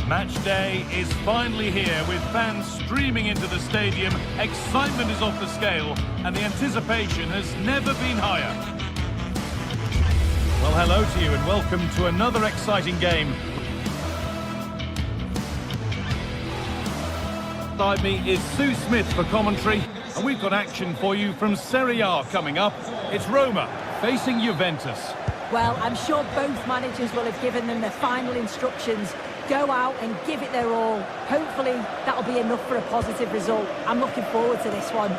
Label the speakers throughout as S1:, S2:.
S1: Match day is finally here with fans streaming into the stadium. Excitement is off the scale and the anticipation has never been higher. Well, hello to you and welcome to another exciting game. Beside me is Sue Smith for commentary, and we've got action for you from Serie A coming up. It's Roma facing Juventus.
S2: Well, I'm sure both managers will have given them their final instructions. Go out and give it their all. Hopefully, that'll be enough for a positive result. I'm looking forward to this one.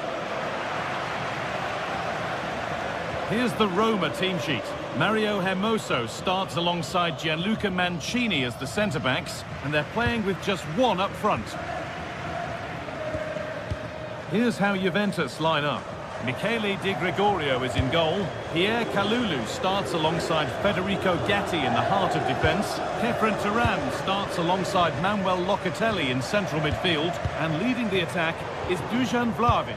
S1: Here's the Roma team sheet. Mario Hermoso starts alongside Gianluca Mancini as the centre-backs, and they're playing with just one up front. Here's how Juventus line up. Michele Di Gregorio is in goal. Pierre Kalulu starts alongside Federico Gatti in the heart of defence. Khéphren Thuram starts alongside Manuel Locatelli in central midfield. And leading the attack is Dusan Vlahovic.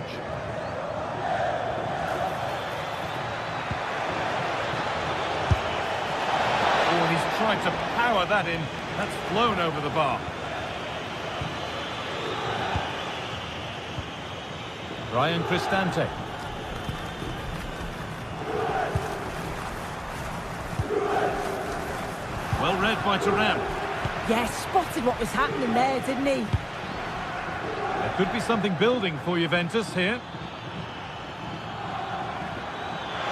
S1: Oh, he's tried to power that in. That's flown over the bar. Ryan Cristante. Well read by Thuram.
S2: Yes, spotted what was happening there, didn't he?
S1: There could be something building for Juventus here.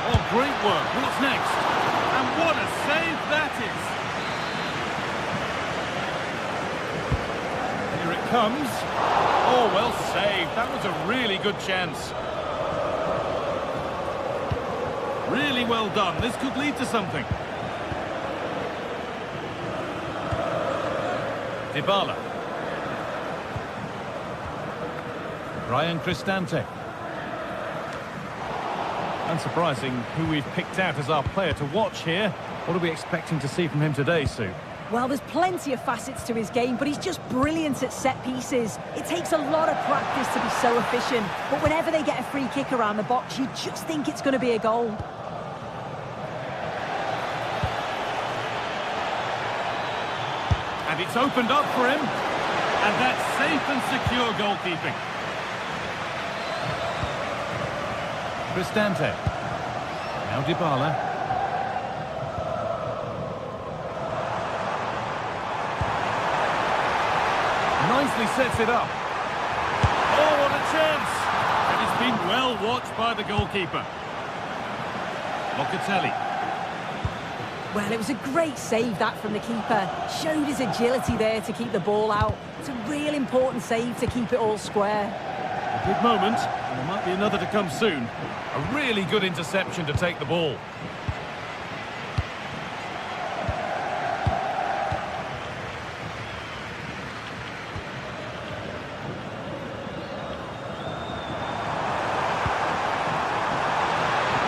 S1: Oh, great work. What's next? And what a save that is. Here it comes. Oh, well saved. That was a really good chance. Really well done. This could lead to something. Dybala. Ryan Cristante. Unsurprising who we've picked out as our player to watch here. What are we expecting to see from him today, Sue?
S2: Well, there's plenty of facets to his game, but he's just brilliant at set pieces. It takes a lot of practice to be so efficient, but whenever they get a free kick around the box, you just think it's going to be a goal.
S1: And it's opened up for him. And that's safe and secure goalkeeping. Cristante. Now Dybala. Nicely sets it up. Oh, what a chance! And it's been well watched by the goalkeeper. Locatelli.
S2: Well, it was a great save, that, from the keeper. Showed his agility there to keep the ball out. It's a real important save to keep it all square.
S1: A big moment, and there might be another to come soon. A really good interception to take the ball.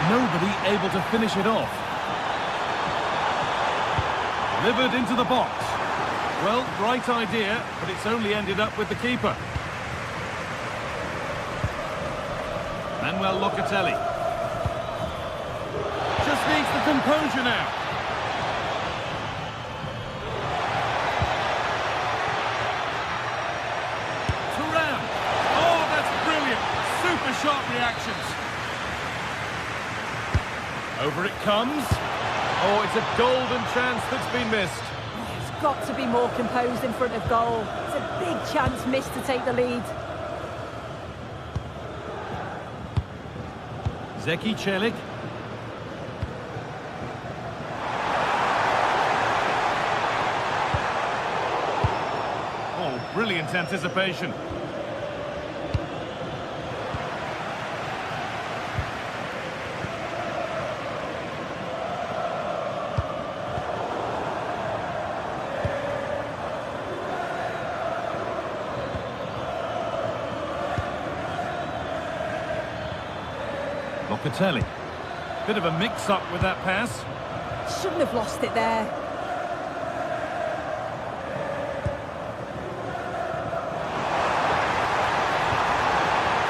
S1: Nobody able to finish it off. Delivered into the box. Well, right idea, but it's only ended up with the keeper. Manuel Locatelli. Just needs the composure now. Thuram. Oh, that's brilliant. Super sharp reactions. Over it comes. Oh, it's a golden chance that's been missed.
S2: He's got to be more composed in front of goal. It's a big chance missed to take the lead.
S1: Zeki Celik. Oh, brilliant anticipation. Locatelli. Bit of a mix-up with that pass.
S2: Shouldn't have lost it there.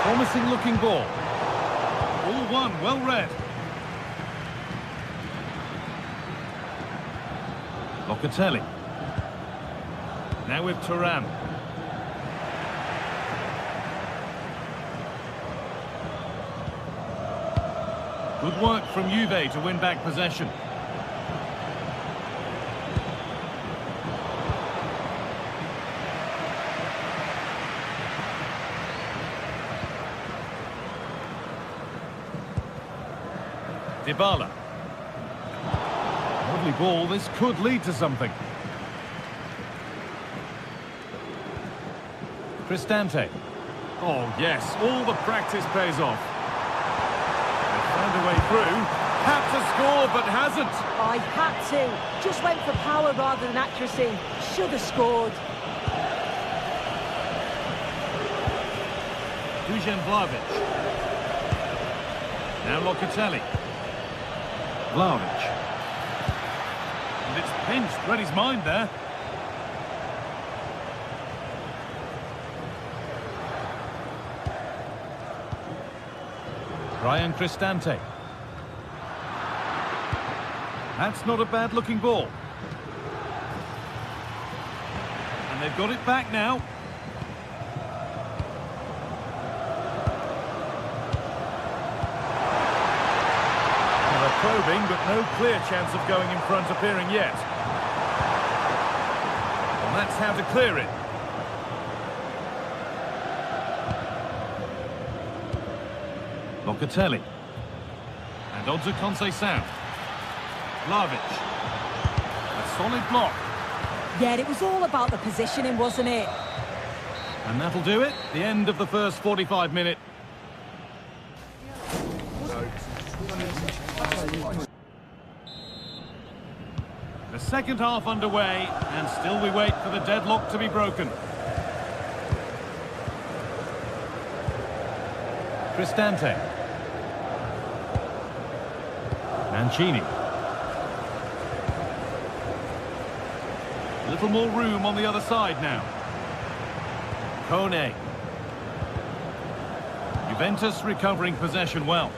S1: Promising looking ball. All one, well read. Locatelli. Now with Thuram. Good work from Juve to win back possession. Dybala. Lovely ball, this could lead to something. Cristante. Oh yes, all the practice pays off. They found a way through. Had to score, but hasn't.
S2: I had to. Just went for power rather than accuracy. Should have scored.
S1: Dusan Vlahovic. Now Locatelli. Vlahovic. And it's pinched. Read his mind there. Ryan Cristante. That's not a bad-looking ball. And they've got it back now. They're probing, but no clear chance of going in front appearing yet. And that's how to clear it. Locatelli. And odds are Conceição. Vlahovic. A solid block.
S2: Yeah, it was all about the positioning, wasn't it?
S1: And that'll do it. The end of the first 45 minutes. The second half underway, and still we wait for the deadlock to be broken. Cristante. Mancini. A little more room on the other side now. Kone. Juventus recovering possession well.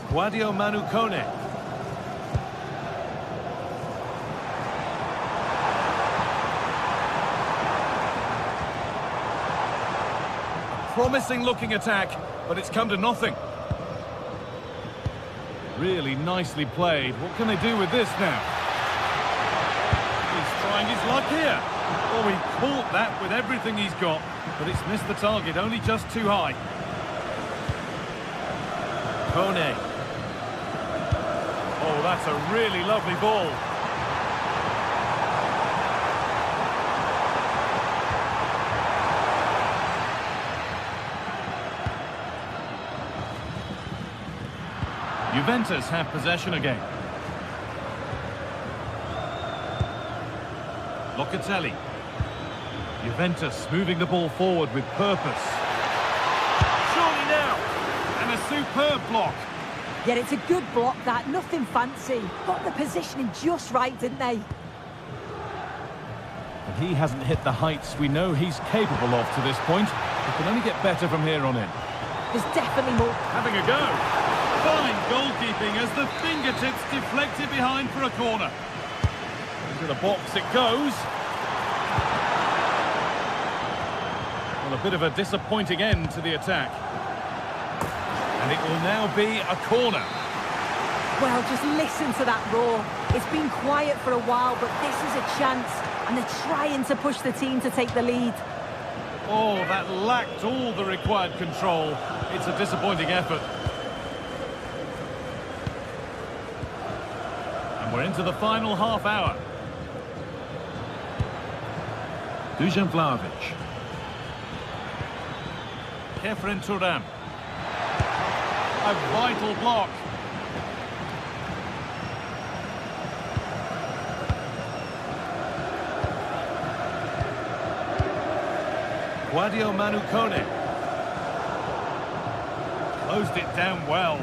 S1: Guadio Manu Kone. Promising looking attack, but it's come to nothing. Really nicely played. What can they do with this now? He's trying his luck here. Oh, he caught that with everything he's got, but it's missed the target, only just too high. Kone. Oh, that's a really lovely ball. Juventus have possession again. Locatelli. Juventus moving the ball forward with purpose. Surely now! And a superb block.
S2: Yeah, it's a good block, that. Nothing fancy. Got the positioning just right, didn't they?
S1: And he hasn't hit the heights we know he's capable of to this point. It can only get better from here on in.
S2: There's definitely more.
S1: Having a go. Fine goalkeeping as the fingertips deflected behind for a corner. Into the box it goes. Well, a bit of a disappointing end to the attack. And it will now be a corner.
S2: Well, just listen to that roar. It's been quiet for a while, but this is a chance. And they're trying to push the team to take the lead.
S1: Oh, that lacked all the required control. It's a disappointing effort. We're into the final half hour. Dusan Vlahovic. Kefren Thuram. A vital block. Guadio Manu Kone. Closed it down well.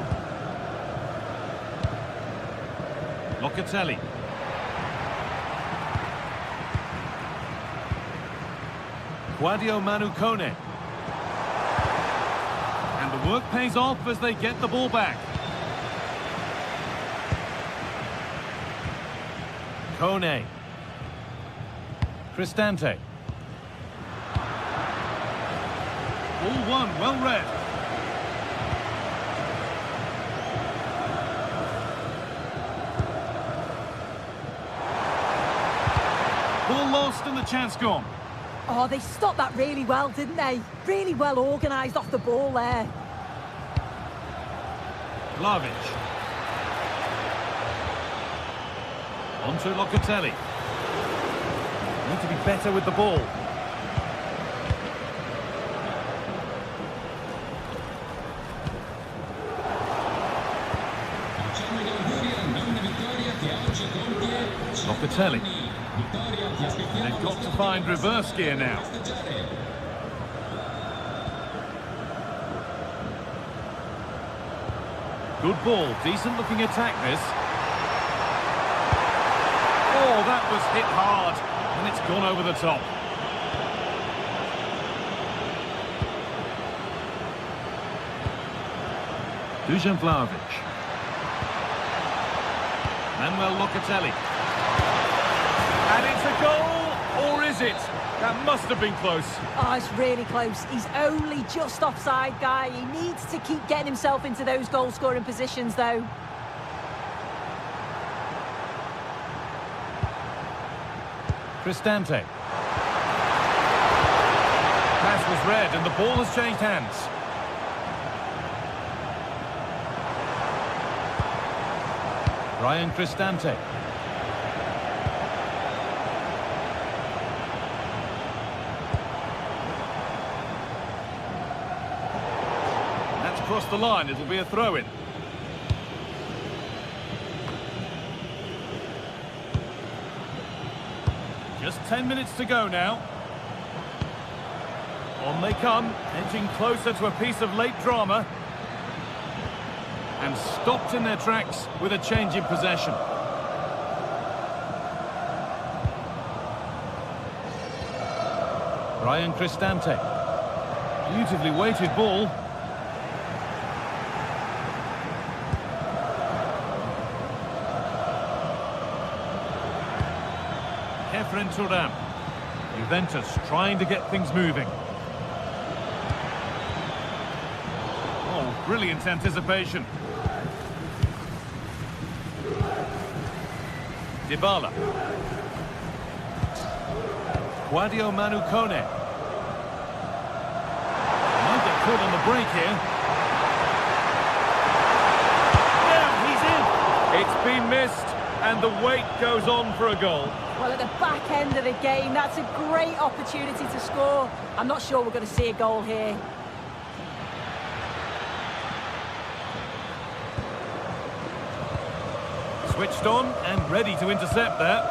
S1: Locatelli. Guadio Manu Kone. And the work pays off as they get the ball back. Kone. Cristante. All one, well read. Ball lost and the chance gone.
S2: Oh, they stopped that really well, didn't they? Really well organised off the ball there.
S1: Vlahovic. On to Locatelli. Need to be better with the ball. Locatelli. They've got to find reverse gear now. Good ball, decent looking attack this. Oh, that was hit hard, and it's gone over the top. Dusan Vlahovic. Manuel Locatelli. And it's a goal, or is it? That must have been close.
S2: Oh, it's really close. He's only just offside, guy. He needs to keep getting himself into those goal-scoring positions, though.
S1: Cristante. Pass was read, and the ball has changed hands. Ryan Cristante. That's crossed the line. It'll be a throw-in. Just 10 minutes to go now. On they come, edging closer to a piece of late drama. And stopped in their tracks with a change in possession. Ryan Cristante. Beautifully weighted ball. Kefren Turam. Juventus trying to get things moving. Oh, brilliant anticipation. Dybala. Guadio Manu Kone. Might get caught on the break here. Yeah, he's in. It's been missed, and the wait goes on for a goal.
S2: Well, at the back end of the game, that's a great opportunity to score. I'm not sure we're going to see a goal here.
S1: Switched on and ready to intercept there.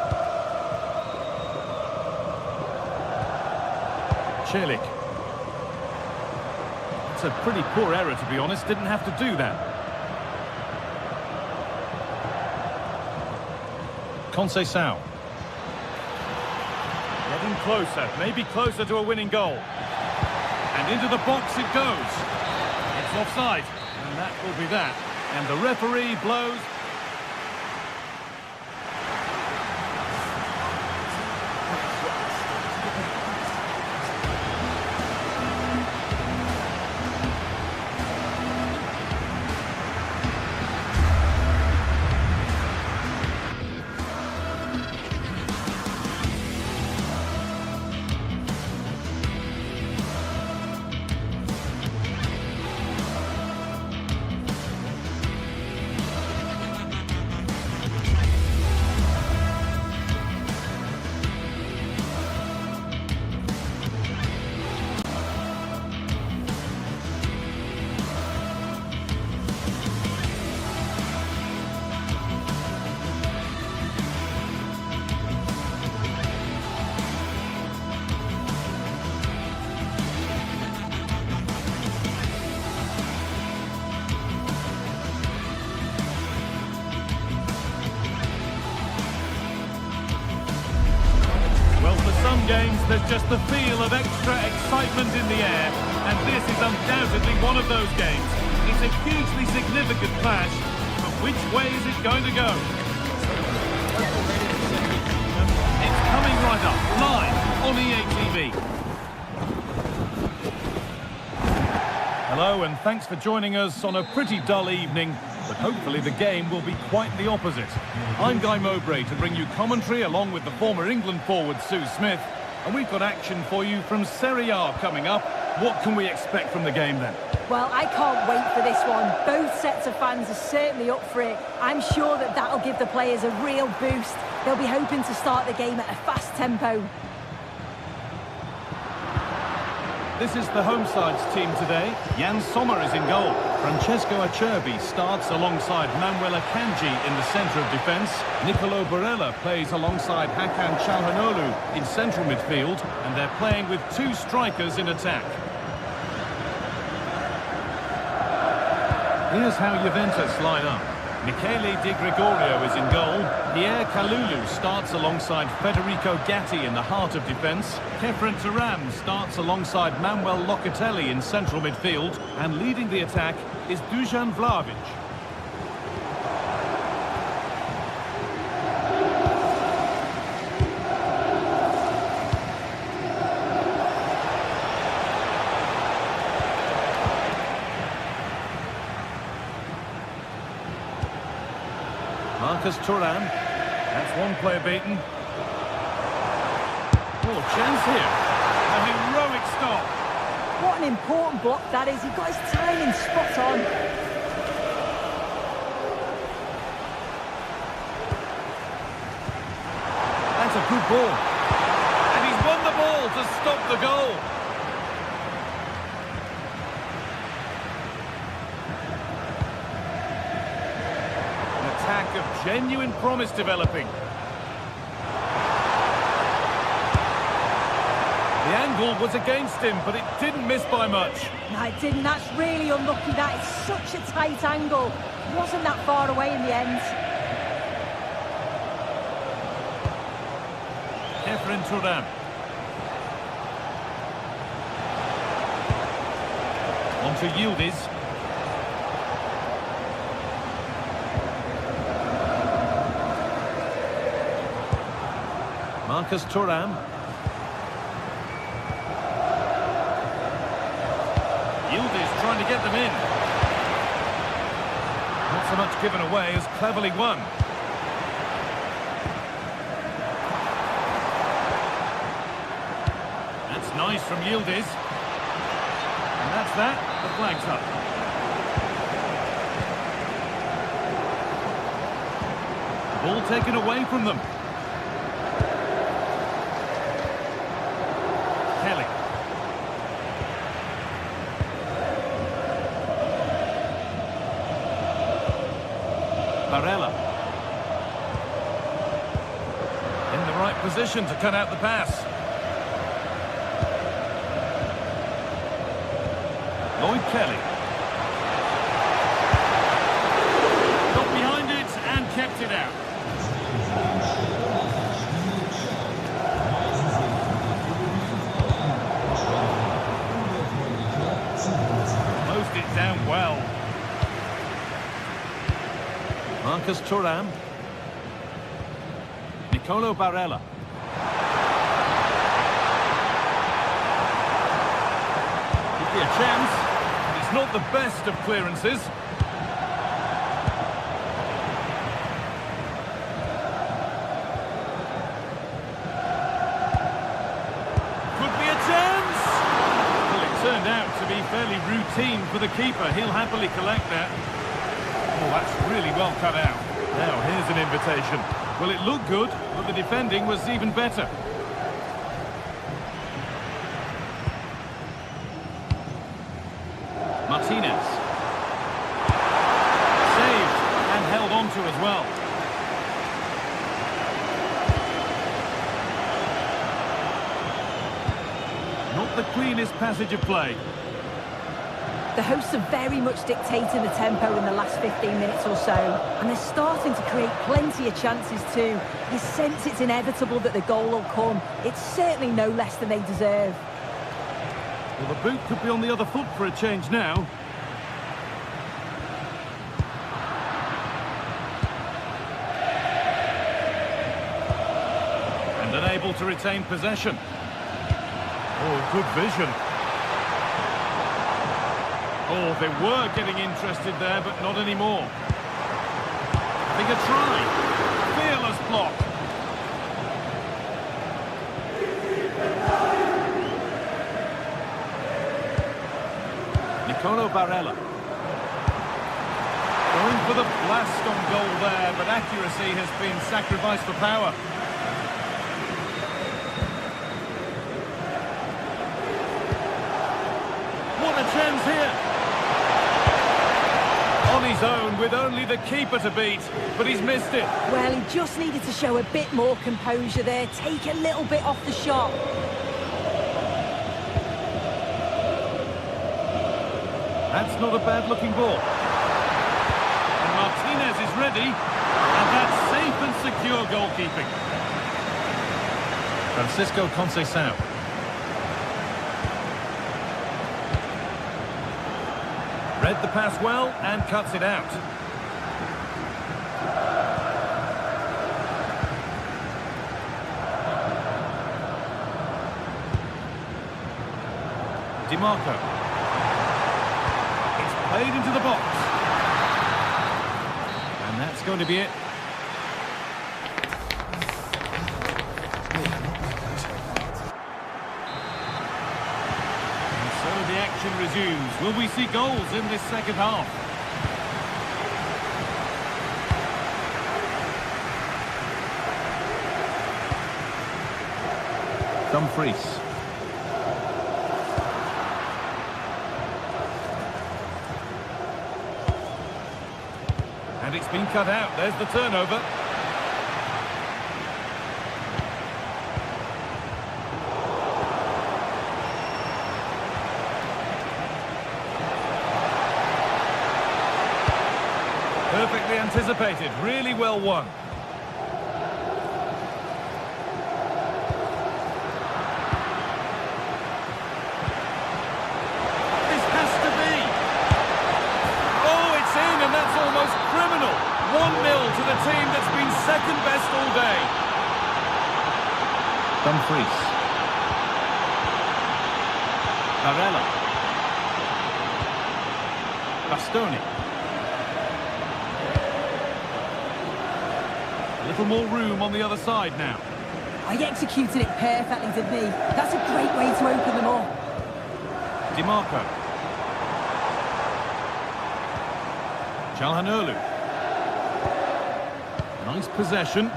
S1: Celik. It's a pretty poor error, to be honest. Didn't have to do that. Conceição. Getting closer, maybe closer to a winning goal. And into the box it goes. It's offside, and that will be that. And the referee blows. Some games, there's just the feel of extra excitement in the air, and this is undoubtedly one of those games. It's a hugely significant clash, but which way is it going to go? coming right up, live on EA TV. Hello and thanks for joining us on a pretty dull evening, but hopefully the game will be quite the opposite. I'm Guy Mowbray to bring you commentary along with the former England forward Sue Smith, and we've got action for you from Serie A coming up. What can we expect from the game then?
S2: Well, I can't wait for this one. Both sets of fans are certainly up for it. I'm sure that that'll give the players a real boost. They'll be hoping to start the game at a fast tempo.
S1: This is the home side's team today. Jan Sommer is in goal. Francesco Acerbi starts alongside Manuel Akanji in the centre of defence. Nicolo Barella plays alongside Hakan Çalhanoğlu in central midfield, and they're playing with two strikers in attack. Here's how Juventus line up. Michele Di Gregorio is in goal. Pierre Kalulu starts alongside Federico Gatti in the heart of defence. Kefren Turam starts alongside Manuel Locatelli in central midfield. And leading the attack is Dusan Vlahovic. Marcus Thuram. That's one player beaten. Oh, chance here. A heroic stop.
S2: What an important block that is. He got his timing spot on.
S1: That's a good ball. And he's won the ball to stop the goal. Of genuine promise developing. The angle was against him, but it didn't miss by much.
S2: No, it didn't. That's really unlucky. That is such a tight angle. Wasn't that far away in the end.
S1: Kefren Turam. On to Yildiz. Marcus Thuram. Yildiz trying to get them in. Not so much given away as cleverly won. That's nice from Yildiz. And that's that. The flag's up. Ball taken away from them. Barella. In the right position to cut out the pass. Lloyd Kelly. Got behind it and kept it out. Closed it down well. Marcus Thuram. Nicolo Barella. Could be a chance, but it's not the best of clearances. Could be a chance! Well, it turned out to be fairly routine for the keeper. He'll happily collect that. Oh, that's really well cut out. Now, here's an invitation. Well, it looked good, but the defending was even better. Martinez. Saved and held on to as well. Not the cleanest passage of play.
S2: The hosts are very much dictating the tempo in the last 15 minutes or so, and they're starting to create plenty of chances too. You sense it's inevitable that the goal will come. It's certainly no less than they deserve.
S1: Well, the boot could be on the other foot for a change now. And And unable to retain possession. Oh, good vision. Oh, they were getting interested there, but not anymore. They could try. Fearless block. Nicolo Barella. Going for the blast on goal there, but accuracy has been sacrificed for power. What a chance here! On his own, with only the keeper to beat, but he's missed it.
S2: Well, he just needed to show a bit more composure there, take a little bit off the shot.
S1: That's not a bad-looking ball. And Martinez is ready, and that's safe and secure goalkeeping. Francisco Conceição. Read the pass well and cuts it out. DiMarco. It's played into the box. And that's going to be it. The action resumes. Will we see goals in this second half? Dumfries. And it's been cut out. There's the turnover. Perfectly anticipated, really well won. This has to be. Oh, it's in, and that's almost criminal. 1-0 to the team that's been second best all day. Dumfries. Barella. Bastoni. A little more room on the other side now.
S2: I executed it perfectly, didn't he? That's a great way to open them up.
S1: DiMarco. Calhanoglu. Nice possession.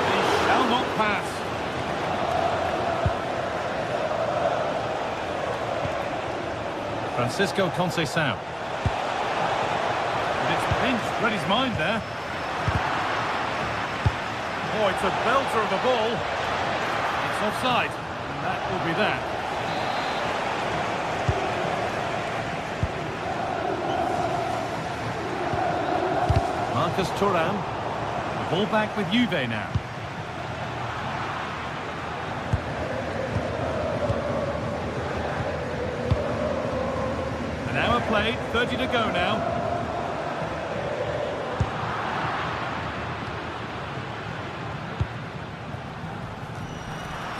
S1: He shall not pass. Francisco Conceição. And it's pinched, read his mind there. Oh, it's a belter of a ball. It's offside, and that will be that. Marcus Thuram. The ball back with Juve now. An hour played, 30 to go now.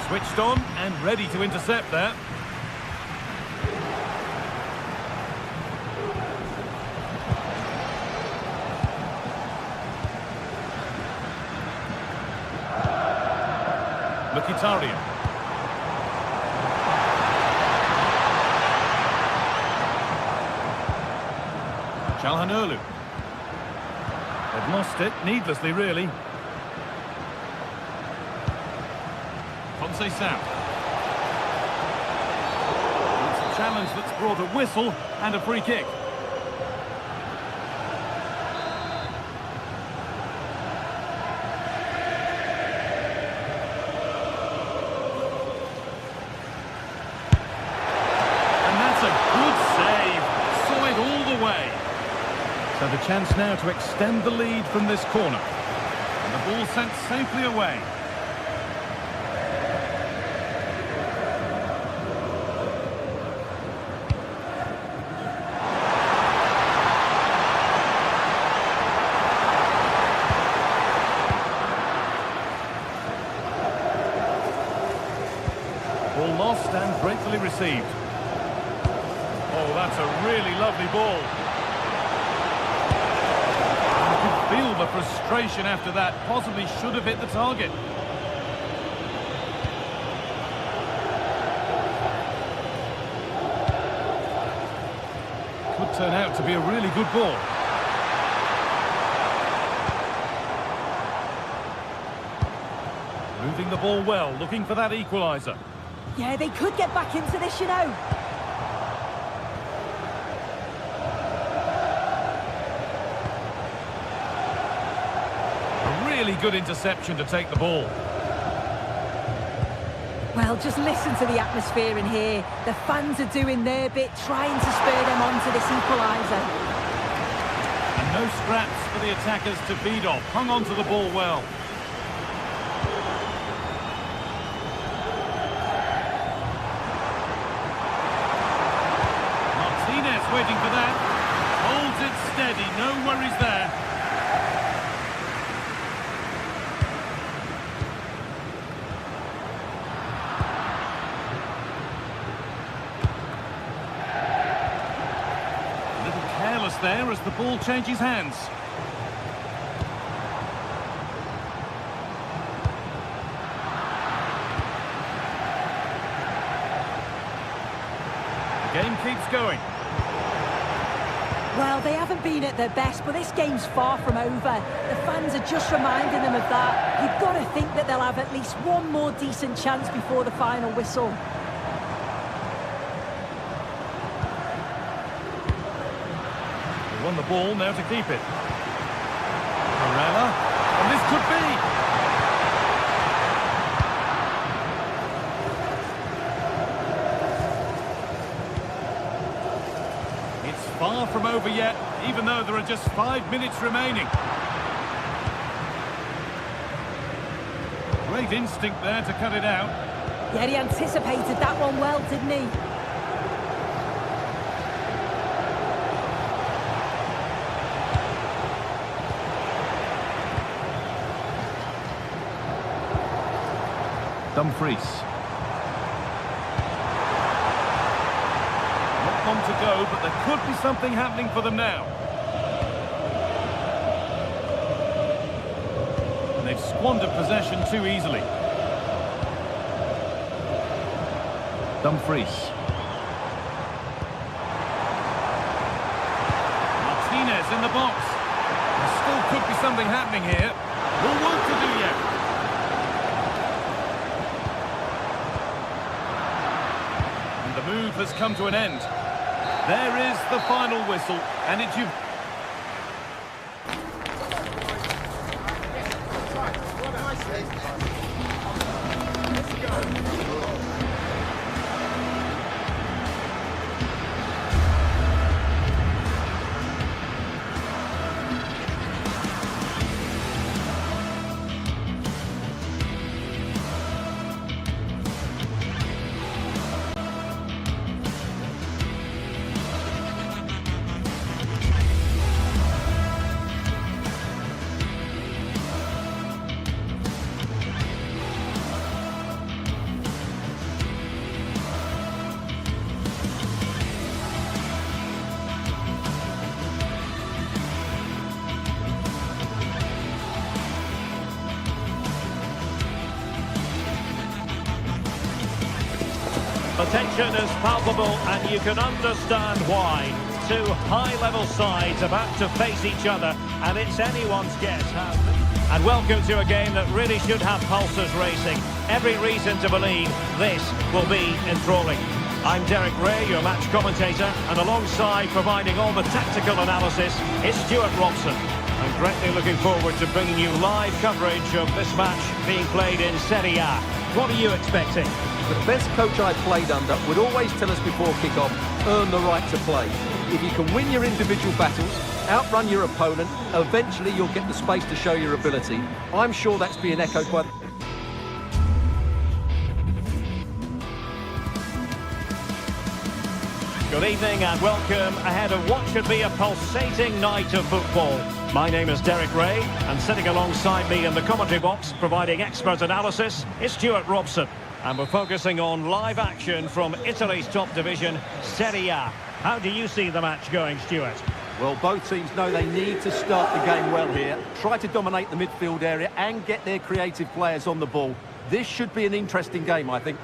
S1: Switched on and ready to intercept there. Mkhitaryan. Calhanoglu. They've lost it, needlessly really. Conceição. It's a challenge that's brought a whistle and a free kick. And that's a good save. Saw it all the way. So the chance now to extend the lead from this corner. And the ball sent safely away. gratefully received. Oh, that's a really lovely ball. You could feel the frustration after that. Possibly should have hit the target. Could turn out to be a really good ball. Moving the ball well, looking for that equaliser.
S2: Yeah, they could get back into this, you know.
S1: A really good interception to take the ball.
S2: Well, just listen to the atmosphere in here. The fans are doing their bit, trying to spur them on to this equaliser.
S1: And no scraps for the attackers to feed off. Hung on to the ball well. Waiting for that. Holds it steady, no worries there. A little careless there as the ball changes hands. The game keeps going.
S2: Well, they haven't been at their best, but this game's far from over. The fans are just reminding them of that. You've got to think that they'll have at least one more decent chance before the final whistle.
S1: They won the ball, now to keep it. Morella, and this could be. Far from over yet, even though there are just 5 minutes remaining. Great instinct there to cut it out.
S2: Yeah, he anticipated that one well, didn't he?
S1: Dumfries. On to go, but there could be something happening for them now. And they've squandered possession too easily. Dumfries. Martinez in the box. There still could be something happening here. More work to do yet. And the move has come to an end. There is the final whistle, and it's you.
S3: The tension is palpable and you can understand why. Two high-level sides about to face each other and it's anyone's guess how. And welcome to a game that really should have pulses racing. Every reason to believe this will be enthralling. I'm Derek Ray, your match commentator, and alongside providing all the tactical analysis is Stuart Robson. I'm greatly looking forward to bringing you live coverage of this match being played in Serie A. What are you expecting?
S4: The best coach I played under would always tell us before kick-off, earn the right to play. If you can win your individual battles, outrun your opponent, eventually you'll get the space to show your ability. I'm sure that's being echoed by...
S3: Good evening and welcome ahead of what should be a pulsating night of football. My name is Derek Ray and sitting alongside me in the commentary box providing expert analysis is Stuart Robson. And we're focusing on live action from Italy's top division, Serie A. How do you see the match going, Stuart?
S4: Well, both teams know they need to start the game well here. Try to dominate the midfield area and get their creative players on the ball. This should be an interesting game, I think.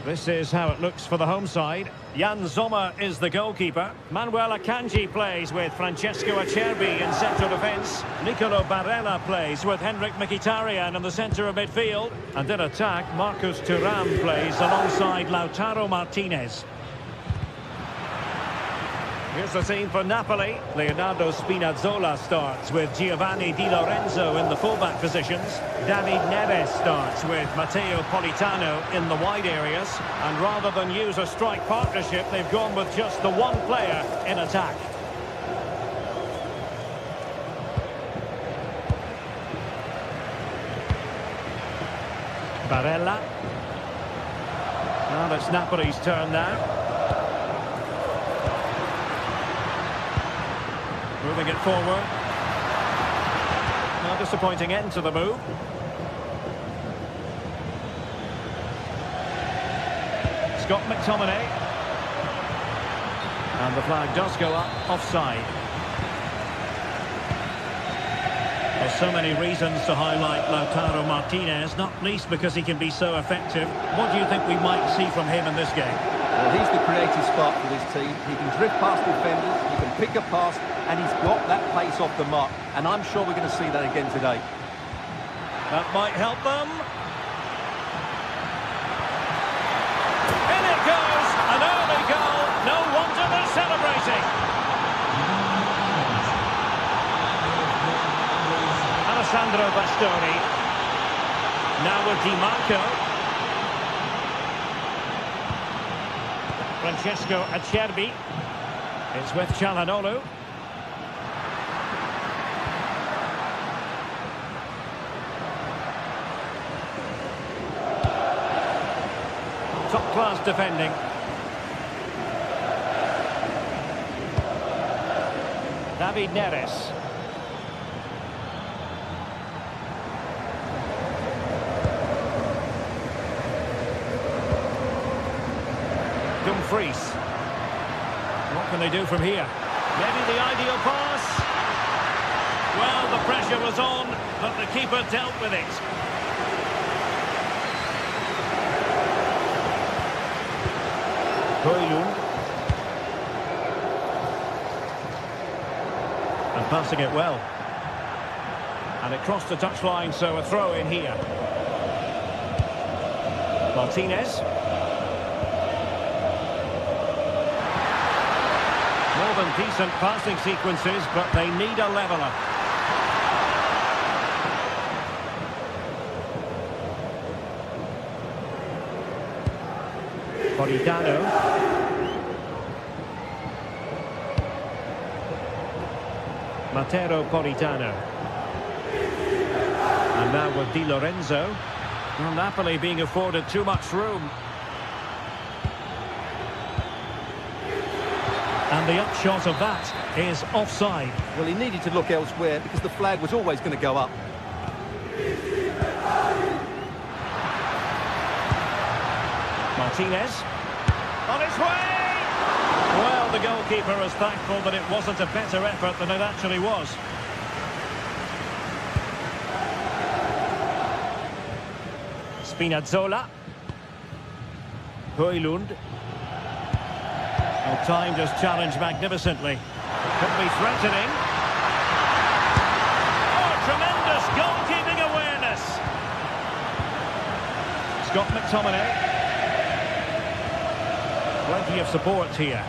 S3: This is how it looks for the home side. Jan Sommer is the goalkeeper. Manuel Akanji plays with Francesco Acerbi in central defence. Nicolo Barella plays with Henrik Mkhitaryan in the centre of midfield. And in attack, Marcus Thuram plays alongside Lautaro Martinez. Here's the team for Napoli. Leonardo Spinazzola starts with Giovanni Di Lorenzo in the fullback positions. David Neres starts with Matteo Politano in the wide areas. And rather than use a strike partnership, they've gone with just the one player in attack. Barella. Well, it's Napoli's turn now. Moving it forward. A disappointing end to the move. Scott McTominay. And the flag does go up, offside. There's so many reasons to highlight Lautaro Martinez, not least because he can be so effective. What do you think we might see from him in this game?
S4: Well, he's the creative spark for this team. He can drift past defenders, he can pick a pass, and he's got that pace off the mark. And I'm sure we're going to see that again today.
S3: That might help them. In it goes! An early goal! No wonder they're celebrating! Alessandro Bastoni. Now with Di Marco. Francesco Acerbi. It's with Çalhanoğlu. Top-class defending. David Neres. Dumfries. What can they do from here? Maybe the ideal pass. Well, the pressure was on, but the keeper dealt with it. Højlund. And passing it well. And it crossed the touchline, so a throw in here. Martinez. More than decent passing sequences, but they need a leveller. Politano. Matteo Politano. And now with Di Lorenzo. Well, Napoli being afforded too much room. And the upshot of that is offside.
S4: Well, he needed to look elsewhere because the flag was always going to go up.
S3: Martinez. On its way! Well, the goalkeeper is thankful that it wasn't a better effort than it actually was. Spinazzola. Højlund. Well, timed his challenge magnificently. Could be threatening. Oh, tremendous goalkeeping awareness. Scott McTominay. Plenty of support here.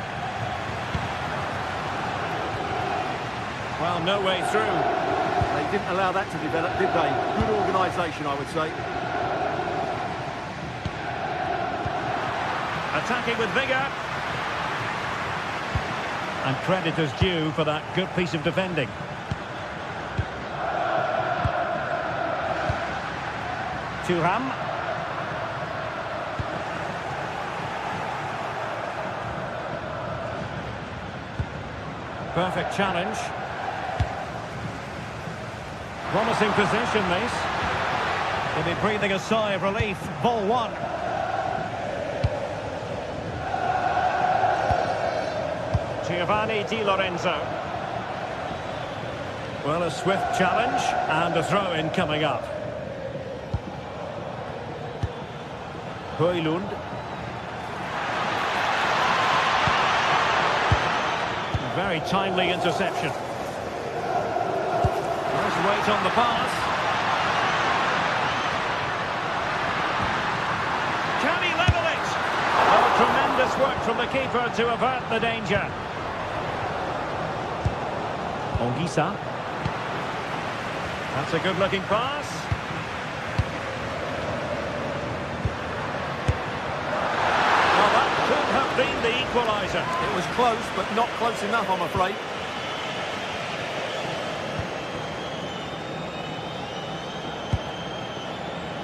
S3: Well, no way through.
S4: They didn't allow that to develop, did they? Good organisation, I would say.
S3: Attacking with vigour. And credit is due for that good piece of defending. Thuram. Perfect challenge. Promising position, this. He'll be breathing a sigh of relief. Ball one. Giovanni Di Lorenzo. Well, a swift challenge and a throw-in coming up. Højlund. Very timely interception. Nice weight on the pass. Can he level it? Oh, tremendous work from the keeper to avert the danger. Ongisa. That's a good-looking pass. Well, that could have been the equaliser.
S4: It was close, but not close enough, I'm afraid.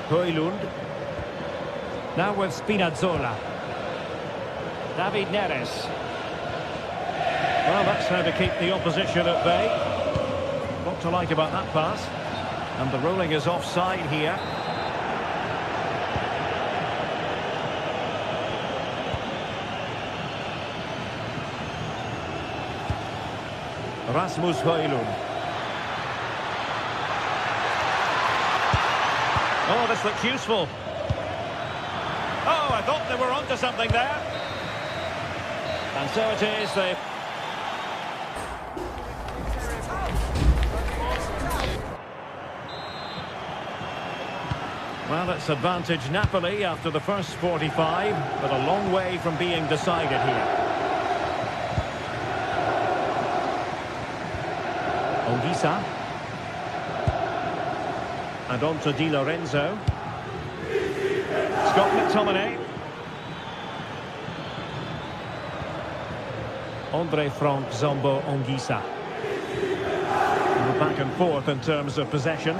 S3: Højlund. Now with Spinazzola. David Neres. Well, that's how to keep the opposition at bay. What to like about that pass. And the ruling is offside here. Rasmus Højlund. Oh, this looks useful. Oh, I thought they were onto something there. And so it is. Well, it's advantage Napoli after the first 45, but a long way from being decided here. Ongisa. And on to Di Lorenzo. Scott McTominay. Andre Frank Zombo Ongisa. Back and forth in terms of possession.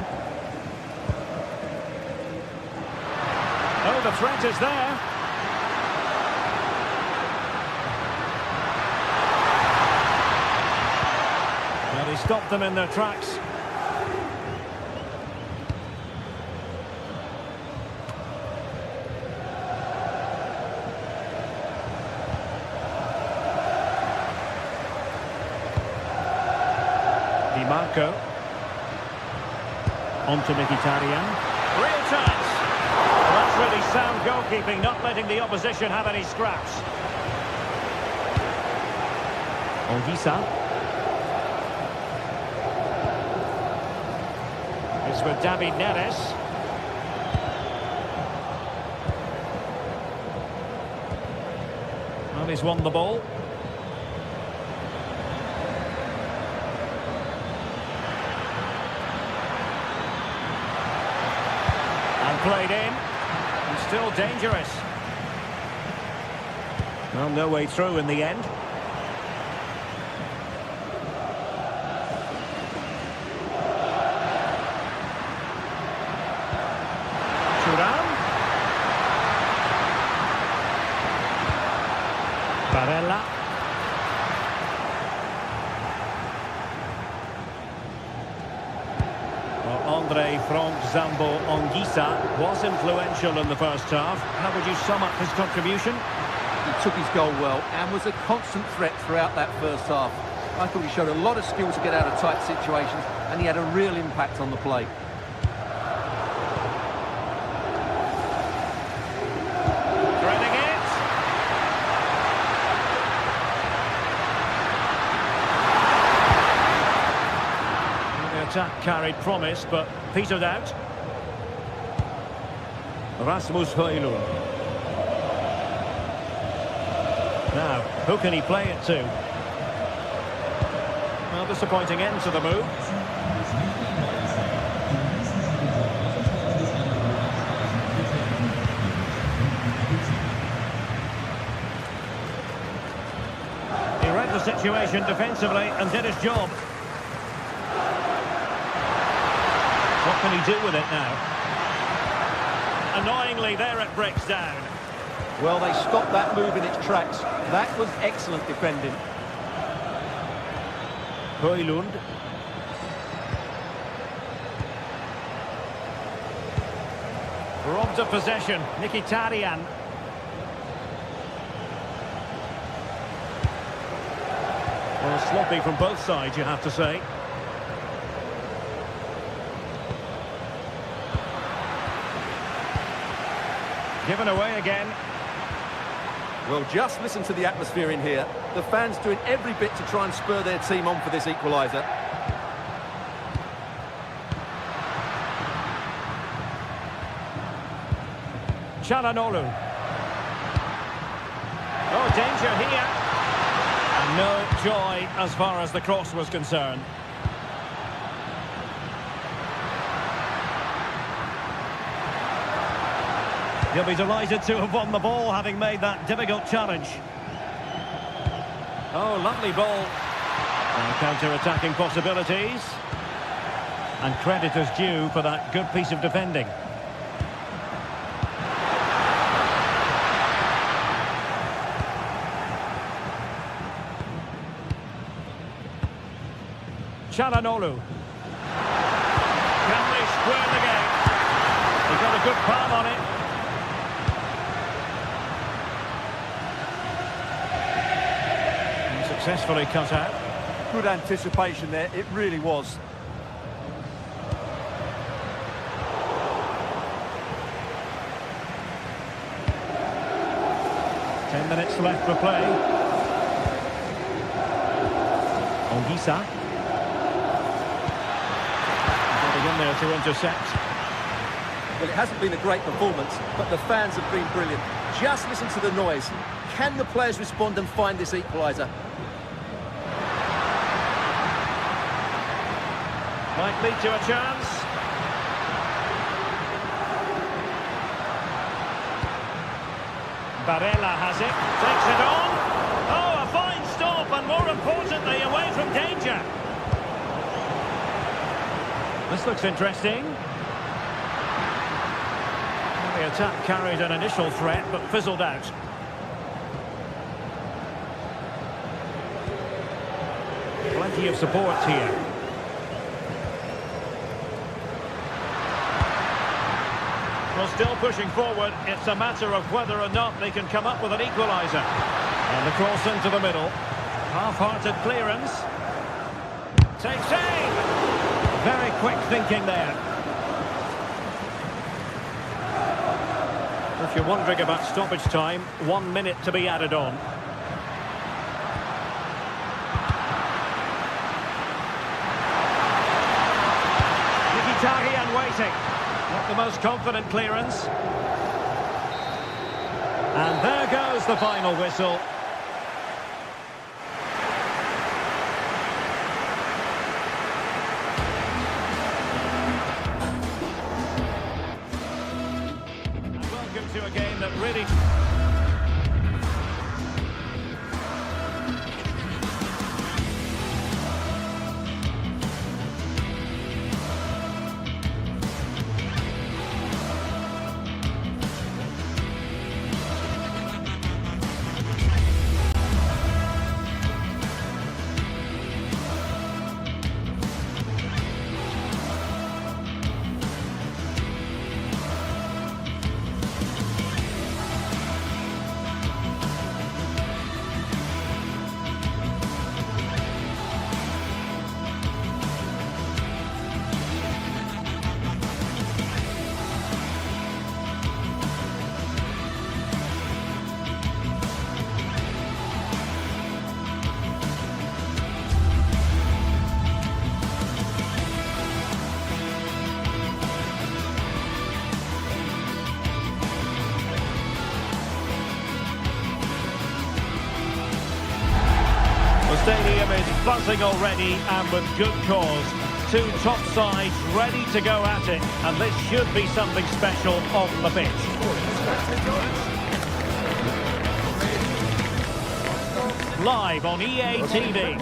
S3: Oh, the threat is there. Well, he stopped them in their tracks. Di Marco. On to Mkhitaryan. Real chance. That's really sound goalkeeping, not letting the opposition have any scraps. Ongisa. It's with David Neres. Well, he's won the ball. And played in. And still dangerous. Well, no way through in the end. Barella. Well, Andre Frank Zambo Ongisa was influential in the first half. How would you sum up his contribution?
S4: He took his goal well and was a constant threat throughout that first half. I thought he showed a lot of skill to get out of tight situations, and he had a real impact on the play.
S3: Attack carried promise, but petered out. Rasmus Højlund. Now, who can he play it to? Well, disappointing end to the move. He read the situation defensively and did his job. What can he do with it now? Annoyingly, there it breaks down.
S4: Well, they stopped that move in its tracks. That was excellent defending.
S3: Højlund. Robbed of possession, Mkhitaryan. Well, sloppy from both sides, you have to say. Given away again.
S4: Well, just listen to the atmosphere in here. The fans doing every bit to try and spur their team on for this equaliser.
S3: Çalhanoğlu. Oh, danger here. And no joy as far as the cross was concerned. He'll be delighted to have won the ball, having made that difficult challenge. Oh, lovely ball. Counter-attacking possibilities. And credit is due for that good piece of defending. Çalhanoğlu. Can they square the game? He got a good palm on it. And successfully cut out.
S5: Good anticipation there, it really was.
S3: Ten minutes left for play. Ongisa. In there to intercept.
S4: Well, it hasn't been a great performance, but the fans have been brilliant. Just listen to the noise. Can the players respond and find this equaliser?
S3: Might lead to a chance. Barella has it, takes it on. Oh, a fine stop, and more importantly, away from danger. This looks interesting. The attack carried an initial threat, but fizzled out. Plenty of support here. Well, still pushing forward. It's a matter of whether or not they can come up with an equaliser. And the cross into the middle. Half-hearted clearance. Takes aim! Very quick thinking there. If you're wondering about stoppage time, 1 minute to be added on. Mkhitaryan waiting. Not the most confident clearance. And there goes the final whistle. To a game that really... The stadium is buzzing already, and with good cause. Two top sides ready to go at it, and this should be something special on the pitch. Live on EA TV.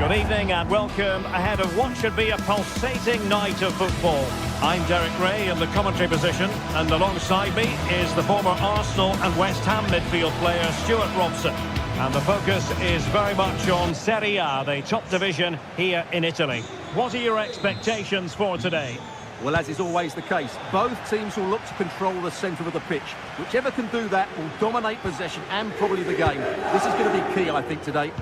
S3: Good evening and welcome ahead of what should be a pulsating night of football. I'm Derek Ray in the commentary position, and alongside me is the former Arsenal and West Ham midfield player Stuart Robson. And the focus is very much on Serie A, the top division here in Italy. What are your expectations for today?
S4: Well, as is always the case, both teams will look to control the centre of the pitch. Whichever can do that will dominate possession and probably the game. This is going to be key, I think, today.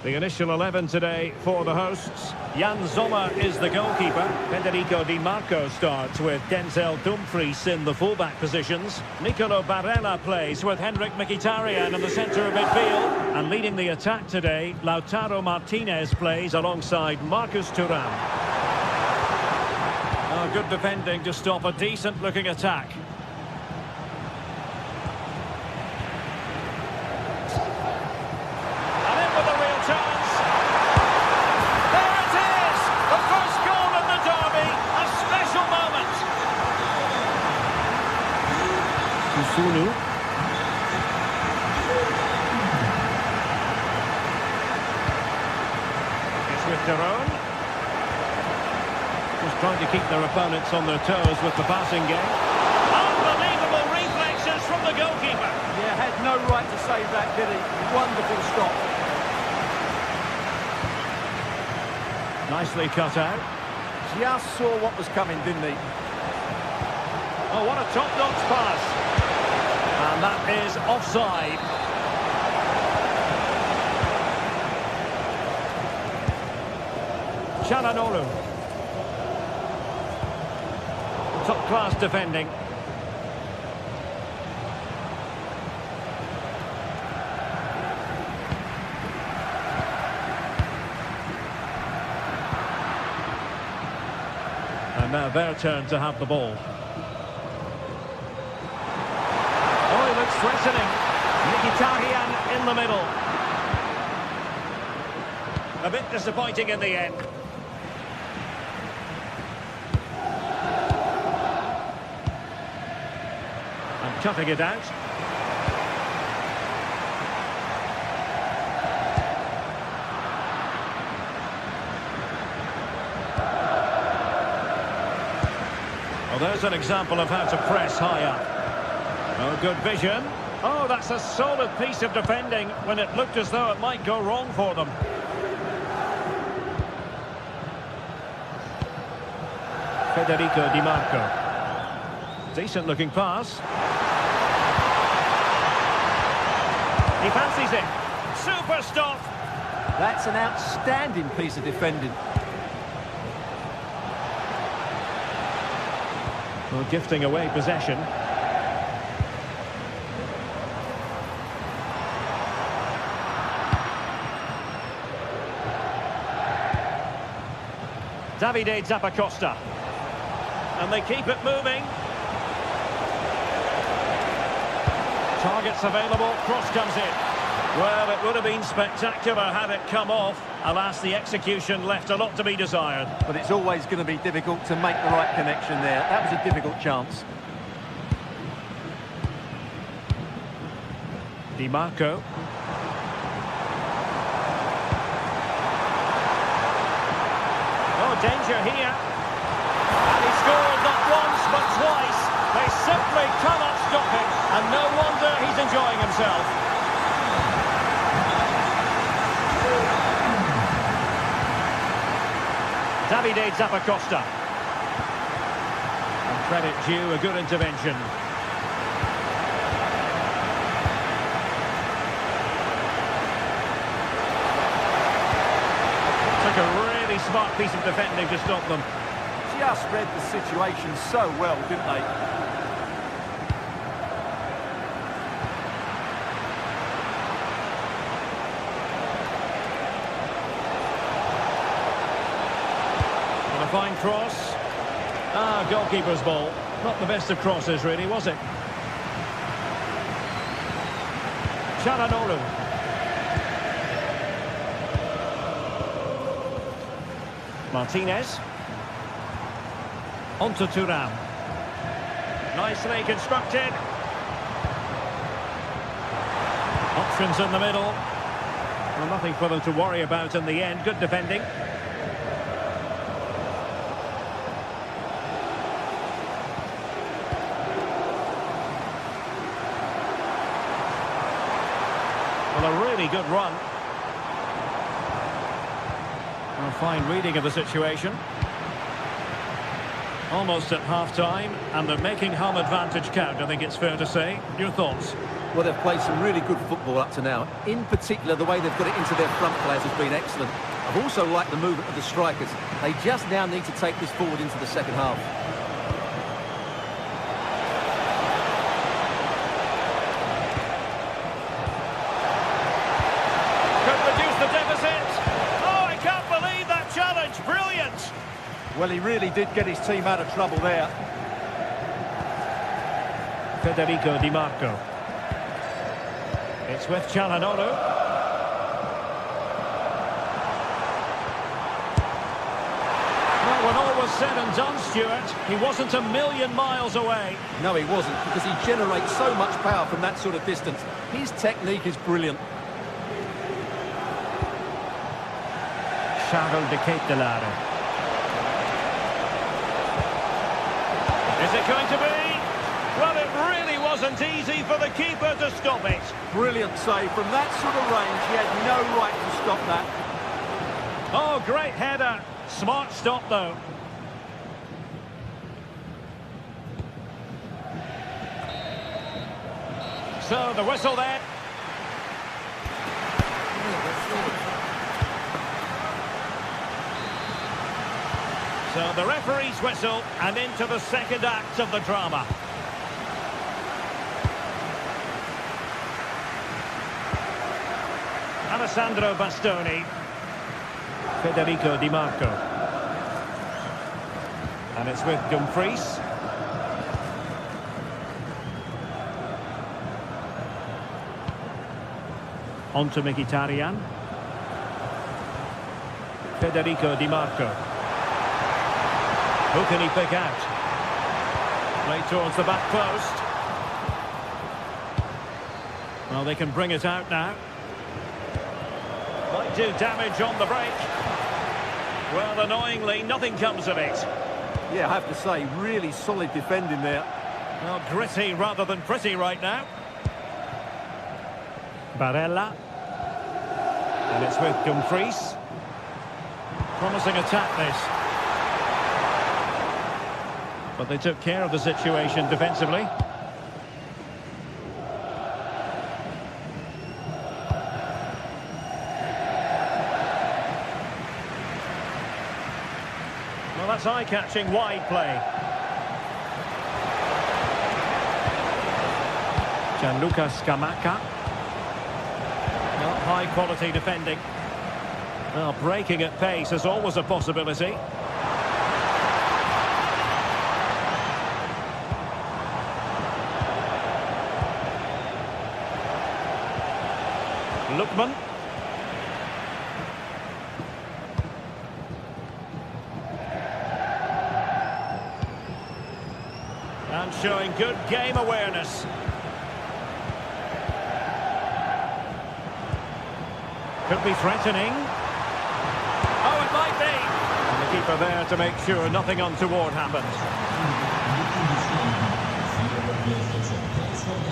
S3: The initial 11 today for the hosts. Jan Sommer is the goalkeeper. Federico Di Marco starts with Denzel Dumfries in the fullback positions. Nicolo Barella plays with Henrik Mkhitaryan in the centre of midfield. And leading the attack today, Lautaro Martinez plays alongside Marcus Thuram. Oh, good defending to stop a decent-looking attack.
S6: Sunu.
S3: It's with Daron. Just trying to keep their opponents on their toes with the passing game. Unbelievable reflexes from the goalkeeper.
S5: Yeah, had no right to save that, did he? Wonderful stop.
S3: Nicely cut out.
S5: Just saw what was coming, didn't he?
S3: Oh, what a top-notch pass. And that is offside. Çalhanoğlu. Top-class defending. And now their turn to have the ball. Threatening. Mkhitaryan in the middle. A bit disappointing in the end. And cutting it out. Well, there's an example of how to press high up. Oh, good vision. Oh, that's a solid piece of defending when it looked as though it might go wrong for them. Federico Di Marco. Decent looking pass. He fancies it. Super stop.
S4: That's an outstanding piece of defending.
S3: Well, gifting away possession. Davide Zappacosta. And they keep it moving. Targets available, cross comes in. Well, it would have been spectacular had it come off. Alas, the execution left a lot to be desired.
S5: But it's always going to be difficult to make the right connection there. That was a difficult chance.
S3: Di Marco. Danger here. And he scored not once but twice. They simply cannot stop him. And no wonder he's enjoying himself. Davide Zappacosta. And credit due, a good intervention. Took a really smart piece of defending to stop them.
S5: Just read the situation so well, didn't they?
S3: And a fine cross. Ah, goalkeeper's ball. Not the best of crosses, really, was it? Çalhanoğlu. Martinez. On to Thuram. Nicely constructed. Options in the middle. Well, nothing for them to worry about in the end. Good defending. Well, a really good run. Fine reading of the situation. Almost at half-time, and they're making home advantage count, I think it's fair to say. Your thoughts?
S4: Well, they've played some really good football up to now. In particular, the way they've got it into their front players has been excellent. I've also liked the movement of the strikers. They just now need to take this forward into the second half.
S3: Could reduce the deficit. Oh, I can't believe that challenge. Brilliant.
S5: Well, he really did get his team out of trouble there.
S3: Federico Di Marco. It's with Çalhanoğlu. Well, when all was said and done, Stuart, he wasn't a million miles away.
S4: No, he wasn't, because he generates so much power from that sort of distance. His technique is brilliant.
S3: Charles de Ketelaere. Is it going to be? Well, it really wasn't easy for the keeper to stop it.
S5: Brilliant save. From that sort of range, he had no right to stop that.
S3: Oh, great header. Smart stop, though. So, the whistle there. So, the referee's whistle, and into the second act of the drama. Alessandro Bastoni. Federico Di Marco. And it's with Dumfries. On to Mkhitaryan. Federico Di Marco. Who can he pick out? Play towards the back post. Well, they can bring it out now. Might do damage on the break. Well, annoyingly, nothing comes of it.
S5: Yeah, I have to say, really solid defending there.
S3: Well, gritty rather than pretty right now. Barella. And it's with Dumfries. Promising attack, this. But they took care of the situation defensively. Well, that's eye-catching wide play. Gianluca Scamacca. Well, high-quality defending. Well, breaking at pace is always a possibility. Lookman. And showing good game awareness. Could be threatening. Oh, it might be. And the keeper there to make sure nothing untoward happens.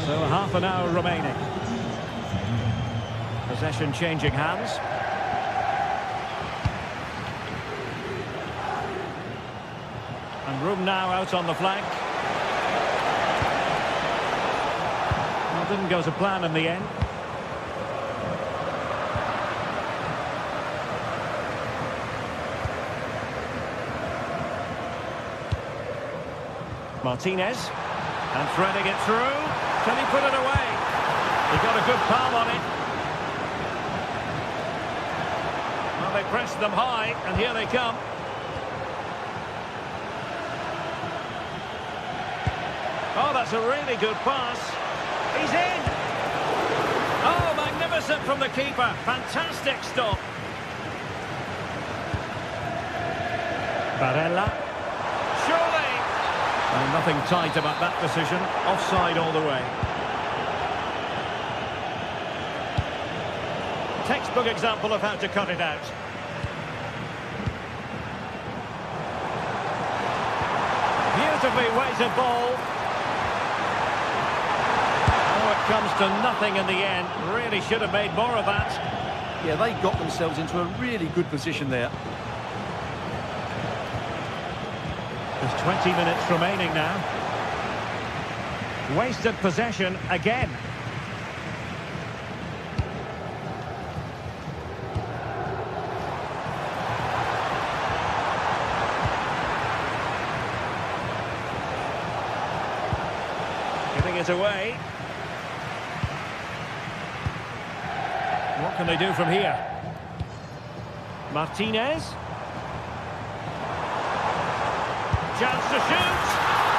S3: So half an hour remaining. Possession changing hands. And room now out on the flank. Well, didn't go to plan in the end. Martinez. And threading it through. Can he put it away? He got a good palm on it. Well, they pressed them high, and here they come. Oh, that's a really good pass. He's in. Oh, magnificent from the keeper. Fantastic stop. Barella. Surely. And nothing tight about that decision. Offside all the way. Textbook example of how to cut it out. Beautifully weighted ball. Oh, it comes to nothing in the end. Really should have made more of that.
S4: Yeah, they got themselves into a really good position there.
S3: There's 20 minutes remaining now. Wasted possession again. Giving it away. What can they do from here? Martinez. Chance to shoot.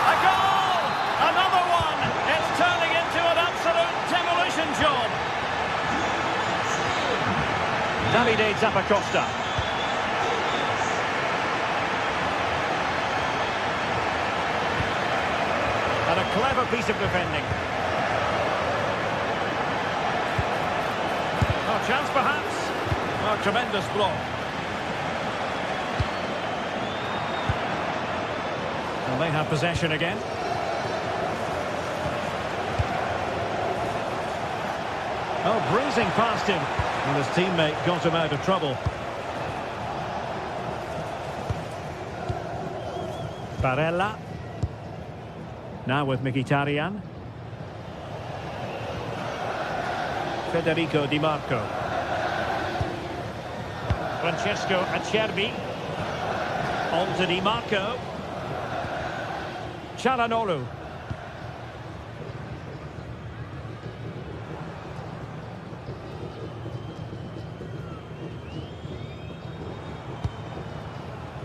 S3: A goal! Another one! It's turning into an absolute demolition job. Davide Zappacosta. And a clever piece of defending. Oh, chance perhaps. Oh, tremendous block. Well, they have possession again. Oh, breezing past him. And his teammate got him out of trouble. Barella. Now with Mkhitaryan. Federico Di Marco. Francesco Acerbi. On to Di Marco. Çalhanoğlu.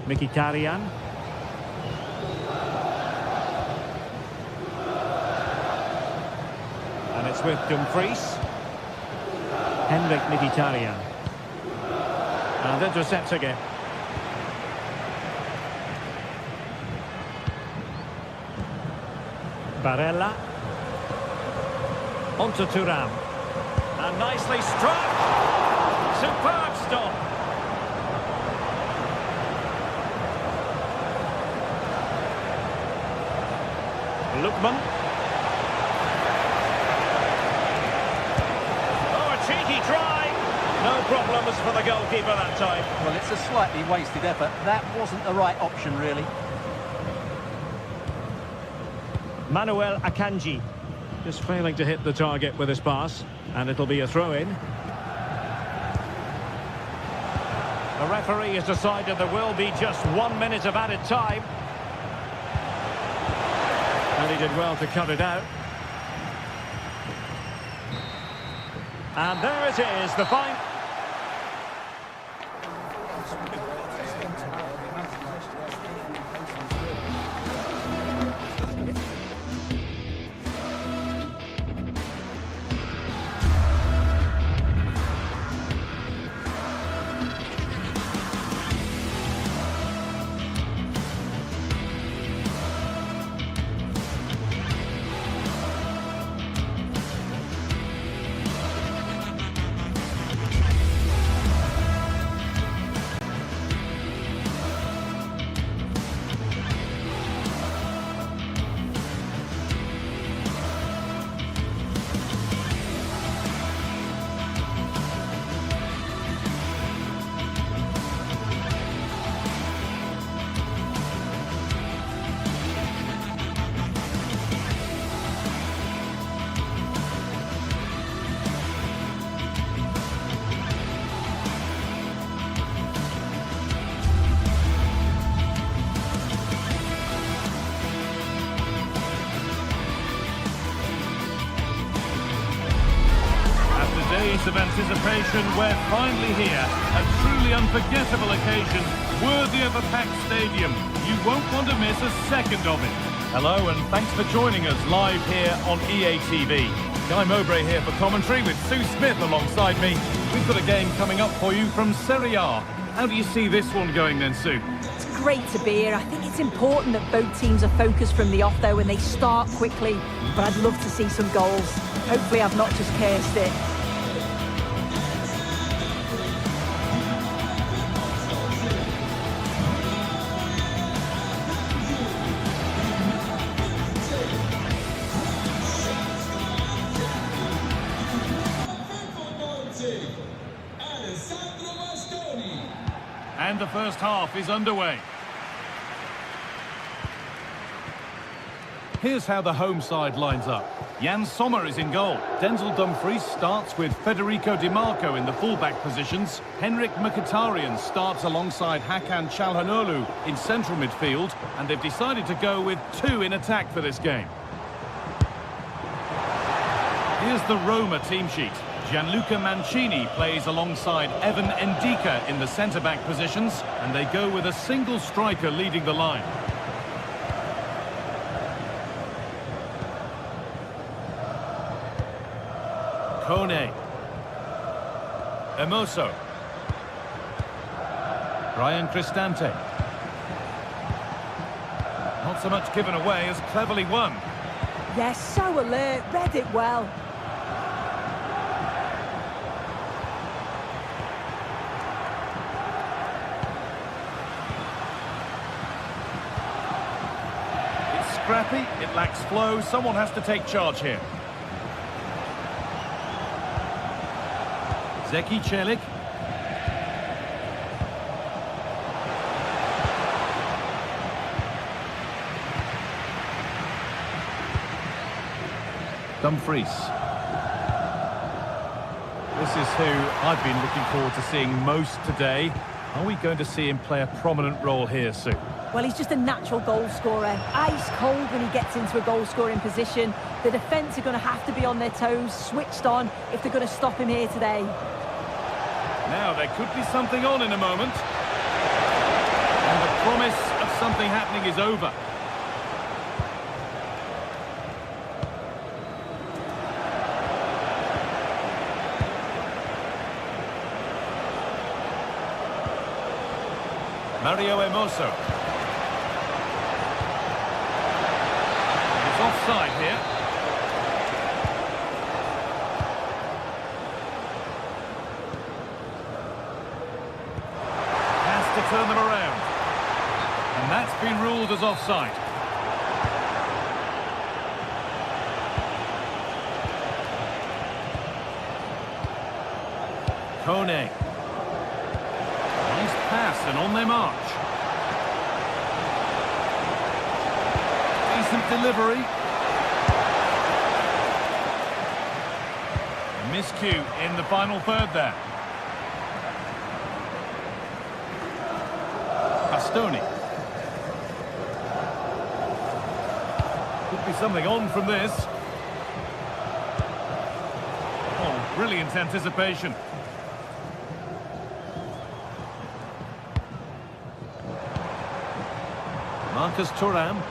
S3: Mkhitaryan. And it's with Dumfries. Henrik Mkhitaryan. And intercepts again. Barella. Onto Thuram. And nicely struck. Superb stop. Lookman. Oh, a cheeky try. No problems for the goalkeeper that time.
S5: Well, it's a slightly wasted effort. That wasn't the right option, really.
S3: Manuel Akanji just failing to hit the target with his pass, and it'll be a throw-in. The referee has decided there will be just 1 minute of added time. And he did well to cut it out. And there it is, the final.
S1: Days of anticipation, we're finally here. A truly unforgettable occasion, worthy of a packed stadium. You won't want to miss a second of it. Hello and thanks for joining us live here on EA TV. Guy Mowbray here for commentary with Sue Smith alongside me. We've got a game coming up for you from Serie A. How do you see this one going then, Sue?
S2: It's great to be here. I think it's important that both teams are focused from the off though and they start quickly. But I'd love to see some goals. Hopefully I've not just cursed it.
S1: And the first half is underway. Here's how the home side lines up. Jan Sommer is in goal. Denzel Dumfries starts with Federico Di Marco in the fullback positions. Henrik Mkhitaryan starts alongside Hakan Çalhanoğlu in central midfield. And they've decided to go with two in attack for this game. Here's the Roma team sheet. Gianluca Mancini plays alongside Evan Ndika in the centre-back positions. And they go with a single striker leading the line. Kone. Emoso. Brian Cristante. Not so much given away as cleverly won.
S2: Yes, so alert, read it well.
S1: It's scrappy, it lacks flow, someone has to take charge here. Zeki Çelik. Dumfries. This is who I've been looking forward to seeing most today. Are we going to see him play a prominent role here soon?
S2: Well, he's just a natural goal scorer. Ice cold when he gets into a goal-scoring position. The defence are going to have to be on their toes, switched on, if they're going to stop him here today.
S1: Now, there could be something on in a moment. And the promise of something happening is over. Mario Emoso. It's offside here. Has to turn them around. And that's been ruled as offside. Kone. Nice pass and on their march. Decent delivery. A miscue in the final third there. Bastoni. Could be something on from this. Oh, brilliant anticipation. Marcus Thuram.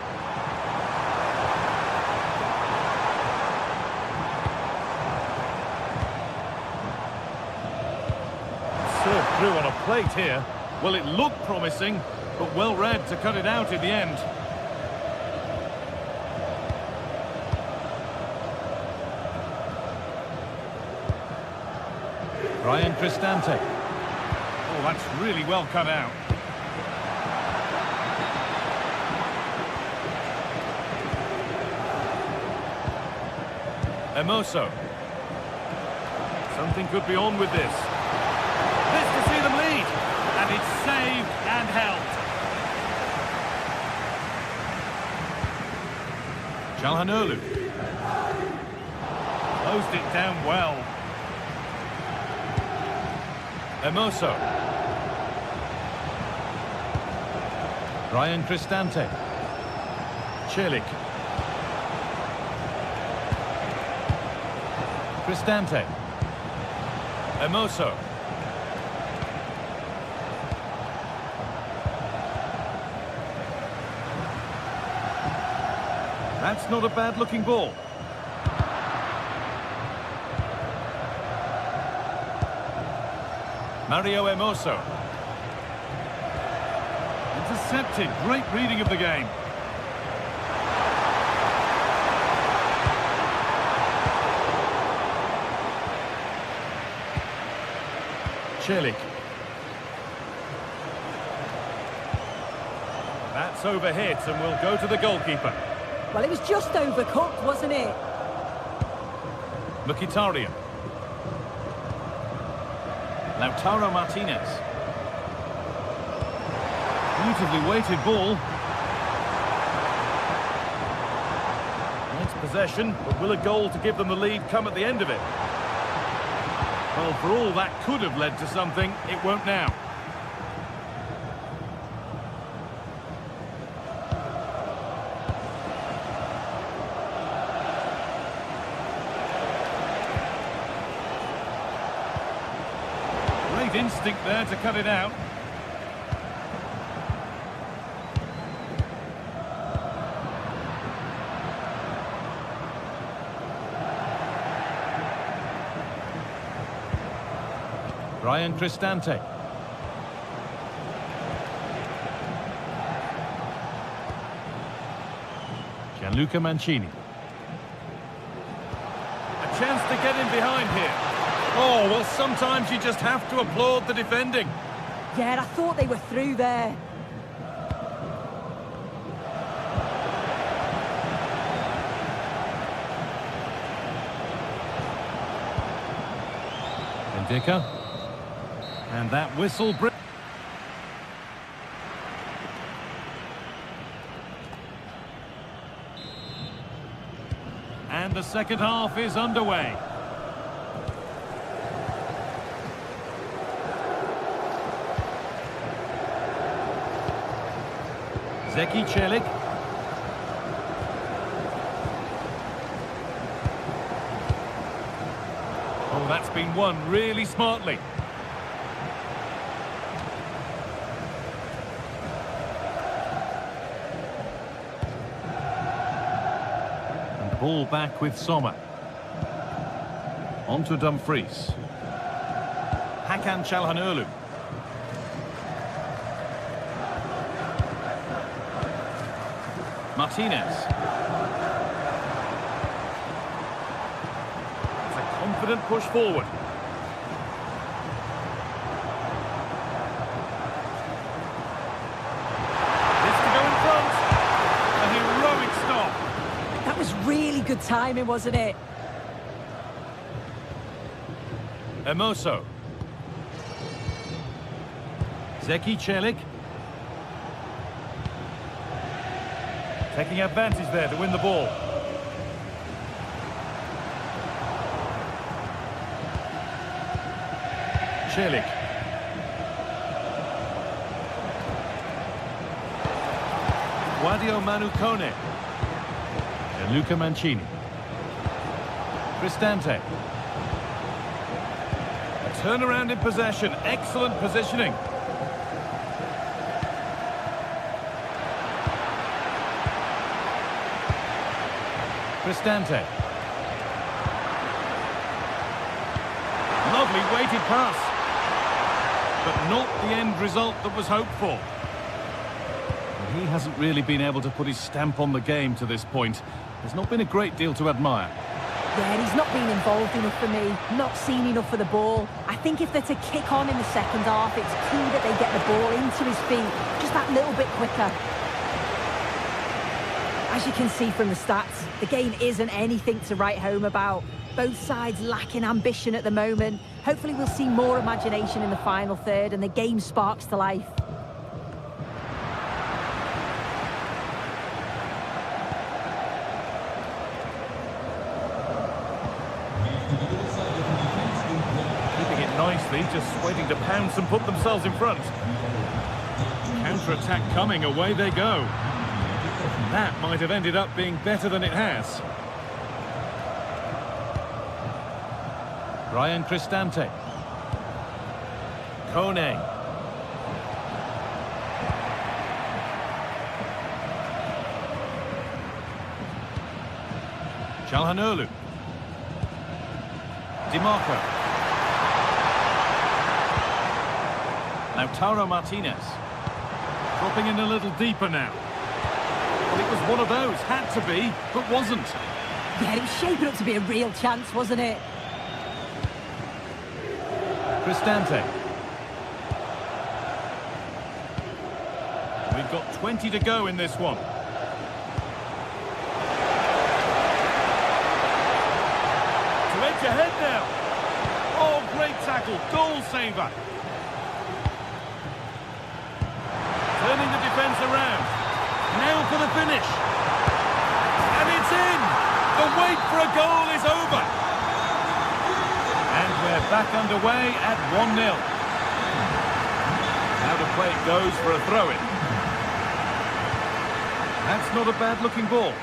S1: Served through on a plate here. Well, it looked promising, but well read to cut it out in the end. Brian Cristante. Oh, that's really well cut out. Emoso. Something could be on with this. This to see them lead. And it's saved and held. Çalhanoğlu. Closed it down well. Emoso. Brian Cristante. Çelik. Cristante. Emoso. That's not a bad-looking ball. Mario Emoso. Intercepted. Great reading of the game. Çelik. That's overhit and will go to the goalkeeper.
S2: Well, it was just overcooked, wasn't it?
S1: Mkhitaryan. Lautaro Martinez. Beautifully weighted ball. possession, but will a goal to give them the lead come at the end of it? Well, for all that could have led to something, it won't now. Great instinct there to cut it out. Brian Cristante. Gianluca Mancini. A chance to get in behind here. Oh, well, sometimes you just have to applaud the defending.
S2: Yeah, I thought they were through there.
S1: Indica. And that whistle... And the second half is underway. Zeki Celik. Oh, that's been won really smartly. And the ball back with Sommer. On to Dumfries. Hakan Çalhanoğlu. Martinez. It's a confident push forward. This to go in front. A heroic stop.
S2: That was really good timing, wasn't it?
S1: Hermoso. Zeki Celik. Taking advantage there to win the ball. Celik. Guadio Manu Kone. Gianluca Mancini. Cristante. A turnaround in possession. Excellent positioning. Cristante. Lovely weighted pass. But not the end result that was hoped for. And he hasn't really been able to put his stamp on the game to this point. There's not been a great deal to admire.
S2: Yeah, he's not been involved enough for me, not seen enough for the ball. I think if they're to kick on in the second half, it's key that they get the ball into his feet just that little bit quicker. As you can see from the stats, the game isn't anything to write home about. Both sides lacking ambition at the moment. Hopefully we'll see more imagination in the final third and the game sparks to life.
S1: Keeping it nicely, just waiting to pounce and put themselves in front. Counter-attack coming, away they go. That might have ended up being better than it has. Brian Cristante. Kone. Çalhanoğlu. DiMarco. Lautaro Martinez. Dropping in a little deeper now. Well, it was one of those, had to be, but wasn't.
S2: Yeah, it was shaping up to be a real chance, wasn't it?
S1: Cristante. We've got 20 to go in this one. To edge ahead now. Oh, great tackle, goal saver. Turning the defence around. Now for the finish. And it's in! The wait for a goal is over. And we're back underway at 1-0. Now the play goes for a throw-in. That's not a bad-looking ball.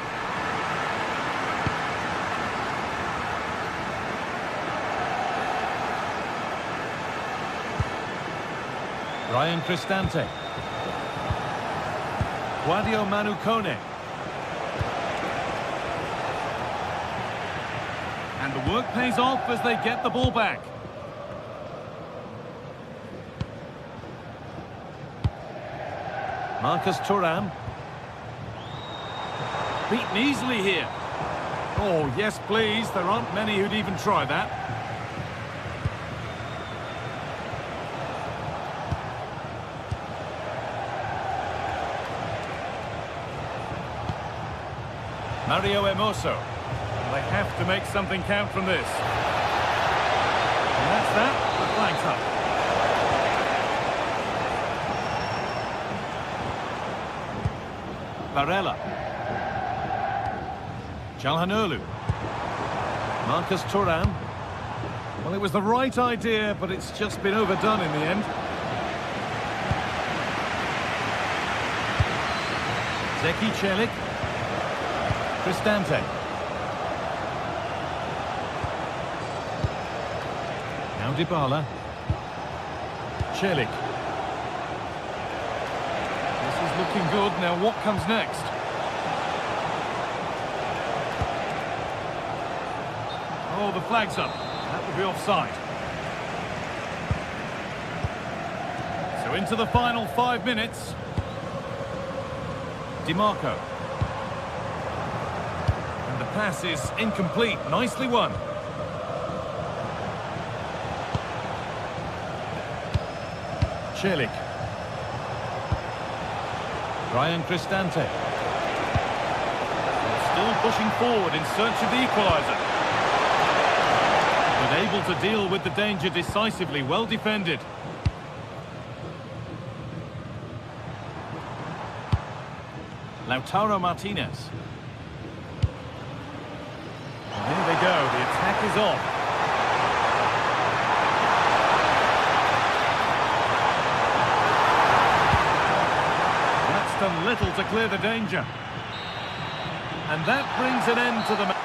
S1: Ryan Cristante. Guadio Manu Kone. And the work pays off as they get the ball back. Marcus Thuram. Beaten easily here. Oh, yes, please. There aren't many who'd even try that. Mario Hermoso. They have to make something count from this. And that's that. The flag's up. Barella. Calhanoglu. Marcus Thuram. Well, it was the right idea, but it's just been overdone in the end. Zeki Celik. Cristante. Now Dybala. Celik. This is looking good. Now what comes next? Oh, the flag's up. That would be offside. So into the final 5 minutes. DiMarco. And the pass is incomplete. Nicely won. Celik. Ryan Cristante. Still pushing forward in search of the equaliser. But able to deal with the danger decisively. Well defended. Lautaro Martinez. And here they go. The attack is on. Done little to clear the danger. And that brings an end to the match.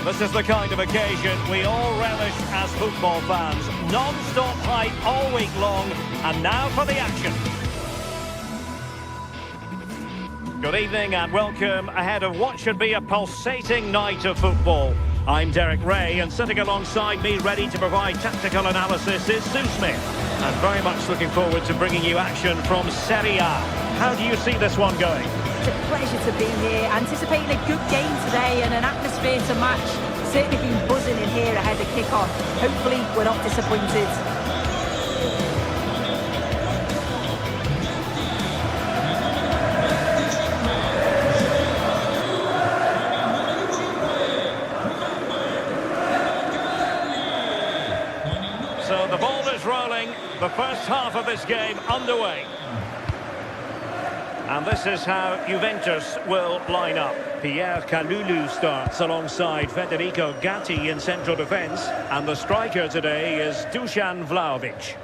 S3: This is the kind of occasion we all relish as football fans. Non-stop hype all week long, and now for the action. Good evening and welcome ahead of what should be a pulsating night of football. I'm Derek Ray, and sitting alongside me ready to provide tactical analysis is Sue Smith. And very much looking forward to bringing you action from Serie A. How do you see this one going?
S2: It's a pleasure to be here, anticipating a good game today and an atmosphere to match. Certainly been buzzing in here ahead of kick-off. Hopefully we're not disappointed.
S3: So the ball is rolling, the first half of this game underway. And this is how Juventus will line up. Pierre Kalulu starts alongside Federico Gatti in central defence. And the striker today is Dusan Vlahovic.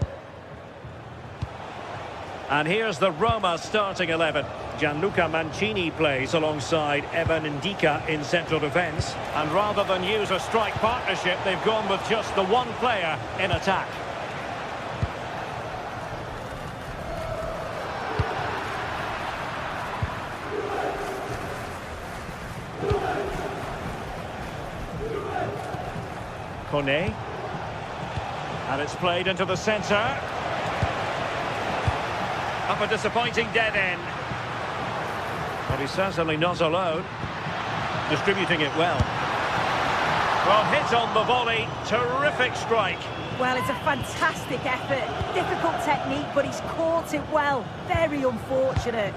S3: And here's the Roma starting 11. Gianluca Mancini plays alongside Evan Ndika in central defence. And rather than use a strike partnership, they've gone with just the one player in attack. Kone. And it's played into the centre. Up a disappointing dead end. But he's certainly not alone. Distributing it well. Well, hit on the volley. Terrific strike.
S2: Well, it's a fantastic effort. Difficult technique, but he's caught it well. Very unfortunate.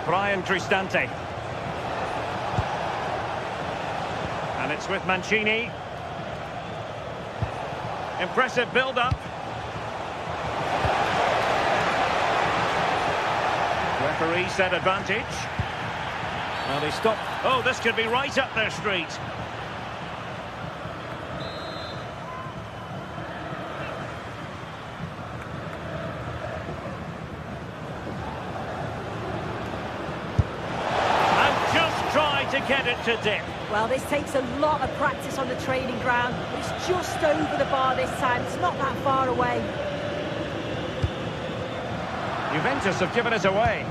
S3: Brian Cristante. And it's with Mancini. Impressive build-up. Referee said advantage. Well, they stopped. Oh, this could be right up their street. And just tried to get it to dip.
S2: Well, this takes a lot of practice on the training ground. It's just over the bar this time. It's not that far away.
S3: Juventus have given it away.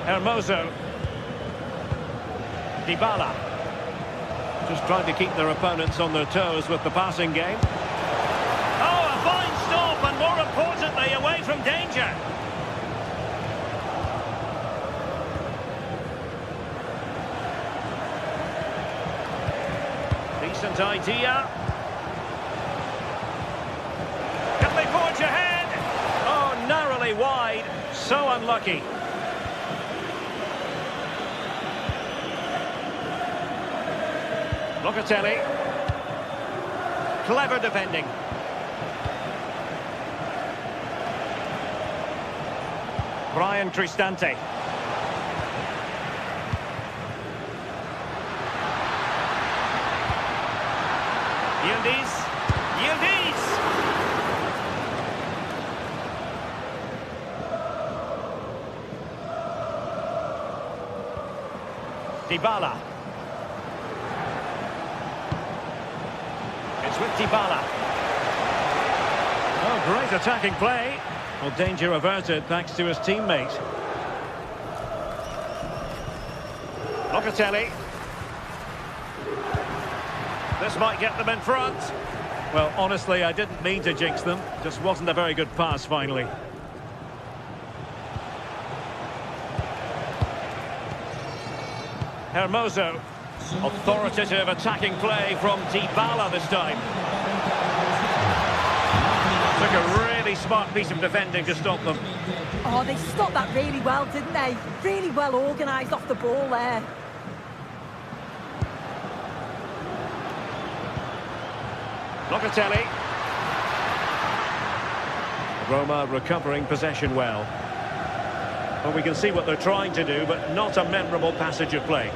S3: Hermoso. Dybala. Just trying to keep their opponents on their toes with the passing game. Oh, a fine stop, and more importantly, away from danger. Decent idea. Can they forge ahead? Oh, narrowly wide. So unlucky. Locatelli. Clever defending. Brian Cristante. Yildiz. Yildiz! Dybala. It's with Dybala. Oh, great attacking play. Well, danger averted thanks to his teammate. Locatelli. This might get them in front. Well, honestly, I didn't mean to jinx them. Just wasn't a very good pass, finally. Hermoso. Authoritative attacking play from Dybala this time. Took a really smart piece of defending to stop them.
S2: Oh, they stopped that really well, didn't they? Really well organised off the ball there.
S3: Locatelli. Roma recovering possession well. Well, we can see what they're trying to do, but not a memorable passage of play.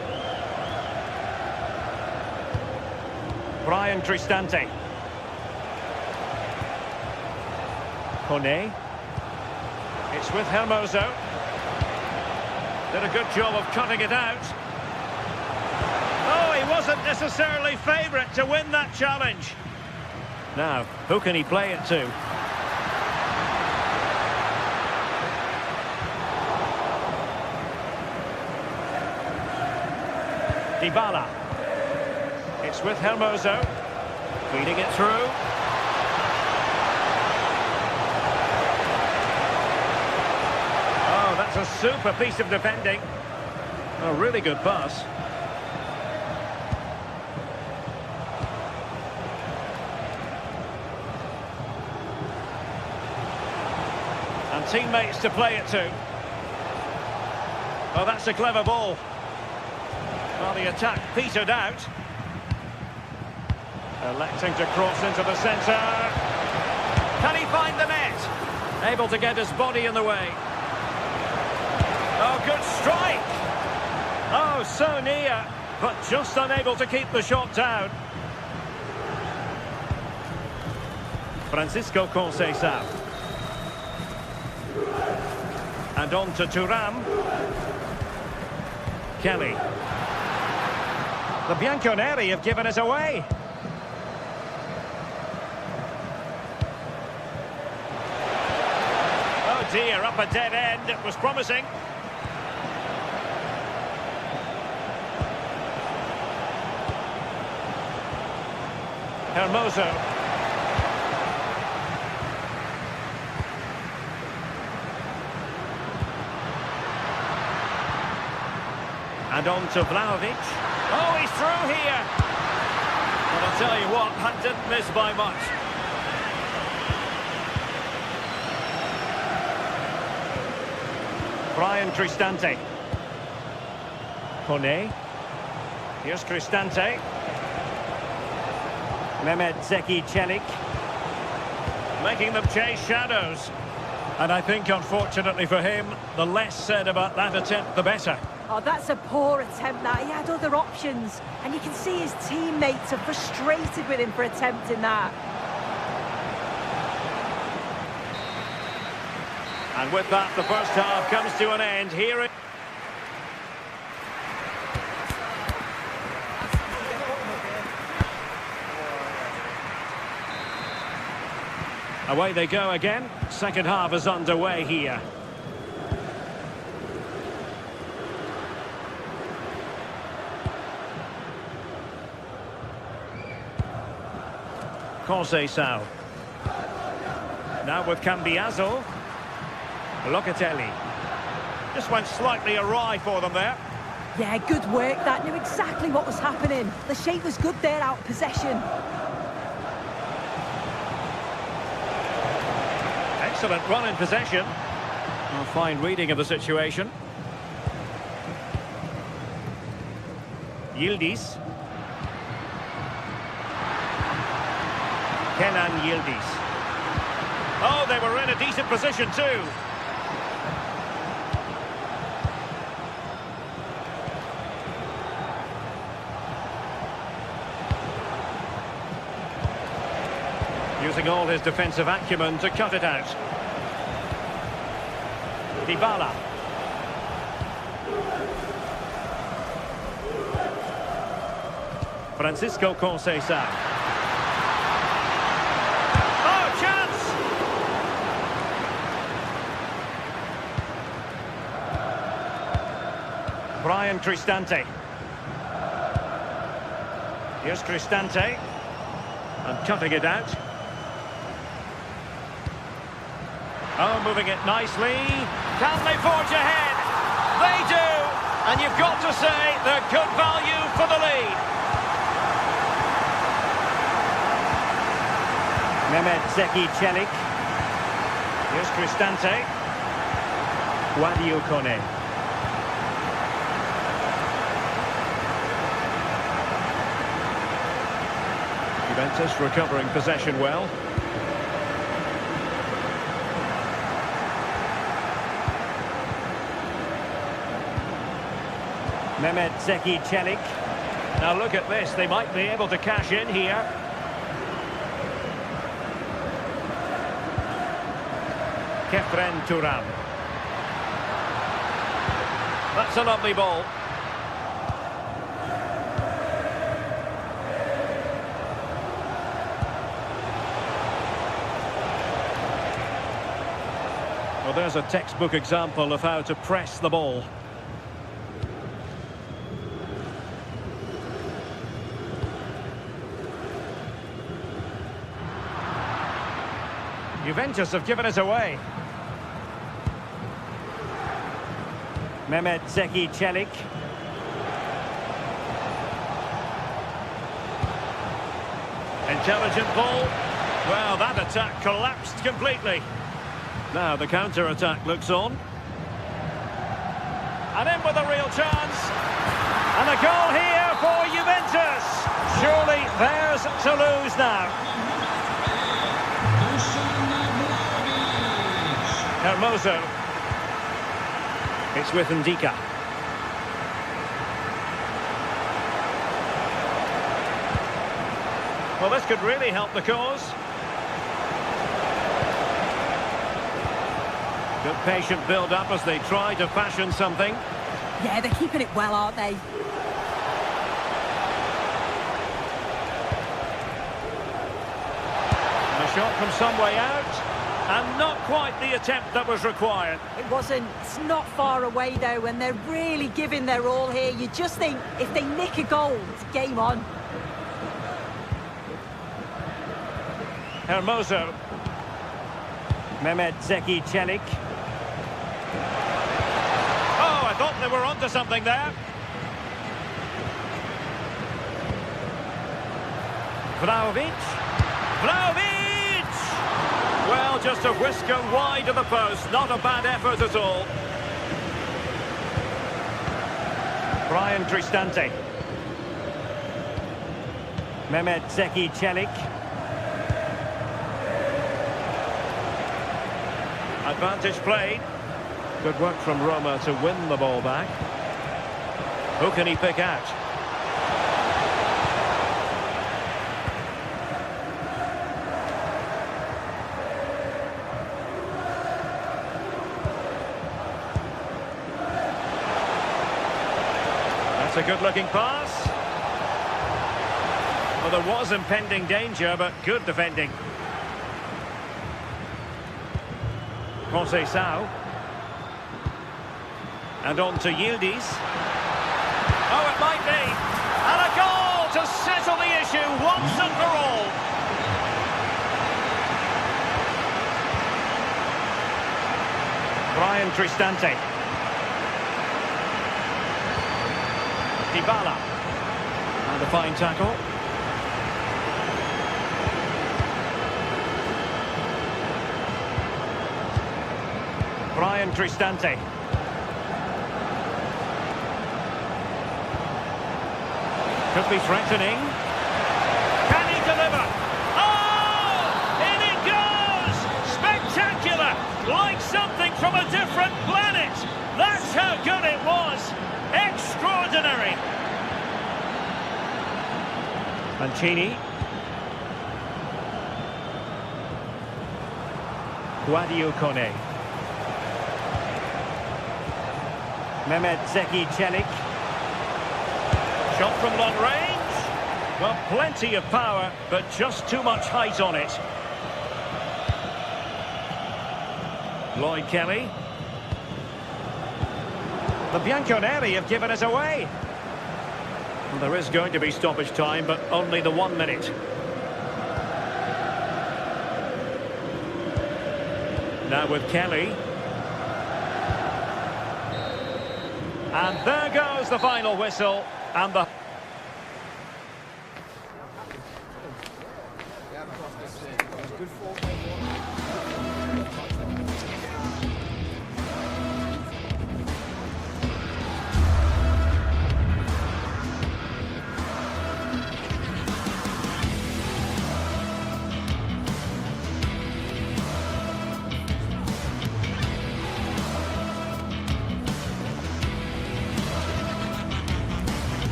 S3: Brian Cristante. Kone. It's with Hermoso. Did a good job of cutting it out. Oh, he wasn't necessarily favourite to win that challenge. Now, who can he play it to? Dybala. It's with Hermoso. Feeding it through. Oh, that's a super piece of defending. A really good pass. And teammates to play it to. Oh, that's a clever ball. Well, the attack petered out. Electing to cross into the centre. Can he find the net? Able to get his body in the way. Oh, good strike! Oh, so near, but just unable to keep the shot down. Francisco Conceição. And on to Thuram. Kelly. The Bianconeri have given it away. Oh dear, up a dead end. It was promising. Hermoso. And on to Vlahovic. Oh, he's through here. Well, I'll tell you what, that didn't miss by much. Brian Cristante. Kone. Here's Cristante. Mehmet Zeki Çelik. Making them chase shadows. And I think, unfortunately for him, the less said about that attempt, the better.
S2: Oh, that's a poor attempt, that. He had other options. And you can see his teammates are frustrated with him for attempting that.
S3: And with that, the first half comes to an end. Here it... Away they go again. Second half is underway here. Conceição. Now with Cambiaso. Locatelli. Just went slightly awry for them there.
S2: Yeah, good work. That knew exactly what was happening. The shape was good there, out of possession.
S3: Excellent run in possession. A fine reading of the situation. Yildiz. Kenan Yildiz. Oh, they were in a decent position too. Using all his defensive acumen to cut it out. Dybala. Francisco Conceição. Oh, chance! Brian Cristante. Here's Cristante. And cutting it out. Oh, moving it nicely. Can they forge ahead? They do! And you've got to say they're good value for the lead. Mehmet Zeki Çelik. Here's Cristante. Wadio Kone. Juventus recovering possession well. Mehmet Zeki Çelik. Now look at this, they might be able to cash in here. Kefren Thuram. That's a lovely ball. Well, there's a textbook example of how to press the ball. Juventus have given it away. Mehmet Zeki Çelik. Intelligent ball. Well, that attack collapsed completely. Now the counter-attack looks on. And in with a real chance. And a goal here for Juventus. Surely theirs to lose now. Hermoso. It's with Ndika. Well, this could really help the cause. Good patient build-up as they try to fashion something.
S2: Yeah, they're keeping it well, aren't they?
S3: And a shot from some way out. And not quite the attempt that was required.
S2: It wasn't. It's not far away, though, and they're really giving their all here. You just think, if they nick a goal, it's game on.
S3: Hermoso. Mehmet Zeki Çelik. Oh, I thought they were onto something there. Vlahovic. Vlahovic! Well, just a whisker wide of the post. Not a bad effort at all. Brian Cristante. Mehmet Zeki Çelik. Advantage played. Good work from Roma to win the ball back. Who can he pick out? That's a good-looking pass. Well, there was impending danger, but good defending. Conceição. And on to Yildiz. Oh, it might be. And a goal to settle the issue once and for all. Brian Cristante. Dybala. And a fine tackle. Brian Cristante. Could be threatening. Can he deliver? Oh! In it goes! Spectacular! Like something from a different planet! That's how good it was! Extraordinary! Mancini. Guadio Kone. Mehmet Zeki Çelik. Shot from long range. Well, plenty of power, but just too much height on it. Lloyd Kelly. The Bianconeri have given us away. Well, there is going to be stoppage time, but only the 1 minute. Now with Kelly. And there goes the final whistle. And the...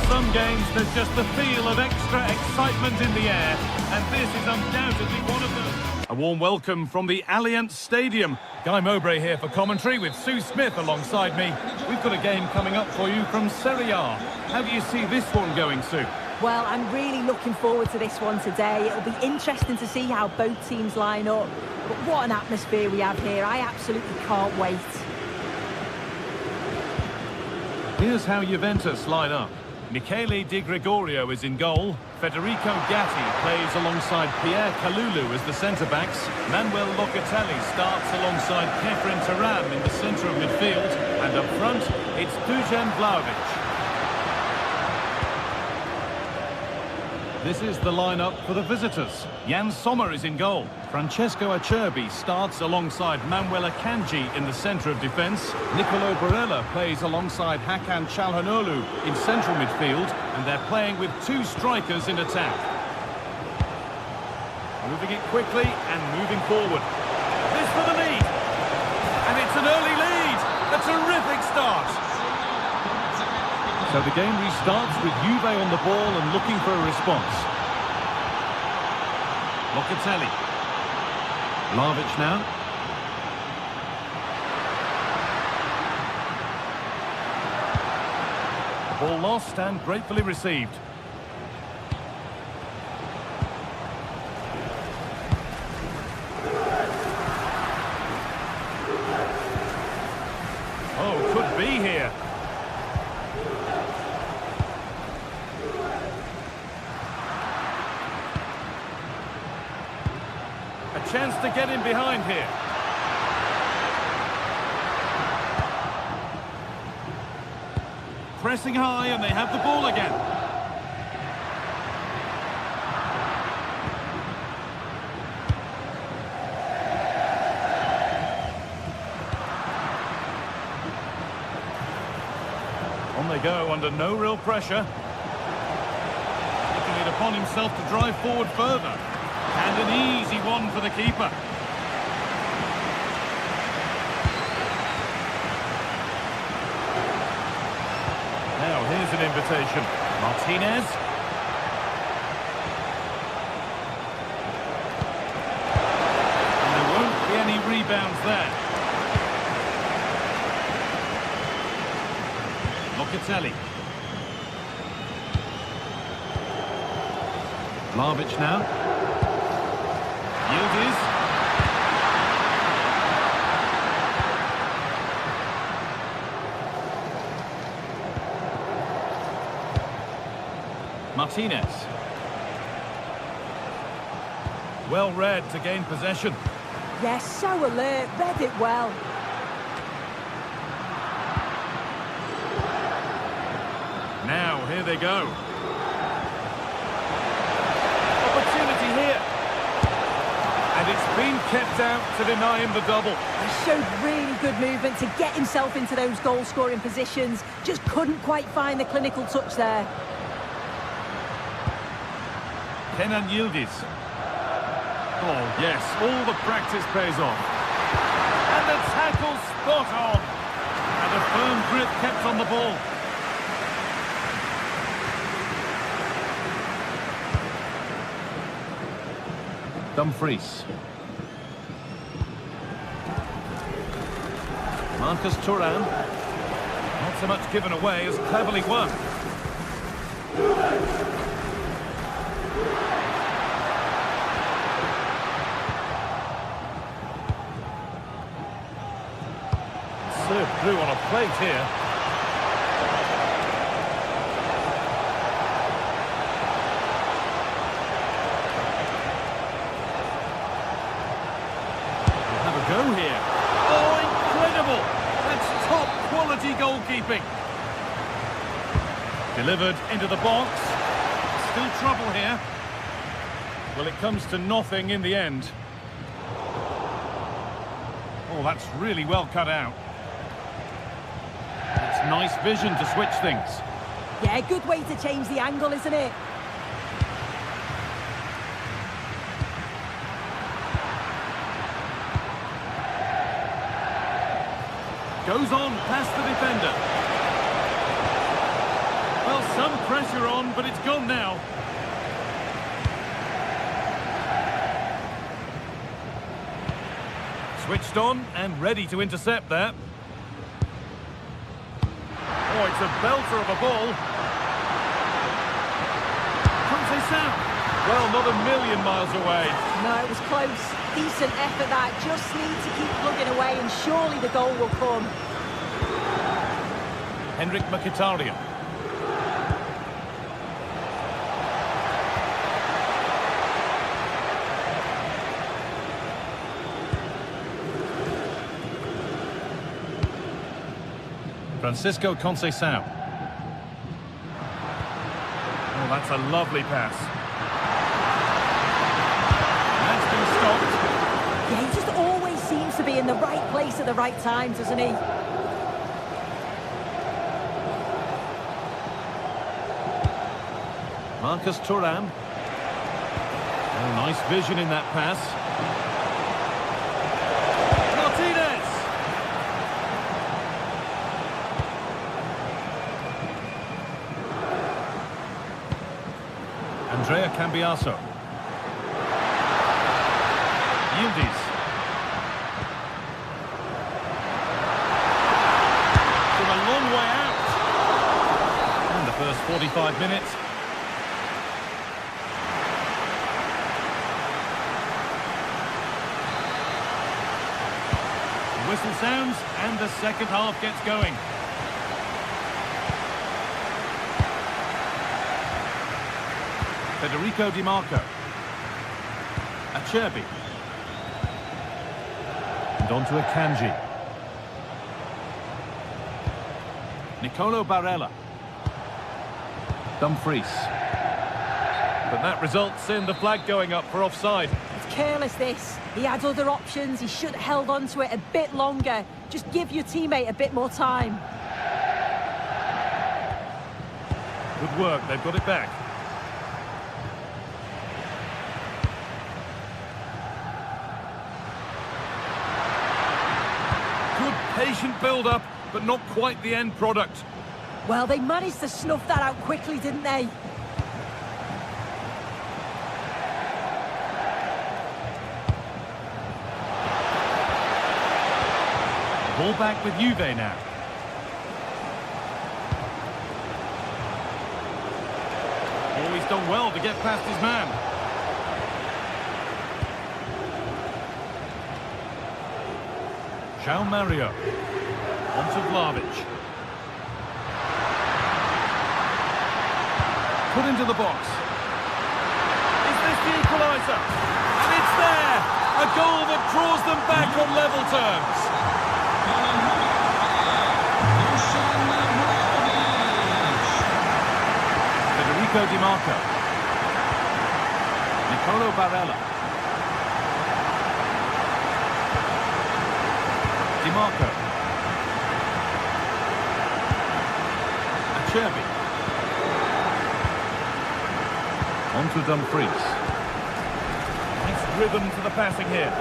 S1: Some games, there's just the feel of extra excitement in the air, and this is undoubtedly one of them. A warm welcome from the Allianz Stadium. Guy Mowbray here for commentary with Sue Smith alongside me. We've got a game coming up for you from Serie A. How do you see this one going, Sue?
S2: Well, I'm really looking forward to this one today. It'll be interesting to see how both teams line up. But what an atmosphere we have here. I absolutely can't wait.
S1: Here's how Juventus line up. Michele Di Gregorio is in goal. Federico Gatti plays alongside Pierre Kalulu as the centre-backs. Manuel Locatelli starts alongside Kefren Turam in the centre of midfield. And up front, it's Dusan Vlahovic. This is the lineup for the visitors. Jan Sommer is in goal. Francesco Acerbi starts alongside Manuel Akanji in the centre of defence. Nicolo Barella plays alongside Hakan Çalhanoğlu in central midfield, and they're playing with two strikers in attack. Moving it quickly and moving forward. This for the lead. And it's an early lead. A terrific start. So the game restarts with Juve on the ball and looking for a response. Locatelli. Vlahovic now. The ball lost and gratefully received. Oh, could be here. Chance to get in behind here. Pressing high and they have the ball again. On they go under no real pressure. Taking it upon himself to drive forward further. And an easy one for the keeper. Now here's an invitation. Martinez. And there won't be any rebounds there. Locatelli. Vlahovic now. Yildiz. Martinez. Well read to gain possession.
S2: Yes, so alert, read it well.
S1: Now, here they go. Opportunity here. And it's been kept out to deny him the double.
S2: He showed really good movement to get himself into those goal-scoring positions. Just couldn't quite find the clinical touch there.
S1: Kenan Yildiz. Oh, yes, all the practice pays off. And the tackle spot on. And a firm grip kept on the ball. Dumfries. Marcus Thuram. Not so much given away as cleverly won. Served through on a plate here. Go here. Oh, incredible! That's top quality goalkeeping. Delivered into the box. Still trouble here. Well, it comes to nothing in the end. Oh, that's really well cut out. It's nice vision to switch things.
S2: Yeah, good way to change the angle, isn't it?
S1: Goes on past the defender. Well, some pressure on, but it's gone now. Switched on and ready to intercept that. Oh, it's a belter of a ball. Conceição. Well, not a million miles away.
S2: No, it was close. Decent effort that. Just need to keep plugging away and surely the goal will come.
S1: Henrik Mkhitaryan. Francisco Conceição. Oh, that's a lovely pass. That's been stopped.
S2: Yeah, he just always seems to be in the right place at the right time, doesn't he?
S1: Marcus Thuram. Oh, nice vision in that pass. Martinez! Andrea Cambiaso. Yildiz. From a long way out. And the first 45 minutes. The whistle sounds and the second half gets going. Federico Di Marco. Acerbi. And on to Akanji. Nicolo Barella. Dumfries. But that results in the flag going up for offside.
S2: It's careless, this. He had other options. He should have held on to it a bit longer. Just give your teammate a bit more time.
S1: Good work, they've got it back. Good patient build-up, but not quite the end product.
S2: Well, they managed to snuff that out quickly, didn't they?
S1: Ball back with Juve now. Oh, he's done well to get past his man. João Mario. On to Vlahovic. Put into the box. Is this the equaliser? And it's there! A goal that draws them back on level terms. Federico Di Marco. Nicolo Barella. Di Marco. Acerbi. On to Dumfries. Nice rhythm to the passing here.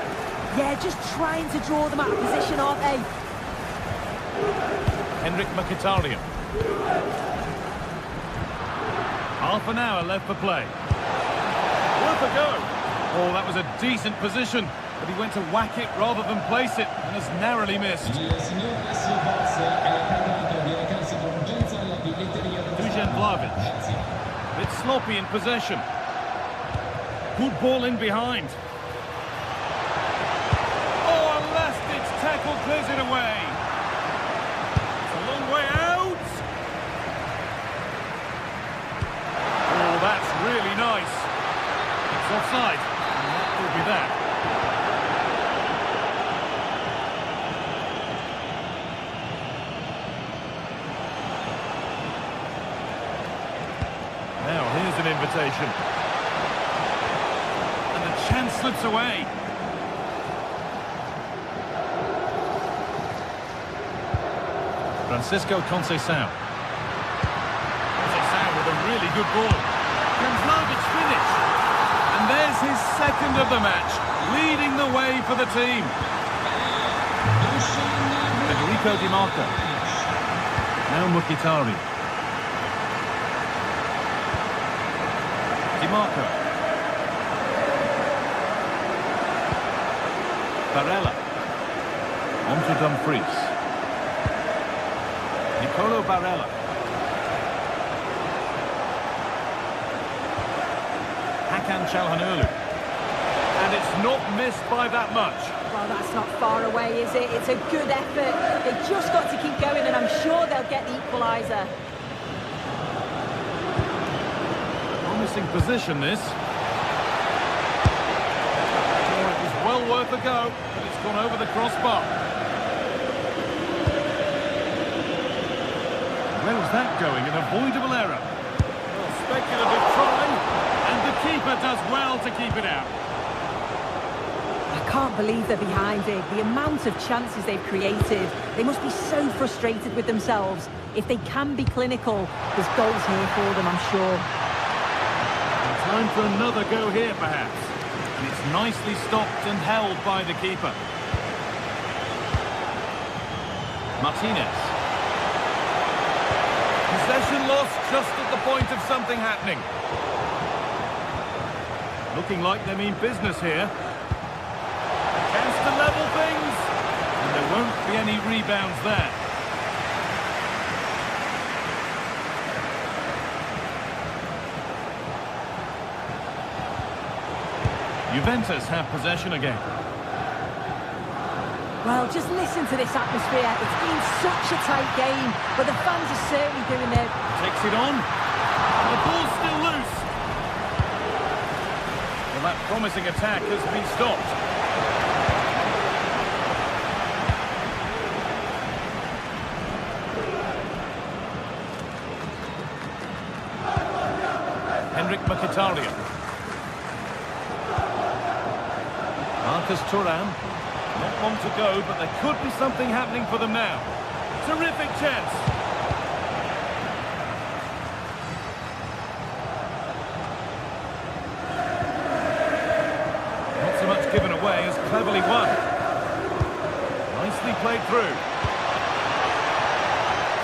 S2: Yeah, just trying to draw them out of position, aren't they?
S1: Henrik Mkhitaryan. Half an hour left for play. Worth a go. Oh, that was a decent position, but he went to whack it rather than place it and has narrowly missed. Dusan Vlahovic. A bit sloppy in possession. Good ball in behind. Oh, a last-ditch tackle clears it away. It's a long way out. Oh, that's really nice. It's offside, and that will be that. Now, here's an invitation. And the chance slips away. Francisco Conceição. Conceição with a really good ball. Can Vlahovic finish? And there's his second of the match, leading the way for the team. Federico Di Marco. Now Mkhitaryan. Di Marco. Barella. On to Dumfries. Nicolo Barella. Hakan Çalhanoğlu. And it's not missed by that much.
S2: Well, that's not far away, is it? It's a good effort. They've just got to keep going, and I'm sure they'll get the equaliser.
S1: Promising position, this. Oh, it was well worth a go, but it's gone over the crossbar. Where was that going? An avoidable error. Well, speculative try, and the keeper does well to keep it out.
S2: I can't believe they're behind it. The amount of chances they've created. They must be so frustrated with themselves. If they can be clinical, there's goals here for them, I'm sure.
S1: Time for another go here, perhaps. And it's nicely stopped and held by the keeper. Martinez. Possession lost just at the point of something happening. Looking like they mean business here. Chance to level things. And there won't be any rebounds there. Juventus have possession again.
S2: Well, just listen to this atmosphere. It's been such a tight game, but the fans are certainly doing their...
S1: Takes it on. The ball's still loose. Well, that promising attack has been stopped. Henrik Mkhitaryan. Marcus Thuram. Not long to go, but there could be something happening for them now. Terrific chance. Not so much given away as cleverly won. Nicely played through.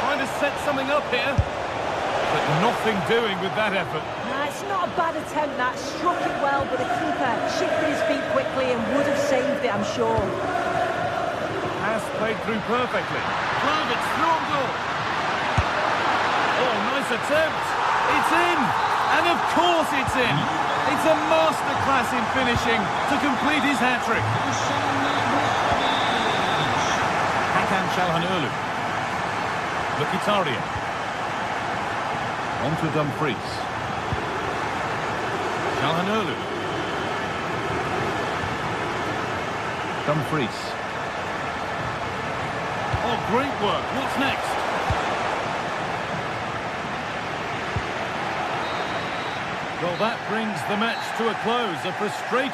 S1: Trying to set something up here, but nothing doing with that effort.
S2: It's not a bad attempt, that. Struck it well, but the keeper shifted his feet quickly and would have saved it, I'm sure.
S1: Pass played through perfectly. It's through on goal. Oh, nice attempt. It's in. And of course it's in. It's a masterclass in finishing to complete his hat-trick. Hakan Çalhanoğlu. Mkhitaryan. On to Dumfries. Çalhanoğlu. Dumfries. Oh, great work. What's next? Well, that brings the match to a close. A frustrating...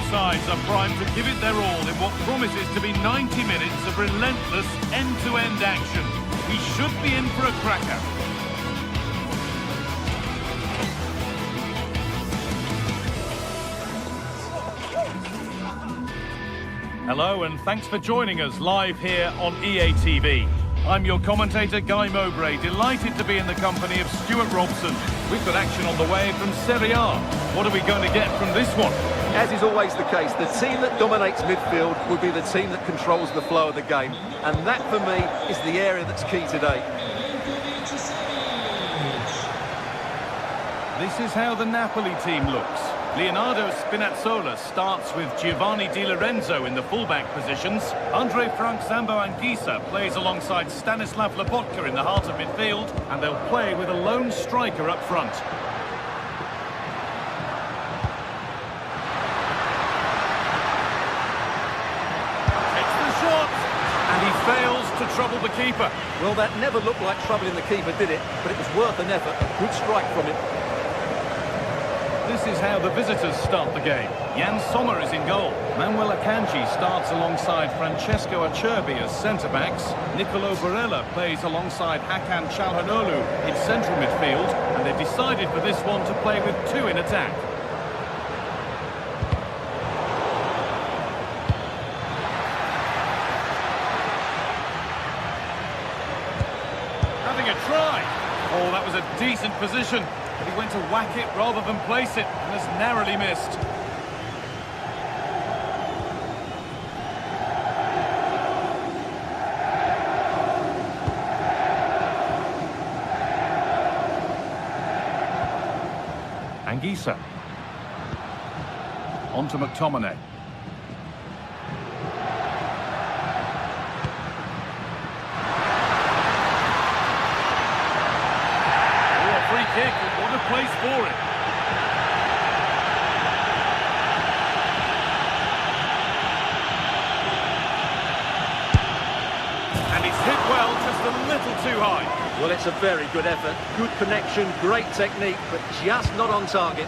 S1: Sides are primed to give it their all in what promises to be 90 minutes of relentless end-to-end action. We should be in for a cracker. Hello and thanks for joining us live here on EA TV. I'm your commentator, Guy Mowbray, delighted to be in the company of Stuart Robson. We've got action on the way from Serie A. What are we going to get from this one?
S4: As is always the case, the team that dominates midfield will be the team that controls the flow of the game. And that, for me, is the area that's key today.
S1: This is how the Napoli team looks. Leonardo Spinazzola starts with Giovanni Di Lorenzo in the fullback positions. Andre Frank Zambo Anguissa plays alongside Stanislav Lobotka in the heart of midfield, and they'll play with a lone striker up front. Takes the shot, and he fails to trouble the keeper.
S4: Well, that never looked like troubling the keeper, did it? But it was worth an effort. A good strike from him.
S1: This is how the visitors start the game. Jan Sommer is in goal. Manuel Akanji starts alongside Francesco Acerbi as centre-backs. Nicolo Barella plays alongside Hakan Çalhanoğlu in central midfield, and they've decided for this one to play with two in attack. Having a try. Oh, that was a decent position. But he went to whack it rather than place it, and has narrowly missed. Anguissa. On to McTominay. Kick, what a place for it. And he's hit well, just a little too high.
S4: Well, it's a very good effort. Good connection, great technique, but just not on target.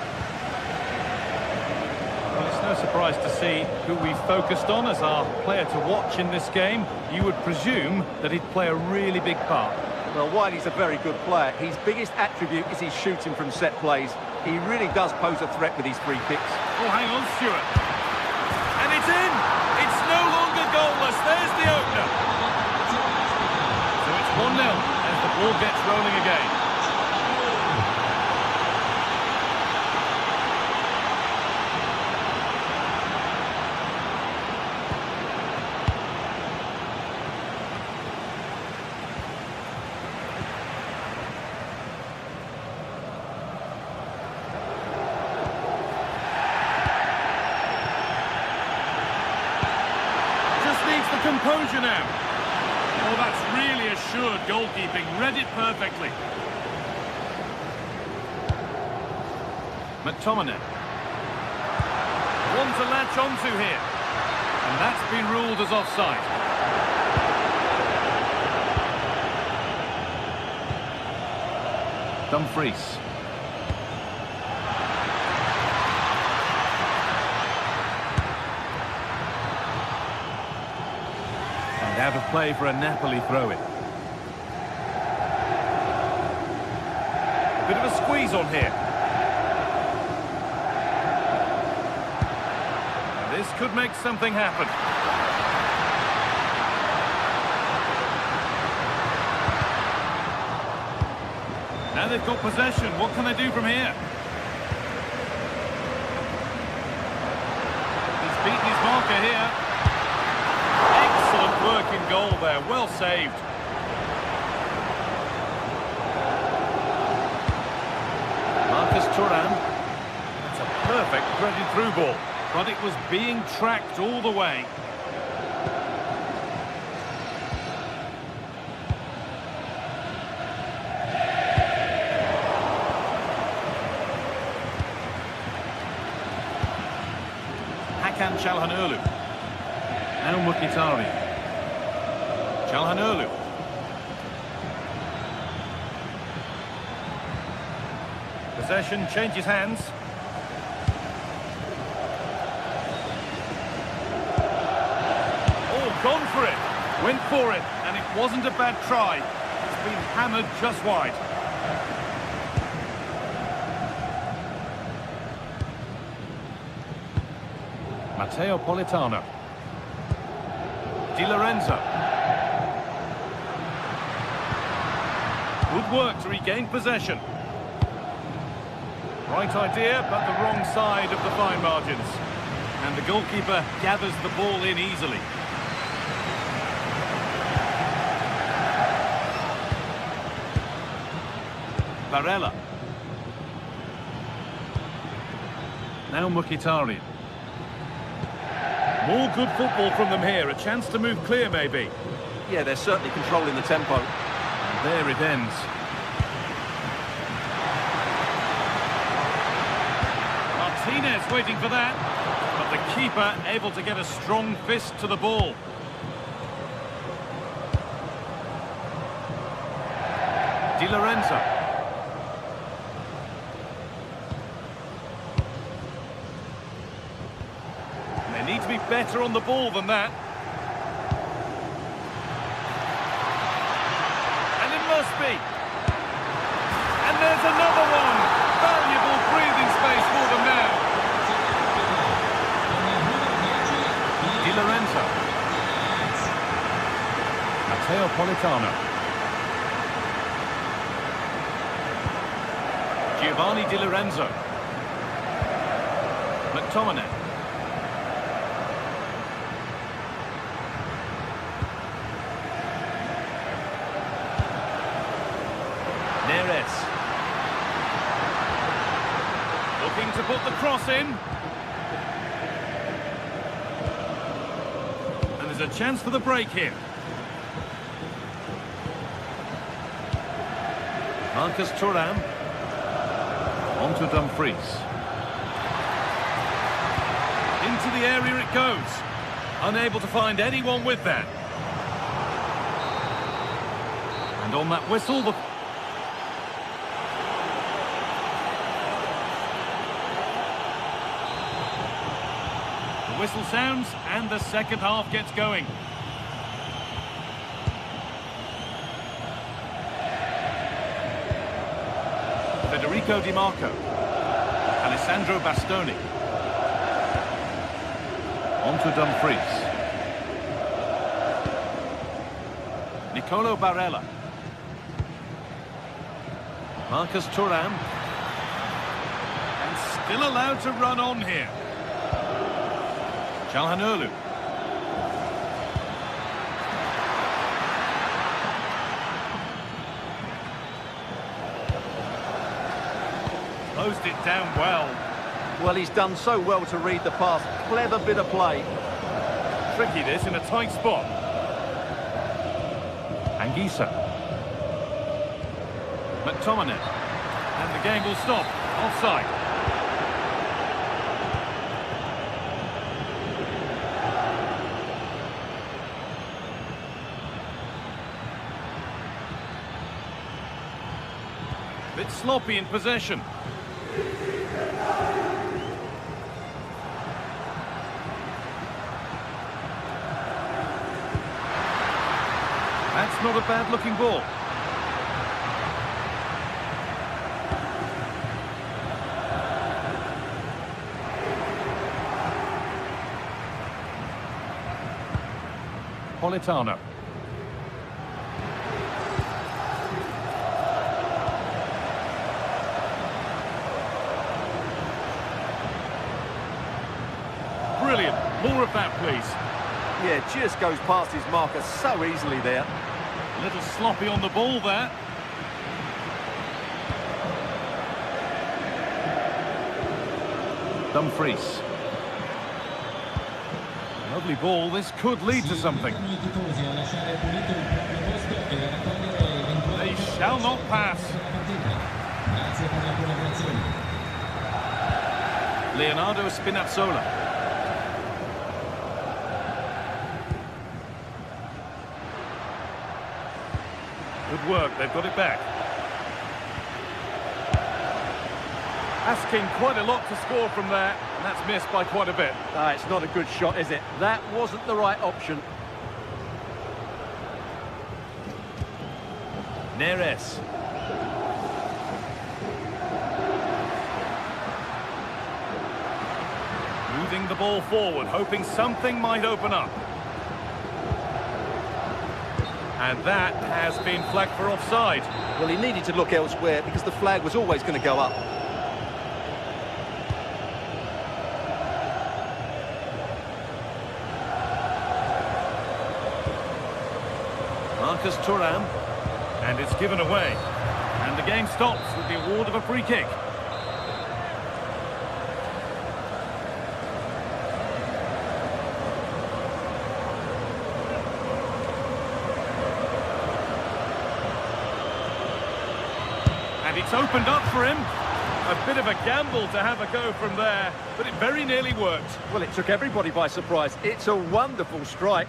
S1: Well, it's no surprise to see who we focused on as our player to watch in this game. You would presume that he'd play a really big part.
S5: Well, Wiley's a very good player. His biggest attribute is his shooting from set plays. He really does pose a threat with his free kicks.
S1: Oh, hang on, Stuart. And it's in! It's no longer goalless. There's the opener. So it's 1-0 as the ball gets rolling again. Composure now. Oh, that's really assured goalkeeping. Read it perfectly. McTominay. One to latch onto here. And that's been ruled as offside. Dumfries. Out of play for a Napoli throw-in. A bit of a squeeze on here. Now this could make something happen. Now they've got possession. What can they do from here? He's beaten his marker here. Excellent work in goal there, well saved. Marcus Thuram. That's a perfect threaded through ball, but it was being tracked all the way. Hakan Çalhanoğlu. Now Mkhitaryan. Çalhanoğlu. Possession changes hands. Oh, gone for it. Went for it, and it wasn't a bad try. It's been hammered just wide. Matteo Politano. Di Lorenzo. Good work to regain possession. Right idea, but the wrong side of the fine margins. And the goalkeeper gathers the ball in easily. Barella. Now Mkhitaryan. More good football from them here. A chance to move clear, maybe.
S5: Yeah, they're certainly controlling the tempo.
S1: And there it ends. Martinez waiting for that. But the keeper able to get a strong fist to the ball. Di Lorenzo. They need to be better on the ball than that. And it must be. And there's another one. Valuable breathing space for them now. Di Lorenzo. Matteo Politano. Giovanni Di Lorenzo. McTominay. Neres. Looking to put the cross in. And there's a chance for the break here. Marcus Thuram. On to Dumfries. Into the area it goes. Unable to find anyone with that. And on that whistle, the whistle sounds and the second half gets going. Federico Di Marco. Alessandro Bastoni. On to Dumfries. Nicolo Barella. Marcus Thuram. And still allowed to run on here. Çalhanoğlu. Closed it down well.
S5: Well, he's done so well to read the pass. Clever bit of play.
S1: Tricky this in a tight spot. Anguissa. McTominay. And the game will stop. Offside. Bit sloppy in possession. That's not a bad-looking ball. Politano. Brilliant. More of that, please.
S5: Yeah, just goes past his marker so easily there.
S1: A little sloppy on the ball there. Dumfries. Lovely ball. This could lead to something. They shall not pass. Leonardo Spinazzola. Good work, they've got it back. Asking quite a lot to score from there, and that's missed by quite a bit.
S5: It's not a good shot, is it? That wasn't the right option.
S1: Neres. Moving the ball forward, hoping something might open up. And that has been flagged for offside.
S5: Well, he needed to look elsewhere because the flag was always going to go up.
S1: Marcus Thuram. And it's given away. And the game stops with the award of a free kick. And it's opened up for him. A bit of a gamble to have a go from there, but it very nearly worked.
S5: Well, it took everybody by surprise. It's a wonderful strike.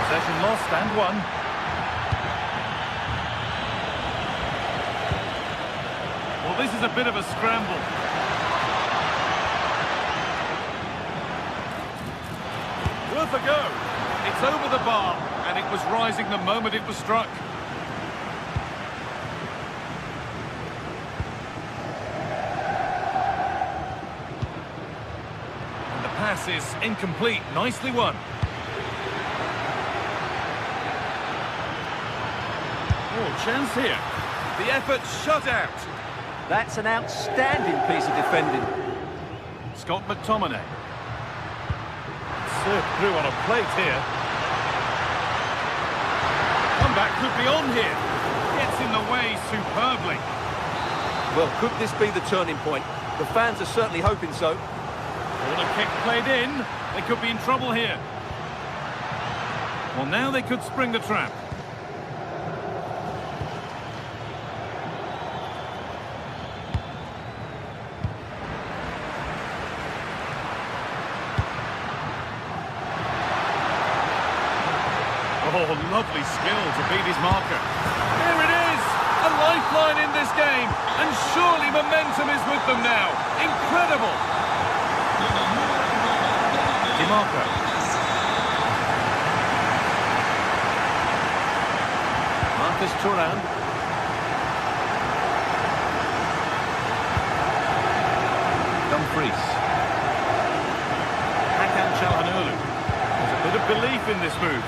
S1: Possession lost and won. Well, this is a bit of a scramble. Worth a go. It's over the bar, and it was rising the moment it was struck. And the pass is incomplete. Nicely won. Oh, chance here. The effort shut out.
S5: That's an outstanding piece of defending.
S1: Scott McTominay. Served through on a plate here. Comeback could be on here. Gets in the way superbly.
S4: Well, could this be the turning point? The fans are certainly hoping so.
S1: Corner kick played in. They could be in trouble here. Well, now they could spring the trap. Oh, lovely skill to beat his marker. Here it is! A lifeline in this game. And surely momentum is with them now. Incredible! DiMarco. Marcus Thuram. Dumfries. Hakan Çalhanoğlu. There's a bit of belief in this move.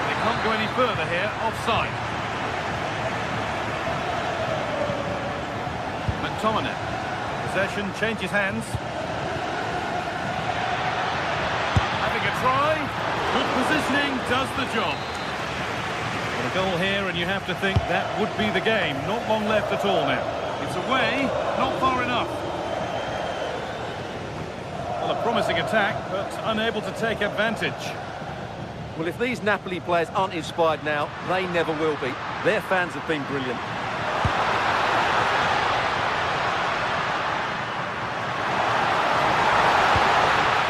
S1: They can't go any further here, offside. McTominay. Possession changes hands. Having a try. Good positioning, does the job. Well, a goal here, and you have to think that would be the game. Not long left at all now. It's away, not far enough. Well, a promising attack, but unable to take advantage.
S4: Well, if these Napoli players aren't inspired now, they never will be. Their fans have been brilliant.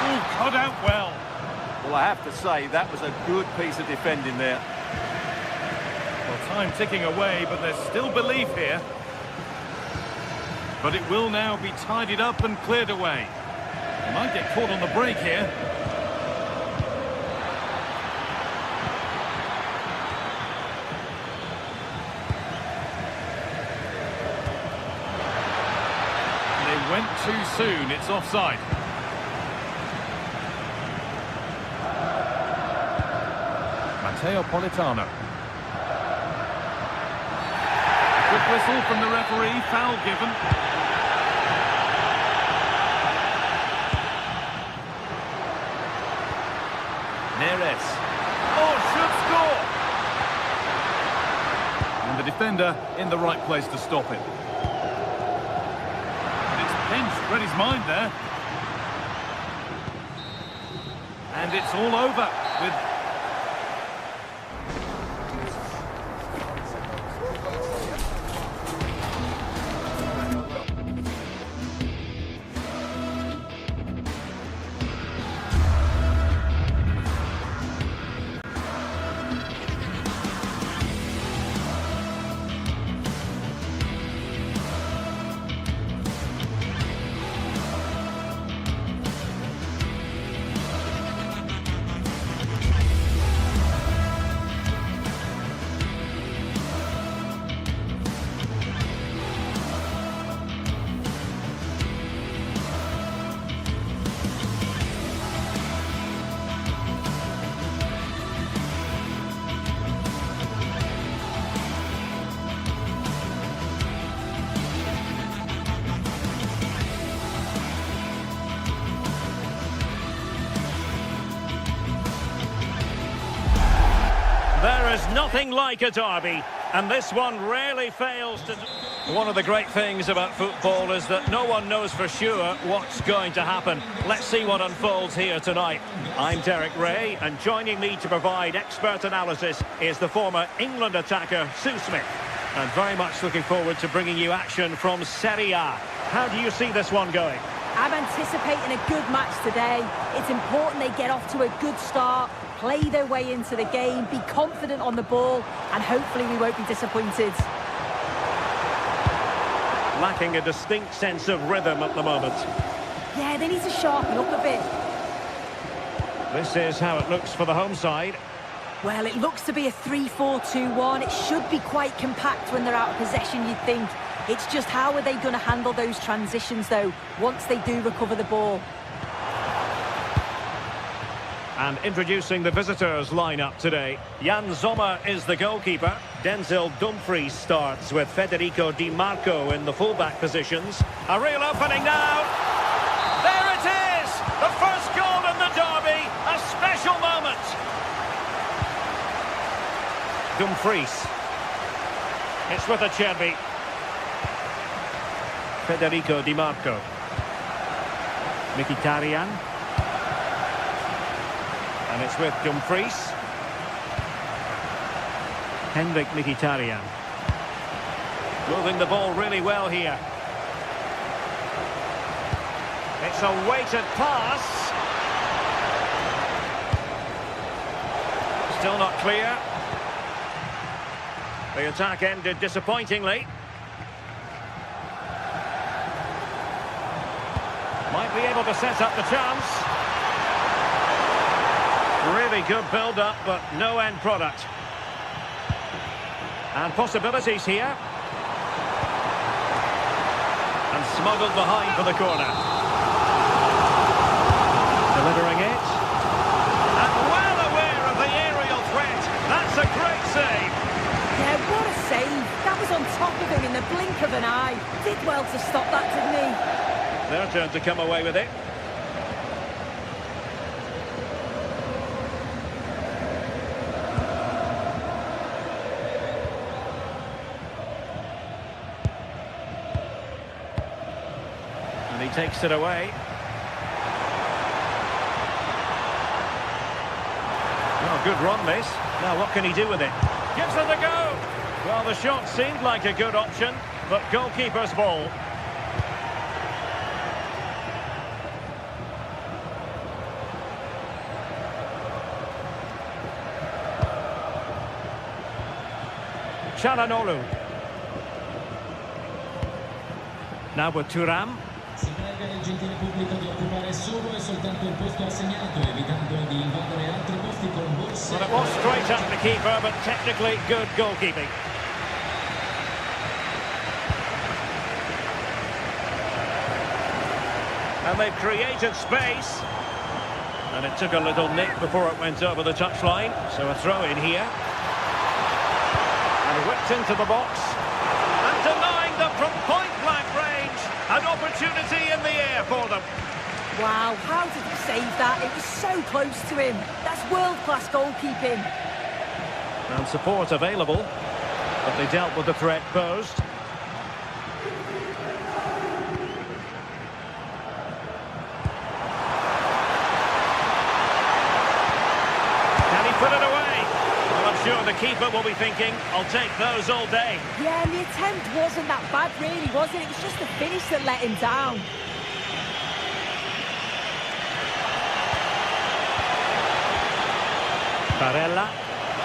S1: Ooh, cut out well.
S5: Well, I have to say, that was a good piece of defending there.
S1: Well, time ticking away, but there's still belief here. But it will now be tidied up and cleared away. They might get caught on the break here. Went too soon, it's offside. Matteo Politano. Quick whistle from the referee, foul given. Neres. Oh, should score! And the defender in the right place to stop it. Read his mind there. And it's all over with...
S3: There is nothing like a derby, and this one rarely fails to... One of the great things about football is that no one knows for sure what's going to happen. Let's see what unfolds here tonight. I'm Derek Ray, and joining me to provide expert analysis is the former England attacker, Sue Smith. And very much looking forward to bringing you action from Serie A. How do you see this one going?
S2: I'm anticipating a good match today. It's important they get off to a good start, play their way into the game, be confident on the ball, and hopefully we won't be disappointed.
S3: Lacking a distinct sense of rhythm at the moment.
S2: Yeah, they need to sharpen up a bit.
S3: This is how it looks for the home side.
S2: Well, it looks to be a 3-4-2-1. It should be quite compact when they're out of possession, you'd think. It's just how are they going to handle those transitions, though, once they do recover the ball.
S3: And introducing the visitors lineup today. Jan Sommer is the goalkeeper. Denzel Dumfries starts with Federico Di Marco in the fullback positions. A real opening now. There it is! The first goal in the derby. A special moment. Dumfries. It's with Acerbi. Federico Di Marco. Mkhitaryan. And it's with Dumfries. Henrik Mkhitaryan. Moving the ball really well here. It's a weighted pass. Still not clear. The attack ended disappointingly. Might be able to set up the chance. Really good build-up, but no end product. And possibilities here. And smuggled behind for the corner. Delivering it. And well aware of the aerial threat. That's a great save.
S2: Yeah, what a save. That was on top of him in the blink of an eye. Did well to stop that, didn't he?
S3: Their turn to come away with it. And he takes it away. Oh, good run this. Now what can he do with it? Gives it a go. Well, the shot seemed like a good option, but goalkeeper's ball. Çalhanoğlu. Now with Thuram.
S6: Si prega il gentile pubblico di occupare solo e soltanto il posto assegnato, evitando di invadere altri posti con borse.
S3: Well, it was straight at the keeper, but technically good goalkeeping. And they've created space. And it took a little nick before it went over the touchline. So a throw in here. And whipped into the box. And denying them from point-blank range. An opportunity in the air for them.
S2: Wow, how did he save that? It was so close to him. That's world-class goalkeeping.
S3: And support available. But they dealt with the threat posed. Can he put it away? Well, I'm sure the keeper will be thinking, I'll take those all day.
S2: Yeah, and the attempt wasn't that bad, really, was it? It was just the finish that let him down.
S3: Barella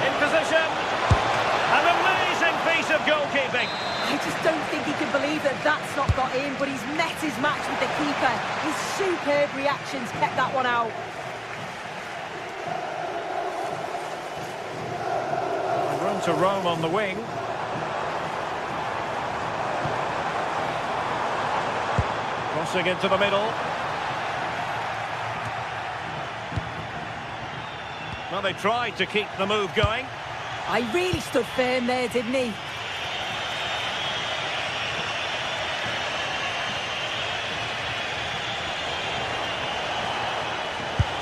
S3: in position. An amazing piece of goalkeeping.
S2: I just don't think he can believe that that's not got in, but he's met his match with the keeper. His superb reactions kept that one out.
S3: Room to roam on the wing. Crossing into the middle. Well, they tried to keep the move going.
S2: I really stood firm there, didn't he?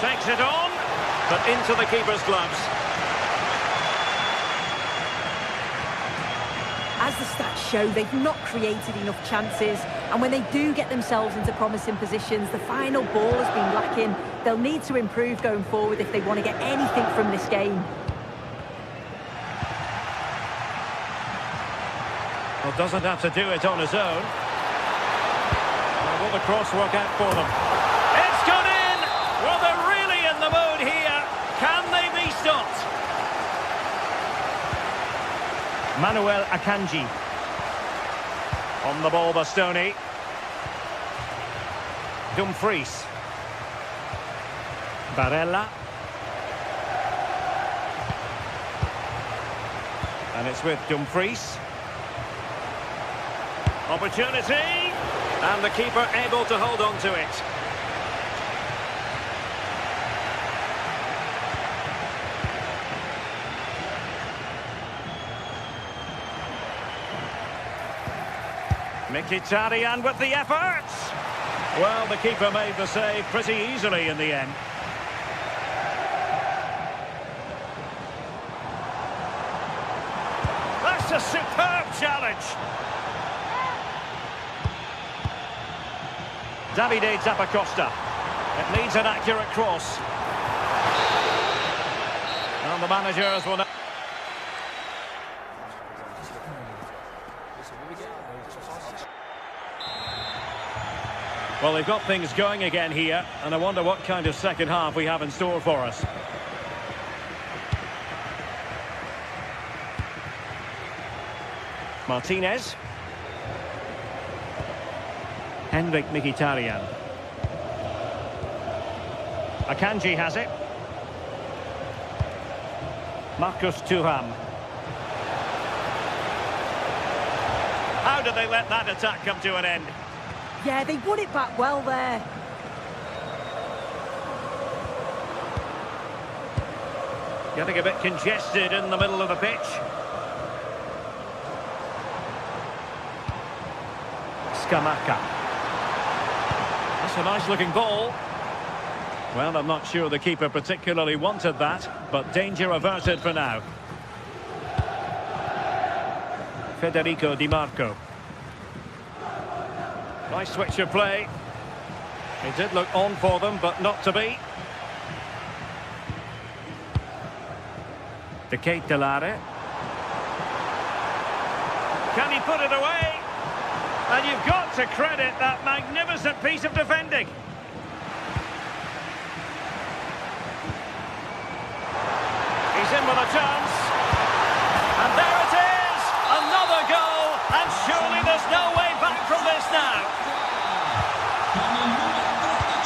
S3: Takes it on, but into the keeper's gloves.
S2: As the stats show, they've not created enough chances, and when they do get themselves into promising positions, the final ball has been lacking. They'll need to improve going forward if they want to get anything from this game.
S3: Well, doesn't have to do it on his own. Well, will the cross work out for them? It's gone in! Well, they're really in the mood here. Can they be stopped? Manuel Akanji. On the ball, Bastoni. Dumfries. Barella. And it's with Dumfries. Opportunity. And the keeper able to hold on to it. Mkhitaryan with the efforts. Well, the keeper made the save pretty easily in the end. That's a superb challenge. Davide Zappacosta. It needs an accurate cross. And the managers will now... Well, they've got things going again here, and I wonder what kind of second half we have in store for us. Martinez. Henrik Mkhitaryan. Akanji has it. Marcus Thuram. How did they let that attack come to an end?
S2: Yeah, they won it back well there.
S3: Getting a bit congested in the middle of the pitch. Scamacca. That's a nice-looking ball. Well, I'm not sure the keeper particularly wanted that, but danger averted for now. Federico Di Marco. Nice switch of play. It did look on for them, but not to be. De Ketelare. Can he put it away? And you've got to credit that magnificent piece of defending. He's in with a chance. And there it is! Another goal! And surely there's no way back from this now.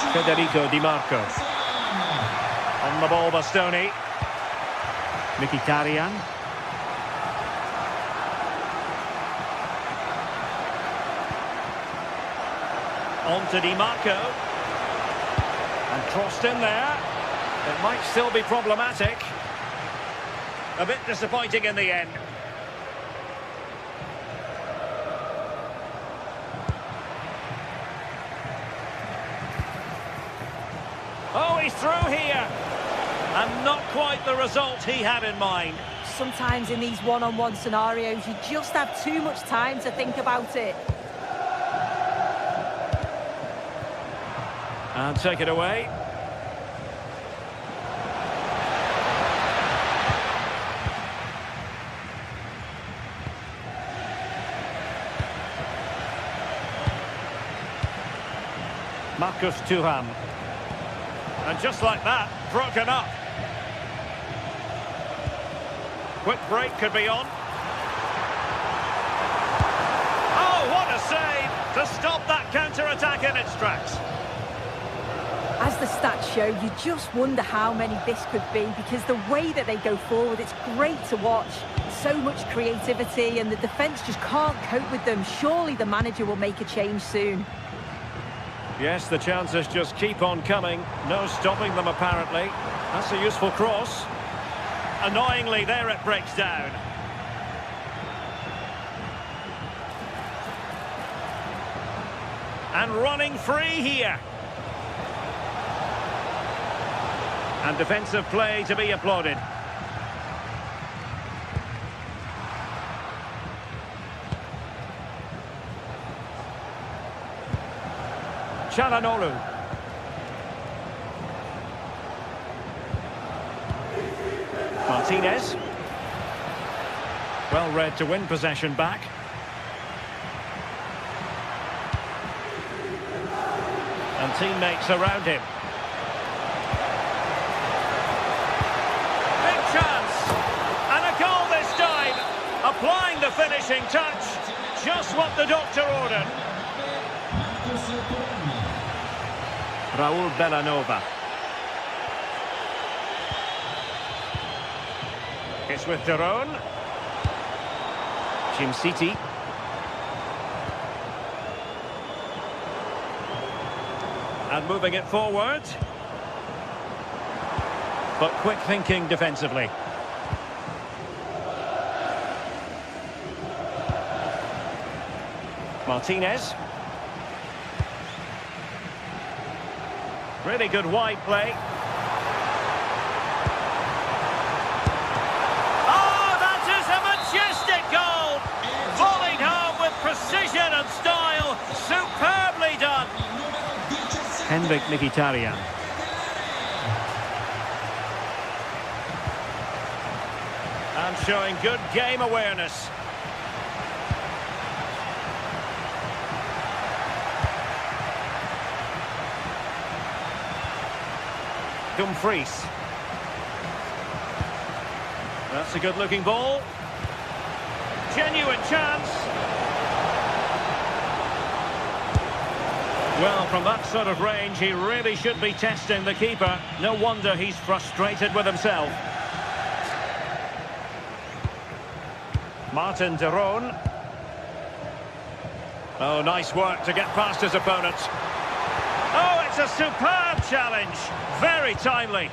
S3: Federico Di Marco. On the ball, Bastoni. Mkhitaryan. On to Di Marco. And crossed in there. It might still be problematic. A bit disappointing in the end. Oh, he's through here. And not quite the result he had in mind.
S2: Sometimes in these one-on-one scenarios, you just have too much time to think about it.
S3: And take it away. Marcus Thuram. And just like that, broken up. Quick break could be on. Oh, what a save to stop that counter-attack in its tracks.
S2: As the stats show, you just wonder how many this could be, because the way that they go forward, it's great to watch. So much creativity, and the defence just can't cope with them. Surely the manager will make a change soon.
S3: Yes, the chances just keep on coming. No stopping them, apparently. That's a useful cross. Annoyingly, there it breaks down. And running free here. And defensive play to be applauded. Çalhanoğlu. Martinez. Well read to win possession back. And teammates around him. Big chance. And a goal this time. Applying the finishing touch. Just what the doctor ordered. Raul Bellanova. It's with Daron. City. And moving it forward. But quick thinking defensively. Martinez. Really good wide play. Oh, that is a majestic goal! Volleyed home with precision and style. Superbly done. Henrik Mkhitaryan. And showing good game awareness. Dumfries. That's a good-looking ball. Genuine chance. Well, from that sort of range, he really should be testing the keeper. No wonder he's frustrated with himself. Martin Daron. Oh, nice work to get past his opponent. Oh, it's a superb challenge. Very timely.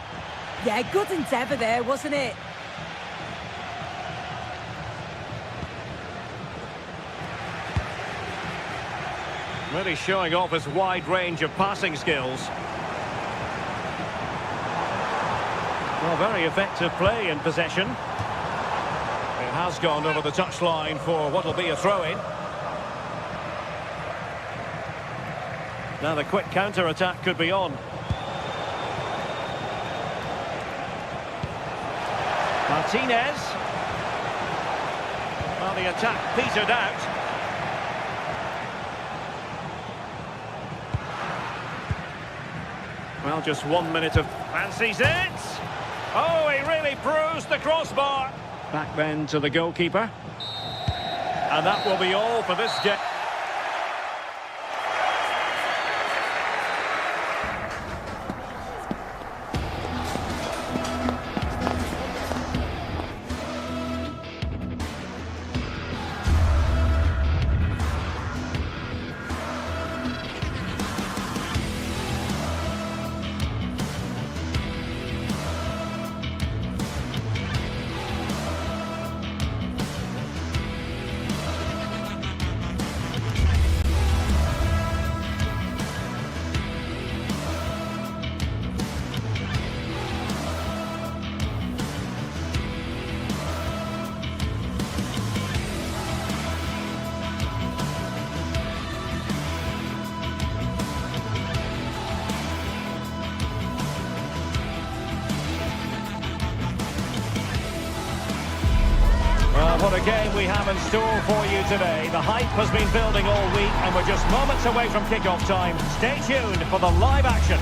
S2: Yeah, good endeavour there, wasn't it?
S3: Really showing off his wide range of passing skills. Well, very effective play in possession. It has gone over the touchline for what will be a throw-in. Now the quick counter-attack could be on. Martinez. Well, the attack petered out. Well, just 1 minute of... Fancies it! Oh, he really bruised the crossbar. Back then to the goalkeeper. And that will be all for this game. What a game we have in store for you today. The hype has been building all week and we're just moments away from kick-off time. Stay tuned for the live action.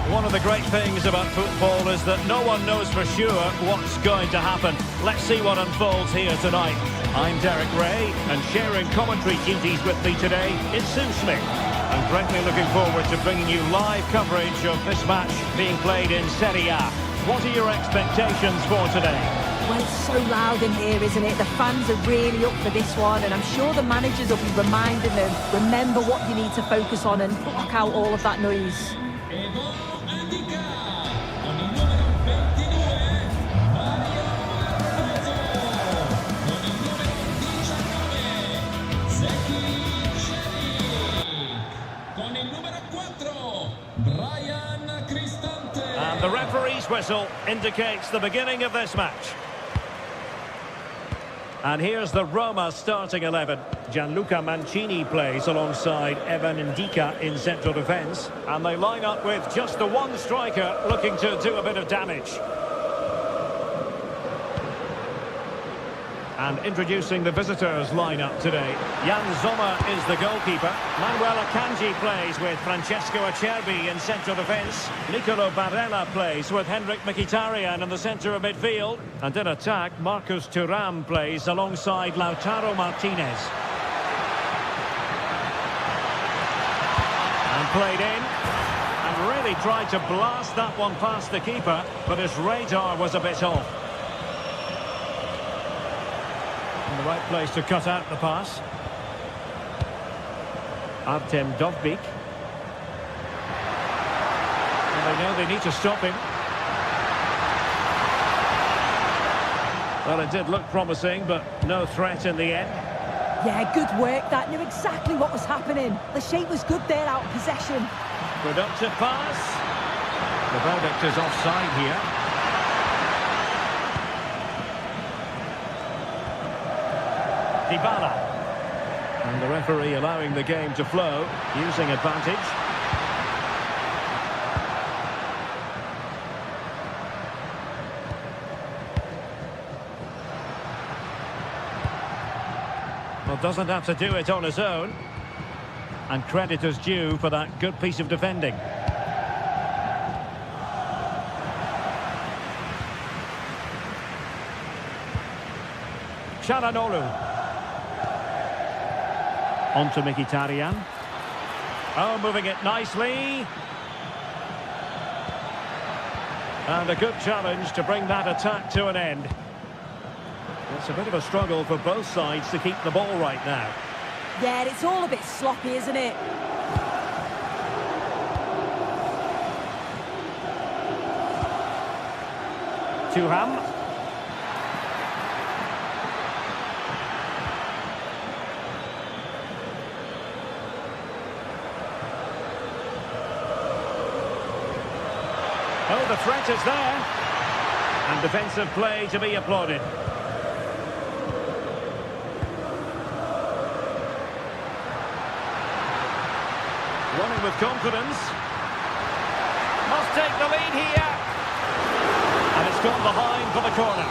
S3: One of the great things about football is that no one knows for sure what's going to happen. Let's see what unfolds here tonight. I'm Derek Ray, and sharing commentary duties with me today is Sue Smith. I'm greatly looking forward to bringing you live coverage of this match being played in Serie A. What are your expectations for today?
S2: Well, it's so loud in here, isn't it? The fans are really up for this one, and I'm sure the managers will be reminding them, remember what you need to focus on and block out all of that noise.
S3: And the referee's whistle indicates the beginning of this match. And here's the Roma starting 11. Gianluca Mancini plays alongside Evan Ndika in central defence. And they line up with just the one striker looking to do a bit of damage. And introducing the visitors lineup today. Jan Sommer is the goalkeeper. Manuel Akanji plays with Francesco Acerbi in central defence. Nicolo Barella plays with Henrik Mkhitaryan in the centre of midfield. And in attack, Marcus Thuram plays alongside Lautaro Martinez. And played in. And really tried to blast that one past the keeper, but his radar was a bit off. In the right place to cut out the pass. Artem Dovbyk. And they know they need to stop him. Well, it did look promising, but no threat in the end.
S2: Yeah, good work. That knew exactly what was happening. The shape was good there out of possession.
S3: Productive pass. The verdict is offside here. Dybala. And the referee allowing the game to flow, using advantage. Well, doesn't have to do it on his own. And credit is due for that good piece of defending. Çalhanoğlu. On to Mkhitaryan. Oh, moving it nicely. And a good challenge to bring that attack to an end. It's a bit of a struggle for both sides to keep the ball right now.
S2: Yeah, it's all a bit sloppy, isn't it?
S3: Thuram. Oh, the threat is there. And defensive play to be applauded. Running with confidence. Must take the lead here. And it's gone behind for the corner.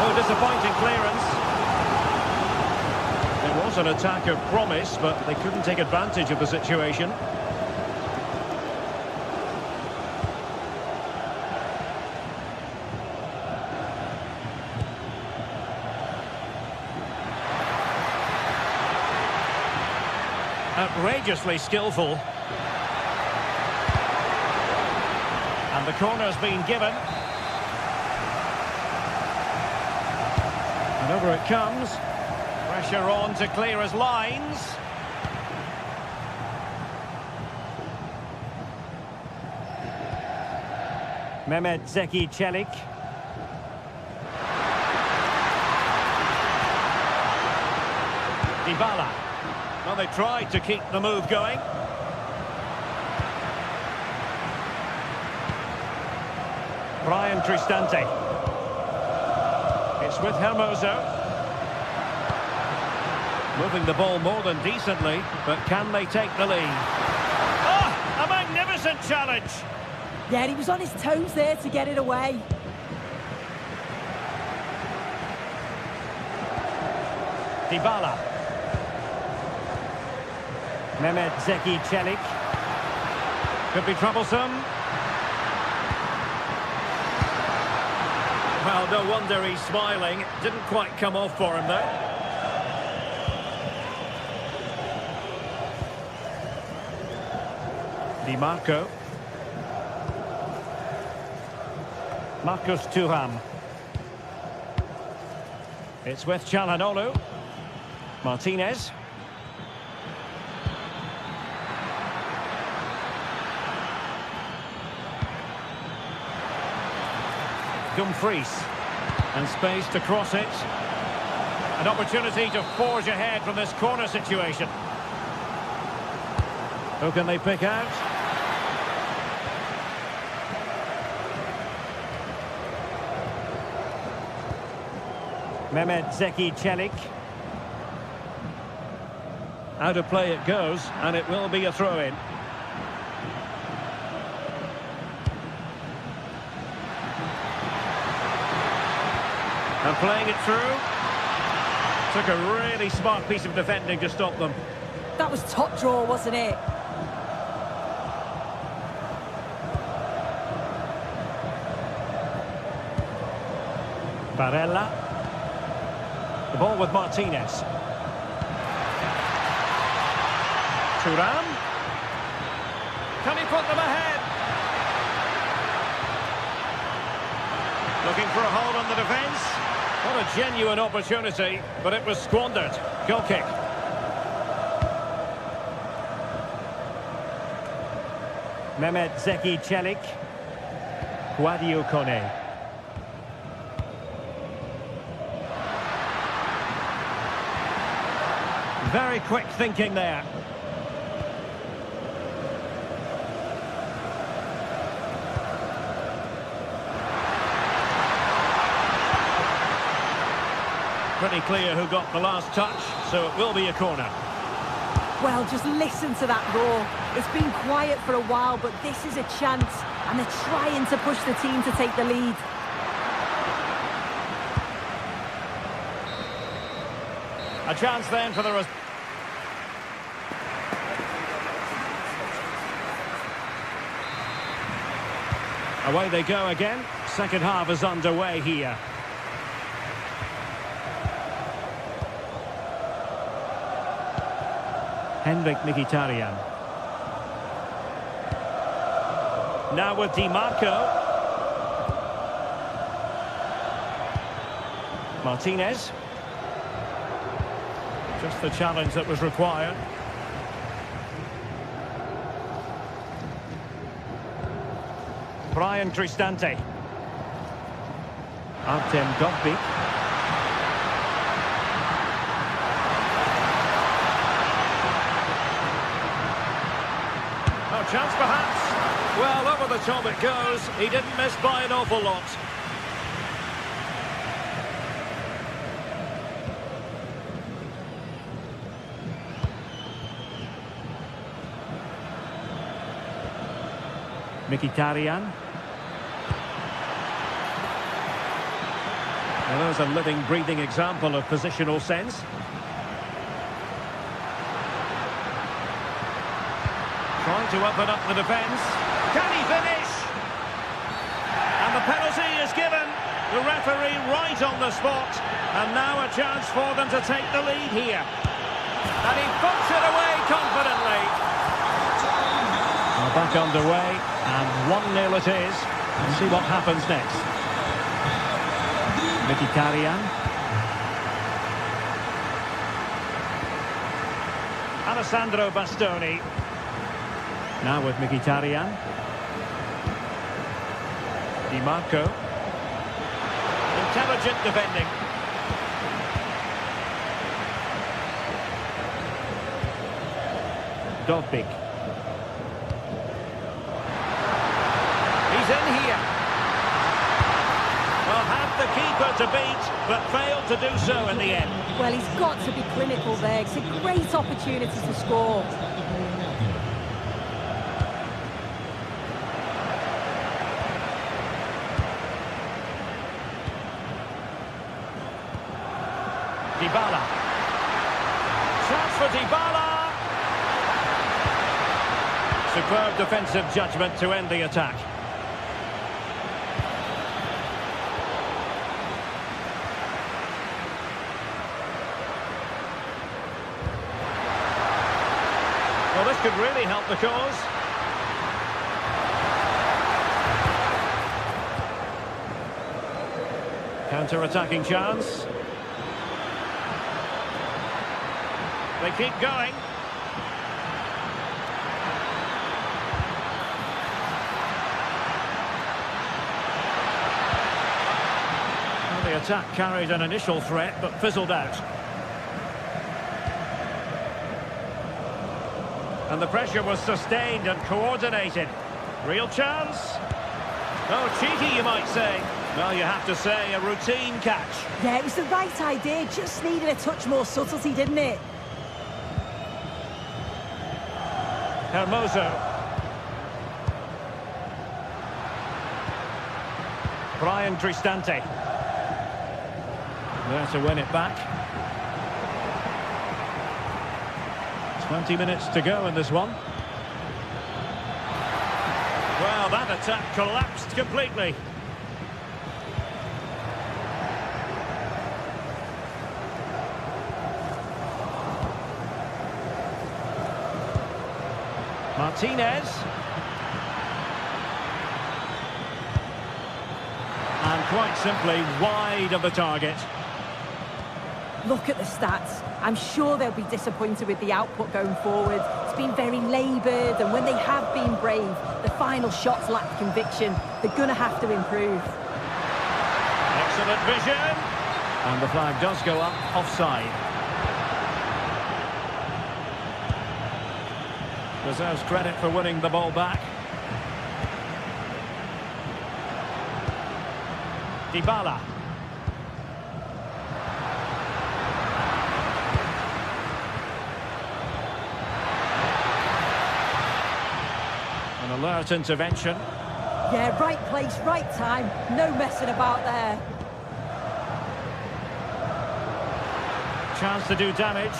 S3: Oh, disappointing clearance. It was an attack of promise, but they couldn't take advantage of the situation. Outrageously skillful. And the corner's been given. And over it comes. Pressure on to clear his lines. Mehmet Zeki Çelik. Dybala. Well, they tried to keep the move going. Brian Cristante. It's with Hermoso. Moving the ball more than decently, but can they take the lead? Oh, a magnificent challenge!
S2: Yeah, he was on his toes there to get it away.
S3: Dybala. Mehmet Zeki Çelik. Could be troublesome. Well, no wonder he's smiling. Didn't quite come off for him, though. Di Marco. Marcus Thuram. It's with Çalhanoğlu. Martinez. Dumfries. And space to cross it. An opportunity to forge ahead from this corner situation. Who can they pick out? Mehmet Zeki Çelik. Out of play it goes, and it will be a throw-in. And playing it through. Took a really smart piece of defending to stop them.
S2: That was top draw, wasn't it?
S3: Barella. The ball with Martinez. Thuram. Can he put them ahead? Looking for a hold on the defence. What a genuine opportunity, but it was squandered. Goal kick. Mehmet Zeki Çelik. Guadio Kone. Very quick thinking there. Pretty clear who got the last touch, so it will be a corner.
S2: Well, just listen to that roar. It's been quiet for a while, but this is a chance, and they're trying to push the team to take the lead.
S3: A chance then for the... Away they go again. Second half is underway here. Henrik Mkhitaryan. Now with Di Marco. Martinez. Just the challenge that was required. Brian Cristante. Artem Dovbyk. Oh, chance perhaps. Well, over the top it goes. He didn't miss by an awful lot. Mkhitaryan. Well, there's a living, breathing example of positional sense. Trying to open up the defence. Can he finish? And the penalty is given. The referee right on the spot. And now a chance for them to take the lead here. And he puts it away confidently. Well, back underway, and 1-0 it is. Let's see what happens next. Mkhitaryan. Alessandro Bastoni. Now with Mkhitaryan. Di Marco. Intelligent defending. Dovbyk. He's in here. Well, had the keeper to beat, but failed to do so in the end.
S2: Well, he's got to be clinical there. It's a great opportunity to score. Dybala. Chance for Dybala. Superb defensive judgment to end the attack. Well, this could really help the cause. Counter-attacking chance. They keep going. Well, the attack carried an initial threat, but fizzled out. And the pressure was sustained and coordinated. Real chance. Oh, cheeky, you might say.
S3: Well, you have to say, a routine catch.
S2: Yeah, it was the right idea, just needed a touch more subtlety, didn't it?
S3: Hermoso. Brian Cristante. There to win it back. 20 minutes to go in this one. Well, that attack collapsed completely. Martinez. And quite simply wide of the target.
S2: Look at the stats. I'm sure they'll be disappointed with the output going forward. It's been very laboured, and when they have been brave, the final shots lack conviction. They're going to have to improve.
S3: Excellent vision. And the flag does go up offside. Deserves credit for winning the ball back. Dybala. An alert intervention.
S2: Yeah, right place, right time. No messing about there.
S3: Chance to do damage.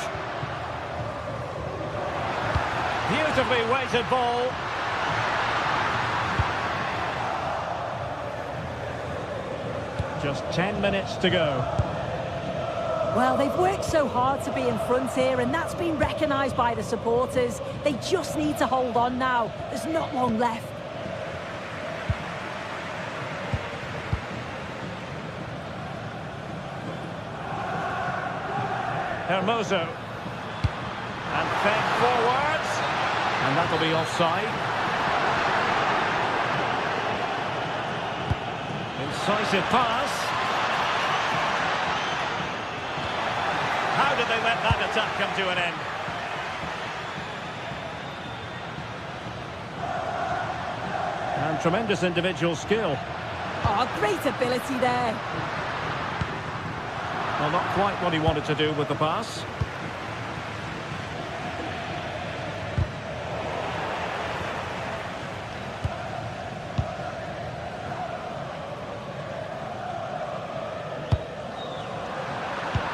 S3: Beautifully weighted ball. Just 10 minutes to go.
S2: Well, they've worked so hard to be in front here, and that's been recognised by the supporters. They just need to hold on now. There's not long left.
S3: Hermoso. And fed forwards. And that'll be offside. Incisive pass. How did they let that attack come to an end? And tremendous individual skill.
S2: Oh, great ability there.
S3: Well, not quite what he wanted to do with the pass.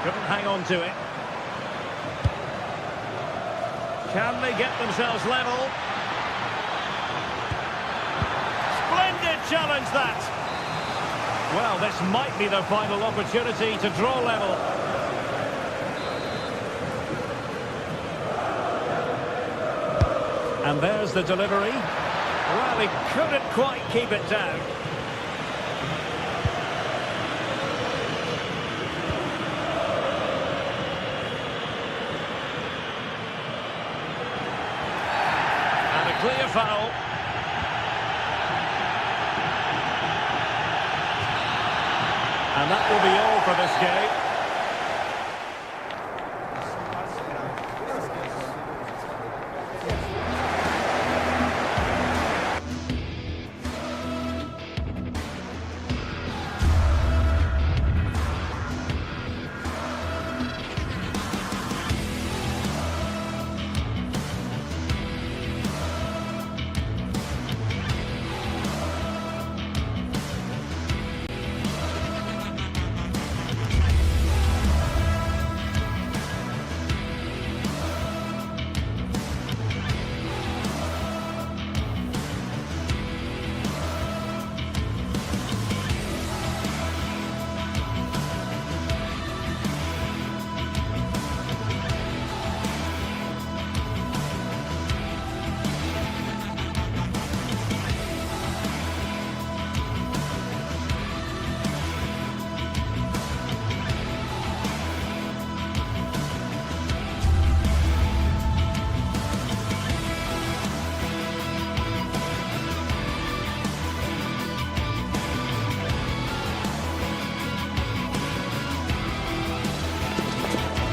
S3: Couldn't hang on to it. Can they get themselves level? Splendid challenge that! Well, this might be their final opportunity to draw level. And there's the delivery. Well, he couldn't quite keep it down. Clear foul. And that will be all for this game.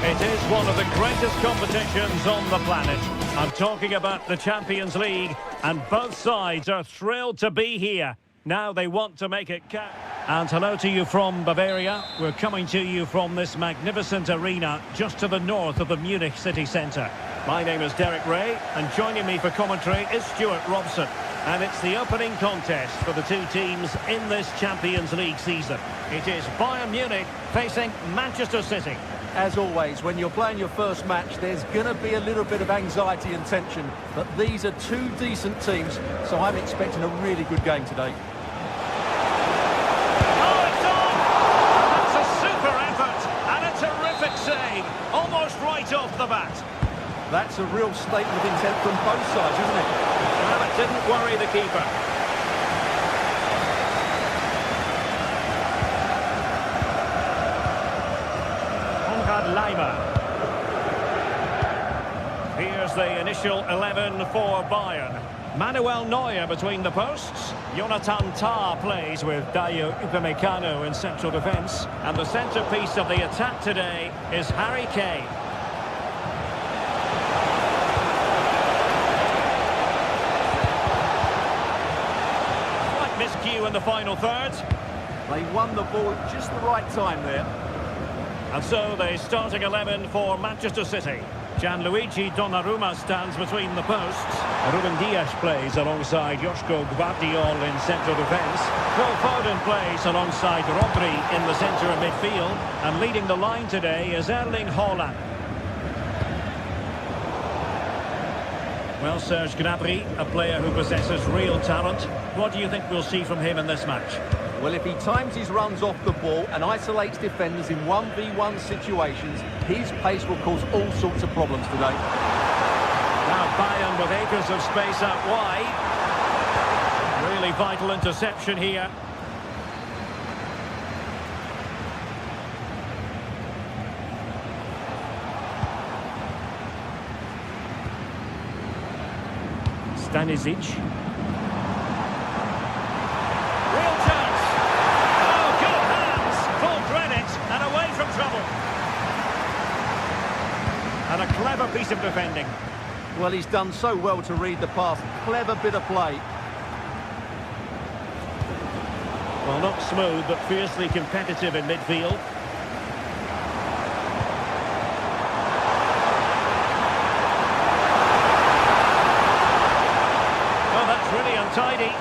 S3: It is one of the greatest competitions on the planet. I'm talking about the Champions League, and both sides are thrilled to be here. Now they want to make it count. And hello to you from Bavaria. We're coming to you from this magnificent arena just to the north of the Munich city centre. My name is Derek Ray, and joining me for commentary is Stuart Robson. And it's the opening contest for the two teams in this Champions League season. It is Bayern Munich facing Manchester City.
S5: As always, when you're playing your first match, there's going to be a little bit of anxiety and tension. But these are two decent teams, so I'm expecting a really good game today.
S3: Save, almost right off the bat.
S5: That's a real statement of intent from both sides, isn't it?
S3: Well, it didn't worry the keeper. Konrad Laimer. Here's the initial 11 for Bayern. Manuel Neuer between the posts. Jonathan Tah plays with Dayo Upamecano in central defence. And the centrepiece of the attack today is Harry Kane. Slight miscue in the final third.
S5: They won the ball at just the right time there.
S3: And so the starting 11 for Manchester City. Gianluigi Donnarumma stands between the posts. Ruben Dias plays alongside Joško Gvardiol in central defence. Phil Foden plays alongside Rodri in the centre of midfield. And leading the line today is Erling Haaland. Well, Serge Gnabry, a player who possesses real talent. What do you think we'll see from him in this match?
S5: Well, if he times his runs off the ball and isolates defenders in 1v1 situations, his pace will cause all sorts of problems today.
S3: Now Bayern with acres of space out wide. Really vital interception here. Stanisic. Real chance. Oh, good hands. Full credit and away from trouble. And a clever piece of defending.
S5: Well, he's done so well to read the pass. Clever bit of play.
S3: Well, not smooth, but fiercely competitive in midfield. Oh, that's really untidy.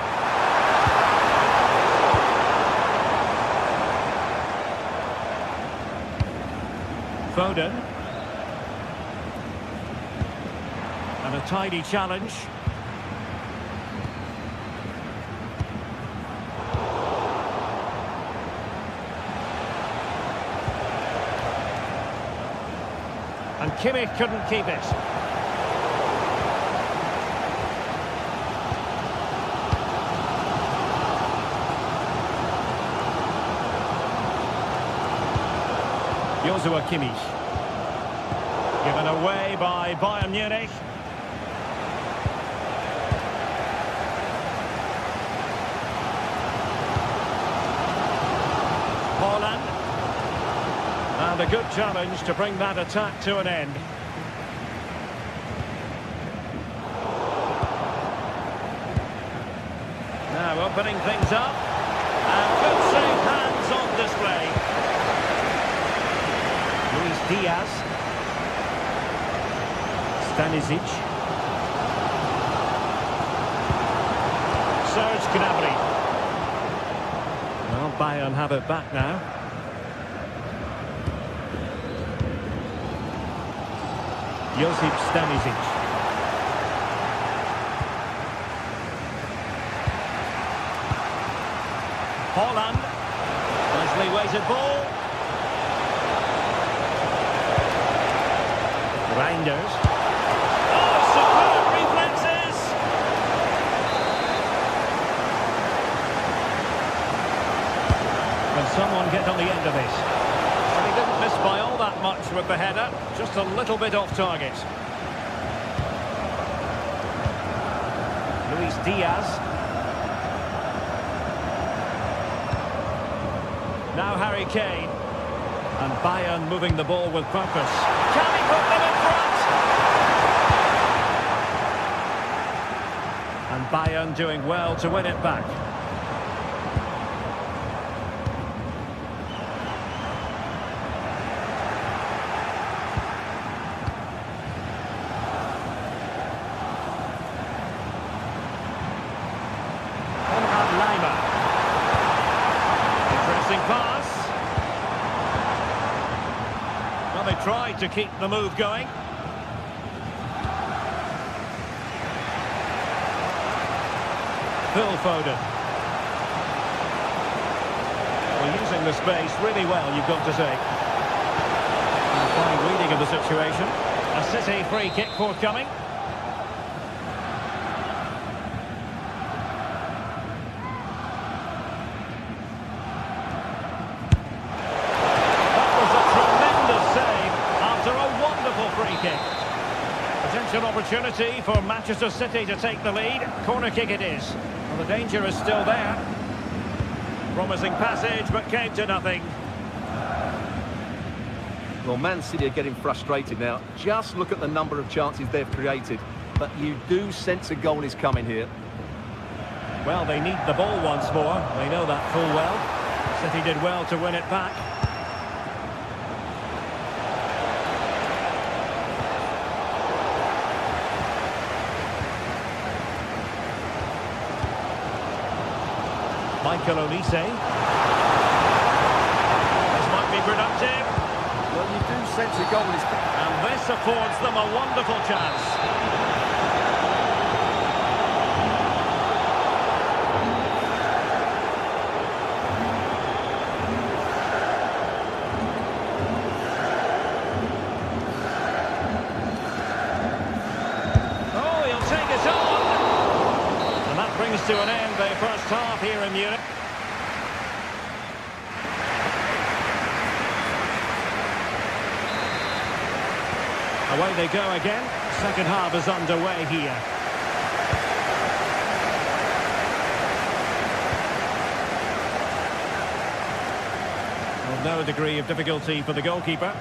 S3: Foden. And a tidy challenge. And Kimmich couldn't keep it. Joshua Kimmich. Given away by Bayern Munich. Haaland. And a good challenge to bring that attack to an end. Now opening things up. And good safe hands on display. Luis Diaz. Stanisic. Serge Gnabry. Well, Bayern have it back now. Josip Stanisic. Haaland. Nicely weighted ball. Reinders. Oh, superb reflexes! Can someone get on the end of this? And he didn't miss by all that much with the header, just a little bit off target. Luis Diaz. Now Harry Kane. And Bayern moving the ball with purpose. Can he put them in front? And Bayern doing well to win it back. Promising pass. Well, they tried to keep the move going. Phil Foden. Well, using the space really well, you've got to say. A fine reading of the situation. A City free kick forthcoming. That was a tremendous save after a wonderful free kick. Potential opportunity for Manchester City to take the lead. Corner kick it is. Well, the danger is still there. Promising passage, but came to nothing.
S4: Well, Man City are getting frustrated now. Just look at the number of chances they've created. But you do sense a goal is coming here.
S3: Well, they need the ball once more. They know that full well. City did well to win it back. Michael Olise. This might be productive.
S4: Well, you do sense a goal is...
S3: And this affords them a wonderful chance. Oh, he'll take it on. And that brings to an end the first half here in Munich. Away they go again. Second half is underway here. Well, no degree of difficulty for the goalkeeper.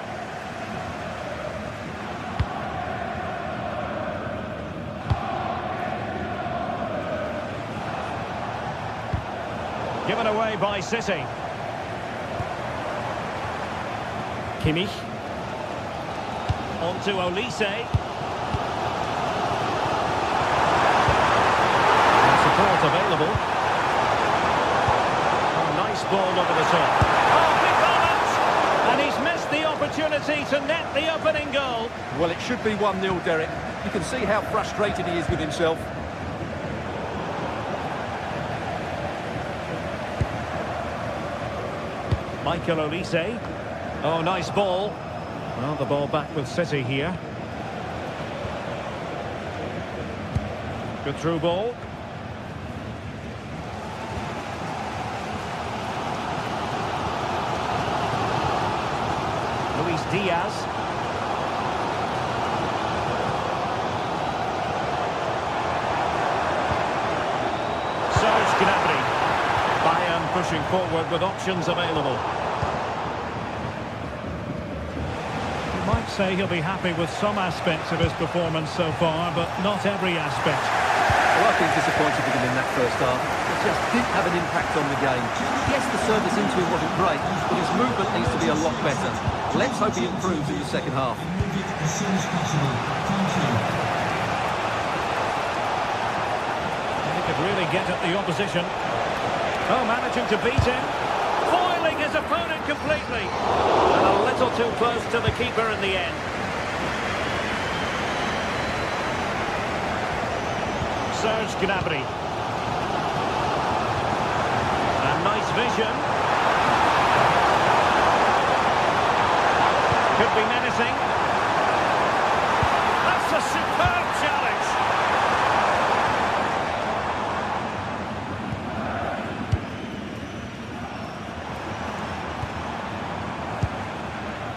S3: Given away by City. Kimmich. On to Olise. Support available. Oh, nice ball over the top. Oh, big moment! And he's missed the opportunity to net the opening goal.
S4: Well, it should be 1-0, Derek. You can see how frustrated he is with himself.
S3: Michael Olise. Oh, nice ball. Well, the ball back with City here. Good through ball. Luis Diaz. Serge Gnabry. Bayern pushing forward with options available. Might say he'll be happy with some aspects of his performance so far, but not every aspect.
S4: Well, I think disappointed with him in that first half. It just didn't have an impact on the game. Yes, the service into him wasn't great, but his movement needs to be a lot better. Let's hope he improves in the second half.
S3: He could really get at the opposition. Oh, managing to beat him. Foiling his opponent completely. And a little too close to the keeper in the end. Serge Gnabry. And nice vision. Could be menacing. That's a superb challenge.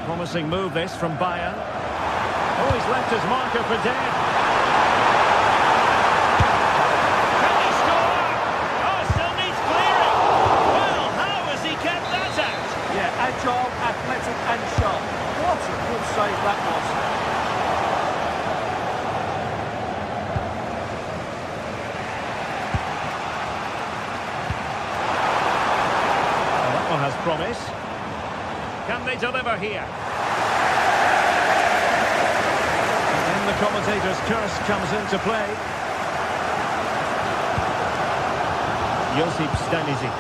S3: Promising move this from Bayern. Oh, he's left his marker for dead. Can he score? Oh, still needs clearing. Well, how has he kept that out?
S5: Yeah, agile, athletic and sharp. What a good save that was.
S3: Well, that one has promise. Can they deliver here? And then the commentator's curse comes into play. Josip Stanisic.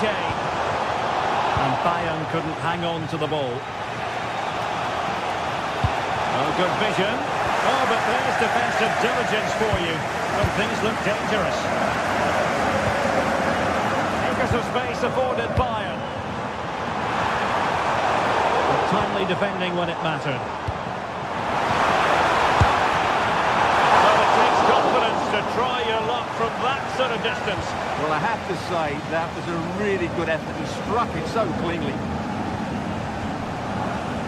S3: Kane. And Bayern couldn't hang on to the ball. Oh, good vision. Oh, but there's defensive diligence for you when things look dangerous. Acres of space afforded Bayern. Timely defending when it mattered. Well, it takes confidence to try your luck from that sort of distance.
S5: Well, I have to say, that was a really good effort. He struck it so cleanly.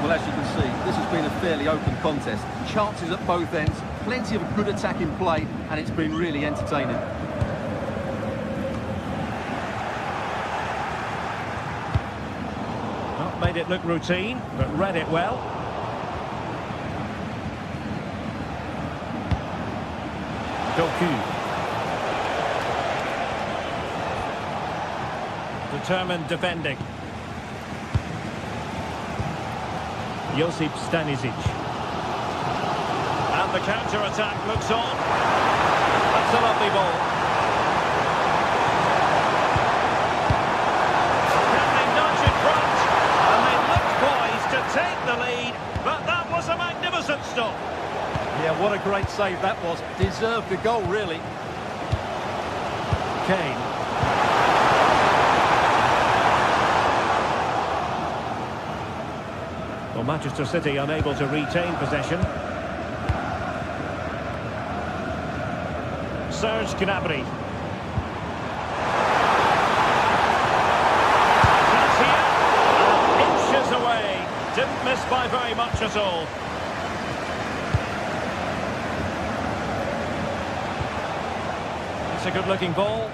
S4: Well, as you can see, this has been a fairly open contest. Chances at both ends, plenty of good attacking play, and it's been really entertaining.
S3: Not made it look routine, but read it well. Doku. Determined defending. Josip Stanisic. And the counter-attack looks on. That's a lovely ball. Can they nudge in front? And they looked poised to take the lead, but that was a magnificent stop.
S5: Yeah, what a great save that was. Deserved the goal, really.
S3: Kane. Well, Manchester City unable to retain possession. Serge Gnabry. Chance here. Inches away. Didn't miss by very much at all. It's a good-looking ball.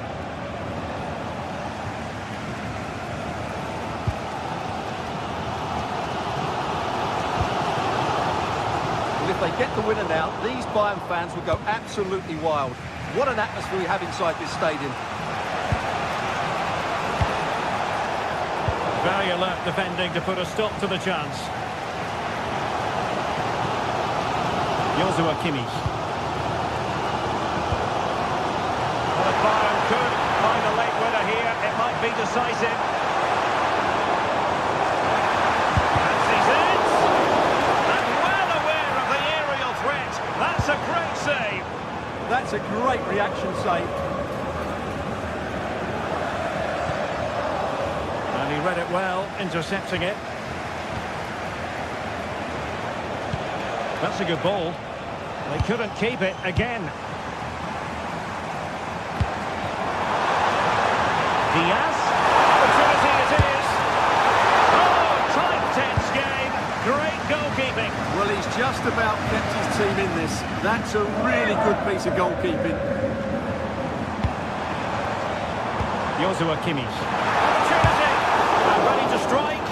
S5: If they get the winner now, these Bayern fans will go absolutely wild. What an atmosphere we have inside this stadium.
S3: Very alert defending to put a stop to the chance. Joshua Kimmich. Well, if Bayern could find a late winner here, it might be decisive. Fancies it. And well aware of the aerial threat. That's a great save.
S5: That's a great reaction save.
S3: And he read it well, intercepting it. That's a good ball. They couldn't keep it again. Diaz. Opportunity it is. Oh, tight, tense game. Great goalkeeping.
S5: Well, he's just about kept his team in this. That's a really good piece of goalkeeping.
S3: Joshua Kimmich. Opportunity. And ready to strike.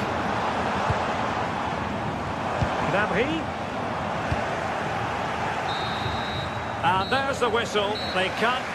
S3: Gnabry. And there's the whistle. They can't.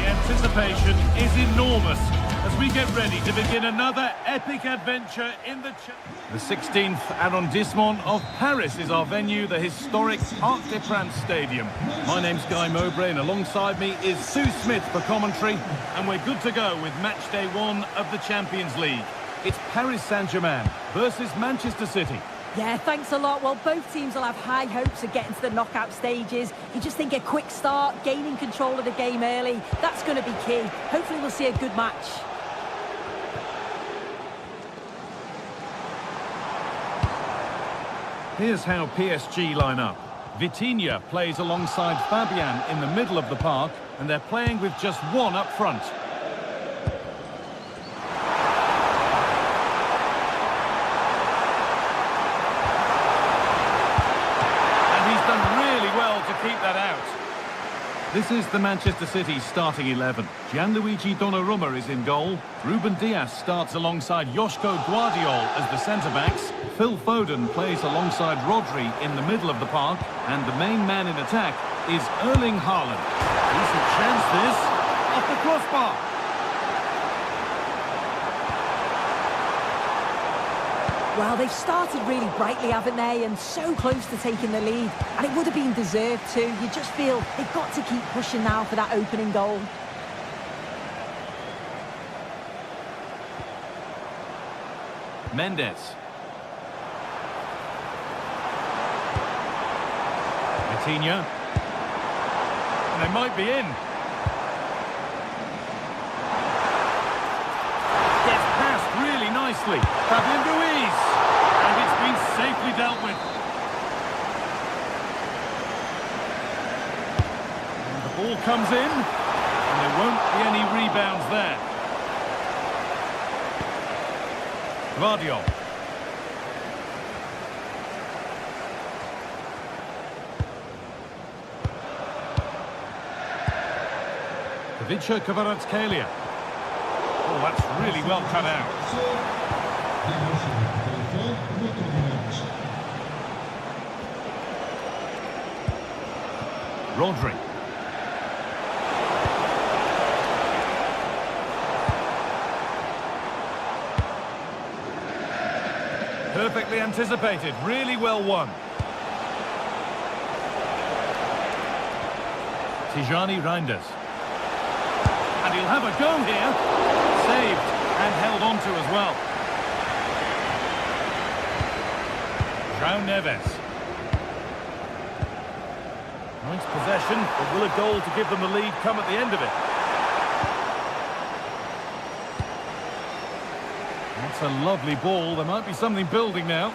S1: Anticipation is enormous as we get ready to begin another epic adventure in the 16th arrondissement of Paris is our venue, the historic Arc de France Stadium. My name's Guy Mowbray and alongside me is Sue Smith for commentary, and we're good to go with match day 1 of the Champions League. It's Paris Saint-Germain versus Manchester City.
S2: Yeah, thanks a lot. Well, both teams will have high hopes of getting to the knockout stages. You just think a quick start, gaining control of the game early, that's going to be key. Hopefully we'll see a good match.
S1: Here's how PSG line up. Vitinha plays alongside Fabian in the middle of the park, and they're playing with just one up front. Keep that out. This is the Manchester City starting 11. Gianluigi Donnarumma is in goal. Ruben Dias starts alongside Joško Guardiol as the centre-backs. Phil Foden plays alongside Rodri in the middle of the park. And the main man in attack is Erling Haaland. Decent chance this. Off the crossbar.
S2: Well, they've started really brightly, haven't they? And so close to taking the lead. And it would have been deserved too. You just feel they've got to keep pushing now for that opening goal.
S1: Mendes. Vitinha. And they might be in. Gets past really nicely. Fabian Ruiz. And it's been safely dealt with. And the ball comes in. And there won't be any rebounds there. Guardiol. Ivica Kvaratskhelia. Oh, that's really well cut out. Rodri. Perfectly anticipated, really well won. Tijani Reinders. And he'll have a go here. Saved and held on to as well. João Neves. Nice possession, but will a goal to give them the lead come at the end of it? That's a lovely ball. There might be something building now.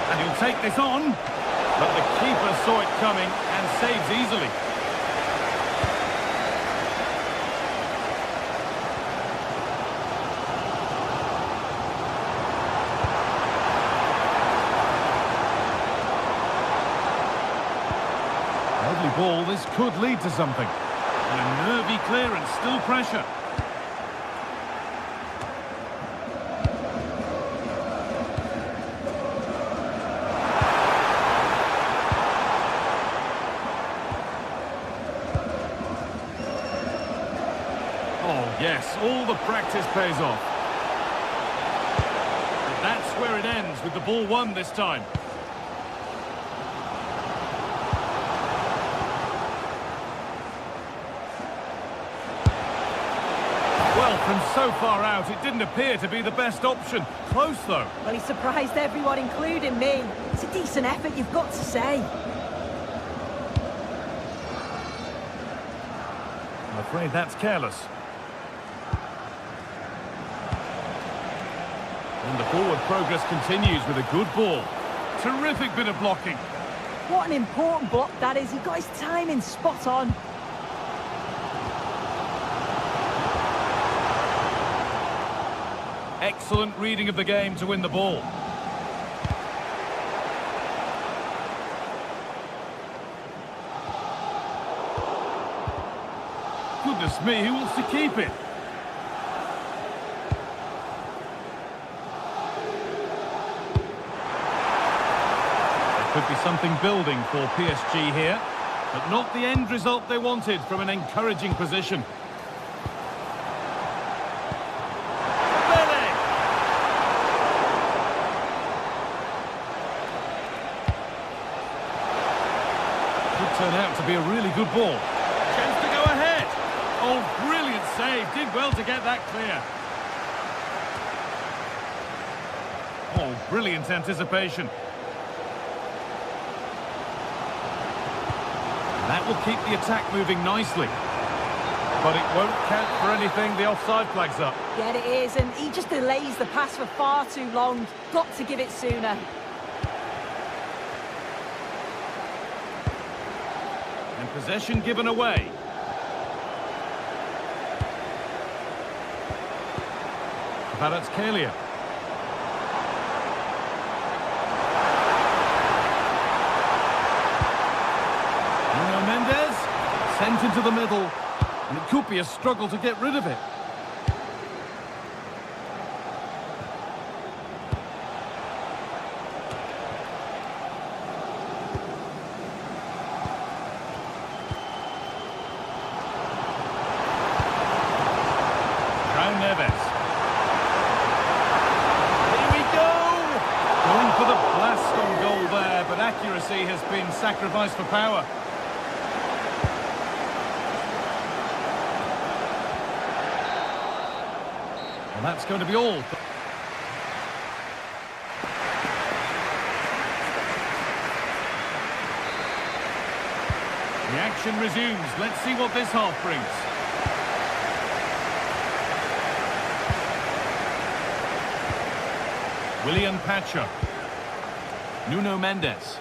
S1: And he'll take this on. But the keeper saw it coming and saves easily. Lovely ball. This could lead to something. And a nervy clearance, still pressure. Oh, yes, all the practice pays off. And that's where it ends, with the ball won this time. Well, from so far out, it didn't appear to be the best option. Close, though.
S2: Well, he surprised everyone, including me. It's a decent effort, you've got to say.
S1: I'm afraid that's careless. And the forward progress continues with a good ball. Terrific bit of blocking.
S2: What an important block that is. He got his timing spot on.
S1: Excellent reading of the game to win the ball. Goodness me, who wants to keep it? There could be something building for PSG here, but not the end result they wanted from an encouraging position. Turn out to be a really good ball. Chance to go ahead. Oh, brilliant save. Did well to get that clear. Oh, brilliant anticipation. That will keep the attack moving nicely. But it won't count for anything, the offside flag's up.
S2: Yeah, it is, and he just delays the pass for far too long. Got to give it sooner.
S1: And possession given away. Kvaratskhelia. Nuno Mendes, sent into the middle. And it could be a struggle to get rid of it. Neves. Here we go! Going for the blast on goal there, but accuracy has been sacrificed for power. Well, that's going to be all. The action resumes. Let's see what this half brings. William Pacho. Nuno Mendes.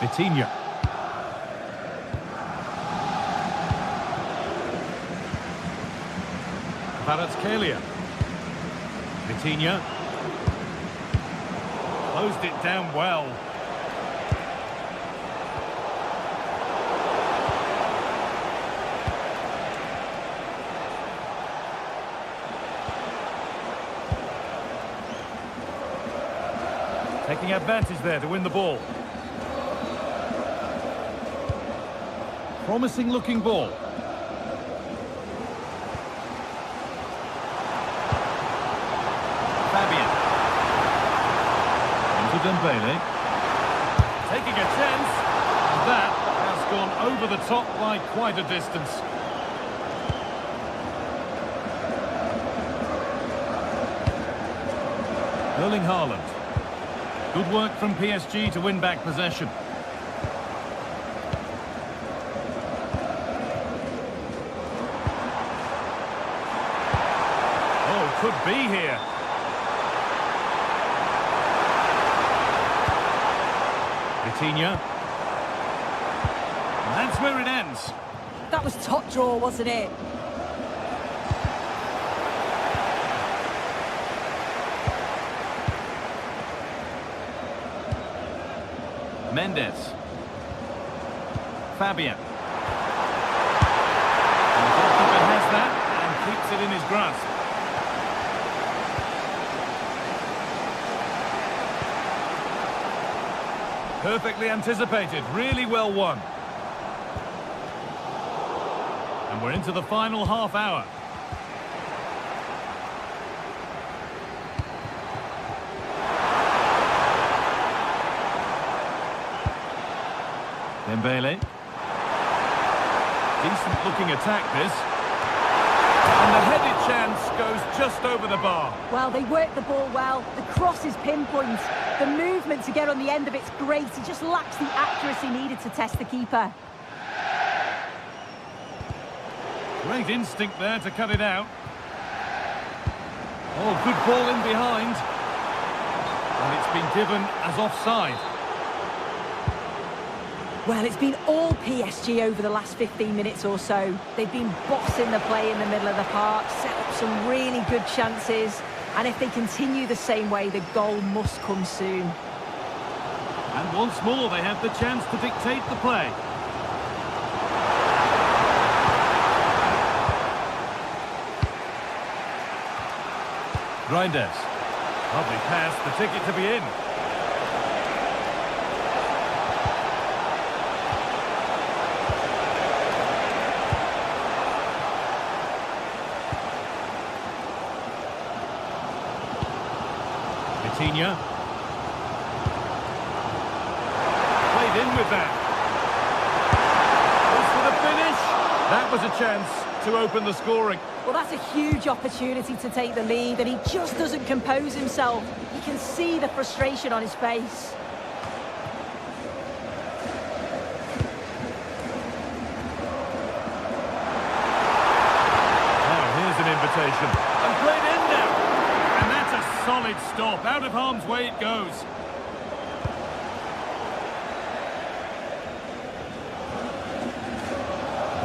S1: Vitinha. Kvaratskhelia. Vitinha. Closed it down well. Taking advantage there to win the ball. Promising looking ball. Fabian. Into Dembele. Taking a chance. That has gone over the top by quite a distance. Erling Haaland. Good work from PSG to win back possession. Oh, could be here. Vitinha. And that's where it ends.
S2: That was top draw, wasn't it?
S1: Mendes. Fabian. And the goalkeeper has that and keeps it in his grasp. Perfectly anticipated, really well won. And we're into the final half hour. Dembele. Decent looking attack this. And the headed chance goes just over the bar.
S2: Well, they work the ball well. The cross is pinpoint. The movement to get on the end of it's great. He just lacks the accuracy needed to test the keeper.
S1: Great instinct there to cut it out. Oh, good ball in behind. And it's been given as offside.
S2: Well, it's been all PSG over the last 15 minutes or so. They've been bossing the play in the middle of the park, set up some really good chances. And if they continue the same way, the goal must come soon.
S1: And once more, they have the chance to dictate the play. Reinders. Lovely pass, the ticket to be in. Vitinha. Played in with that. Goes for the finish. That was a chance to open the scoring.
S2: Well, that's a huge opportunity to take the lead, and he just doesn't compose himself. You can see the frustration on his face.
S1: And played in now. And that's a solid stop. Out of harm's way it goes.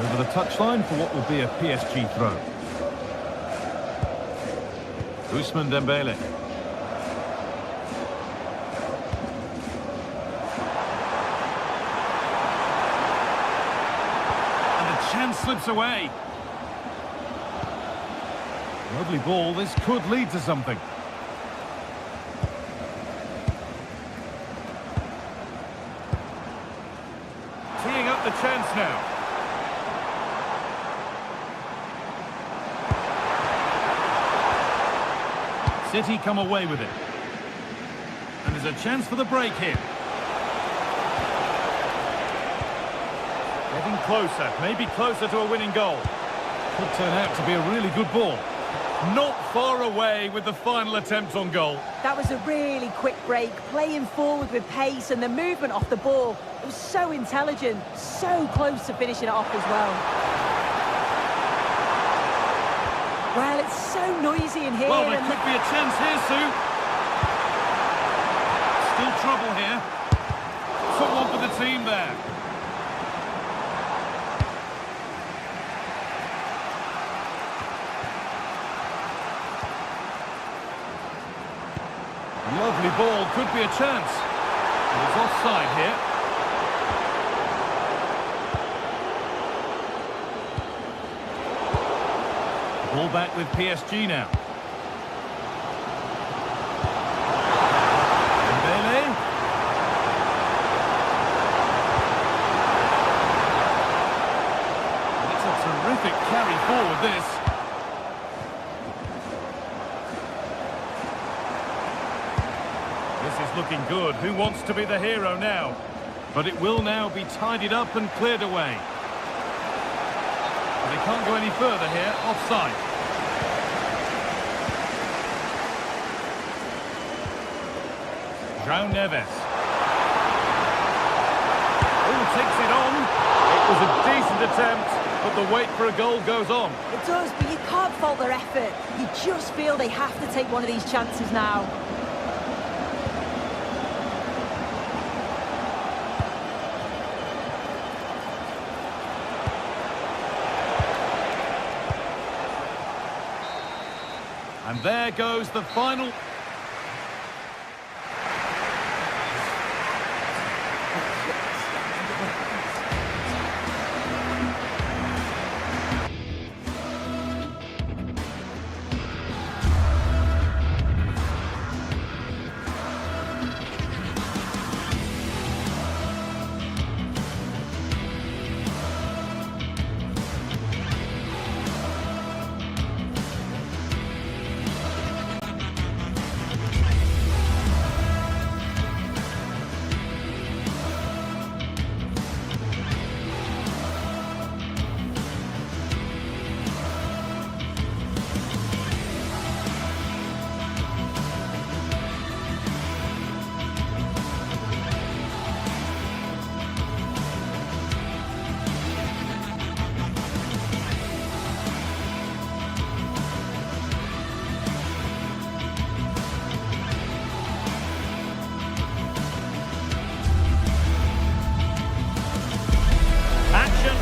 S1: Over the touchline for what will be a PSG throw. Ousmane Dembele. And the chance slips away. Lovely ball, this could lead to something. Teeing up the chance now. City come away with it. And there's a chance for the break here. Getting closer, maybe closer to a winning goal. Could turn out to be a really good ball. Not far away with the final attempt on goal.
S2: That was a really quick break, playing forward with pace, and the movement off the ball. It was so intelligent, so close to finishing it off as well. Well, it's so noisy in here.
S1: Well, there could be a chance here, Sue. Still trouble here. Took one for the team there. Lovely ball, could be a chance. It's offside here. Ball back with PSG now. Dembele. It's a terrific carry forward, this. This is looking good. Who wants to be the hero now? But it will now be tidied up and cleared away. They can't go any further here. Offside. João Neves. Oh, takes it on. It was a decent attempt, but the wait for a goal goes on.
S2: It does, but you can't fault their effort. You just feel they have to take one of these chances now.
S1: And there goes the final.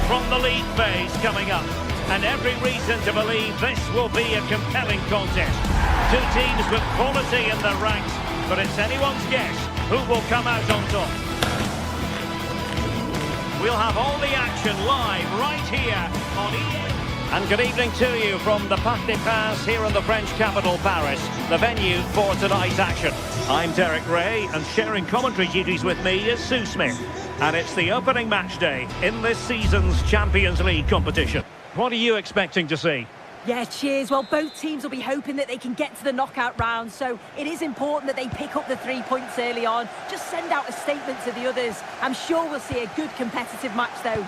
S3: From the league phase coming up, and every reason to believe this will be a compelling contest. Two teams with quality in their ranks, but it's anyone's guess who will come out on top. We'll have all the action live right here on EA. And good evening to you from the Parc des Princes here in the French capital, Paris, the venue for tonight's action. I'm Derek Ray, and sharing commentary duties with me is Sue Smith. And it's the opening match day in this season's Champions League competition. What are you expecting to see?
S2: Yeah, cheers. Well, both teams will be hoping that they can get to the knockout round, so it is important that they pick up the 3 points early on. Just send out a statement to the others. I'm sure we'll see a good competitive match, though.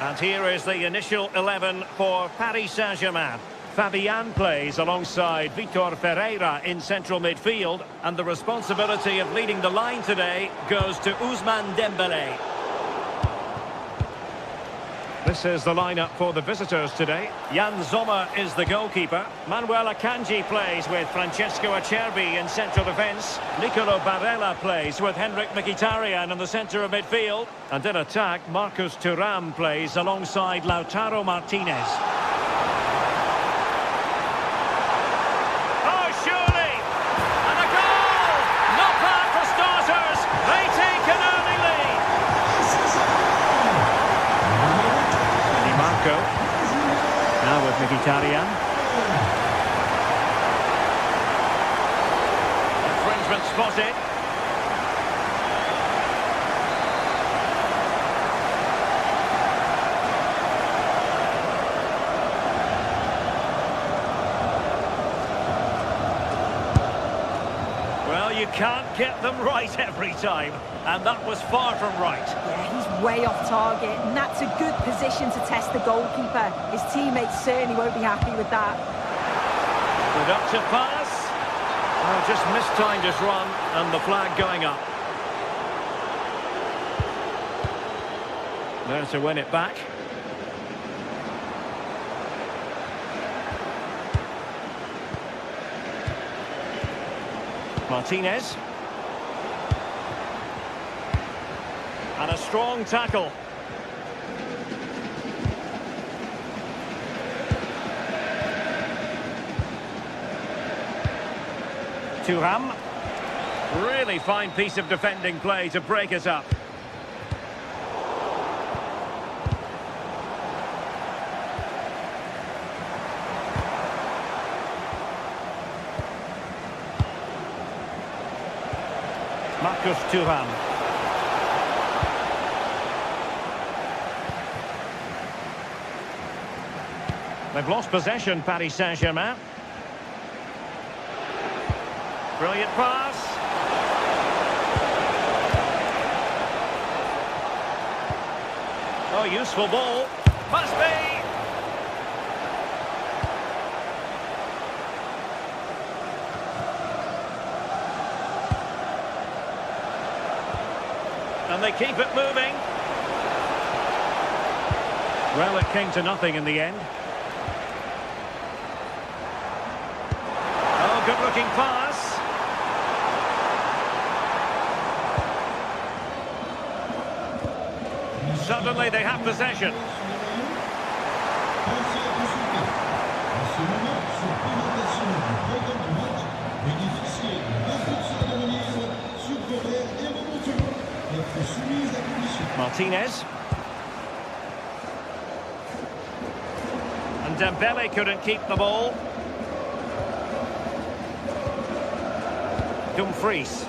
S3: And here is the initial 11 for Paris Saint-Germain. Fabian plays alongside Vitor Ferreira in central midfield, and the responsibility of leading the line today goes to Ousmane Dembélé. This is the lineup for the visitors today. Jan Sommer is the goalkeeper. Manuel Akanji plays with Francesco Acerbi in central defence. Nicolo Barella plays with Henrik Mkhitaryan in the centre of midfield. And in attack, Marcus Thuram plays alongside Lautaro Martinez. Oh, surely! And a goal! Not bad for starters. They take an early lead. Marco. Now with Mkhitaryan. Infringement spotted. Well, you can't get them right every time, and that was far from right.
S2: Yeah, he's way off target, and that's a good position to test the goalkeeper. His teammates certainly won't be happy with that.
S3: Productive pass. Oh, just mistimed his run, and the flag going up. There to win it back. Martinez. And a strong tackle. Thuram. Really fine piece of defending play to break us up. Marcus Thuram. They've lost possession, Paris Saint-Germain. Brilliant pass. Oh, useful ball. Must be. And they keep it moving. Well, it came to nothing in the end. Oh, good-looking pass. Suddenly they have possession. Martinez. And Dembélé couldn't keep the ball. Dumfries. He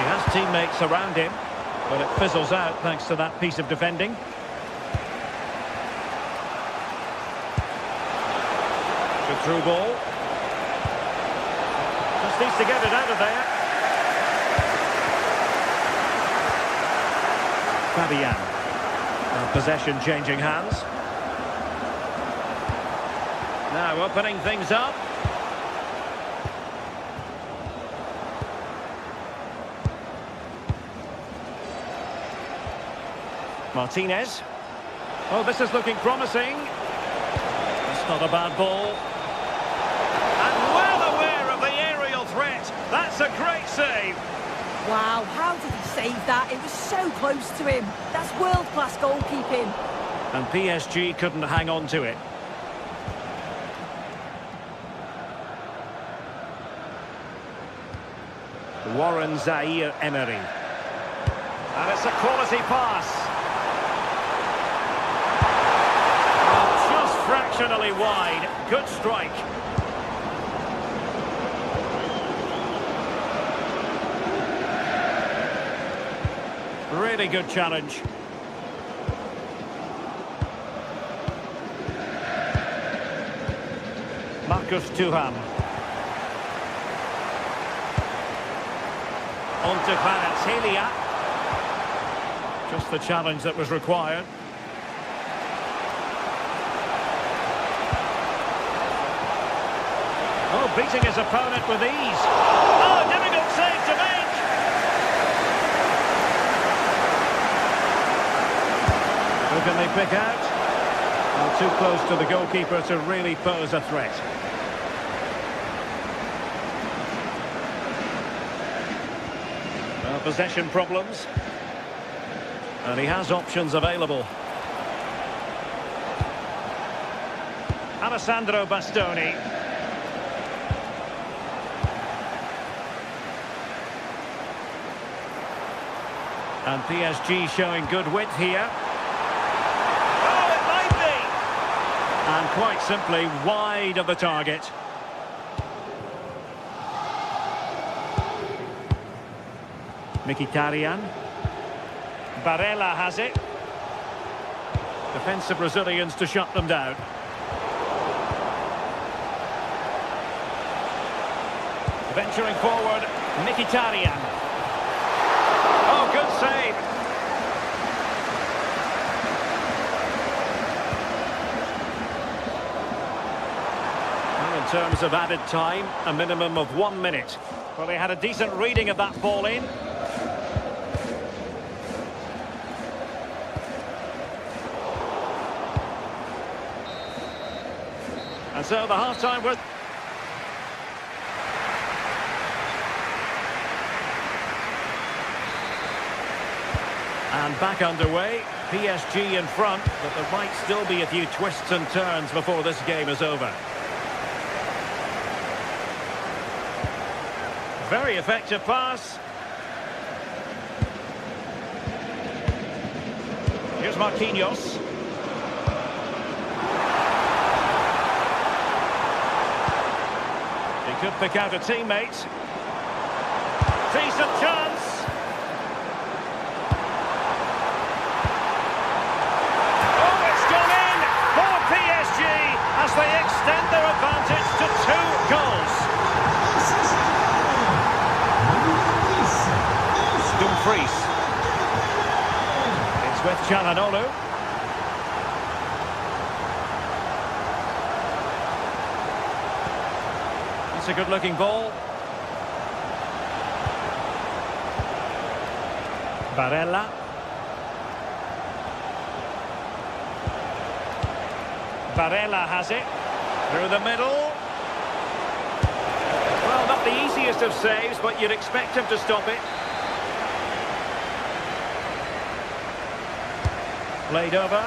S3: has teammates around him, but it fizzles out thanks to that piece of defending. Good through ball. Just needs to get it out of there. Fabian. Possession changing hands. Now opening things up. Martinez. Oh, this is looking promising. That's not a bad ball. And well aware of the aerial threat. That's a great save.
S2: Wow, how did he save that? It was so close to him. That's world-class goalkeeping.
S3: And PSG couldn't hang on to it. Warren Zaïre-Emery. And it's a quality pass. Oh, just fractionally wide. Good strike. Really good challenge. Marcus Thuram. On to Kvaratskhelia. Just the challenge that was required. Oh, beating his opponent with ease. Oh, difficult save to make. Who can they pick out? Well, too close to the goalkeeper to really pose a threat. Well, possession problems. And he has options available. Alessandro Bastoni. And PSG showing good width here. Oh, it might be! And quite simply wide of the target. Mkhitaryan. Barella has it. Defensive Brazilians to shut them down. Venturing forward, Mkhitaryan. Oh, good save. Well, in terms of added time, a minimum of 1 minute. Well, they had a decent reading of that ball in. And so the half-time was... And back underway, PSG in front, but there might still be a few twists and turns before this game is over. Very effective pass. Here's Marquinhos. He could pick out a teammate. Decent chance. As they extend their advantage to 2 goals. Dumfries. It's with Çalhanoğlu. It's a good-looking ball. Barella. Barella has it, through the middle. Well, not the easiest of saves, but you'd expect him to stop it. Played over.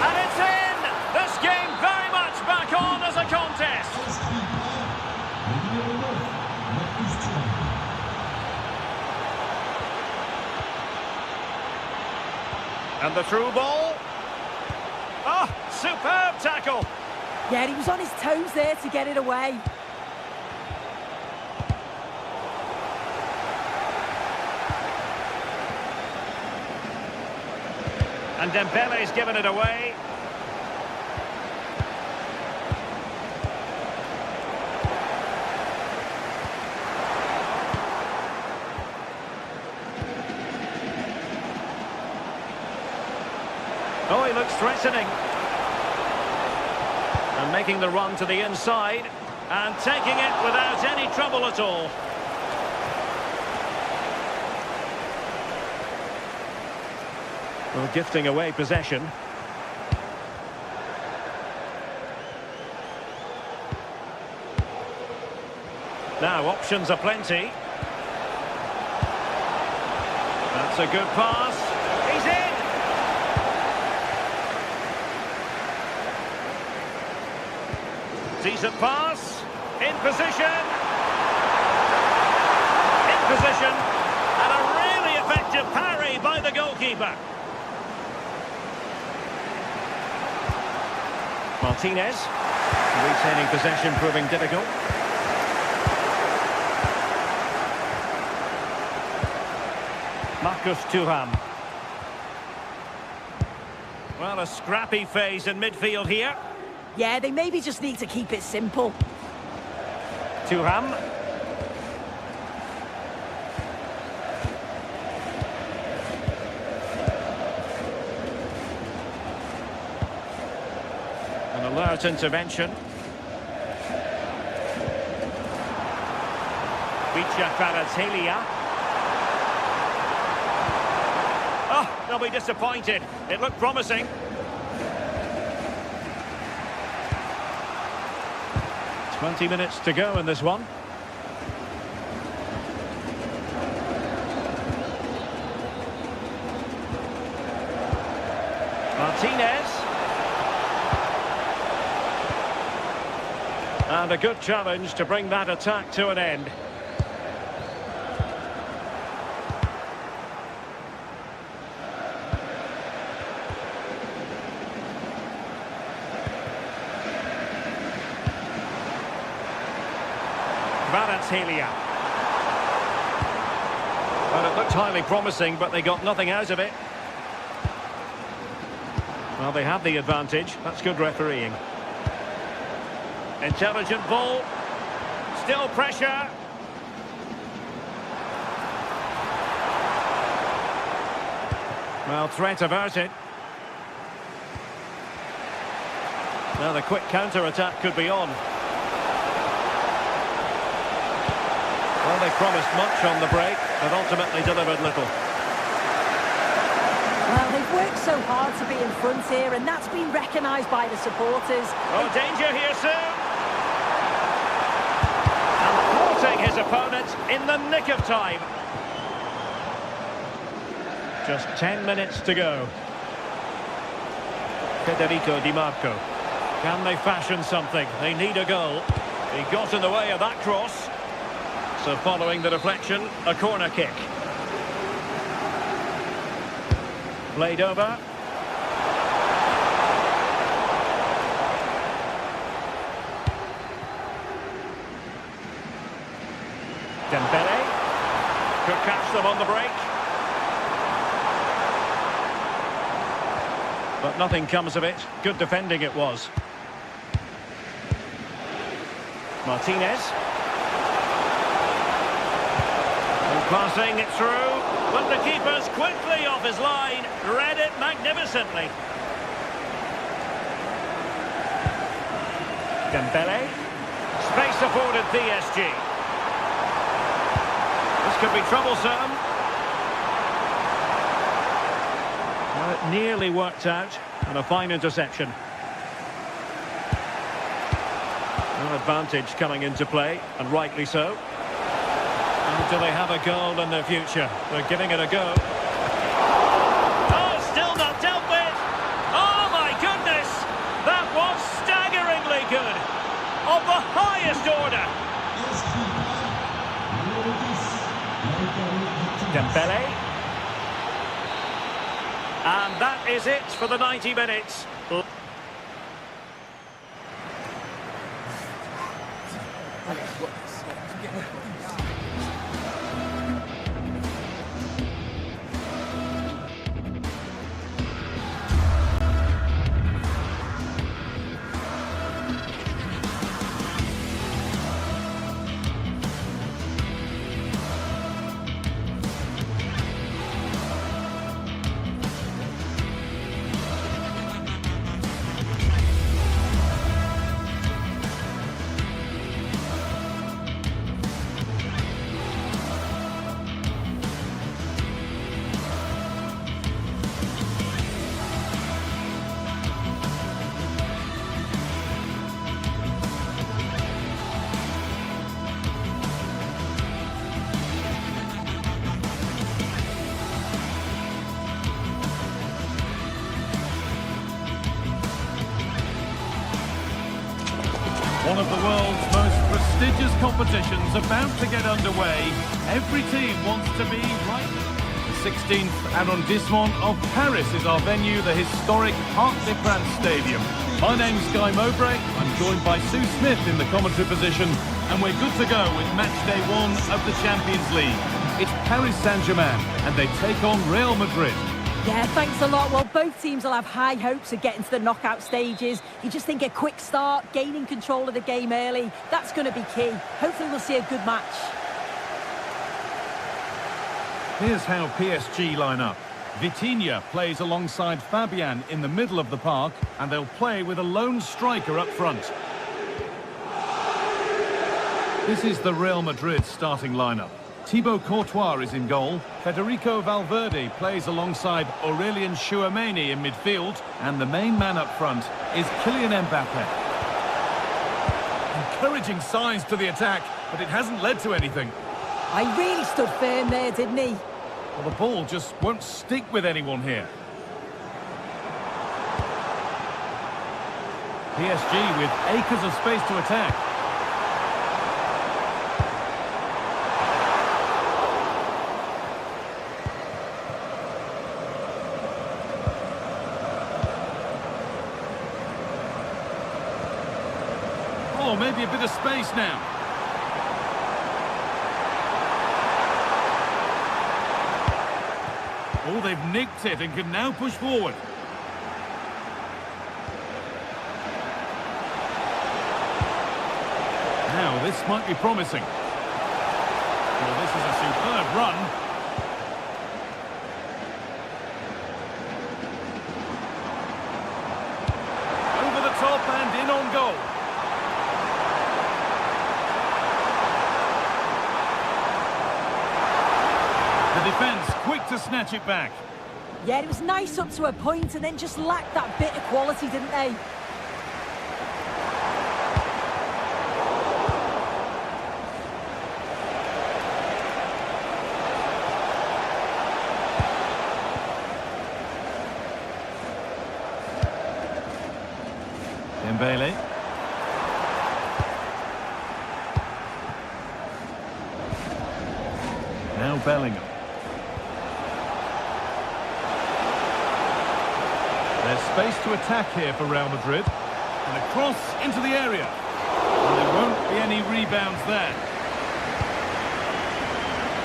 S3: And it's in! This game very much back on as a contest. And the through ball. Oh, superb tackle.
S2: Yeah, he was on his toes there to get it away.
S3: And Dembele's given it away. Oh, he looks threatening. And making the run to the inside. And taking it without any trouble at all. Well, gifting away possession. Now, options are plenty. That's a good pass. He's in! Decent pass. In position. In position. And a really effective parry by the goalkeeper. Martinez. Retaining possession proving difficult. Marcus Thuram. Well, a scrappy phase in midfield here.
S2: Yeah, they maybe just need to keep it simple.
S3: Thuram. Alert intervention. Oh, they'll be disappointed. It looked promising. "20 minutes to go in this one. Martinez. And a good challenge to bring that attack to an end. Well, it looked highly promising, but they got nothing out of it. Well, they have the advantage. That's good refereeing. Intelligent ball. Still pressure. Well, threat averted. Now the quick counter-attack could be on. Well, they promised much on the break, but ultimately delivered little.
S2: Well, they've worked so hard to be in front here, and that's been recognised by the supporters.
S3: Oh, danger here soon! And thwarting his opponent in the nick of time. Just 10 minutes to go. Federico Di Marco. Can they fashion something? They need a goal. He got in the way of that cross. So following the deflection, a corner kick. Played over. Dembele. Could catch them on the break. But nothing comes of it. Good defending it was. Martinez. Passing it through, but the keeper's quickly off his line, read it magnificently. Dembele, space afforded PSG. This could be troublesome. Well, it nearly worked out, and a fine interception. No advantage coming into play, and rightly so. Do they have a goal in their future? They're giving it a go. Oh, still not dealt with. Oh, my goodness. That was staggeringly good. Of the highest order. Dembele. And that is it for the 90 minutes.
S1: One of the world's most prestigious competitions about to get underway. Every team wants to be right. The 16th arrondissement of Paris is our venue, the historic Parc des Princes Stadium. My name's Guy Mowbray. I'm joined by Sue Smith in the commentary position, and we're good to go with match day 1 of the Champions League. It's Paris Saint-Germain, and they take on Real Madrid.
S2: Yeah, thanks a lot. Well, both teams will have high hopes of getting to the knockout stages. You just think a quick start, gaining control of the game early, that's going to be key. Hopefully we'll see a good match.
S1: Here's how PSG line up. Vitinha plays alongside Fabian in the middle of the park, and they'll play with a lone striker up front. This is the Real Madrid starting lineup. Thibaut Courtois is in goal. Federico Valverde plays alongside Aurelien Tchouameni in midfield. And the main man up front is Kylian Mbappe. Encouraging signs to the attack, but it hasn't led to anything.
S2: I really stood firm there, didn't he?
S1: Well, the ball just won't stick with anyone here. PSG with acres of space to attack. Oh, maybe a bit of space now. Oh, they've nicked it and can now push forward. Now, this might be promising. Well, this is a superb run. Over the top and in on goal. The defence quick to snatch it back.
S2: Yeah, it was nice up to a point and then just lacked that bit of quality, didn't they?
S1: Dembele. Now Bellingham. There's space to attack here for Real Madrid. And a cross into the area. And there won't be any rebounds there.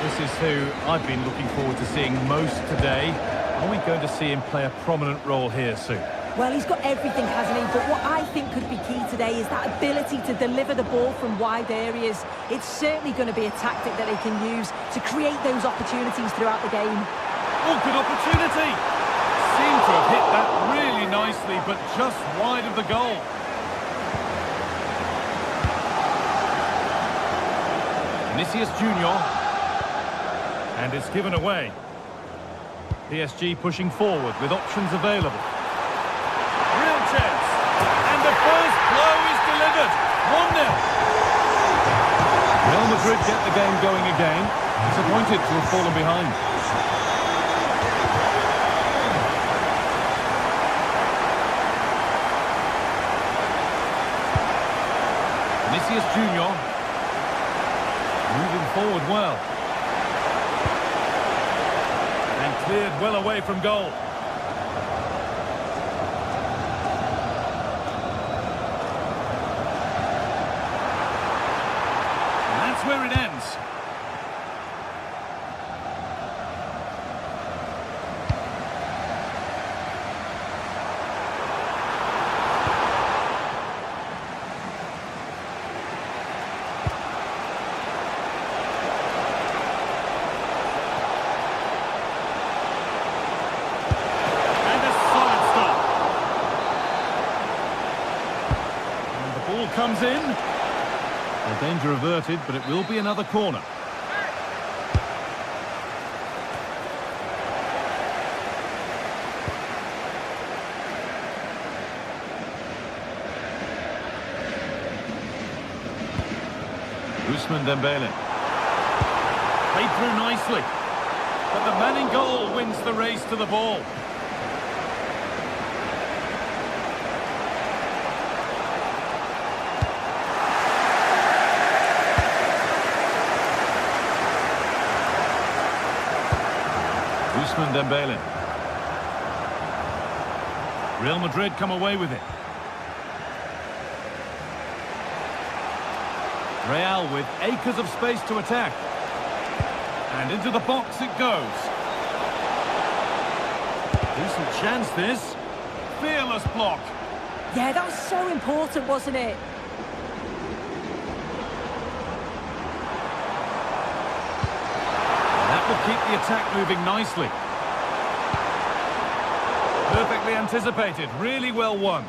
S1: This is who I've been looking forward to seeing most today. Are we going to see him play a prominent role here soon?
S2: Well, he's got everything, hasn't he? But what I think could be key today is that ability to deliver the ball from wide areas. It's certainly going to be a tactic that they can use to create those opportunities throughout the game.
S1: Oh, good opportunity! Seemed to have hit that really nicely, but just wide of the goal. Vinicius Junior. And it's given away. PSG pushing forward with options available. Real chance. And the first blow is delivered. 1-0. Real Madrid get the game going again. Disappointed to have fallen behind. Vinicius Junior. Moving forward well. And cleared well away from goal. And that's where it ends. Comes in. The danger averted, but it will be another corner. Ousmane Dembele. Played through nicely. But the man in goal wins the race to the ball. Ousmane Dembele. Real Madrid come away with it. Real with acres of space to attack. And into the box it goes. Decent chance this. Fearless block.
S2: Yeah, that was so important, wasn't it?
S1: That will keep the attack moving nicely. Perfectly anticipated, really well won.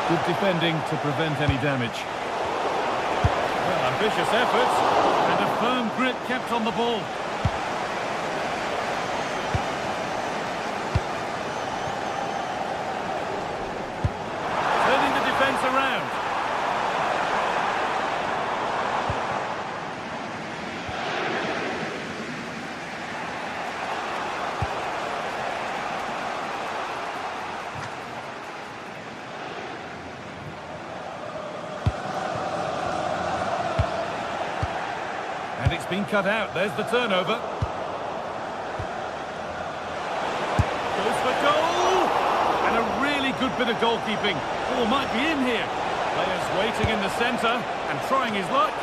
S1: Good defending to prevent any damage. Well, ambitious efforts and a firm grip kept on the ball. Turning the defence around. And it's been cut out. There's the turnover. Goes for goal! And a really good bit of goalkeeping. Ball might be in here. Players waiting in the centre and trying his luck.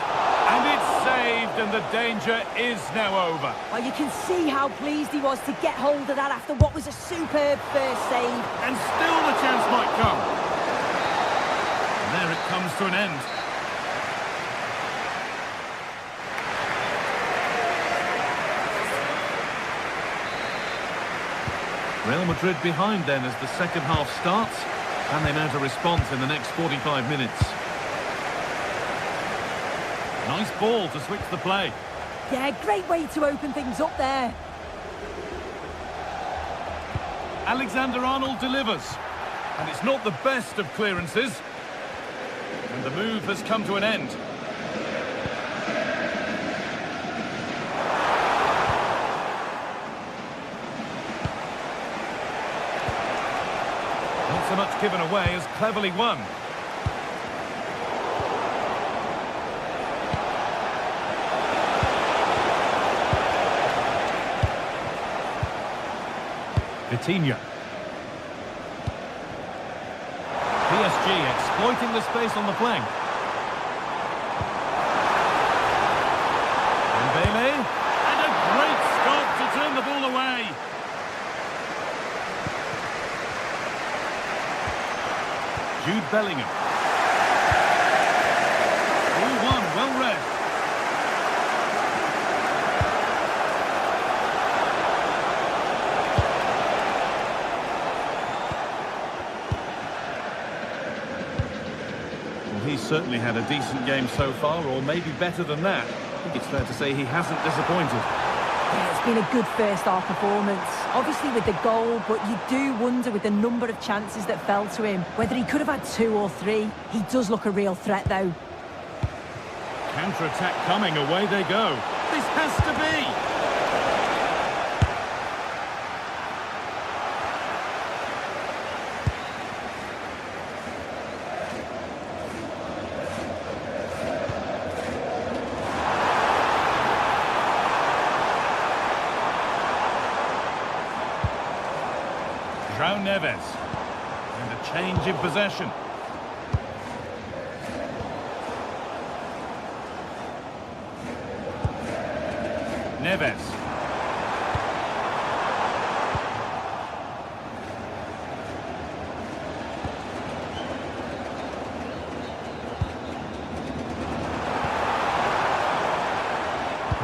S1: And it's saved, and the danger is now over.
S2: Well, you can see how pleased he was to get hold of that after what was a superb first save.
S1: And still the chance might come. And there it comes to an end. Real Madrid behind then as the second half starts, and they mount a response in the next 45 minutes. Nice ball to switch the play.
S2: Yeah, great way to open things up there.
S1: Alexander-Arnold delivers, and it's not the best of clearances. And the move has come to an end. Not so much given away as cleverly won. Vitinha. PSG exploiting the space on the flank. Dembele, and a great stop to turn the ball away. Jude Bellingham. 2-1, well read. Well, he's certainly had a decent game so far, or maybe better than that. I think it's fair to say he hasn't disappointed.
S2: Yeah, it's been a good first half performance. Obviously with the goal, but you do wonder with the number of chances that fell to him, whether he could have had 2 or 3. He does look a real threat though.
S1: Counter-attack coming, away they go. This has to be! João Neves, and a change in possession. Neves.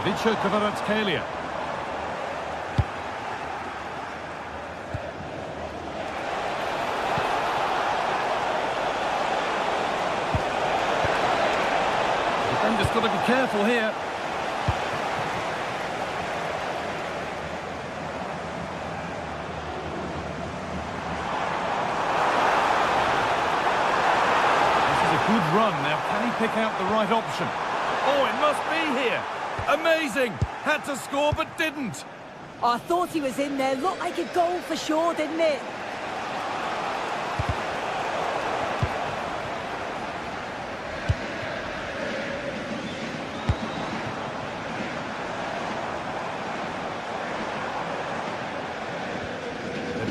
S1: Vicha Kvaratskhelia. Defender's got to be careful here. This is a good run. Now, can he pick out the right option? Oh, it must be here. Amazing. Had to score, but didn't.
S2: I thought he was in there. Looked like a goal for sure, didn't it?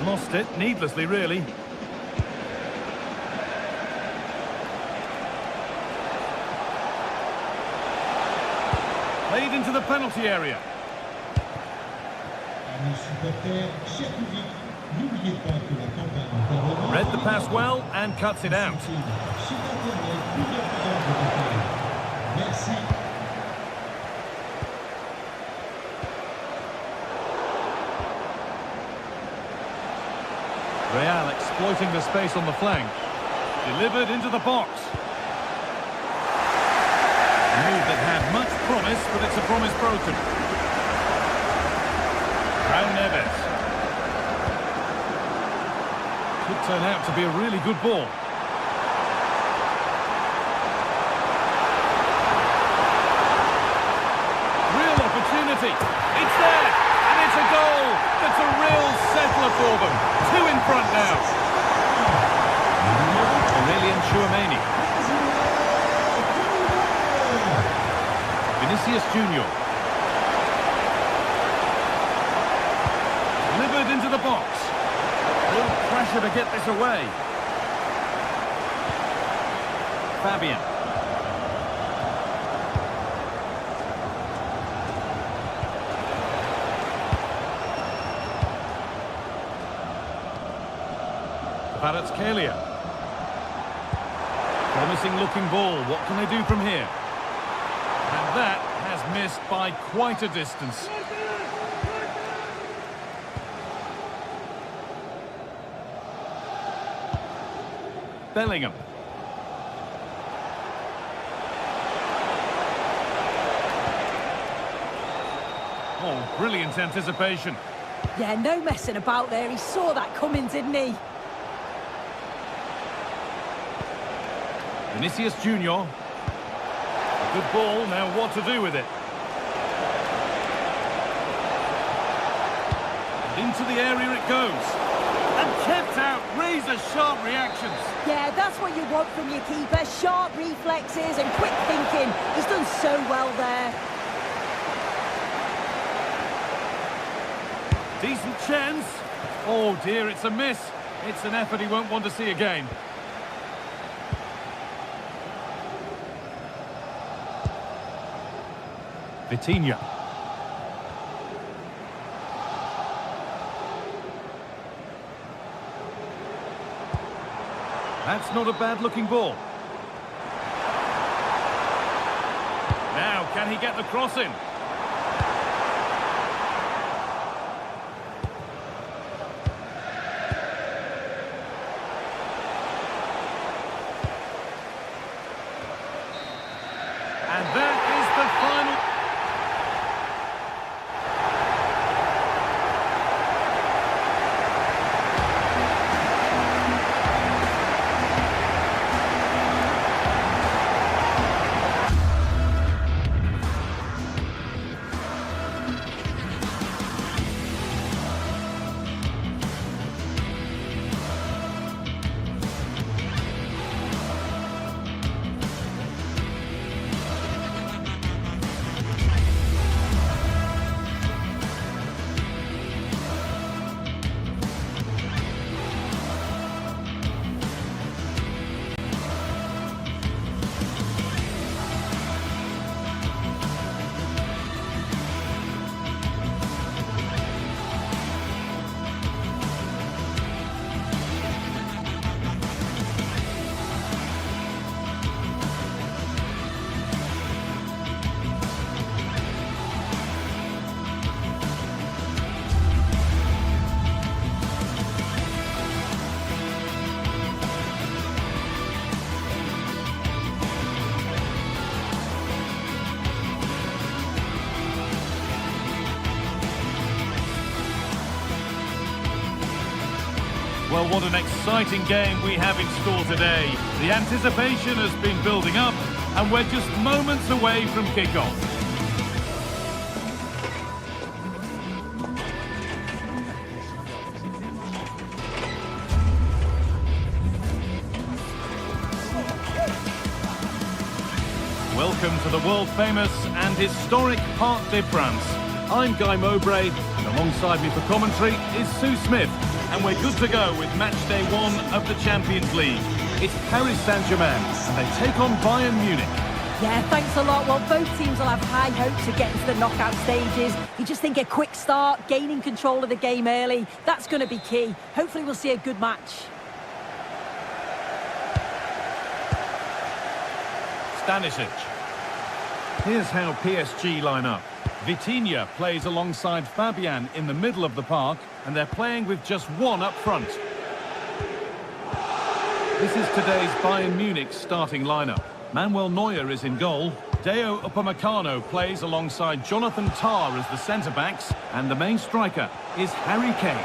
S1: Lost it, needlessly really. Played into the penalty area. Read the pass well and cuts it out. Real exploiting the space on the flank. Delivered into the box. A move that had much promise, but it's a promise broken. Raul Neves. Could turn out to be a really good ball. Real opportunity. It's there, and it's a goal. That's a real settler for them. 2 in front now. Aurelian Tchouameni. Vinicius Junior. Delivered into the box. Real pressure to get this away. Fabian. Kvaratskhelia. Promising looking ball. What can they do from here? And that has missed by quite a distance. Bellingham. Oh, brilliant anticipation.
S2: Yeah, no messing about there. He saw that coming, didn't he?
S1: Vinicius Junior. Good ball, now what to do with it? Into the area it goes. And kept out, razor-sharp reactions.
S2: Yeah, that's what you want from your keeper. Sharp reflexes and quick thinking. He's done so well there.
S1: Decent chance. Oh dear, it's a miss. It's an effort he won't want to see again. Vitinha. That's not a bad-looking ball. Now, can he get the cross in? And that is the final... Well, what an exciting game we have in store today. The anticipation has been building up, and we're just moments away from kick-off. Welcome to the world-famous and historic Parc des Princes. I'm Guy Mowbray, and alongside me for commentary is Sue Smith. And we're good to go with match day 1 of the Champions League. It's Paris Saint-Germain, and they take on Bayern Munich.
S2: Yeah, thanks a lot. Well, both teams will have high hopes of getting to the knockout stages. You just think a quick start, gaining control of the game early, that's going to be key. Hopefully we'll see a good match.
S1: Stanisic. Here's how PSG line up. Vitinha plays alongside Fabian in the middle of the park, and they're playing with just one up front. This is today's Bayern Munich starting lineup. Manuel Neuer is in goal. Deo Upamecano plays alongside Jonathan Tah as the centre-backs. And the main striker is Harry Kane.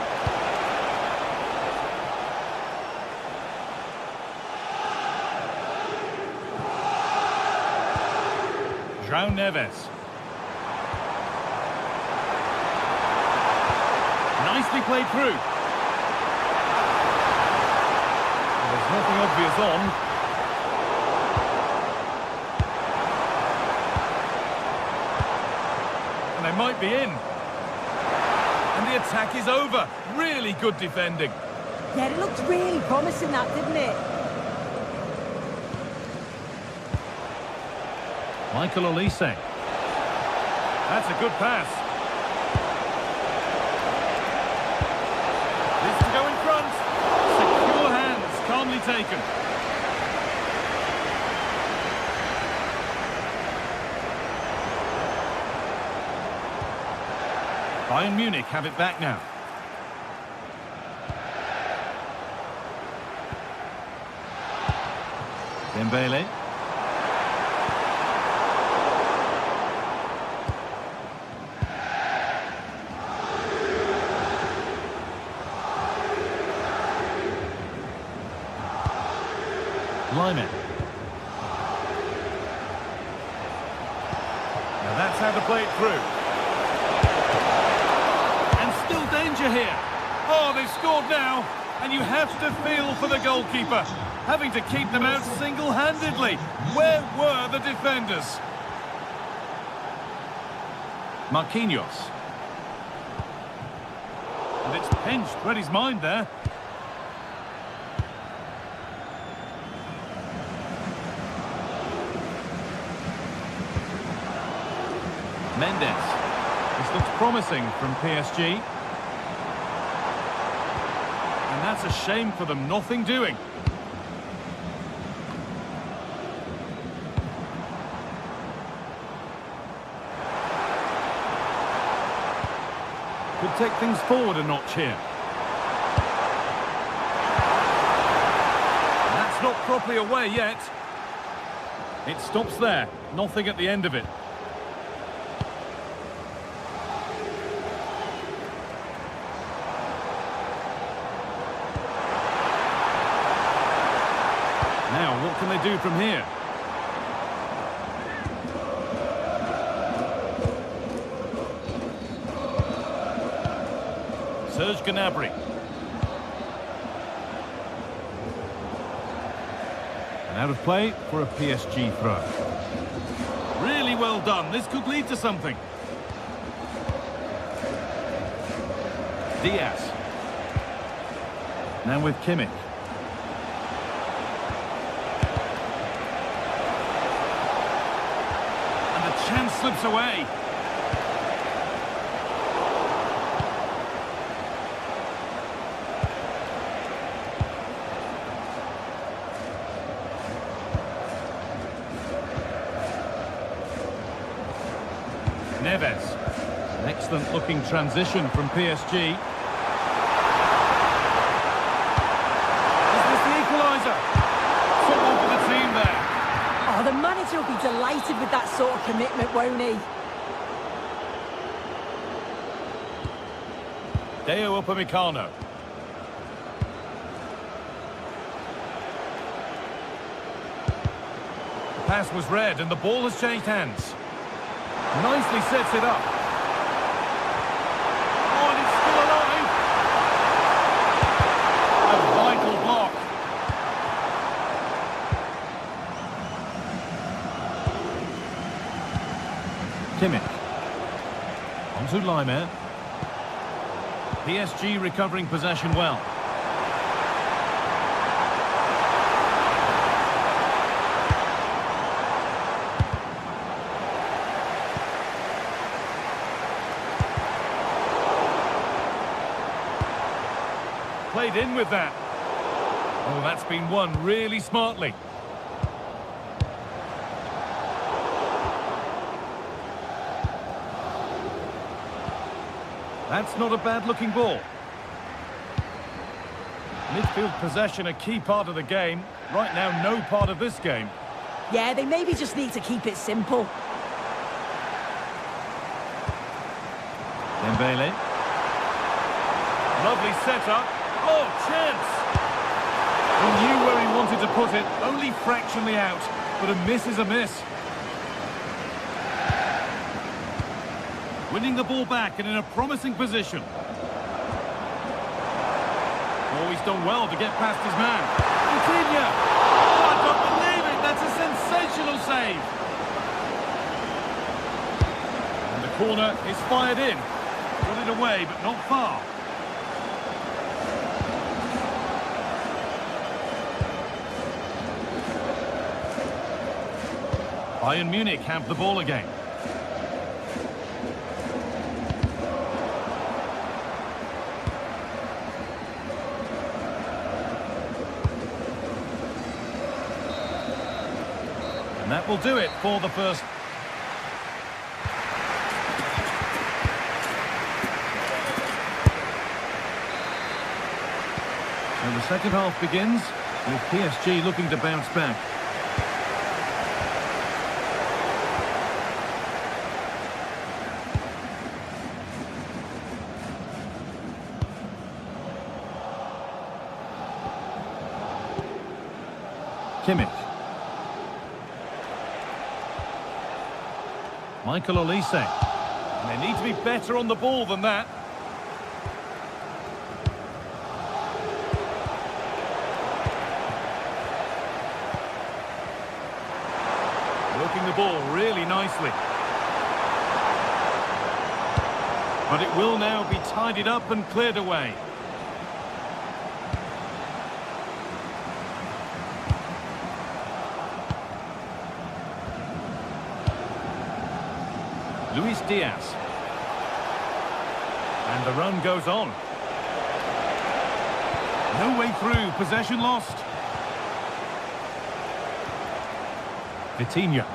S1: João Neves. Nicely played through. There's nothing obvious on. And they might be in. And the attack is over. Really good defending.
S2: Yeah, it looked really promising, that, didn't it?
S1: Michael Olise. That's a good pass. This to go in front. Secure hands, calmly taken. Bayern Munich have it back now. Dembele. Lyman. Now that's how to play it through. And still danger here. Oh, they've scored now. And you have to feel for the goalkeeper. Having to keep them out single-handedly. Where were the defenders? Marquinhos. And it's pinched. Read his mind there. Mendes. This looks promising from PSG. And that's a shame for them, nothing doing. Could take things forward a notch here. And that's not properly away yet. It stops there, nothing at the end of it. Now, what can they do from here? Serge Gnabry. And out of play for a PSG throw. Really well done. This could lead to something. Diaz. Now with Kimmich. Chance slips away. Neves. An excellent looking transition from PSG. Is this the equaliser? Someone for the team there.
S2: Oh, the manager will be delighted with that sort of commitment, won't he?
S1: Deo Upamecano. The pass was read and the ball has changed hands. Nicely sets it up. Oh, and it's still alive. A vital block. Kimmich. Onto Lyman. PSG recovering possession well. Played in with that. Oh, that's been won really smartly. That's not a bad-looking ball. Midfield possession a key part of the game. Right now, no part of this game.
S2: Yeah, they maybe just need to keep it simple.
S1: Dembele. Lovely setup. Oh, chance! He knew where he wanted to put it, only fractionally out, but a miss is a miss. Winning the ball back and in a promising position. Oh, he's done well to get past his man. Coutinho! Oh, I don't believe it! That's a sensational save! And the corner is fired in. Got it away, but not far. Bayern Munich have the ball again. And that will do it for the first. So the second half begins with PSG looking to bounce back. Kimmich. Michael Olise. And they need to be better on the ball than that. Working the ball really nicely. But it will now be tidied up and cleared away. Luis Diaz. And the run goes on. No way through, possession lost. Vitinha.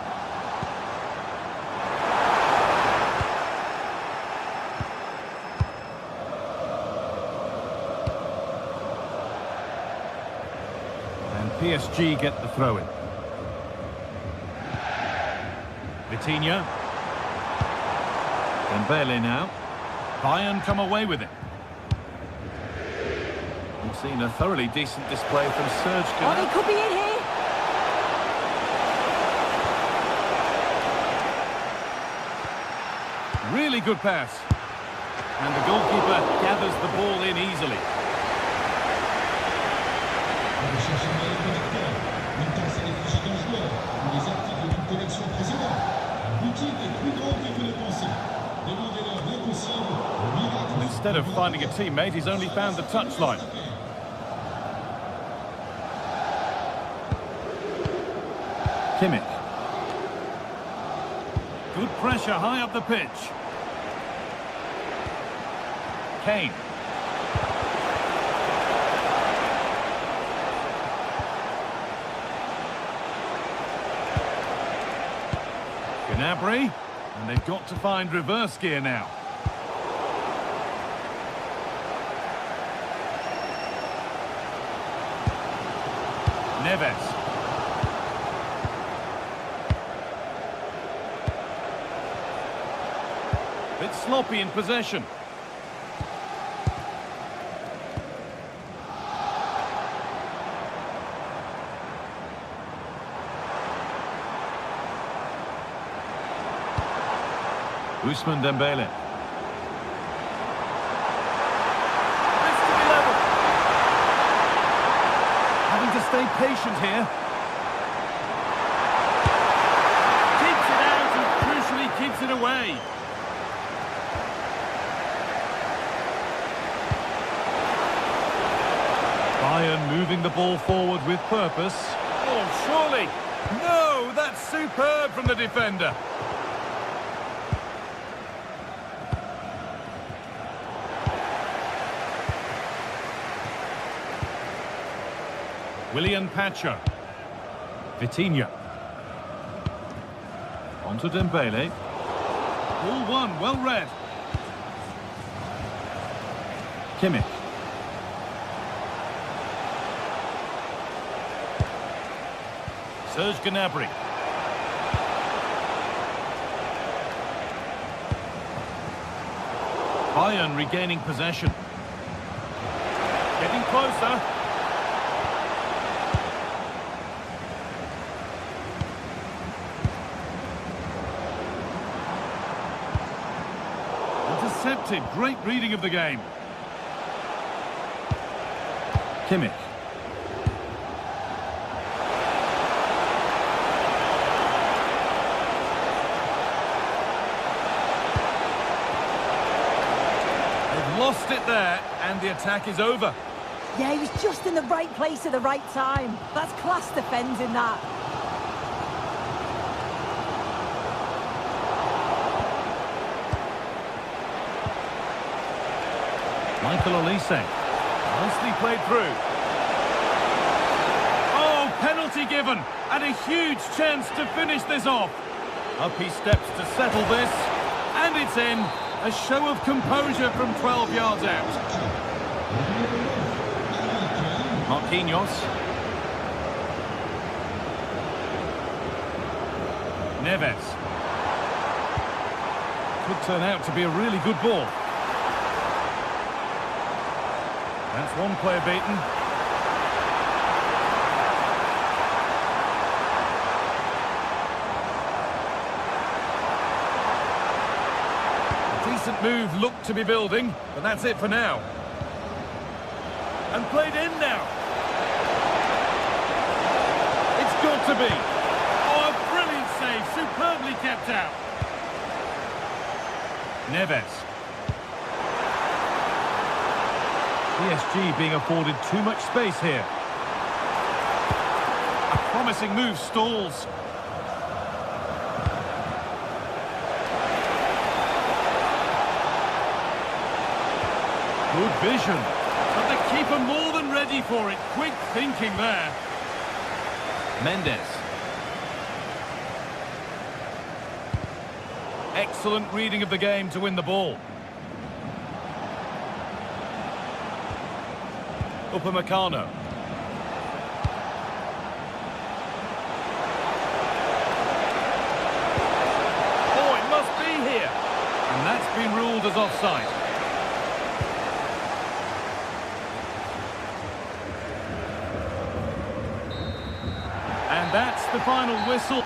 S1: And PSG get the throw in. Vitinha. Dembele now. Bayern come away with it. We've seen a thoroughly decent display from Serge Gnabry.
S2: Oh, they could be in here.
S1: Really good pass. And the goalkeeper gathers the ball in easily.
S6: Recherche un meilleur connecteur. Une tasse à l'électricité en joueur. Ou les articles d'une connexion précédente. La boutique est plus grande que vous le pensez. Demandez-leur l'impossible. Le miracle.
S1: Instead of finding a teammate, he's only found the touchline. Kimmich. Good pressure high up the pitch. Kane. Gnabry. And they've got to find reverse gear now. Neves. Bit sloppy in possession. Ousmane Dembele. This to be level. Having to stay patient here. Keeps it out and crucially keeps it away. Bayern moving the ball forward with purpose. Oh, surely. No, that's superb from the defender. Willian Pacho. Vitinha. Onto Dembele. Ball one, well read. Serge Gnabry. Bayern regaining possession. Getting closer. Intercepted. Great reading of the game. Kimmich. Lost it there, and the attack is over.
S2: Yeah, he was just in the right place at the right time. That's class defending that.
S1: Michael Olise. Nicely played through. Oh, penalty given, and a huge chance to finish this off. Up he steps to settle this, and it's in. A show of composure from 12 yards out. Marquinhos. Neves. Could turn out to be a really good ball. That's one player beaten. Decent move looked to be building, but that's it for now. And played in now. It's got to be. Oh, a brilliant save, superbly kept out. Neves. PSG being afforded too much space here. A promising move stalls. Good vision, but the keeper more than ready for it. Quick thinking there. Mendes. Excellent reading of the game to win the ball. Upamecano. Oh, it must be here. And that's been ruled as offside. And that's the final whistle.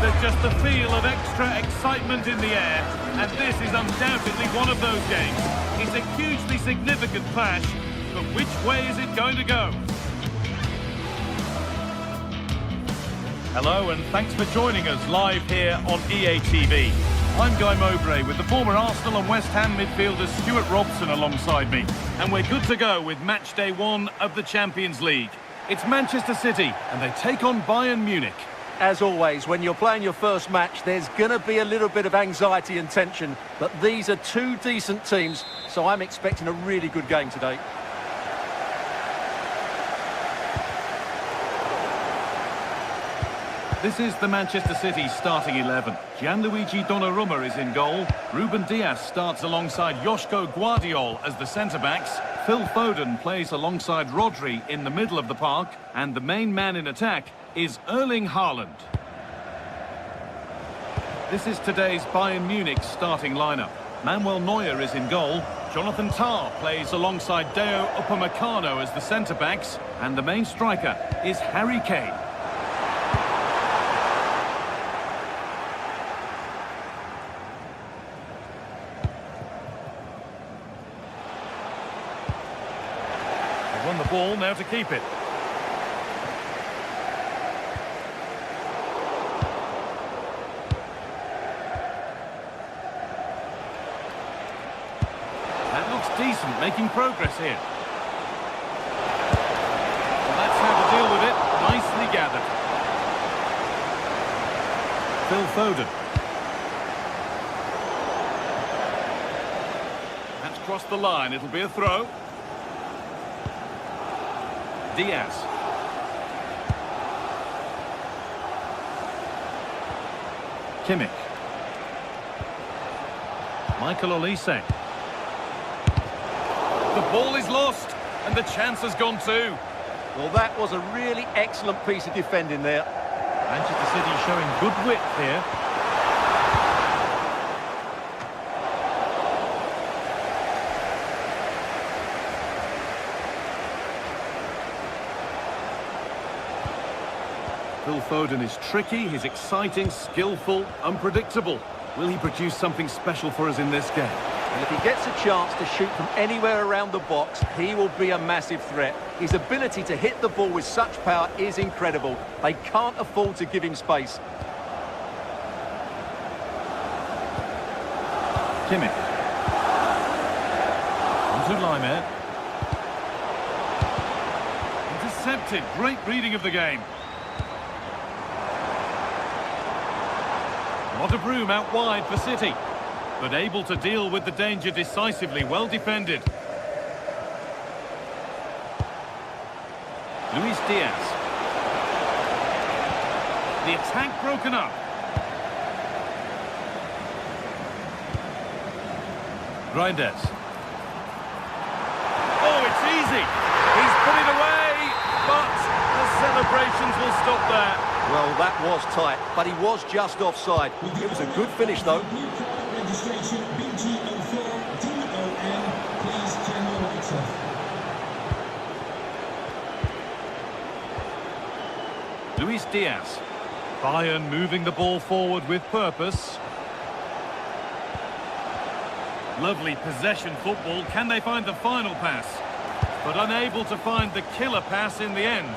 S1: There's just the feel of extra excitement in the air, and this is undoubtedly one of those games. It's a hugely significant clash, but which way is it going to go? Hello, and thanks for joining us live here on EA TV. I'm Guy Mowbray with the former Arsenal and West Ham midfielder Stuart Robson alongside me, and we're good to go with match day 1 of the Champions League. It's Manchester City, and they take on Bayern Munich.
S5: As always, when you're playing your first match, there's going to be a little bit of anxiety and tension, but these are two decent teams, so I'm expecting a really good game today.
S1: This is the Manchester City starting 11. Gianluigi Donnarumma is in goal. Ruben Dias starts alongside Joško Guardiol as the centre-backs. Phil Foden plays alongside Rodri in the middle of the park. And the main man in attack is Erling Haaland. This is today's Bayern Munich starting lineup. Manuel Neuer is in goal. Jonathan Tah plays alongside Deo Upamecano as the centre-backs. And the main striker is Harry Kane. Won the ball, now to keep it. That looks decent, making progress here. Well, that's how to deal with it. Nicely gathered. Phil Foden. That's crossed the line, it'll be a throw. Diaz. Kimmich. Michael Olise. The ball is lost, and the chance has gone too.
S5: Well, that was a really excellent piece of defending there.
S1: Manchester City showing good width here. Phil Foden is tricky, he's exciting, skillful, unpredictable. Will he produce something special for us in this game?
S5: And if he gets a chance to shoot from anywhere around the box, he will be a massive threat. His ability to hit the ball with such power is incredible. They can't afford to give him space.
S1: Kimmich. Onto Laimer. Intercepted, great reading of the game. A lot of room out wide for City, but able to deal with the danger decisively, well defended. Luis Diaz. The attack broken up. Reinders. Oh, it's easy. He's put it away, but the celebrations will stop there.
S5: Well, that was tight, but he was just offside. It was a good finish, though.
S6: Registration BG04DON. Please turn your lights off.
S1: Luis Diaz. Bayern moving the ball forward with purpose. Lovely possession football. Can they find the final pass? But unable to find the killer pass in the end.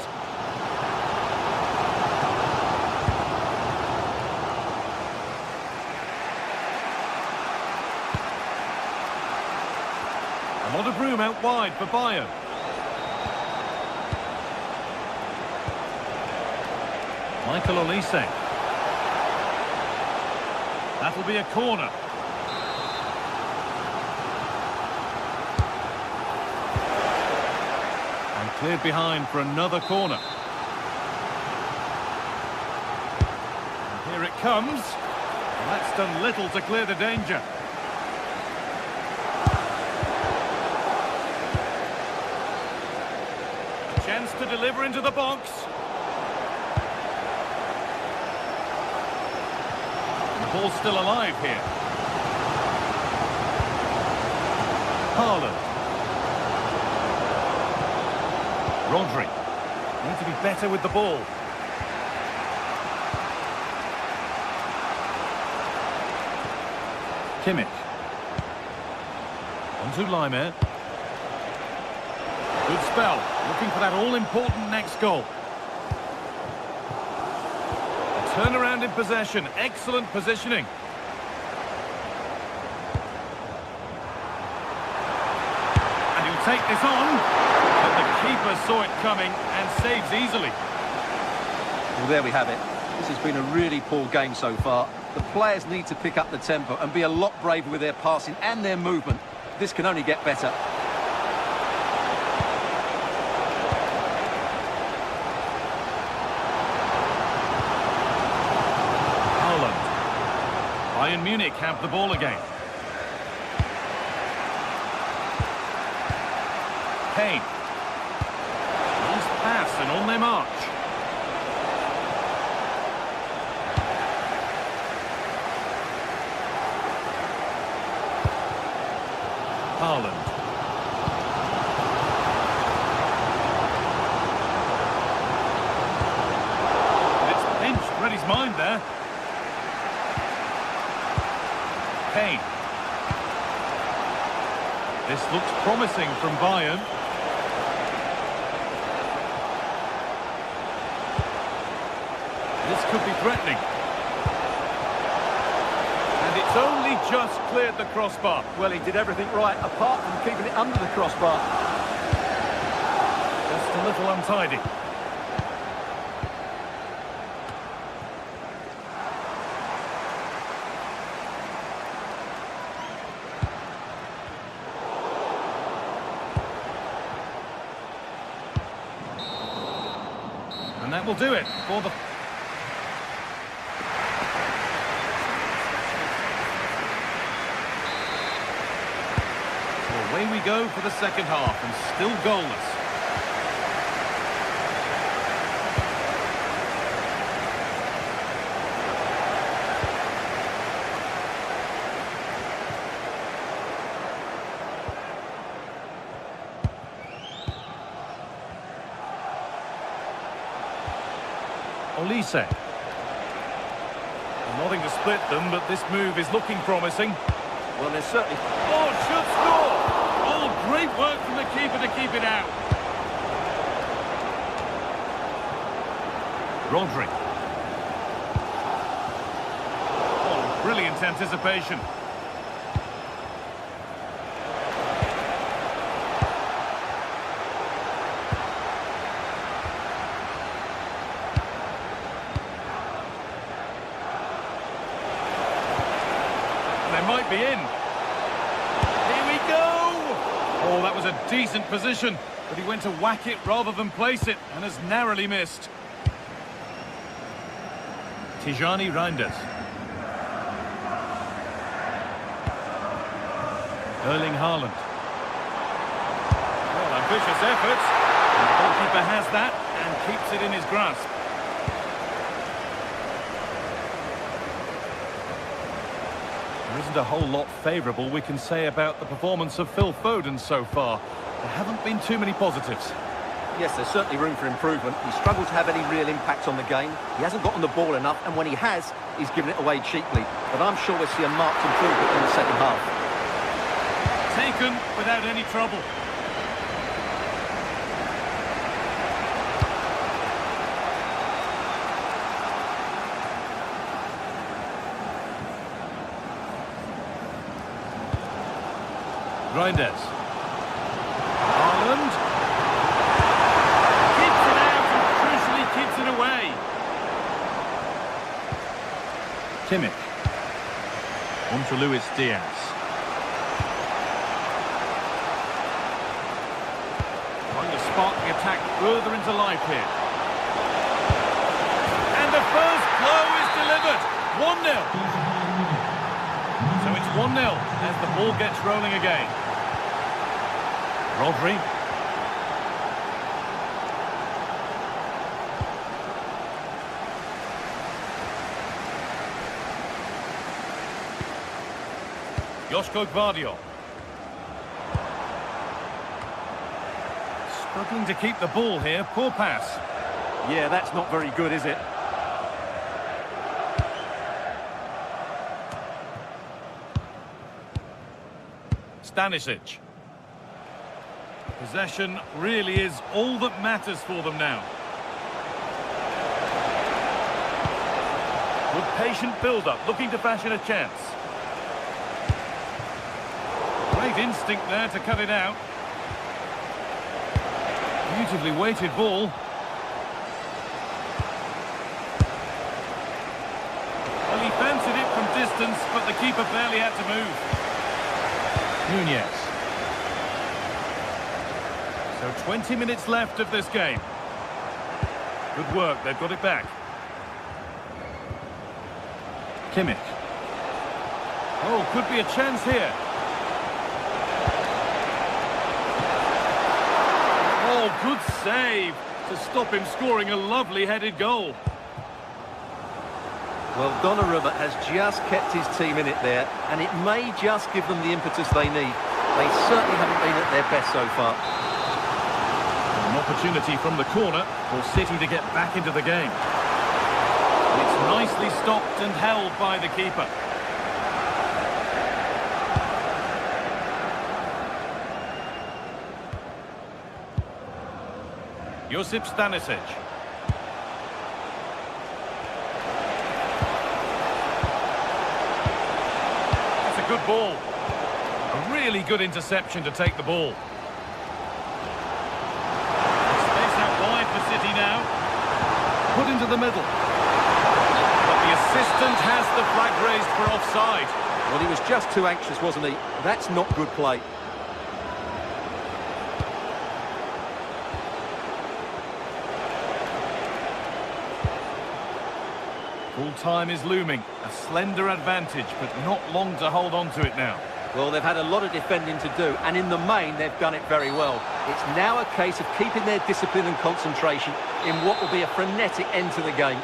S1: A lot of room out wide for Bayern. Michael Olise. That'll be a corner. And cleared behind for another corner. And here it comes. And that's done little to clear the danger. Chance to deliver into the box. The ball's still alive here. Haaland. Rodri. Need to be better with the ball. Kimmich. Onto Laimer. Good spell. Looking for that all-important next goal. A turnaround in possession. Excellent positioning. And he'll take this on. But the keeper saw it coming and saves easily.
S5: Well, there we have it. This has been a really poor game so far. The players need to pick up the tempo and be a lot braver with their passing and their movement. This can only get better.
S1: Haaland. Bayern Munich have the ball again. Kane. Nice pass and on their march. Haaland. It's pinched, read his mind there. Kane. This looks promising from Bayern. This could be threatening. And it's only just cleared the crossbar.
S5: Well, he did everything right, apart from keeping it under the crossbar.
S1: Just a little untidy. And that will do it for the... Away we go for the second half, and still goalless. Olise. Nothing to split them, but this move is looking promising.
S5: Well, there's certainly...
S1: Oh, should score! Oh, great work from the keeper to keep it out. Rodri. Oh, brilliant anticipation. And they might be in. Oh, that was a decent position, but he went to whack it rather than place it, and has narrowly missed. Tijani Reinders. Erling Haaland. Well, ambitious effort. And the goalkeeper has that and keeps it in his grasp. There isn't a whole lot favourable we can say about the performance of Phil Foden so far. There haven't been too many positives.
S5: Yes, there's certainly room for improvement. He struggled to have any real impact on the game. He hasn't gotten the ball enough, and when he has, he's given it away cheaply. But I'm sure we'll see a marked improvement in the second half.
S1: Taken without any trouble. Reinders. Haaland. Keeps it out and crucially keeps it away. Kimmich. On to Luis Diaz. Trying to spark the attack further into life here. And the first blow is delivered. 1-0. So it's 1-0 as the ball gets rolling again. Rodri. Joško Gvardiol. Struggling to keep the ball here. Poor pass.
S5: Yeah, that's not very good, is it?
S1: Stanisic. Possession really is all that matters for them now. Good patient build-up, looking to fashion a chance. Great instinct there to cut it out. Beautifully weighted ball. Well, he fancied it from distance, but the keeper barely had to move. Nunez. So 20 minutes left of this game. Good work, they've got it back. Kimmich. Oh, could be a chance here. Oh, good save to stop him scoring a lovely headed goal.
S5: Well, Donnarumma has just kept his team in it there, and it may just give them the impetus they need. They certainly haven't been at their best so far.
S1: An opportunity from the corner for City to get back into the game. It's nicely stopped and held by the keeper. Josip Stanisic. That's a good ball. A really good interception to take the ball. Space out wide for City now. Put into the middle. But the assistant has the flag raised for offside.
S5: Well, he was just too anxious, wasn't he? That's not good play.
S1: Full time is looming. A slender advantage, but not long to hold on to it now.
S5: Well, they've had a lot of defending to do, and in the main, they've done it very well. It's now a case of keeping their discipline and concentration in what will be a frenetic end to the game.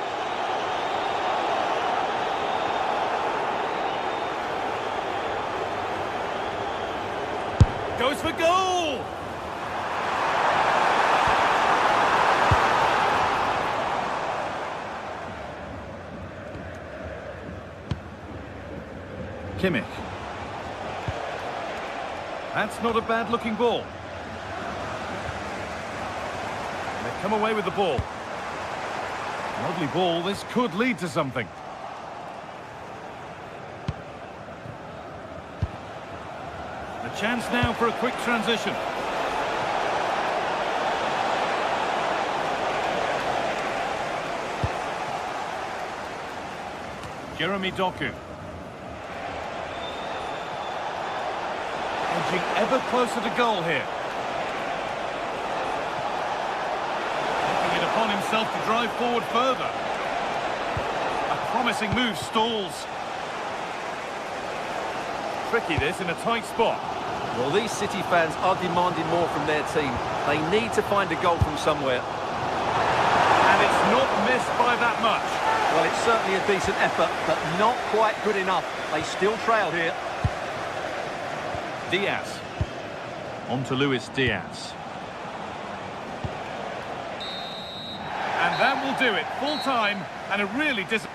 S1: Goes for goal! Kimmich. That's not a bad-looking ball. They've come away with the ball. Lovely ball. This could lead to something. The chance now for a quick transition. Jeremy Doku. Edging ever closer to goal here. Taking it upon himself to drive forward further. A promising move stalls. Tricky this in a tight spot.
S5: Well, these City fans are demanding more from their team. They need to find a goal from somewhere.
S1: And it's not missed by that much.
S5: Well, it's certainly a decent effort, but not quite good enough. They still trail here.
S1: Diaz. On to Luis Diaz. And that will do it. Full time and a really disappointing.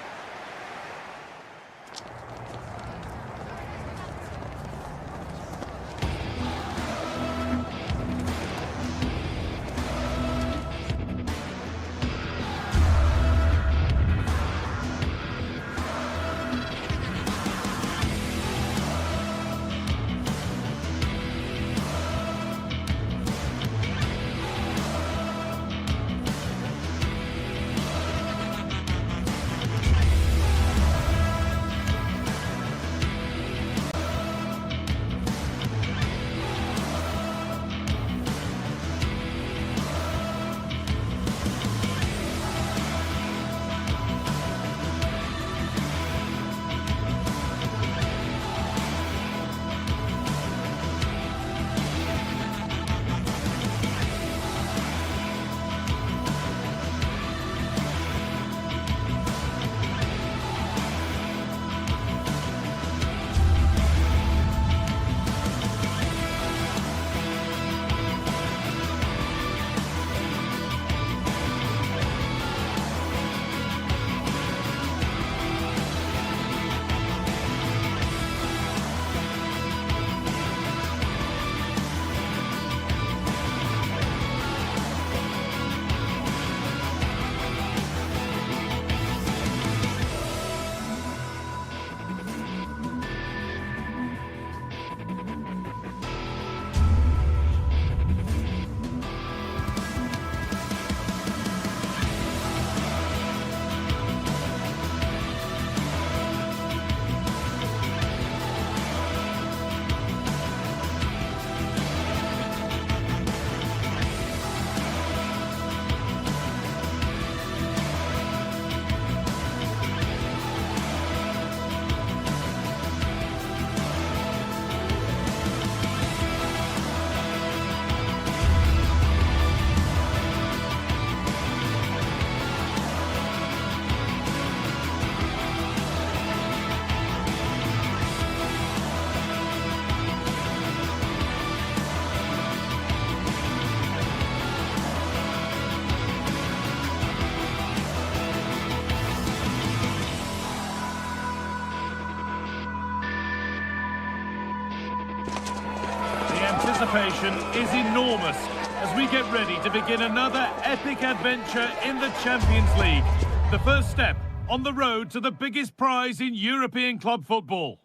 S1: anticipation is enormous as we get ready to begin another epic adventure in the Champions League. The first step on the road to the biggest prize in European club football.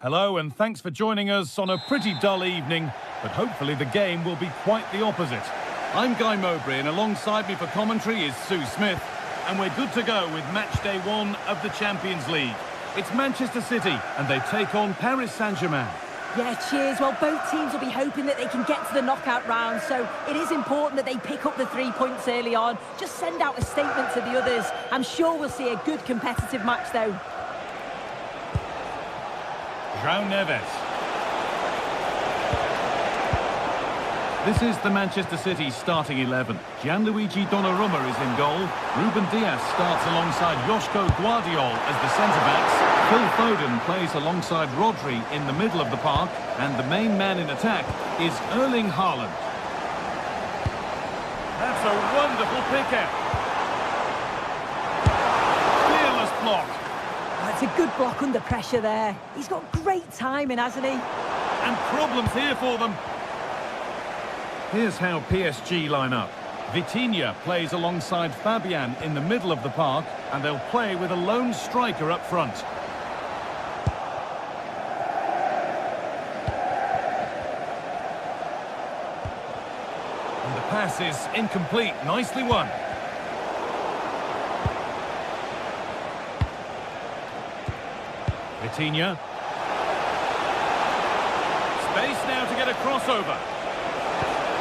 S1: Hello and thanks for joining us on a pretty dull evening, but hopefully the game will be quite the opposite. I'm Guy Mowbray and alongside me for commentary is Sue Smith, and we're good to go with match day 1 of the Champions League. It's Manchester City and they take on Paris Saint-Germain.
S2: Yeah, cheers. Well, both teams will be hoping that they can get to the knockout round, so it is important that they pick up the 3 points early on. Just send out a statement to the others. I'm sure we'll see a good competitive match, though.
S1: João Neves. This is the Manchester City starting 11. Gianluigi Donnarumma is in goal. Ruben Dias starts alongside Joško Guardiol as the centre-backs. Phil Foden plays alongside Rodri in the middle of the park. And the main man in attack is Erling Haaland. That's a wonderful pick-out. Fearless block.
S2: That's a good block under pressure there. He's got great timing, hasn't he?
S1: And problems here for them. Here's how PSG line up. Vitinha plays alongside Fabian in the middle of the park, and they'll play with a lone striker up front. And the pass is incomplete. Nicely won. Vitinha. Space now to get a crossover.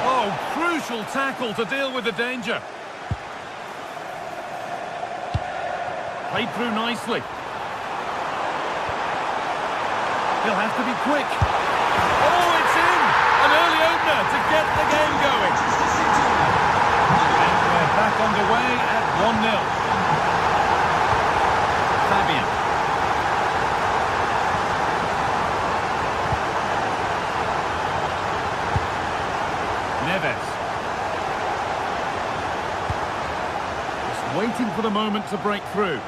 S1: Oh, crucial tackle to deal with the danger. Played through nicely. He'll have to be quick. Oh, it's in! An early opener to get the game going. And we're back underway at 1-0. Fabian. Neves. Just waiting for the moment to break through.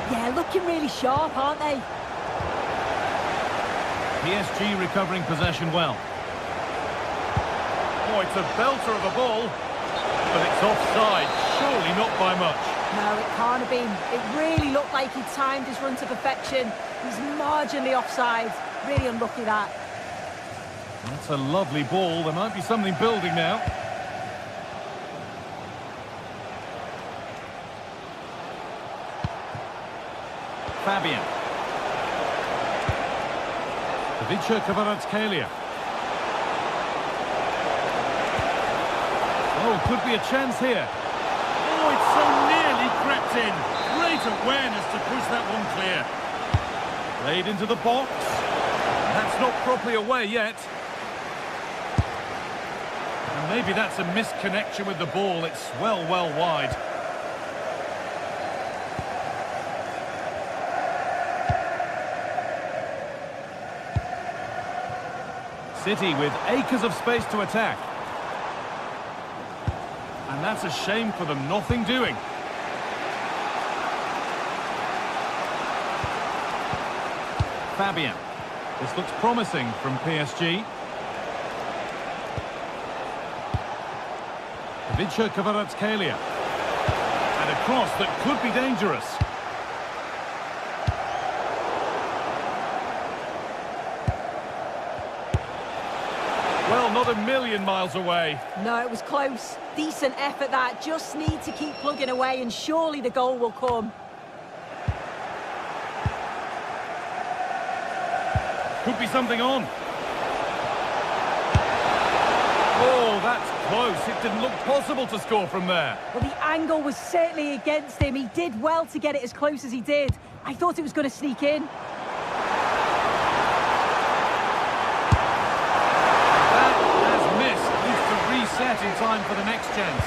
S2: Yeah, looking really sharp, aren't they?
S1: PSG recovering possession well. Oh, it's a belter of a ball, but it's offside. Surely not by much.
S2: No, it can't have been. It really looked like he timed his run to perfection. He's marginally offside. Really unlucky that.
S1: That's a lovely ball. There might be something building now. Fabian. Ivica Kvaratskhelia. Oh, could be a chance here. Oh, it's so nearly crept in. Great awareness to push that one clear. Played into the box. That's not properly away yet. And maybe that's a misconnection with the ball. It's well wide. City with acres of space to attack. And that's a shame for them, nothing doing. Fabian. This looks promising from PSG. Ivica Kvaratskhelia. And a cross that could be dangerous. Well, not a million miles away.
S2: No, it was close. Decent effort that. Just need to keep plugging away and surely the goal will come.
S1: Could be something on. Oh, that's close. It didn't look possible to score from there.
S2: Well, the angle was certainly against him. He did well to get it as close as he did. I thought it was going to sneak in.
S1: Set in time for the next chance.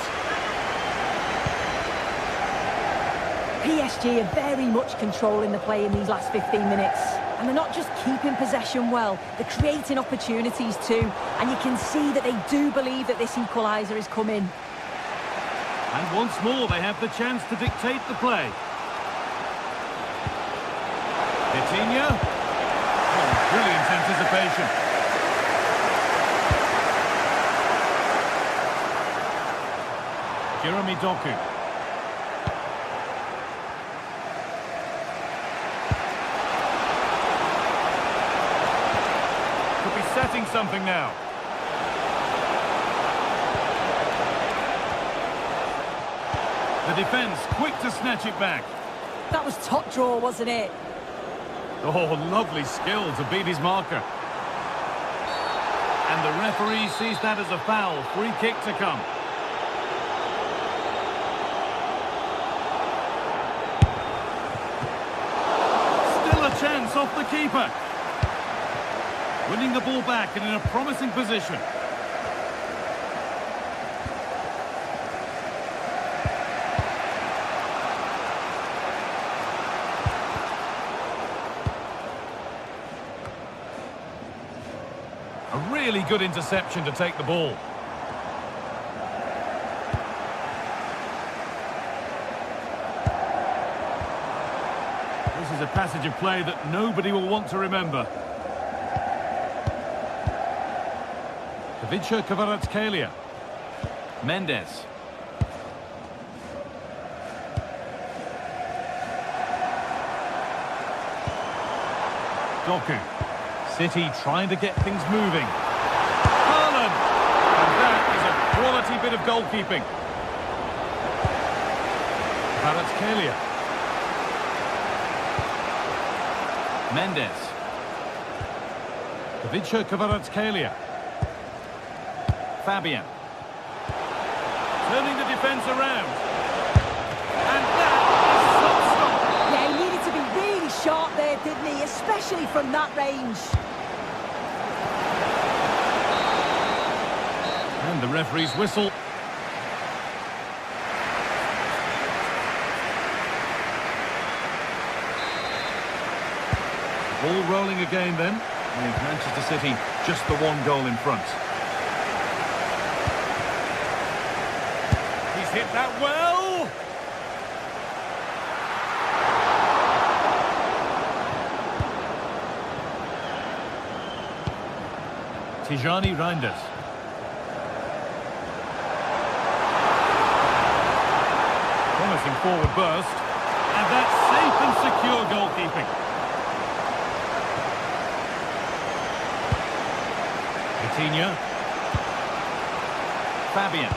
S2: PSG are very much controlling the play in these last 15 minutes. And they're not just keeping possession well, they're creating opportunities too. And you can see that they do believe that this equaliser is coming.
S1: And once more they have the chance to dictate the play. Vitinha. Oh, brilliant anticipation. Jeremy Doku. Could be setting something now. The defence quick to snatch it back.
S2: That was top draw, wasn't it?
S1: Oh, lovely skill to beat his marker. And the referee sees that as a foul. Free kick to come. Still a chance off the keeper. Winning the ball back and in a promising position. A really good interception to take the ball. This is a passage of play that nobody will want to remember. Davidsha Kvaratskhelia. Mendes. Doku. City trying to get things moving. Haaland! And that is a quality bit of goalkeeping. Kvaratskhelia. Mendes. Davidsha Kvaratskhelia. Fabian. Turning the defence around. And that is stop.
S2: Yeah, he needed to be really sharp there, didn't he? Especially from that range.
S1: And the referee's whistle. Ball rolling again then. With Manchester City just the one goal in front. He's hit that well. Tijani Reinders. Promising forward burst. And that's safe and secure goalkeeping. Coutinho. Fabian.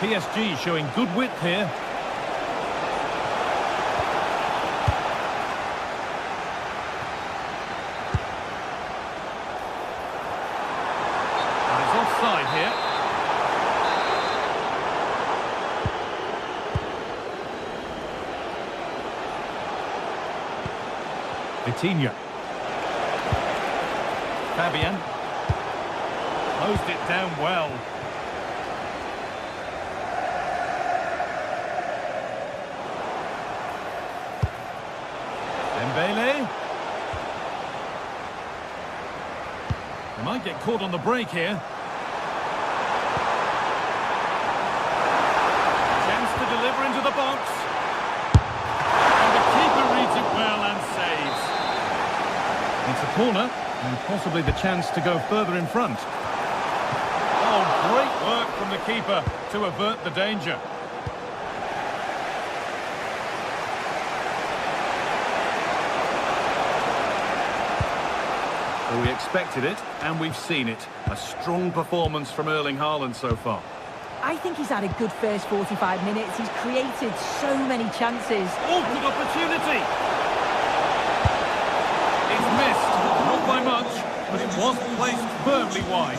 S1: PSG showing good width here. And it's offside here. Coutinho. Fabian. Closed it down well. Dembele. They might get caught on the break here. Chance to deliver into the box. And the keeper reads it well and saves. It's a corner and possibly the chance to go further in front. Oh, great work from the keeper to avert the danger. Well, we expected it, and we've seen it. A strong performance from Erling Haaland so far.
S2: I think he's had a good first 45 minutes. He's created so many chances.
S1: Oh, good opportunity! It's missed, not by much, but it was placed firmly wide.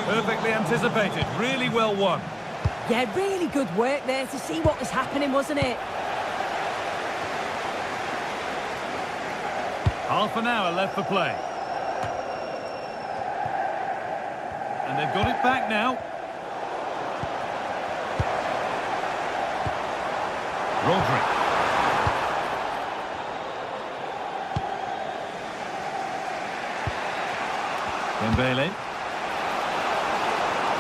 S1: Perfectly anticipated, really well won.
S2: Yeah, really good work there to see what was happening, wasn't it?
S1: Half an hour left for play. And they've got it back now. Rodri. Dembele.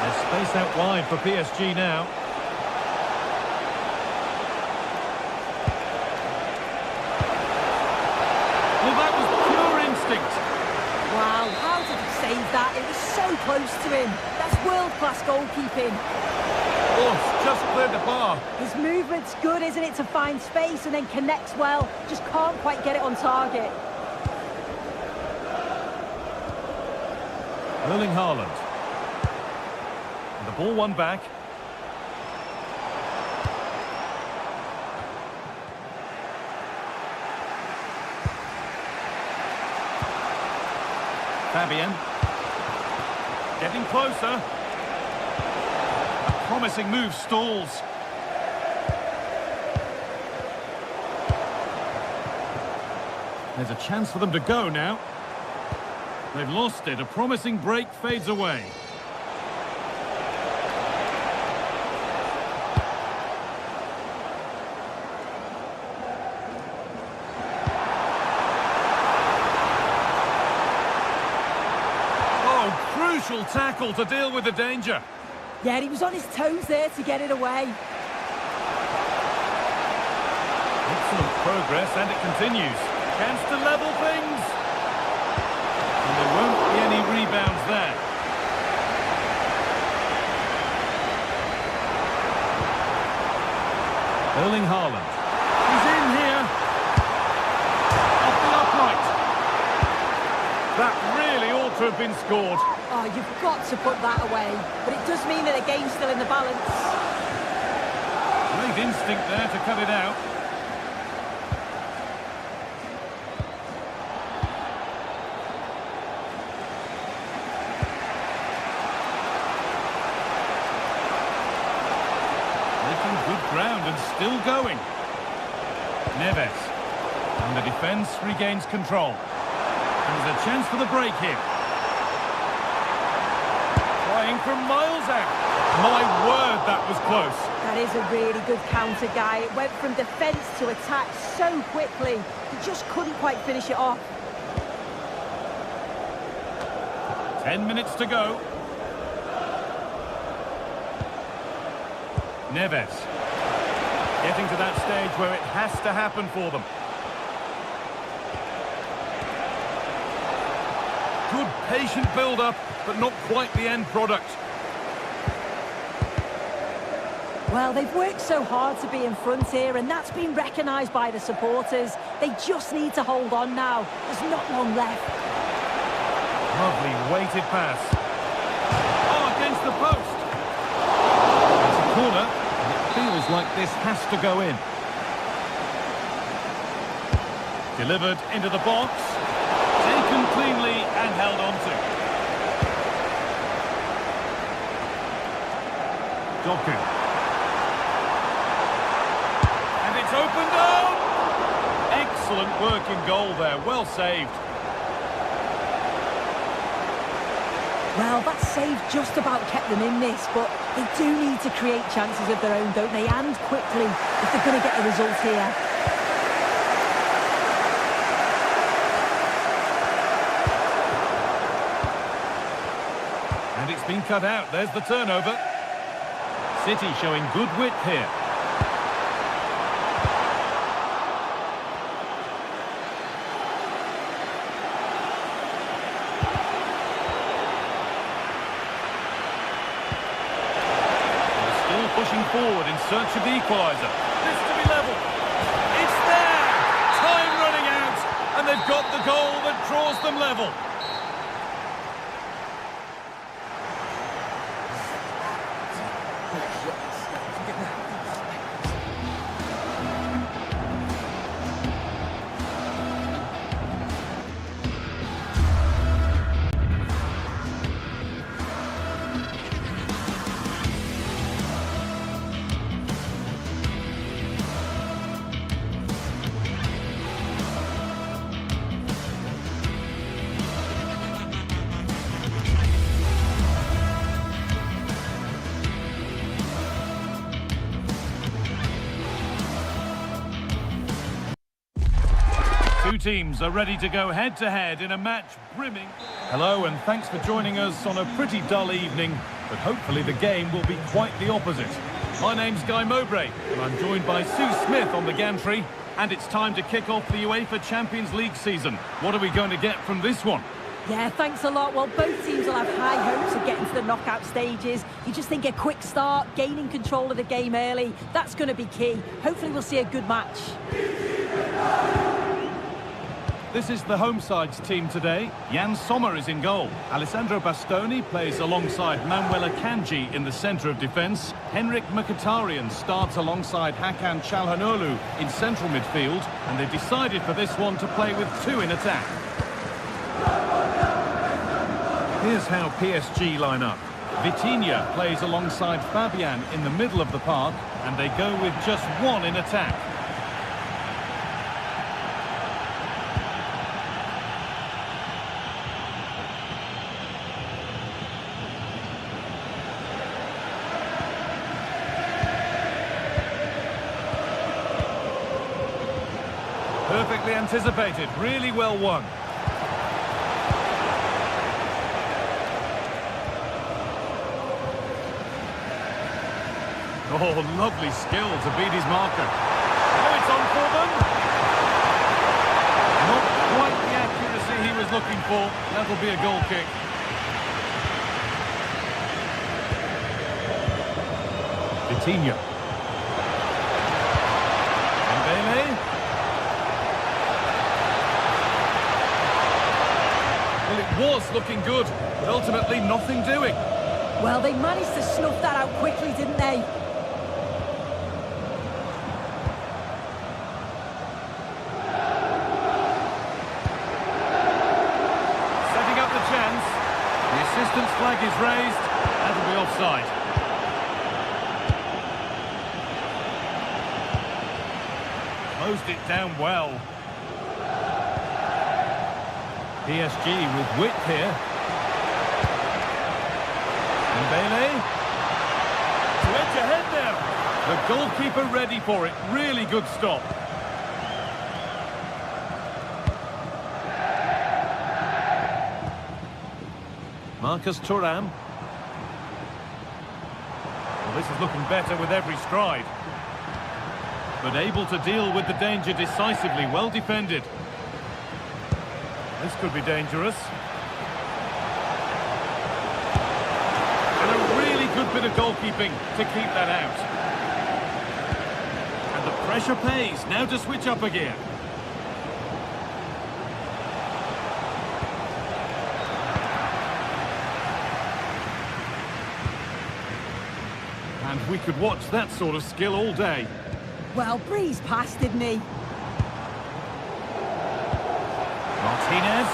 S1: There's space out wide for PSG now. Well, that was pure instinct.
S2: Wow, how did he save that? It was so close to him. That's World-class goalkeeping.
S1: Oh, it's just cleared the bar.
S2: His movement's good, isn't it, to find space and then connects well. Just can't quite get it on target.
S1: Erling Haaland. And the ball won back. Fabian. Getting closer. A promising move stalls. There's a chance for them to go now. They've lost it. A promising break fades away. Oh, crucial tackle to deal with the danger.
S2: Yeah, he was on his toes there to get it away.
S1: Excellent progress, and it continues. Chance to level things. And there won't be any rebounds there. Erling Haaland. He's in here. Off the upright. That really ought to have been scored.
S2: Oh, you've got to put that away. But it does mean that the game's still in the balance.
S1: Great instinct there to cut it out. Making good ground and still going. Neves. And the defence regains control. And there's a chance for the break here. Trying from miles out. My word, that was close.
S2: That is a really good counter, Guy. It went from defence to attack so quickly. He just couldn't quite finish it off.
S1: 10 minutes to go. Neves. Getting to that stage where it has to happen for them. Good patient build-up, but not quite the end product.
S2: Well, they've worked so hard to be in front here, and that's been recognised by the supporters. They just need to hold on now. There's not long left.
S1: Lovely weighted pass. Oh, against the post. It's a corner, and it feels like this has to go in. Delivered into the box. Taken cleanly and held on to. Doku. And it's opened up! Excellent work in goal there, well saved.
S2: Well, that save just about kept them in this, but they do need to create chances of their own, don't they? And quickly, if they're going to get a result here.
S1: And it's been cut out. There's the turnover. City showing good width here. They're still pushing forward in search of the equaliser. This to be level. It's there! Time running out, and they've got the goal that draws them level. Two teams are ready to go head-to-head in a match brimming. Hello, and thanks for joining us on a pretty dull evening, but hopefully the game will be quite the opposite. My name's Guy Mowbray, and I'm joined by Sue Smith on the gantry, and it's time to kick off the UEFA Champions League season. What are we going to get from this one?
S2: Yeah, thanks a lot. Well, both teams will have high hopes of getting to the knockout stages. You just think a quick start, gaining control of the game early, that's going to be key. Hopefully we'll see a good match.
S1: This is the home side's team today. Jan Sommer is in goal. Alessandro Bastoni plays alongside Manuel Akanji in the centre of defence. Henrik Mkhitaryan starts alongside Hakan Çalhanoğlu in central midfield. And they've decided for this one to play with two in attack. Here's how PSG line up. Vitinha plays alongside Fabian in the middle of the park. And they go with just one in attack. Perfectly anticipated, really well won. Oh, lovely skill to beat his marker. Oh, it's on for them. Not quite the accuracy he was looking for. That'll be a goal kick. Vitinha. Dembele. Well, it was looking good, but ultimately nothing doing.
S2: Well, they managed to snuff that out quickly, didn't they?
S1: Setting up the chance. The assistant's flag is raised. That'll be offside. Closed it down well. PSG with width here. Dembele. To edge ahead there. The goalkeeper ready for it. Really good stop. Marcus Thuram. Well, this is looking better with every stride. But able to deal with the danger decisively. Well defended. This could be dangerous. And a really good bit of goalkeeping to keep that out. And the pressure pays. Now to switch up again. And we could watch that sort of skill all day.
S2: Well, breeze past, didn't he?
S1: Martinez.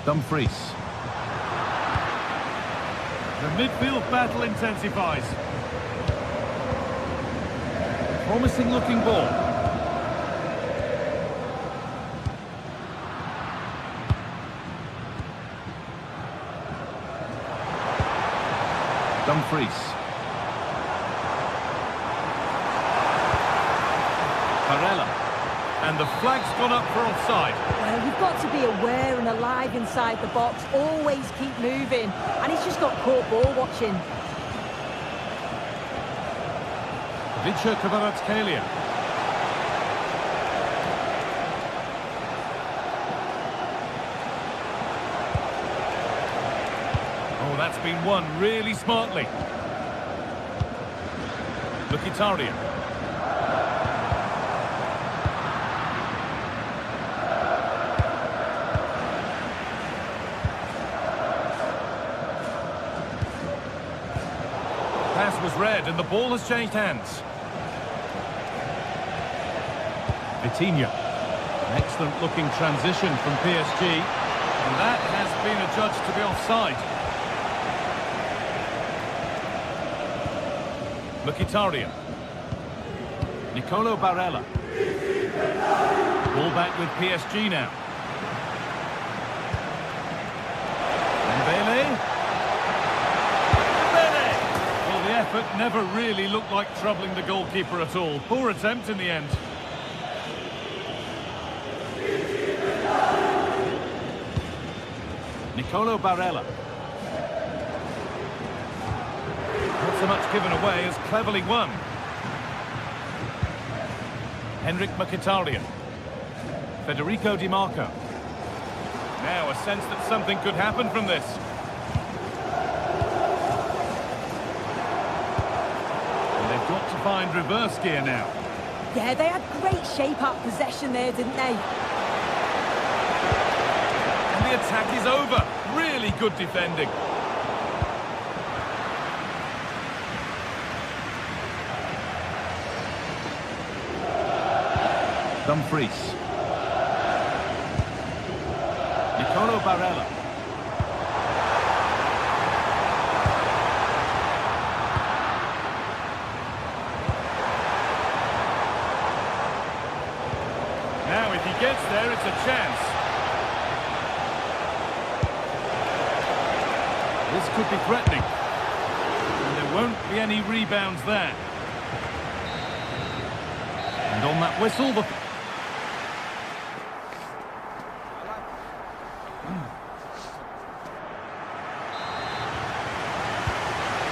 S1: Dumfries. The midfield battle intensifies. Promising looking ball. Dumfries. Barella. And the flag's gone up for offside.
S2: Well, you've got to be aware and alive inside the box. Always keep moving. And he's just got caught ball watching.
S1: Vicha Kvaratskhelia. Oh, that's been won really smartly. Mkhitaryan. Pass was read and the ball has changed hands. Vitinha. An excellent looking transition from PSG. And that has been adjudged to be offside. Mkhitaryan. Nicolo Barella. Ball back with PSG now. Dembele. Dembele! Well, the effort never really looked like troubling the goalkeeper at all. Poor attempt in the end. Nicolo Barella. Not so much given away as cleverly won. Henrik Mkhitaryan. Federico Di Marco. Now a sense that something could happen from this. And they've got to find reverse gear now.
S2: Yeah, they had great shape out possession there, didn't they?
S1: And the attack is over. Really good defending. Dumfries. Nicolo Barella. Now if he gets there, it's a chance. This could be threatening. And there won't be any rebounds there. And on that whistle, the...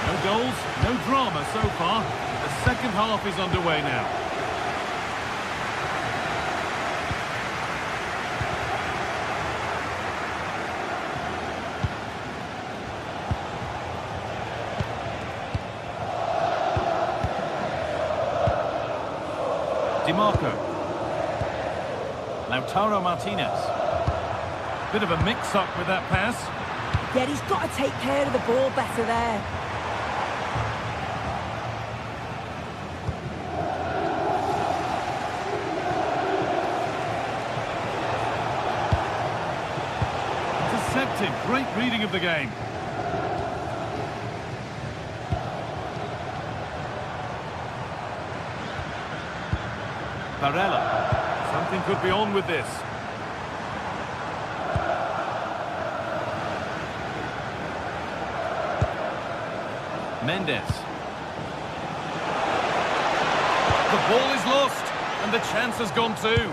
S1: No goals, no drama so far. The second half is underway now. Di Marco. Lautaro Martinez. Bit of a mix-up with that pass.
S2: Yeah, he's got to take care of the ball better there.
S1: Intercepted. Great reading of the game. Barella. Something could be on with this. Mendes. The ball is lost, and the chance has gone too.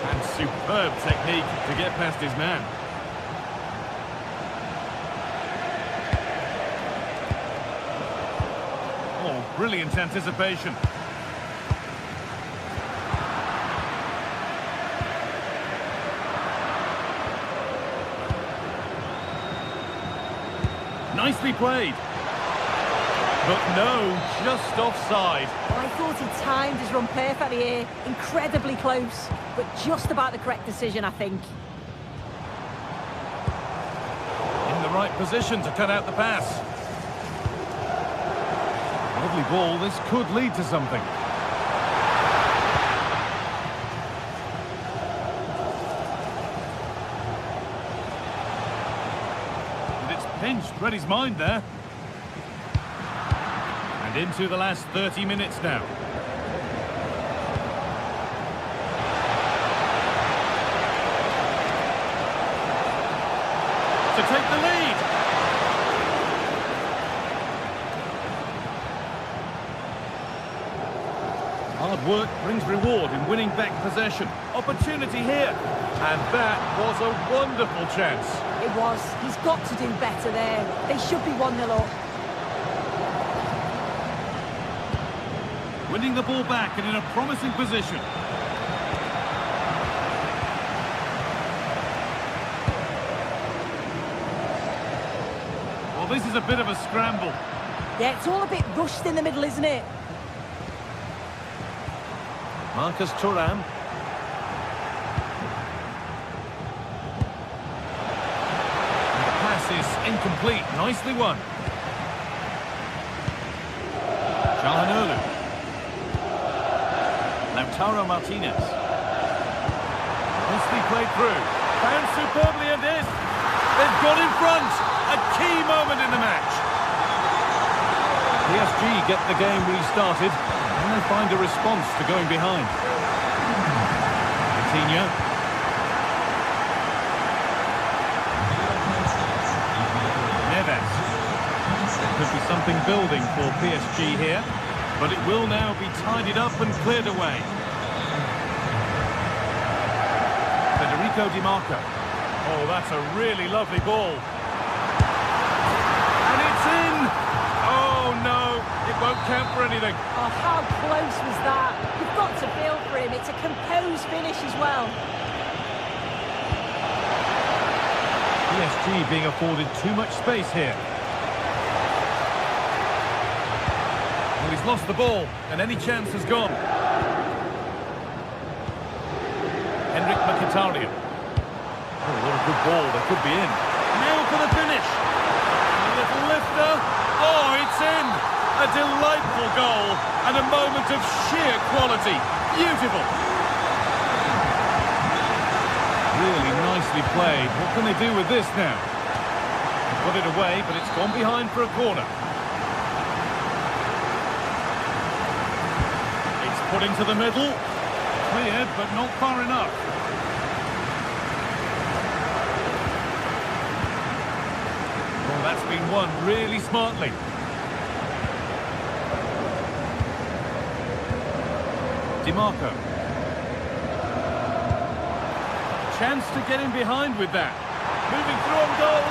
S1: And superb technique to get past his man. Oh, brilliant anticipation. Nicely played. But no, just offside.
S2: Well, I thought he timed his run perfectly here. Incredibly close, but just about the correct decision, I think.
S1: In the right position to cut out the pass. Lovely ball, this could lead to something. And it's pinched, read his mind there. And into the last 30 minutes now. To take the lead. Hard work brings reward in winning back possession. Opportunity here. And that was a wonderful chance.
S2: It was. He's got to do better there. They should be 1-0 up.
S1: Winning the ball back and in a promising position. Well, this is a bit of a scramble.
S2: Yeah, it's all a bit rushed in the middle, isn't it?
S1: Marcus Thuram. The pass is incomplete. Nicely won. Calhanoglu. Lautaro Martinez. Nicely played through. Found superbly and is. They've got in front. A key moment in the match. PSG get the game restarted. And they find a response to going behind. Coutinho. Neves. Could be something building for PSG here, but it will now be tidied up and cleared away. Federico Di Marco. Oh, that's a really lovely ball. And it's in! Oh, no, it won't count for anything.
S2: Oh, how close was that? You've got to feel for him. It's a composed finish as well.
S1: PSG being afforded too much space here. Well, he's lost the ball, and any chance has gone. Mkhitaryan. Oh, what a good ball. That could be in. Now for the finish. A little lifter. Oh, it's in. A delightful goal and a moment of sheer quality. Beautiful. Really nicely played. What can they do with this now? They put it away, but it's gone behind for a corner. It's put into the middle. Cleared, but not far enough. Well, that's been won really smartly. DiMarco. Chance to get in behind with that. Moving through on goal.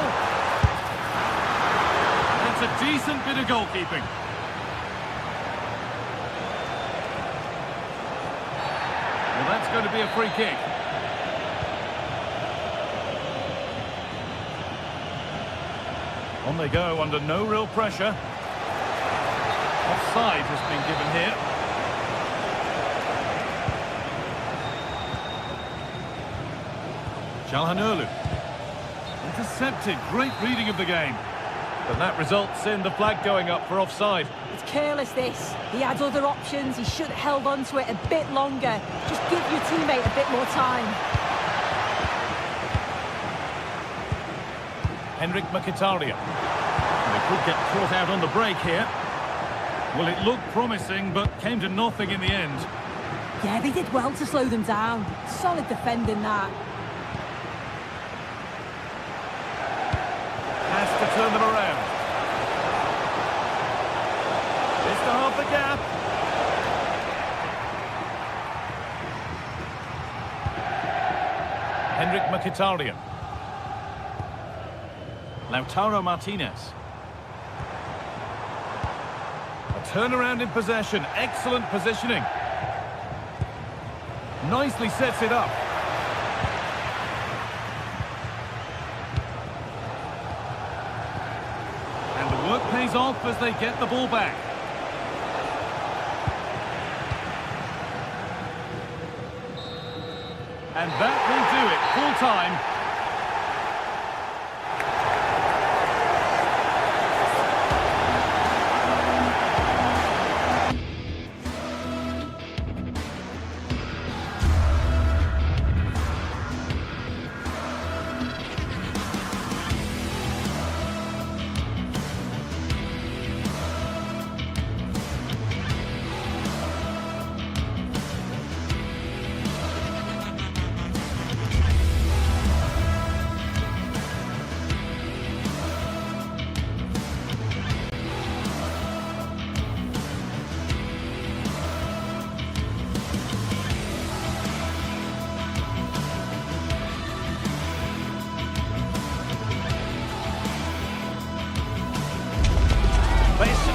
S1: That's a decent bit of goalkeeping. Well, that's going to be a free kick. On they go under no real pressure. Offside has been given here. Çalhanoğlu. Intercepted. Great reading of the game. But that results in the flag going up for offside.
S2: It's careless, this. He had other options. He should have held on to it a bit longer. Just give your teammate a bit more time.
S1: Mkhitaryan. They could get caught out on the break here. Well, it looked promising, but came to nothing in the end.
S2: Yeah, they did well to slow them down. Solid defending that.
S1: Has to turn them around. It's to half the gap. Mkhitaryan. Lautaro Martinez. A turnaround in possession. Excellent positioning. Nicely sets it up. And the work pays off as they get the ball back. And that will do it. Full time.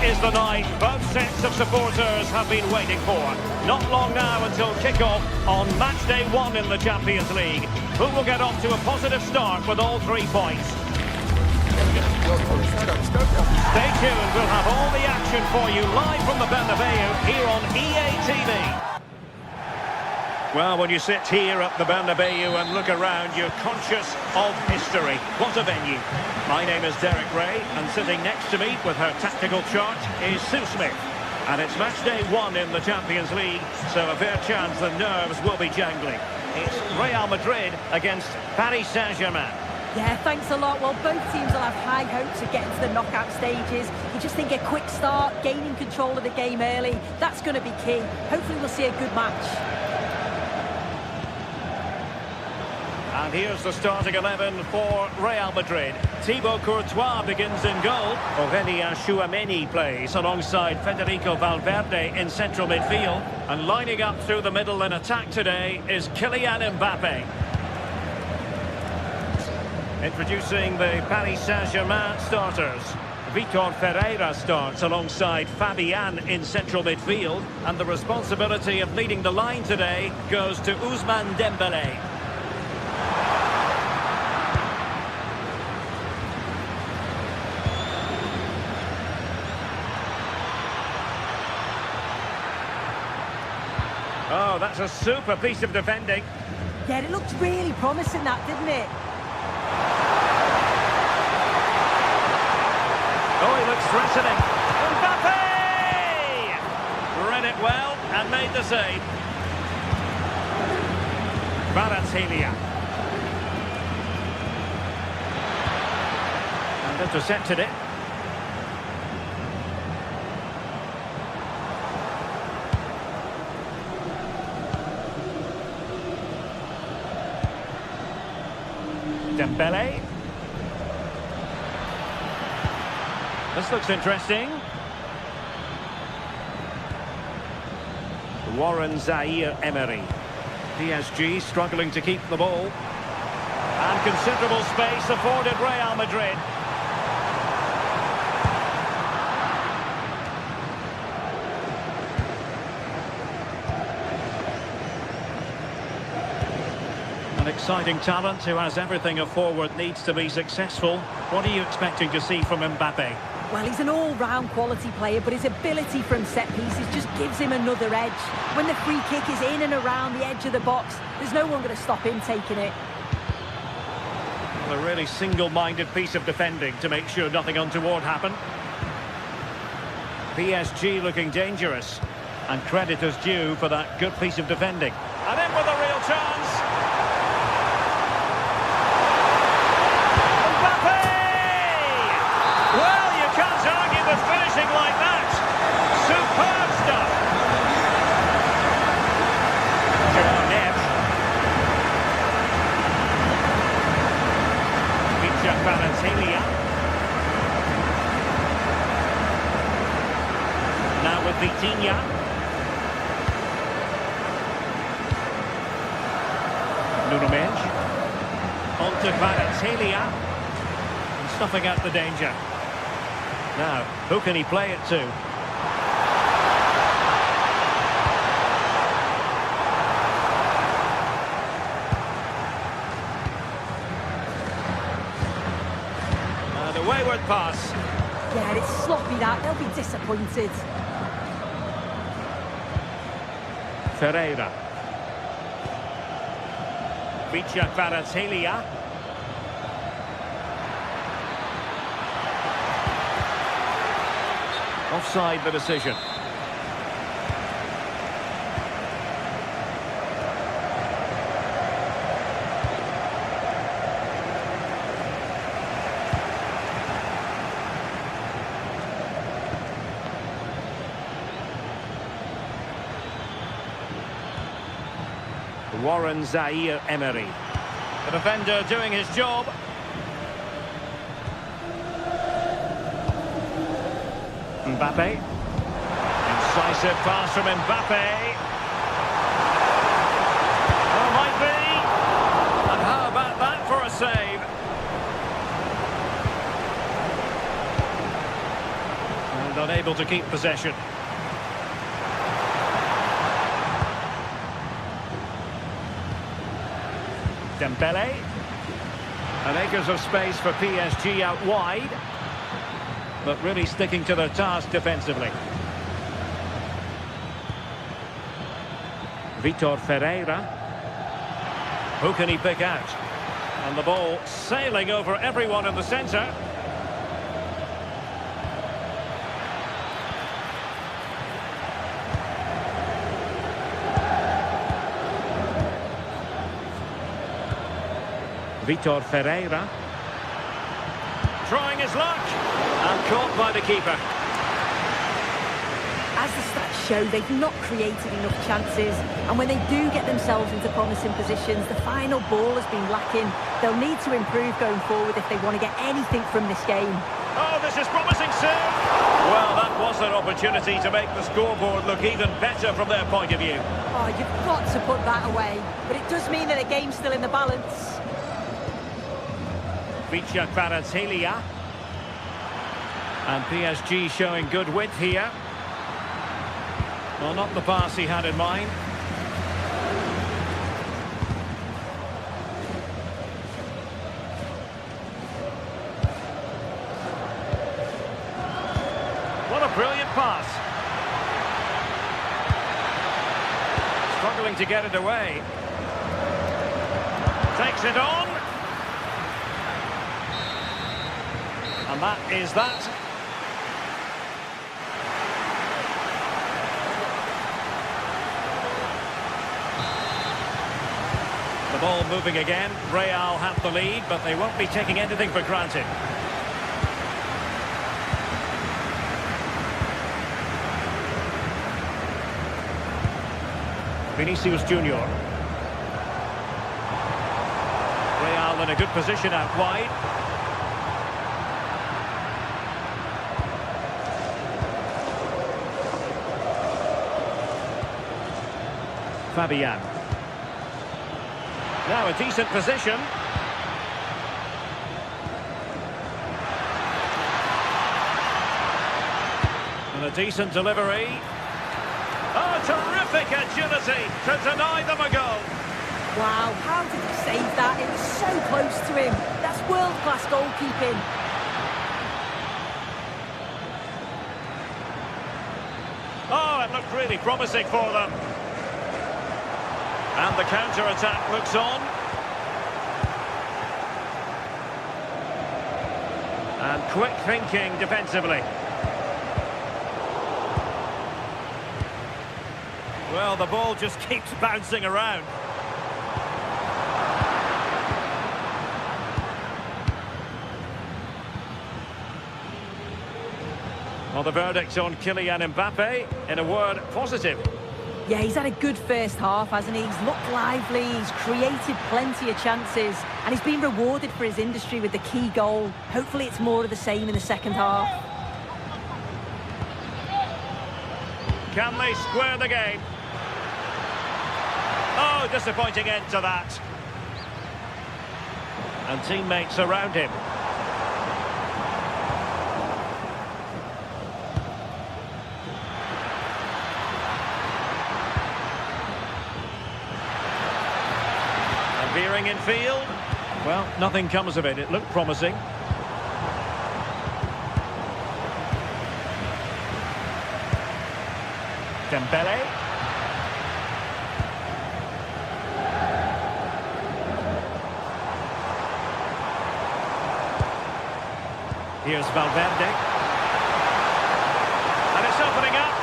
S3: Is the night both sets of supporters have been waiting for. Not long now until kick-off on match day 1 in the Champions League. Who will get off to a positive start with all 3 points? Stay tuned, we'll have all the action for you live from the Bernabeu here on EA TV. Well, when you sit here at the Bernabeu and look around, you're conscious of history. What a venue. My name is Derek Ray, and sitting next to me with her tactical chart is Sue Smith. And it's match day 1 in the Champions League, so a fair chance the nerves will be jangling. It's Real Madrid against Paris Saint-Germain.
S2: Yeah, thanks a lot. Well, both teams will have high hopes of getting to the knockout stages. You just think a quick start, gaining control of the game early, that's going to be key. Hopefully we'll see a good match.
S3: And here's the starting 11 for Real Madrid. Thibaut Courtois begins in goal. Aurélien Tchouameni plays alongside Federico Valverde in central midfield. And lining up through the middle in attack today is Kylian Mbappe. Introducing the Paris Saint-Germain starters. Vitor Ferreira starts alongside Fabian in central midfield. And the responsibility of leading the line today goes to Ousmane Dembélé. Oh, that's a super piece of defending.
S2: Yeah, it looked really promising, that, didn't it?
S3: Oh, he looks threatening. Mbappe! Read it well and made the save. Kvaratskhelia. And intercepted it. Dembélé. This looks interesting. Warren Zaïre-Emery. PSG struggling to keep the ball. And considerable space afforded Real Madrid. An exciting talent who has everything a forward needs to be successful. What are you expecting to see from Mbappe?
S2: Well, he's an all-round quality player, but his ability from set pieces just gives him another edge. When the free kick is in and around the edge of the box, there's no one going to stop him taking it.
S3: Well, a really single-minded piece of defending to make sure nothing untoward happened. PSG looking dangerous, and credit is due for that good piece of defending. And in with a real chance. Finishing like that. Superb stuff. Neves. Kvaratskhelia. Now with Vitinha. Nuno Mendes. On to Kvaratskhelia. And stuffing out the danger. Now, who can he play it to? And a wayward pass.
S2: Yeah, it's sloppy, that. They'll be disappointed.
S3: Ferreira. Vitor Kvaratskhelia. Offside the decision. Warren Zaïre-Emery. The defender doing his job. Mbappe. Incisive pass from Mbappe. Oh, might be. And how about that for a save? And unable to keep possession. Dembélé. And acres of space for PSG out wide. But really sticking to their task defensively. Vitor Ferreira. Who can he pick out? And the ball sailing over everyone in the centre. Vitor Ferreira. Trying his luck. And caught by the keeper.
S2: As the stats show, they've not created enough chances. And when they do get themselves into promising positions, the final ball has been lacking. They'll need to improve going forward if they want to get anything from this game.
S3: Oh, this is promising soon. Well, that was an opportunity to make the scoreboard look even better from their point of view.
S2: Oh, you've got to put that away. But it does mean that the game's still in the balance.
S3: Kvaratskhelia. And PSG showing good width here. Well, not the pass he had in mind. What a brilliant pass. Struggling to get it away. Takes it on. And that is that. The ball moving again. Real have the lead, but they won't be taking anything for granted. Vinicius Junior. Real in a good position out wide. Fabian. Now a decent position. And a decent delivery. Oh, terrific agility to deny them a goal.
S2: Wow, how did he save that? It was so close to him. That's world-class goalkeeping.
S3: Oh, it looked really promising for them. And the counter-attack looks on. And quick thinking defensively. Well, the ball just keeps bouncing around. Well, the verdict's on Kylian Mbappe. In a word, positive.
S2: Yeah, he's had a good first half, hasn't he? He's looked lively, he's created plenty of chances, and he's been rewarded for his industry with the key goal. Hopefully it's more of the same in the second half.
S3: Can they square the game? Oh, disappointing end to that. And teammates around him. And veering in field. Well, nothing comes of it. It looked promising. Dembele. Here's Valverde. And it's opening up.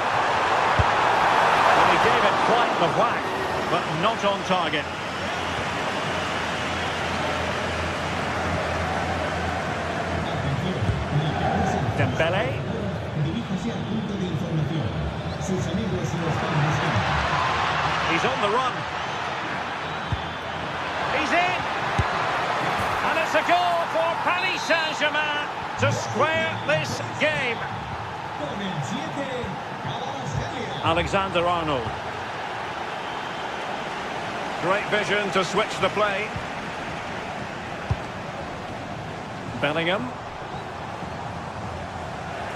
S3: Well, he gave it quite the whack, but not on target. Dembele. He's on the run. He's in. And it's a goal for Paris Saint-Germain to square this game. Alexander-Arnold. Great vision to switch the play. Bellingham.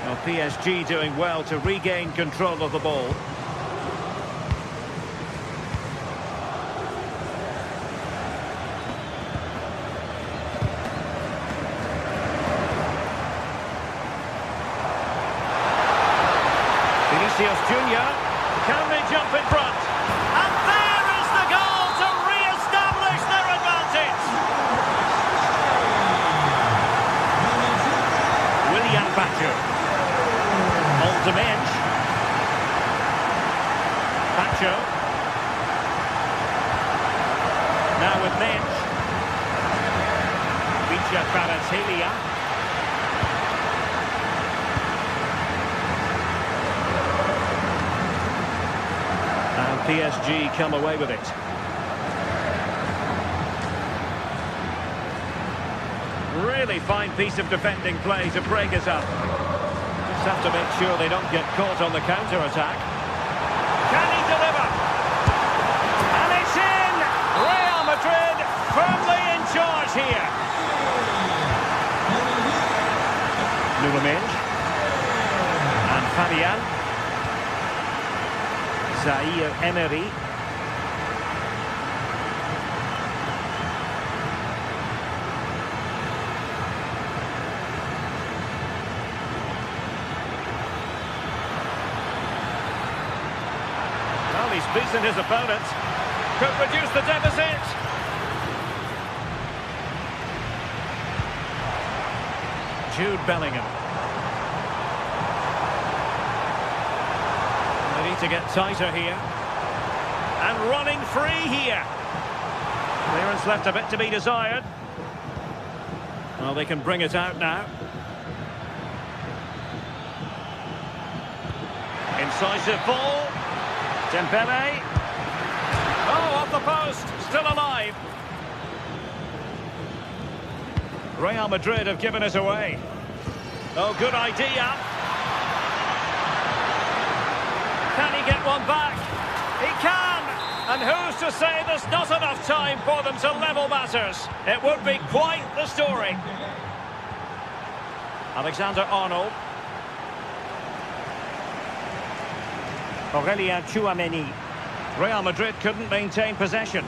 S3: Well, PSG doing well to regain control of the ball. Vinicius Junior, can they jump in front? And there is the goal to re-establish their advantage. William Pacho. On to Minch. Pacho. Now with Minch. Kvaratskhelia. And PSG come away with it. Really fine piece of defending play to break us up. Just have to make sure they don't get caught on the counter-attack. Can he deliver? And it's in! Real Madrid firmly in charge here. Minge. And Fabian. Zaire Emery. Well, he's beaten his opponent. Could reduce the deficit. Jude Bellingham. They need to get tighter here. And running free here. Clearance left a bit to be desired. Well, they can bring it out now. Incisive ball. Dembele. Oh, off the post. Still alive. Real Madrid have given it away. Oh, good idea. Can he get one back? He can! And who's to say there's not enough time for them to level matters? It would be quite the story. Alexander-Arnold. Aurélien Tchouameni. Real Madrid couldn't maintain possession.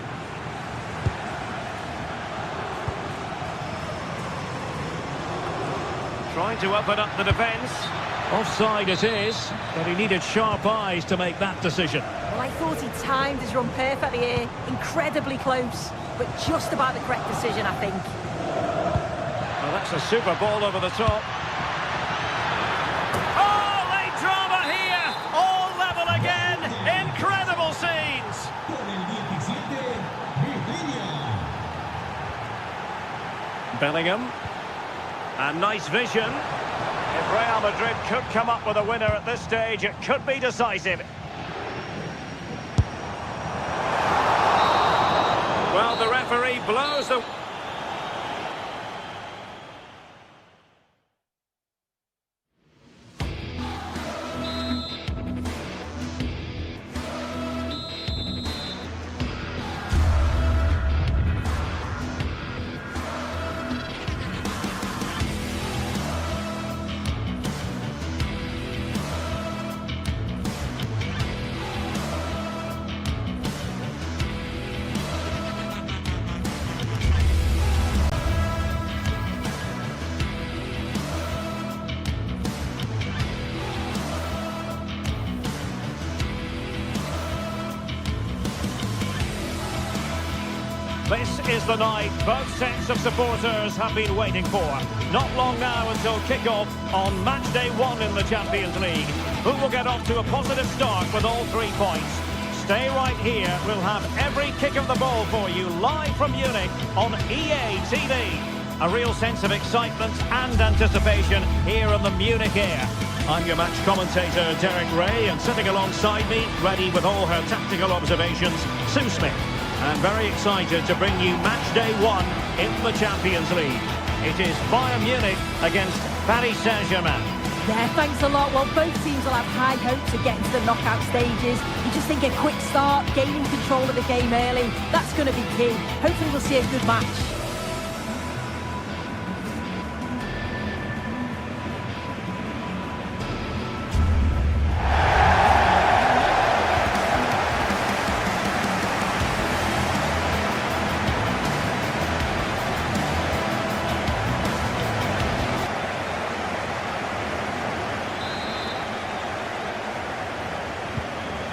S3: Trying to open up the defence. Offside it is, but he needed sharp eyes to make that decision.
S2: Well, I thought he timed his run perfectly here. Incredibly close, but just about the correct decision, I think.
S3: Well, that's a super ball over the top. Oh, late drama here! All level again! Incredible scenes! Bellingham. And nice vision. If Real Madrid could come up with a winner at this stage, it could be decisive. Well, the referee blows the... This is the night both sets of supporters have been waiting for. Not long now until kick-off on match day 1 in the Champions League. Who will get off to a positive start with all 3 points? Stay right here. We'll have every kick of the ball for you live from Munich on EA TV. A real sense of excitement and anticipation here in the Munich air. I'm your match commentator, Derek Ray, and sitting alongside me, ready with all her tactical observations, Sue Smith. And very excited to bring you match day 1 in the Champions League. It is Bayern Munich against Paris Saint-Germain.
S2: Yeah, thanks a lot. Well, both teams will have high hopes of getting to the knockout stages. You just think a quick start, gaining control of the game early, that's going to be key. Hopefully we'll see a good match.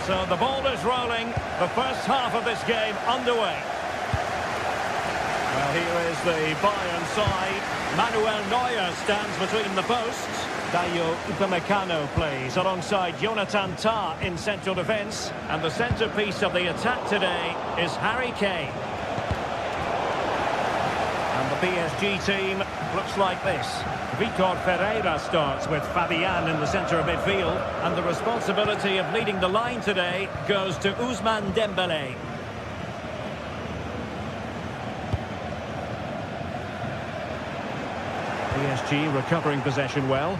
S3: So the ball is rolling, the first half of this game underway. Well, here is the Bayern side. Manuel Neuer stands between the posts. Dayo Upamecano plays alongside Jonathan Tah in central defence. And the centrepiece of the attack today is Harry Kane. And the PSG team looks like this. Victor Ferreira starts with Fabian in the centre of midfield, and the responsibility of leading the line today goes to Ousmane Dembele. PSG recovering possession well.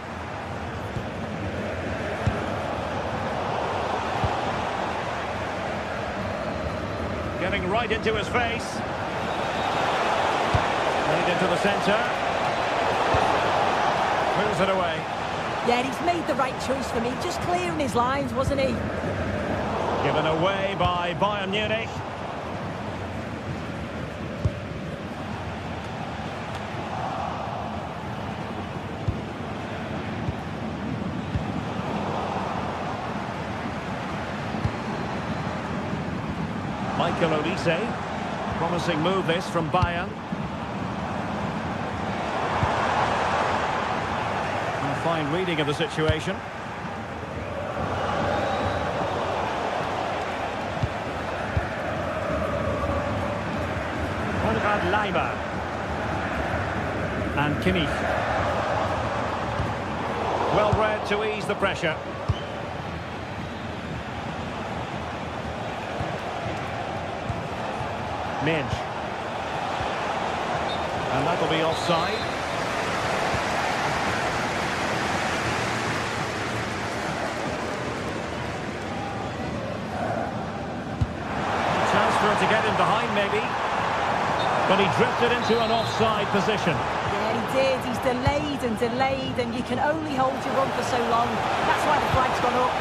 S3: Getting right into his face. Played into the centre. Moves it away.
S2: Yeah, he's made the right choice for me. Just clearing his lines, wasn't he?
S3: Given away by Bayern Munich. Michael Olise. Promising move this from Bayern. A fine reading of the situation. Leimer and Kimmich. Well read to ease the pressure. Minge. And that'll be offside. Chance for him to get him behind maybe. But he drifted into an offside position.
S2: Yeah, he did. He's delayed, and you can only hold your run for so long. That's why the flag's gone up.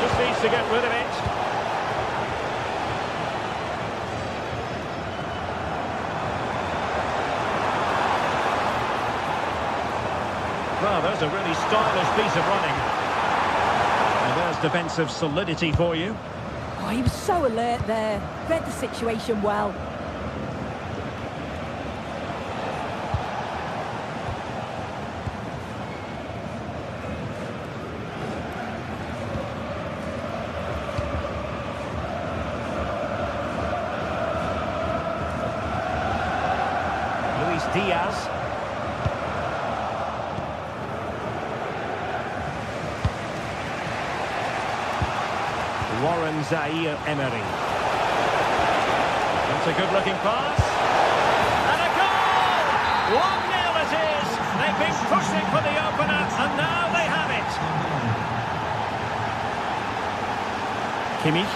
S3: Just needs to get rid of it. Well, there's a really stylish piece of running. And there's defensive solidity for you.
S2: Oh, he was so alert there. Read the situation well.
S3: Diaz. Warren Zaire-Emery. That's a good-looking pass. And a goal! 1-0 it is. They've been pushing for the opener, and now they have it. Kimmich.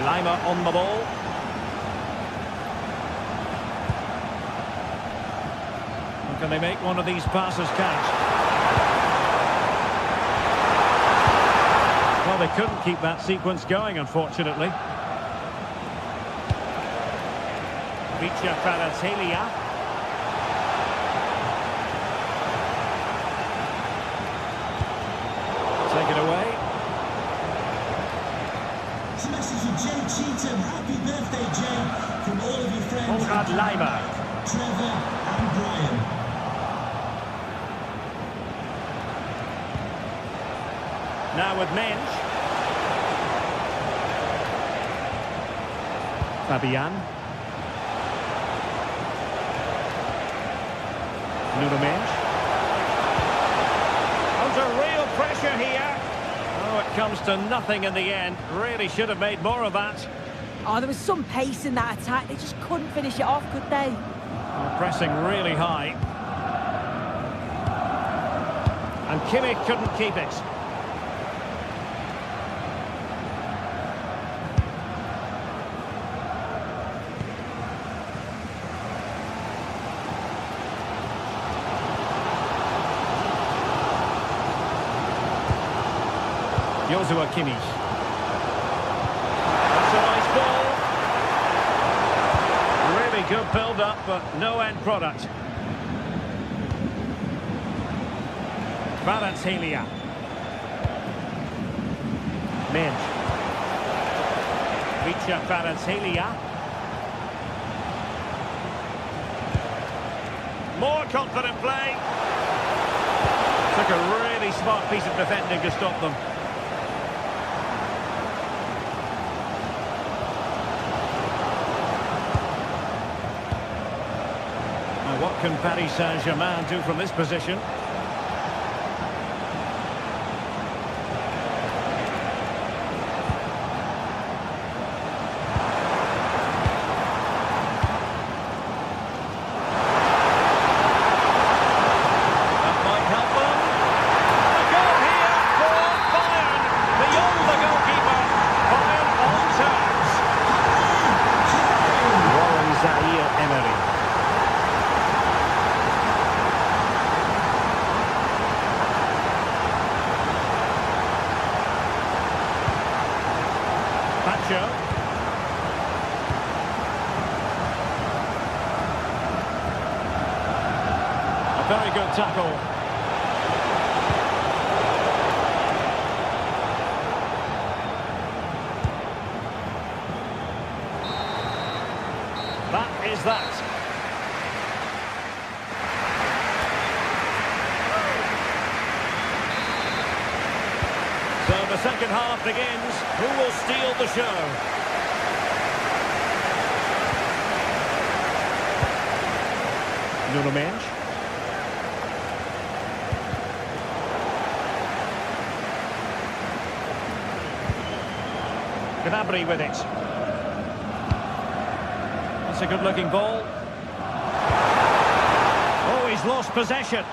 S3: Leimer on the ball. Can they make one of these passes count? Well, they couldn't keep that sequence going, unfortunately. Vicha Kvaratskhelia. Take it away.
S6: It's a message from Jay Cheatham. Happy birthday, Jay, from all of your friends.
S3: Konrad Leimer.
S6: Trevor and Brian.
S3: Now with Minge. Fabian. Nuno Minge. Under real pressure here. Oh, it comes to nothing in the end. Really should have made more of that.
S2: Oh, there was some pace in that attack. They just couldn't finish it off, could they?
S3: Oh, pressing really high. And Kimmich couldn't keep it. Joshua Kimmich. That's a nice ball. Really good build-up, but no end product. Kvaratskhelia. Minge. Vicha Kvaratskhelia. More confident play. Took a really smart piece of defending to stop them. What can Paris Saint-Germain do from this position? That might help them. A goal here for Bayern. Beyond the goalkeeper. Bayern on terms. Warren Zaire-Emery. Pacho. A very good tackle. That is that. So the second half begins. Who will steal the show? Nuno Mendes. Gnabry with it. That's a good-looking ball. Oh, he's lost possession.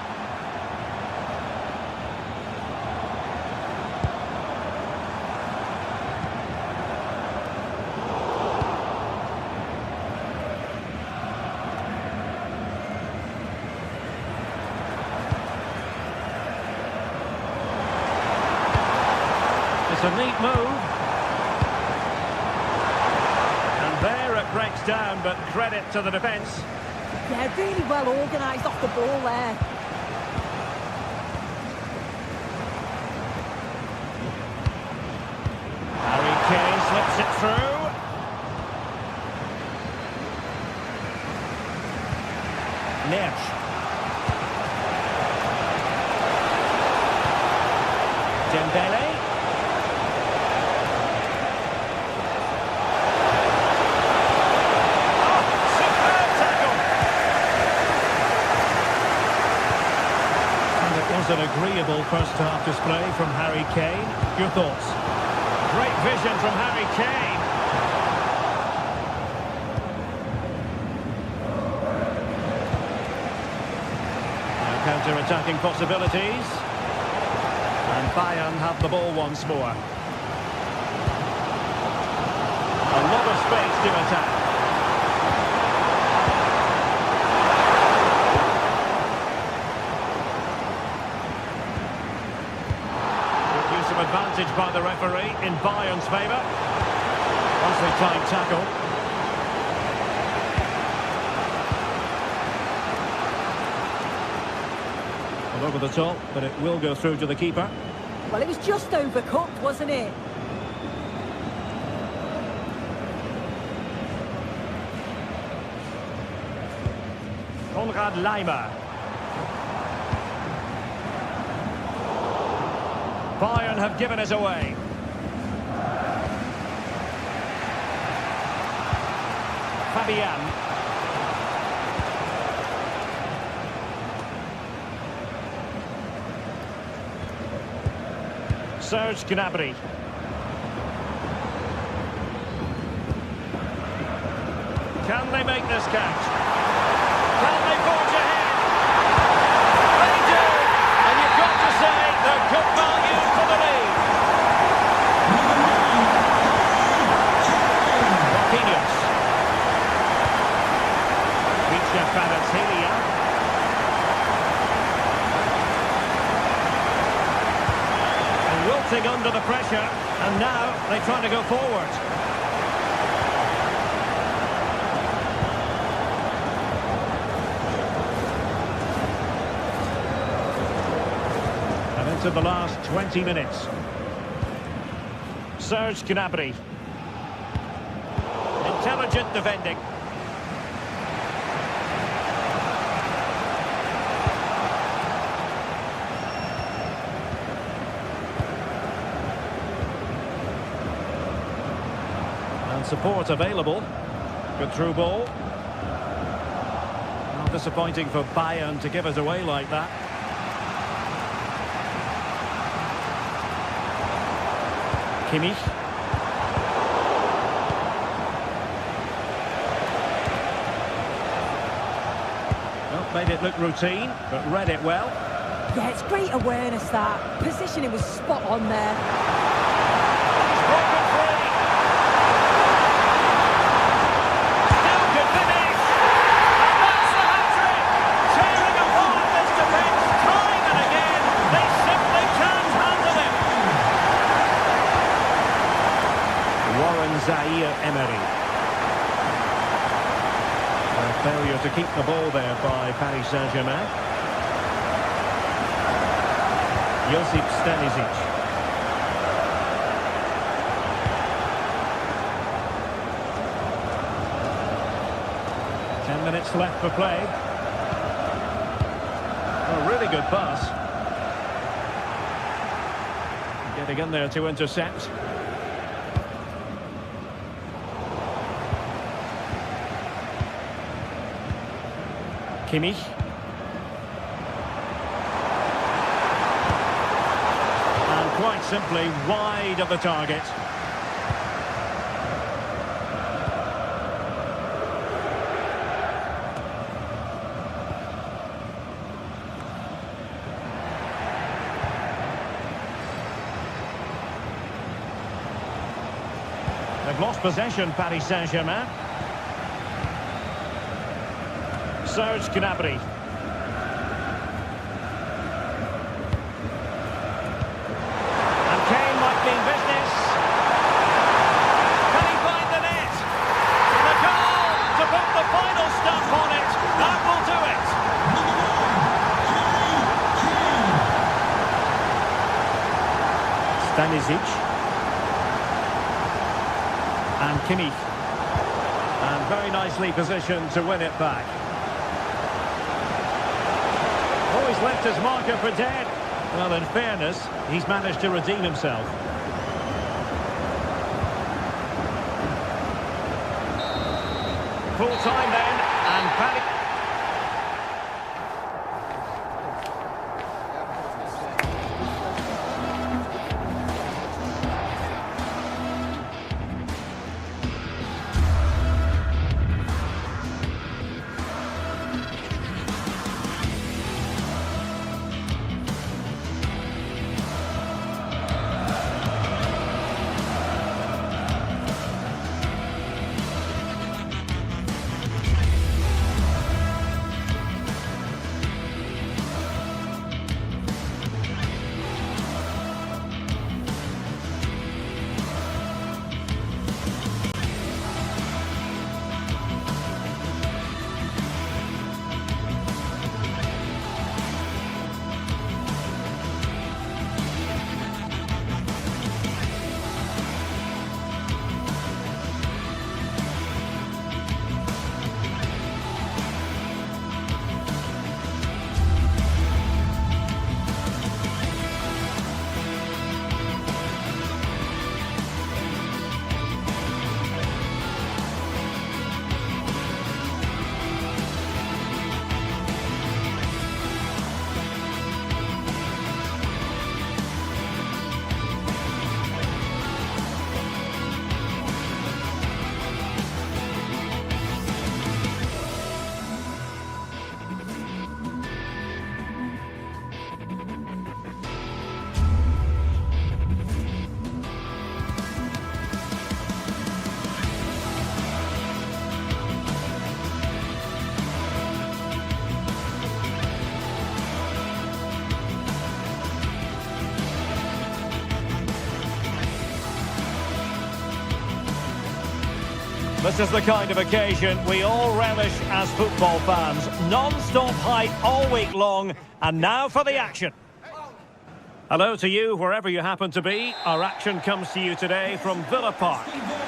S3: It's a neat move. And there it breaks down, but credit to the defence.
S2: Yeah, really well organised off the ball there.
S3: Harry Kane slips it through. Neves. Dembele. An agreeable first-half display from Harry Kane. Your thoughts? Great vision from Harry Kane. Now counter-attacking possibilities. And Bayern have the ball once more. A lot of space to attack. Advantage by the referee in Bayern's favour. Nicely timed tackle. Well, over the top, but it will go through to the keeper.
S2: Well, it was just overcooked, wasn't it?
S3: Konrad Laimer. Bayern have given us away. Fabian. Serge Gnabry. Can they make this catch? Can they forge ahead? They do! And you've got to say they're good value for the lead. Marquinhos. Richa Kvaratskhelia. And wilting under the pressure, and now they try to go forward. Into the last 20 minutes. Serge Gnabry. Intelligent defending. And support available. Good through ball. Not disappointing for Bayern to give us away like that. Kimmich. Well, made it look routine, but read it well.
S2: Yeah, it's great awareness, that. Positioning was spot on there.
S3: He's broken free. Still could finish. And that's the hat-trick. Tearing apart this defence time and again. They simply can't handle it. Warren Zaïre-Emery. A failure to keep the ball there by Paris Saint-Germain. Josip Stanisic. 10 minutes left for play. A really good pass. Getting in there to intercept. Kimmich. And quite simply wide of the target. They've lost possession, Paris Saint-Germain. Serge Gnabry. And Kane might mean business. Can he find the net? The goal to put the final stamp on it. That will do it. Stanisic. And Kimmich. And very nicely positioned to win it back. Oh, he's left his marker for dead. Well, in fairness, he's managed to redeem himself. Full time then, and Paddy. This is the kind of occasion we all relish as football fans. Non-stop hype all week long, and now for the action. Hello to you, wherever you happen to be. Our action comes to you today from Villa Park.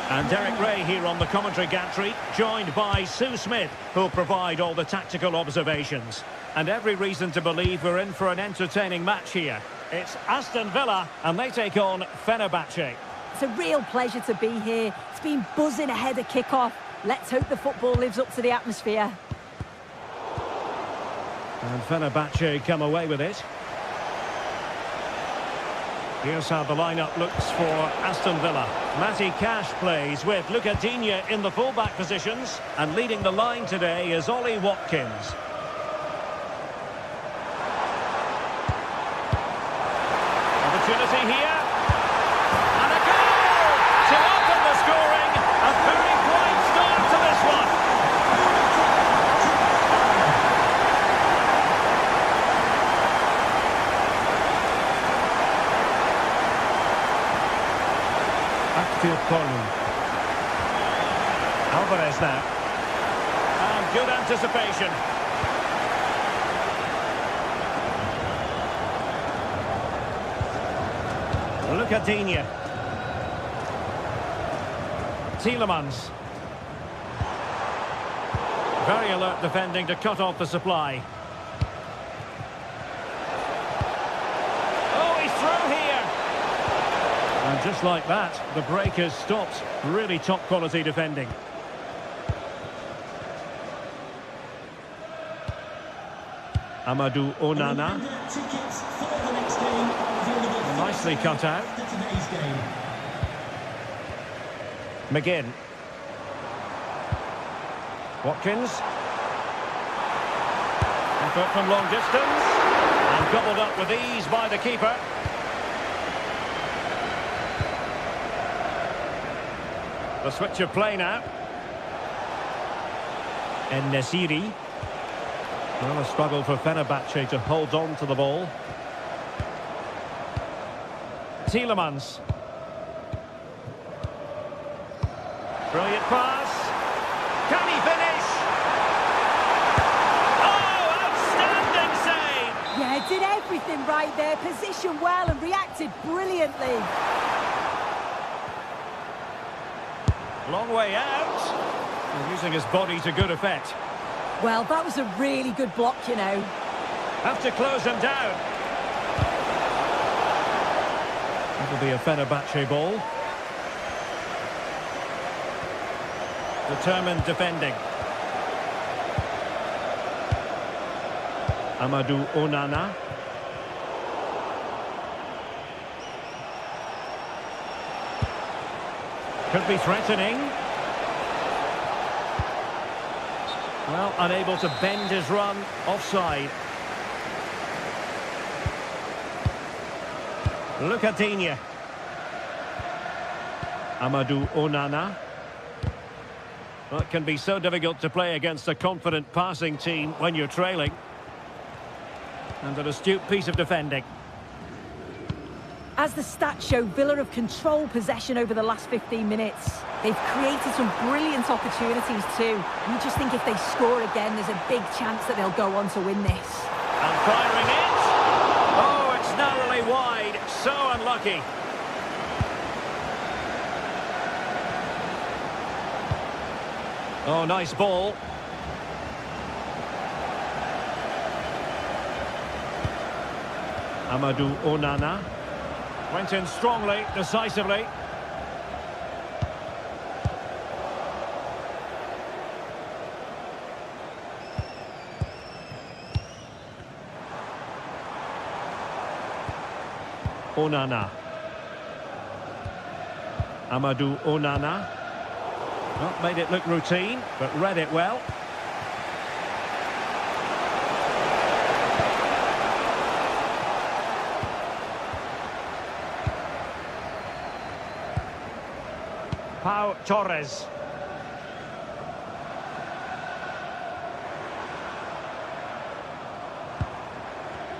S3: And Derek Ray here on the commentary gantry, joined by Sue Smith, who'll provide all the tactical observations. And every reason to believe we're in for an entertaining match here. It's Aston Villa, and they take on Fenerbahce.
S2: It's a real pleasure to be here. It's been buzzing ahead of kick-off. Let's hope the football lives up to the atmosphere.
S3: And Fenerbahce come away with it. Here's how the lineup looks for Aston Villa. Matty Cash plays with Luca Digne in the full-back positions. And leading the line today is Ollie Watkins. Opportunity here. And a goal to open the scoring. A very bright start to this one.
S7: Active calling.
S3: Alvarez now. And good anticipation. Look at Digne. Tielemans. Very alert defending to cut off the supply. Oh, he's through here. And just like that, the break has stopped. Really top quality defending. Amadou Onana.
S6: Tickets for the next game available
S3: Nicely cut out.
S6: for today's game.
S3: McGinn. Watkins. Effort from long distance. And gobbled up with ease by the keeper. The switch of play now. En-Nesyri. Well, a struggle for Fenerbahce to hold on to the ball. Tielemans. Brilliant pass. Can he finish? Oh, outstanding save!
S2: Yeah, did everything right there, positioned well and reacted brilliantly.
S3: Long way out. And using his body to good effect.
S2: Well, that was a really good block, you know.
S3: Have to close him down. That'll be a Fenerbahce ball. Determined defending. Amadou Onana. Could be threatening. Well, unable to bend his run, offside. Look at Digne. Amadou Onana. Well, it can be so difficult to play against a confident passing team when you're trailing. And an astute piece of defending.
S2: As the stats show, Villa have controlled possession over the last 15 minutes. They've created some brilliant opportunities too. You just think if they score again, there's a big chance that they'll go on to win this.
S3: And firing it. Oh, it's narrowly wide. So unlucky. Oh, nice ball. Amadou Onana. Went in strongly, decisively. Onana. Amadou Onana. Not made it look routine, but read it well. Pau Torres.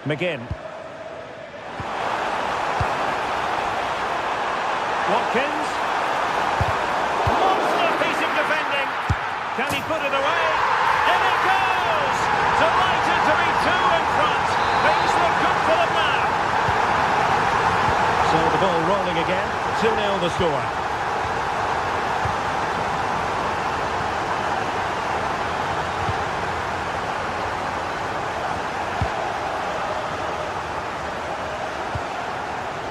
S3: McGinn. Watkins. Monster piece of defending. Can he put it away? In it goes! Delighted to be two in front. Things look good for them now. So the ball rolling again. 2-0 the score.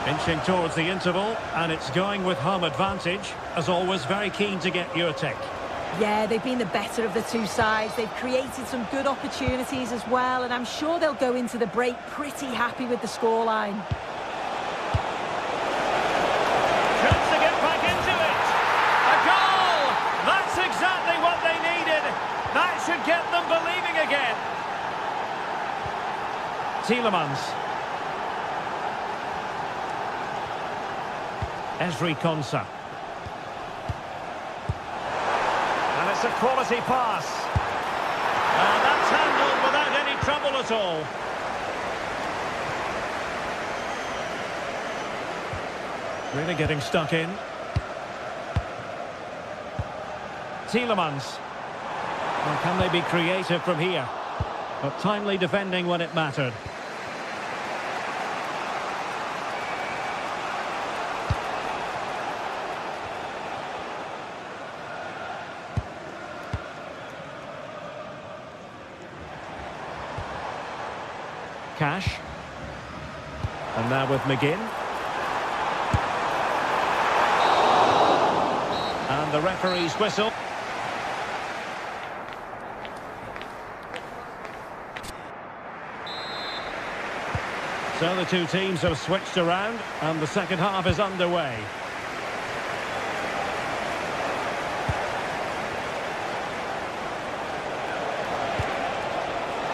S3: Inching towards the interval, and it's going with home advantage. As always, very keen to get your take.
S2: Yeah, they've been the better of the two sides. They've created some good opportunities as well, and I'm sure they'll go into the break pretty happy with the scoreline.
S3: Chance to get back into it. A goal! That's exactly what they needed. That should get them believing again. Tielemans. Ezri Konsa. And it's a quality pass. And that's handled without any trouble at all. Really getting stuck in. Tielemans. Well, can they be creative from here? But timely defending when it mattered. Cash. And now with McGinn. And the referee's whistle. So the two teams have switched around and the second half is underway.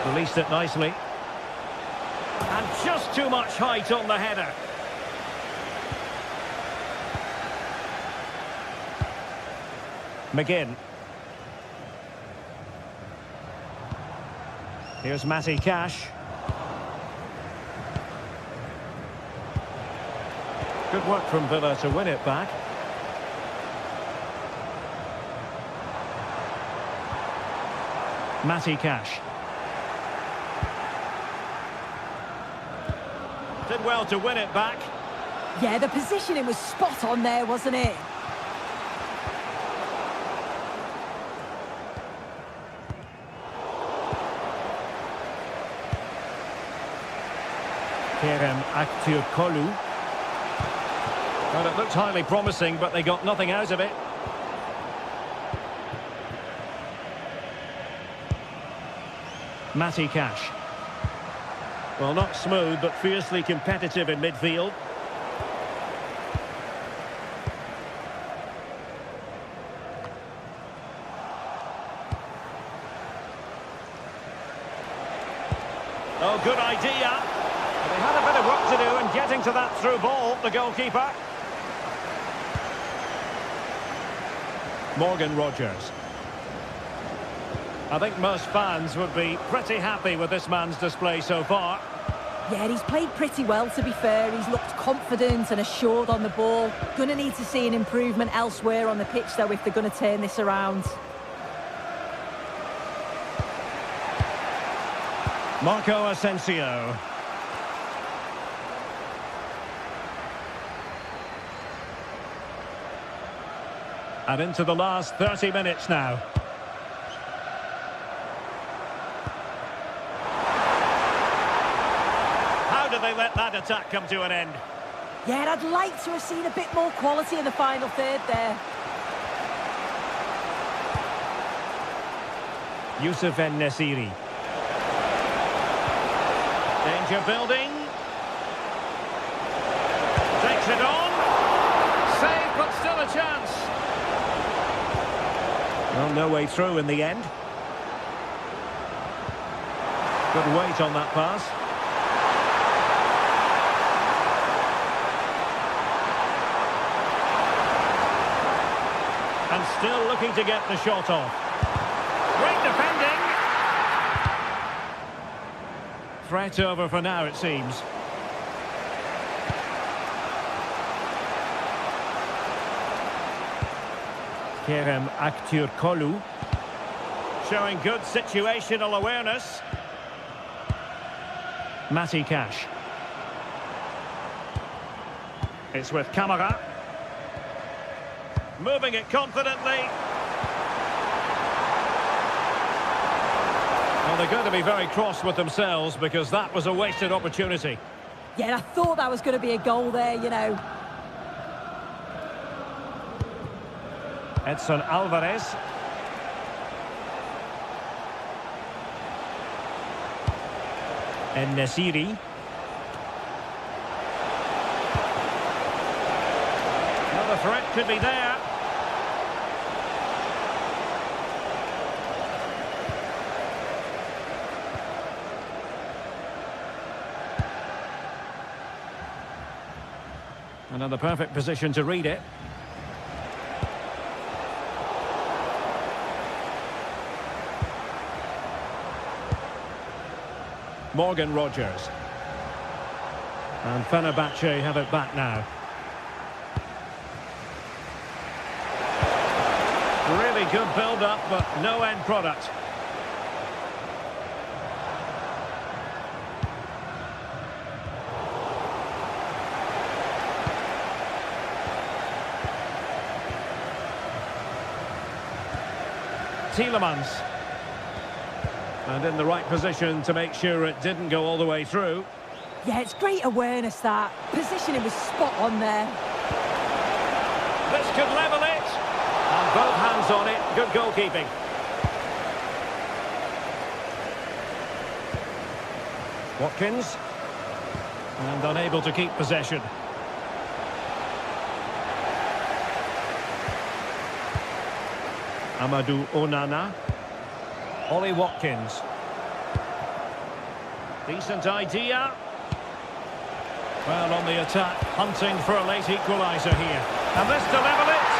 S3: Released it nicely. And just too much height on the header. McGinn. Here's Matty Cash. Good work from Villa to win it back. Matty Cash. Did well to win it back.
S2: Yeah, the positioning was spot on there, wasn't it?
S3: Kerem Aktürkoğlu. Well, it looked highly promising, but they got nothing out of it. Matty Cash. Well, not smooth, but fiercely competitive in midfield. Oh, good idea. But they had a bit of work to do in getting to that through ball, the goalkeeper. Morgan Rogers. I think most fans would be pretty happy with this man's display so far.
S2: Yeah, he's played pretty well, to be fair. He's looked confident and assured on the ball. Going to need to see an improvement elsewhere on the pitch, though, if they're going to turn this around.
S3: Marco Asensio. And into the last 30 minutes now. How did they let that attack come to an end?
S2: Yeah, I'd like to have seen a bit more quality in the final third there.
S3: Youssef En-Nesyri. Danger building. Takes it on. Save, but still a chance. Well, no way through in the end. Good weight on that pass. And still looking to get the shot off. Great defending. Threat over for now, it seems. Kerem Aktürkoğlu. Showing good situational awareness. Matty Cash. It's with Camara. Moving it confidently. Well, they're going to be very cross with themselves because that was a wasted opportunity.
S2: Yeah, I thought that was going to be a goal there, you know.
S3: Edson Alvarez. En-Nesyri. Another threat could be there. Another perfect position to read it. Morgan Rogers. And Fenerbahce have it back now. Really Really good build-up, but no end product. Tielemans. And in the right position to make sure it didn't go all the way through.
S2: Yeah, it's great awareness, that. Positioning was spot on there.
S3: This could level it. And both hands on it. Good goalkeeping. Watkins. And unable to keep possession. Amadou Onana. Ollie Watkins. Decent idea. Well, on the attack, hunting for a late equaliser here. And this to level it.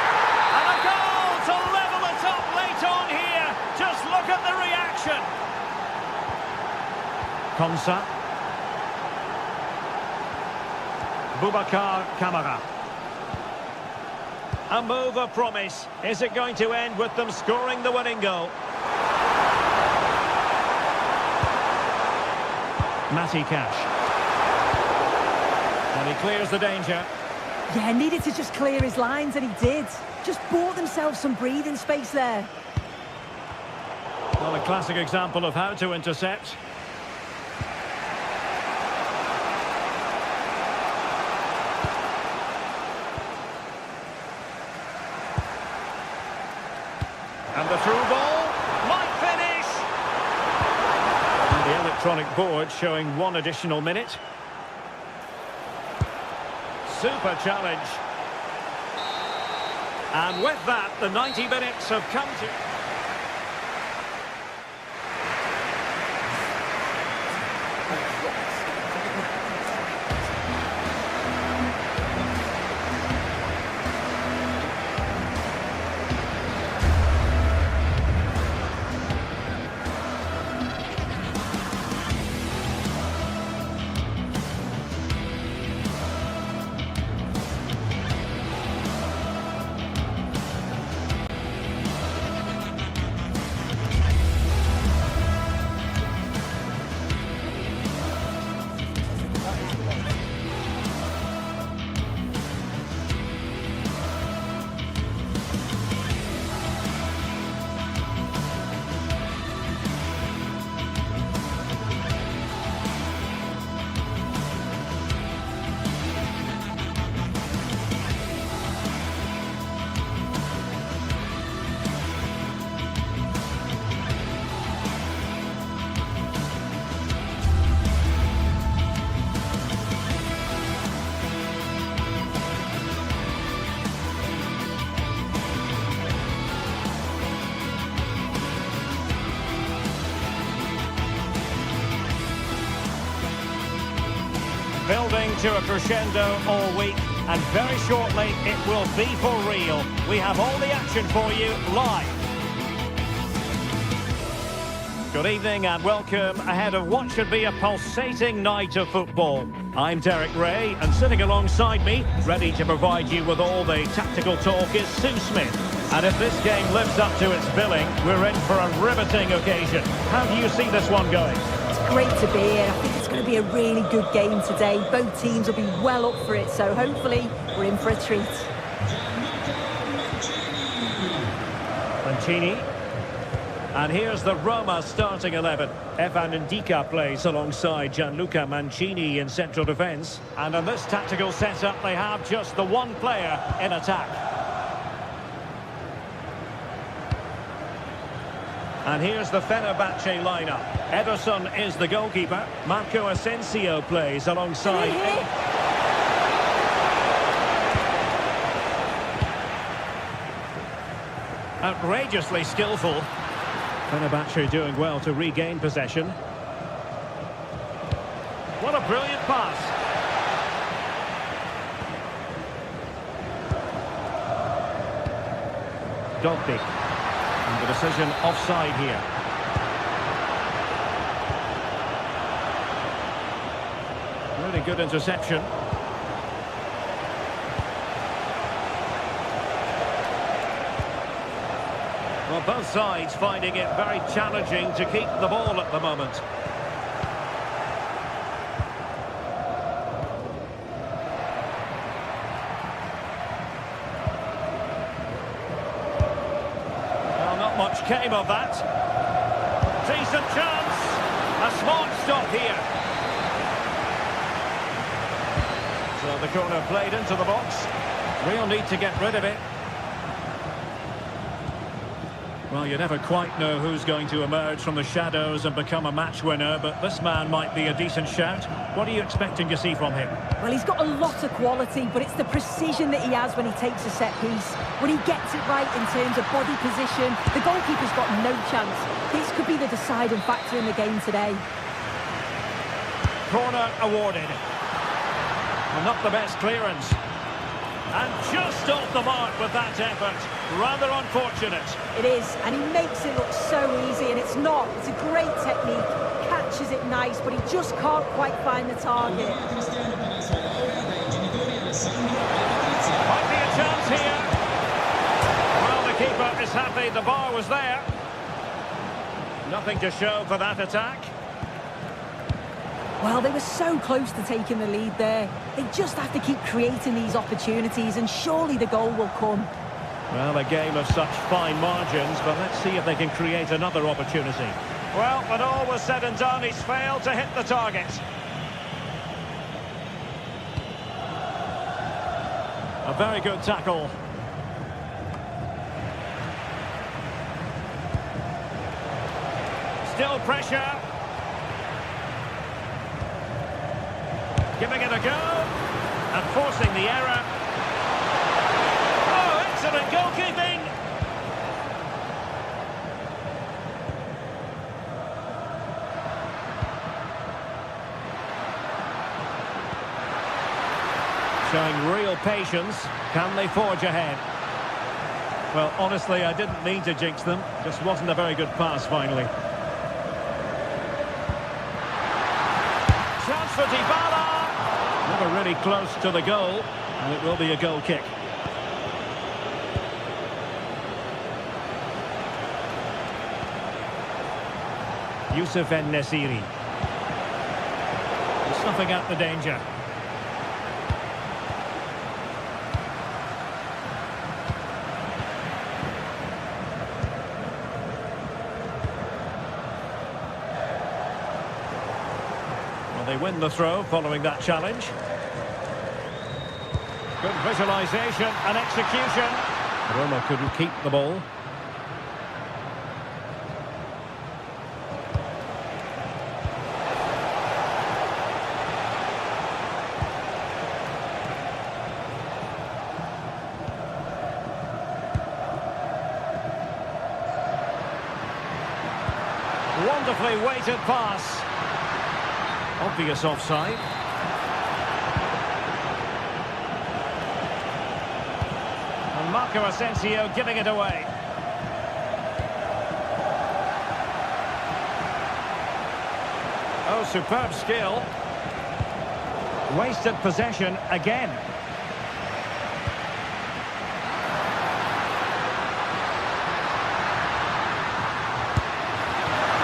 S3: And a goal to level it up late on here. Just look at the reaction. Konsa. Boubacar Kamara. A move of promise. Is it going to end with them scoring the winning goal? Matty Cash. And he clears the danger.
S2: Yeah, needed to just clear his lines, and he did. Just bought themselves some breathing space there.
S3: Well, a classic example of how to intercept. And the through ball might finish. And the electronic board showing 1 additional minute. Super challenge. And with that, the 90 minutes have come to... Building to a crescendo all week, and very shortly it will be for real. We have all the action for you live. Good evening and welcome ahead of what should be a pulsating night of football. I'm Derek Ray, and sitting alongside me, ready to provide you with all the tactical talk, is Sue Smith. And if this game lives up to its billing, we're in for a riveting occasion. How do you see this one going?
S2: It's great to be here. I think it's going to be a really good game today. Both teams will be well up for it, so hopefully we're in for a treat.
S3: Mancini. And here's the Roma starting 11. Evan Ndika plays alongside Gianluca Mancini in central defence. And in this tactical setup, they have just the one player in attack. And here's the Fenerbahce lineup. Ederson is the goalkeeper. Marco Asensio plays alongside... Outrageously skillful. Fenerbahce doing well to regain possession. What a brilliant pass. Dogbik. And the decision offside here. Really good interception. Well, both sides finding it very challenging to keep the ball at the moment. Well, not much came of that. Decent chance. A smart stop here. So the corner played into the box. Real need to get rid of it. Well, you never quite know who's going to emerge from the shadows and become a match winner, but this man might be a decent shout. What are you expecting to see from him?
S2: Well, he's got a lot of quality, but it's the precision that he has when he takes a set piece. When he gets it right in terms of body position, the goalkeeper's got no chance. This could be the deciding factor in the game today.
S3: Corner awarded. Well, not the best clearance. And just off the mark with that effort. Rather unfortunate.
S2: It is, and he makes it look so easy, and it's not. It's a great technique. Catches it nice, but he just can't quite find the target.
S3: Might be a chance here. Well, the keeper is happy the bar was there. Nothing to show for that attack.
S2: Well, they were so close to taking the lead there. They just have to keep creating these opportunities, and surely the goal will come.
S3: Well, a game of such fine margins, but let's see if they can create another opportunity. Well, when all was said and done, he's failed to hit the target. A very good tackle. Still pressure. Giving it a go. And forcing the error. Oh, excellent goalkeeping. Showing real patience. Can they forge ahead? Well, honestly, I didn't mean to jinx them. Just wasn't a very good pass, finally. Chance for Dybala. Never really close to the goal, and it will be a goal kick. Youssef En-Nesyri. Snuffing out the danger. They win the throw following that challenge. Good visualisation and execution. Roma couldn't keep the ball. Wonderfully weighted pass. Obvious offside. And Marco Asensio giving it away. Oh, superb skill. Wasted possession again.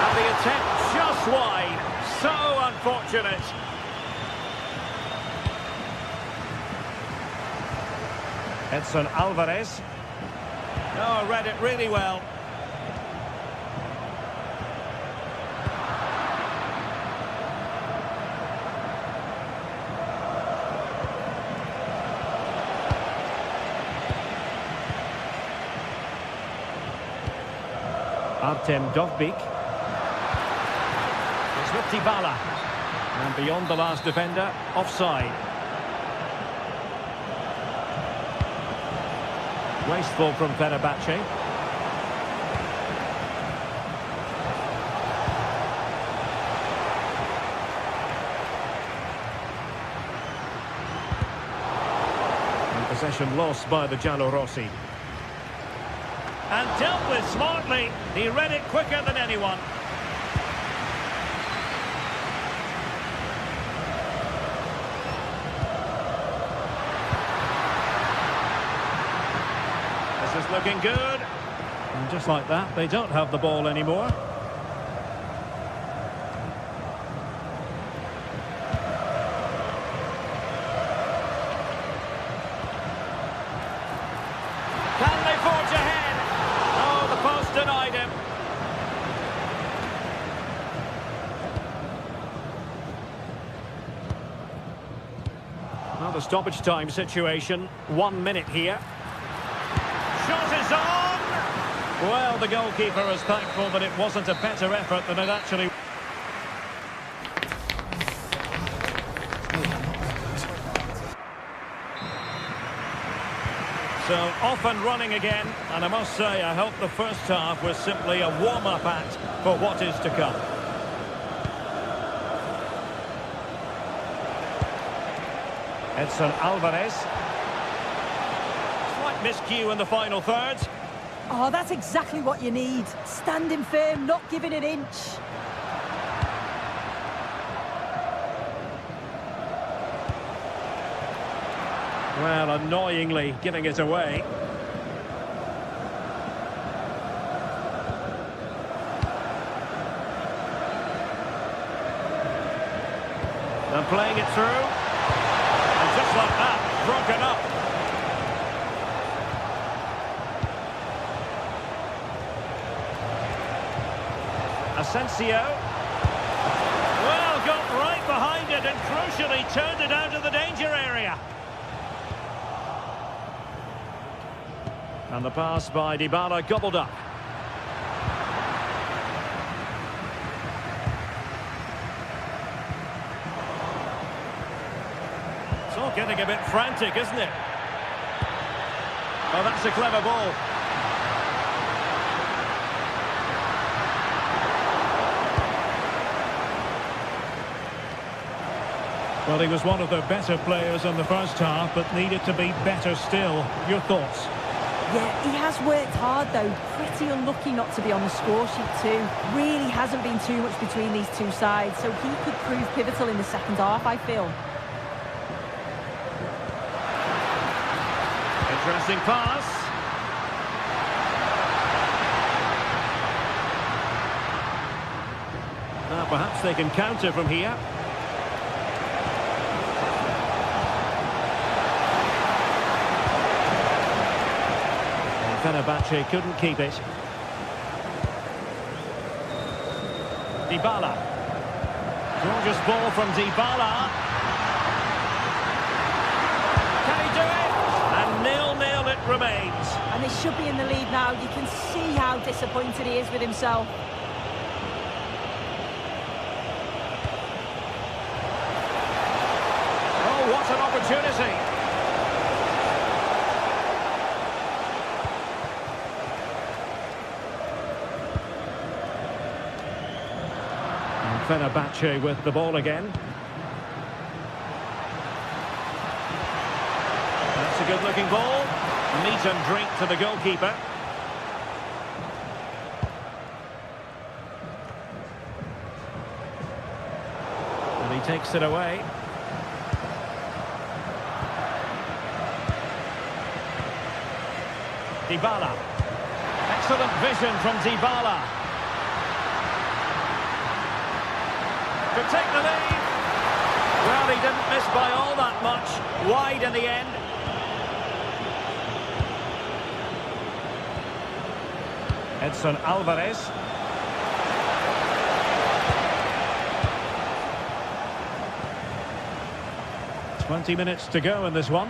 S3: And the attempt just wide. So unfortunate. Edson Alvarez. Oh, read it really well. Artem Dovbyk. It's with Dybala. And beyond the last defender, offside. Wasteful from Fenerbahce. And possession lost by the Giallorossi. And dealt with smartly. He read it quicker than anyone. This is looking good. And just like that, they don't have the ball anymore. Can they forge ahead? Oh, the post denied him. Well, the stoppage time situation. 1 minute here. Shot is on! Well, the goalkeeper is thankful that it wasn't a better effort than it actually... So, off and running again, and I must say, I hope the first half was simply a warm-up act for what is to come. Edson Alvarez. Slight miscue in the final third.
S2: Oh, that's exactly what you need. Standing firm, not giving an inch.
S3: Well, annoyingly giving it away. And playing it through. And just like that, broken up. Asensio. Well, got right behind it and crucially turned it out of the danger area. And the pass by Dybala gobbled up. It's all getting a bit frantic, isn't it? Oh, that's a clever ball. Well, he was one of the better players in the first half, but needed to be better still. Your thoughts?
S2: Yeah, he has worked hard though. Pretty unlucky not to be on the score sheet too. Really hasn't been too much between these two sides, so he could prove pivotal in the second half, I feel.
S3: Interesting pass. Now perhaps they can counter from here. Fenerbahce couldn't keep it. Dybala. Gorgeous ball from Dybala. Can he do it? And 0-0 it remains.
S2: And they should be in the lead now. You can see how disappointed he is with himself.
S3: Oh, what an opportunity. Fenerbahce with the ball again. That's a good-looking ball. Meat and drink to the goalkeeper. And he takes it away. Dybala. Excellent vision from Dybala. Could take the lead. Well, he didn't miss by all that much. Wide in the end. Edson Alvarez. "20 minutes to go in this one.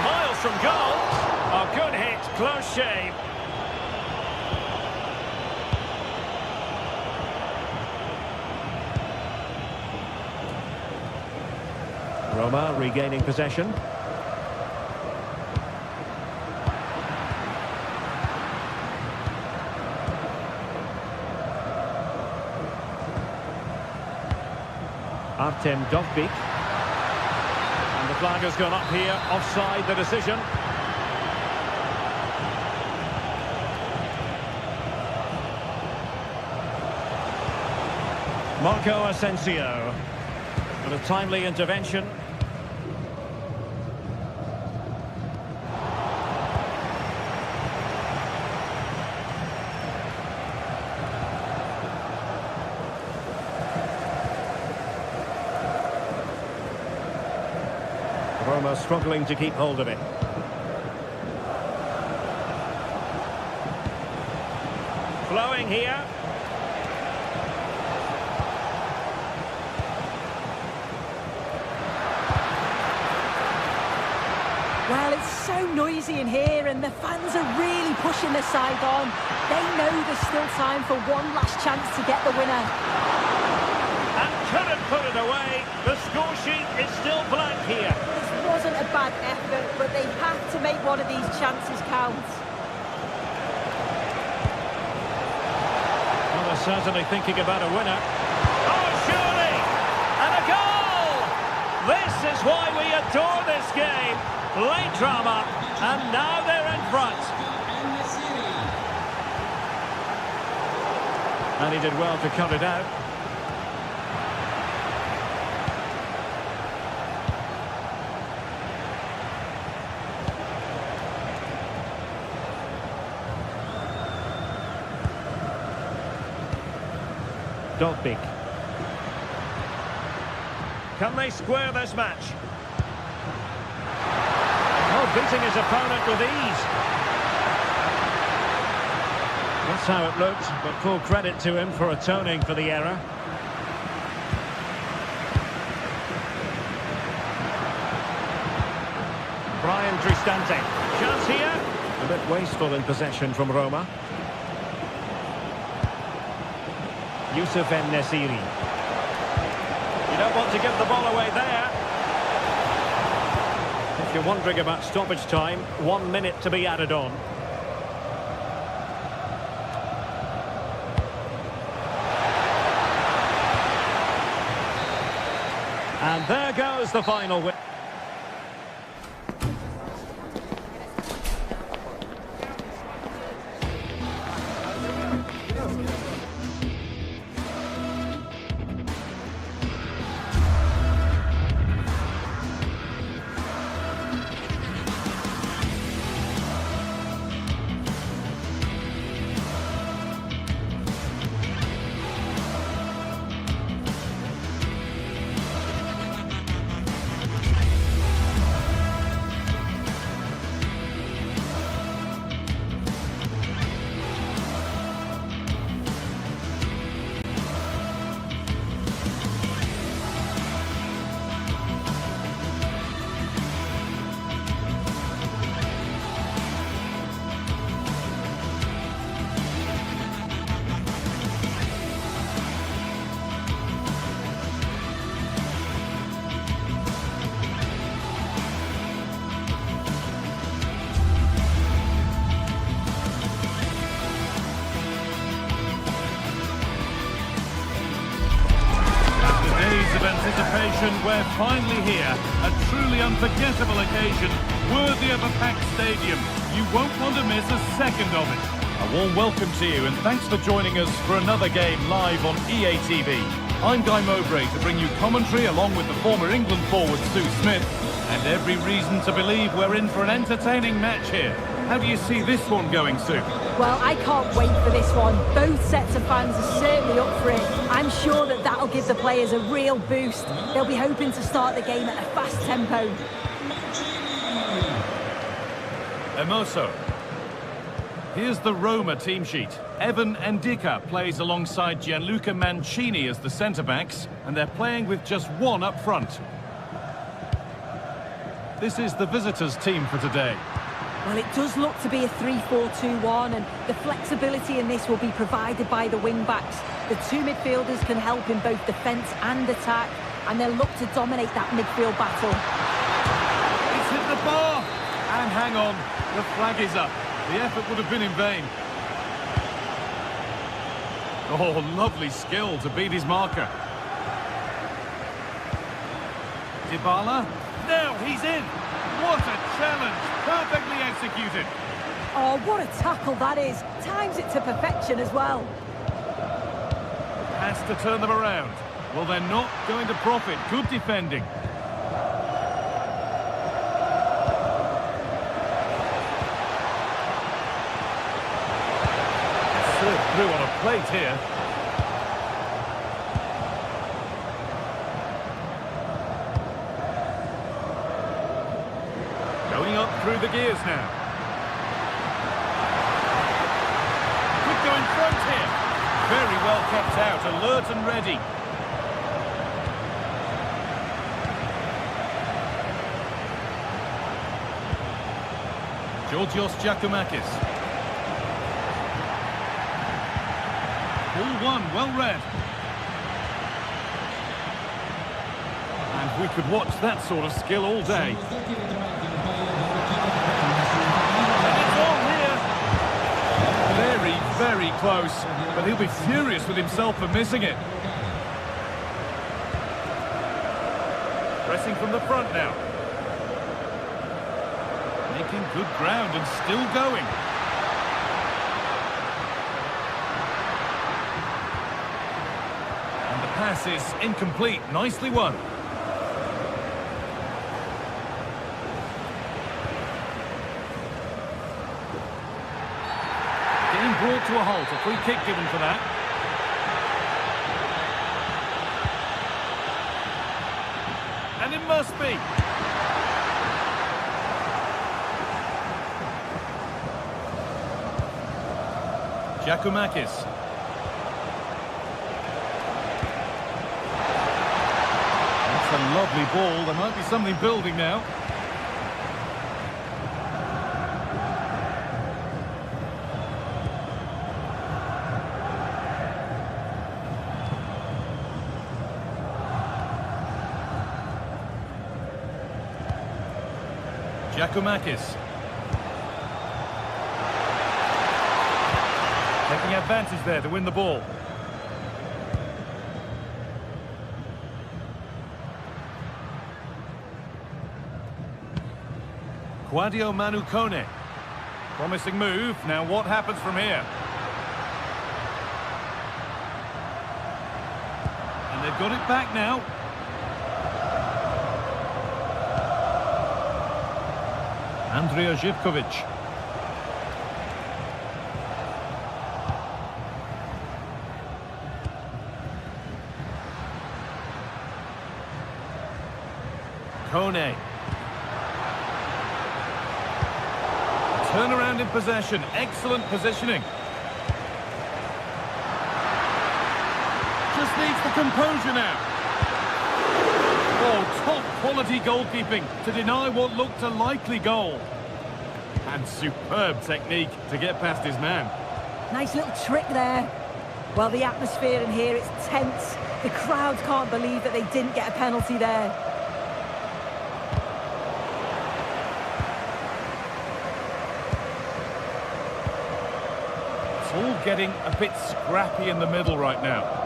S3: Miles from goal. A good hit, close shave. Roma regaining possession. Artem Dovbyk. And the flag has gone up here, offside the decision. Marco Asensio. And a timely intervention. Roma struggling to keep hold of it. Flowing here.
S2: Well, it's so noisy in here and the fans are really pushing their side on. They know there's still time for one last chance to get the winner.
S3: And couldn't put it away. The score sheet is still blank here.
S2: This wasn't a bad effort, but they have to make one of these chances count.
S3: Well, they're certainly thinking about a winner. Oh, surely! And a goal! This is why we adore this game. Late drama, and now they're in front. And he did well to cut it out. Dolbig. Can they square this match? Oh, beating his opponent with ease. That's how it looked, but full credit to him for atoning for the error. Brian Cristante. Chance here. A bit wasteful in possession from Roma. Youssef En-Nesyri. You don't want to give the ball away there. If you're wondering about stoppage time, 1 minute to be added on. And there goes the final win.
S1: Anticipation, we're finally here. A truly unforgettable occasion, worthy of a packed stadium. You won't want to miss a second of it. A warm welcome to you and thanks for joining us for another game live on EA TV. I'm Guy Mowbray to bring you commentary along with the former England forward Stu Smith. And every reason to believe we're in for an entertaining match here. How do you see this one going, Sue?
S2: Well, I can't wait for this one. Both sets of fans are certainly up for it. I'm sure that that'll give the players a real boost. They'll be hoping to start the game at a fast tempo.
S1: Emoso. Here's the Roma team sheet. Evan Ndika plays alongside Gianluca Mancini as the centre-backs, and they're playing with just one up front. This is the visitors' team for today.
S2: Well, it does look to be a 3-4-2-1, and the flexibility in this will be provided by the wing-backs. The two midfielders can help in both defence and attack, and they'll look to dominate that midfield battle.
S1: It's hit the bar! And hang on, the flag is up. The effort would have been in vain. Oh, lovely skill to beat his marker. Dybala? Now he's in! What a challenge! Perfectly executed.
S2: Oh, what a tackle that is. Times it to perfection as well.
S1: Has to turn them around. Well, they're not going to profit. Good defending. Slipped through on a plate here. through the gears now. Could go in front here. Very well kept out, alert and ready. Georgios Giacomakis. Ball one, well read. And we could watch that sort of skill all day. And it's on here. Very, very close. But he'll be furious with himself for missing it. Pressing from the front now. Making good ground and still going. And the pass is incomplete. Nicely won. Getting brought to a halt. A free kick given for that. And it must be. Giacomakis. That's a lovely ball. There might be something building now. Giacomakis. Taking advantage there to win the ball. Quadio Manu Kone. Promising move. Now what happens from here? And they've got it back now. Andrija Živković. Kone. Turnaround in possession. Excellent positioning. Just needs the composure now. Oh, top quality goalkeeping to deny what looked a likely goal. And superb technique to get past his man.
S2: Nice little trick there. Well, the atmosphere in here is tense. The crowd can't believe that they didn't get a penalty there.
S1: It's all getting a bit scrappy in the middle right now.